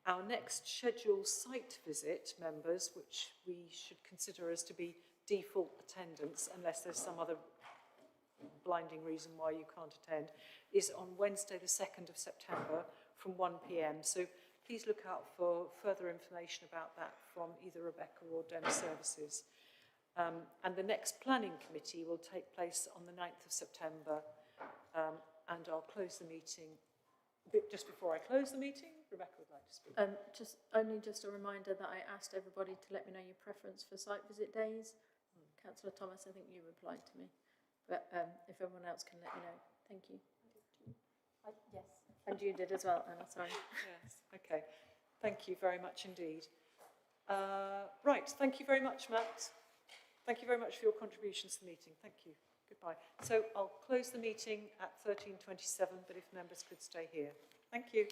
Speaker 1: Our next scheduled site visit, members, which we should consider as to be default attendance, unless there's some other blinding reason why you can't attend, is on Wednesday the 2nd of September from 1 p.m. So please look out for further information about that from either Rebecca or DEM Services. And the next planning committee will take place on the 9th of September, and I'll close the meeting. Just before I close the meeting, Rebecca would like to speak.
Speaker 8: Just a reminder that I asked everybody to let me know your preference for site visit days. Councillor Thomas, I think you replied to me, but if everyone else can let me know, thank you. Yes, and you did as well, Anna, sorry.
Speaker 1: Yes, okay. Thank you very much indeed. Right, thank you very much, Matt. Thank you very much for your contributions to the meeting. Thank you. Goodbye. So I'll close the meeting at 13:27, but if members could stay here. Thank you.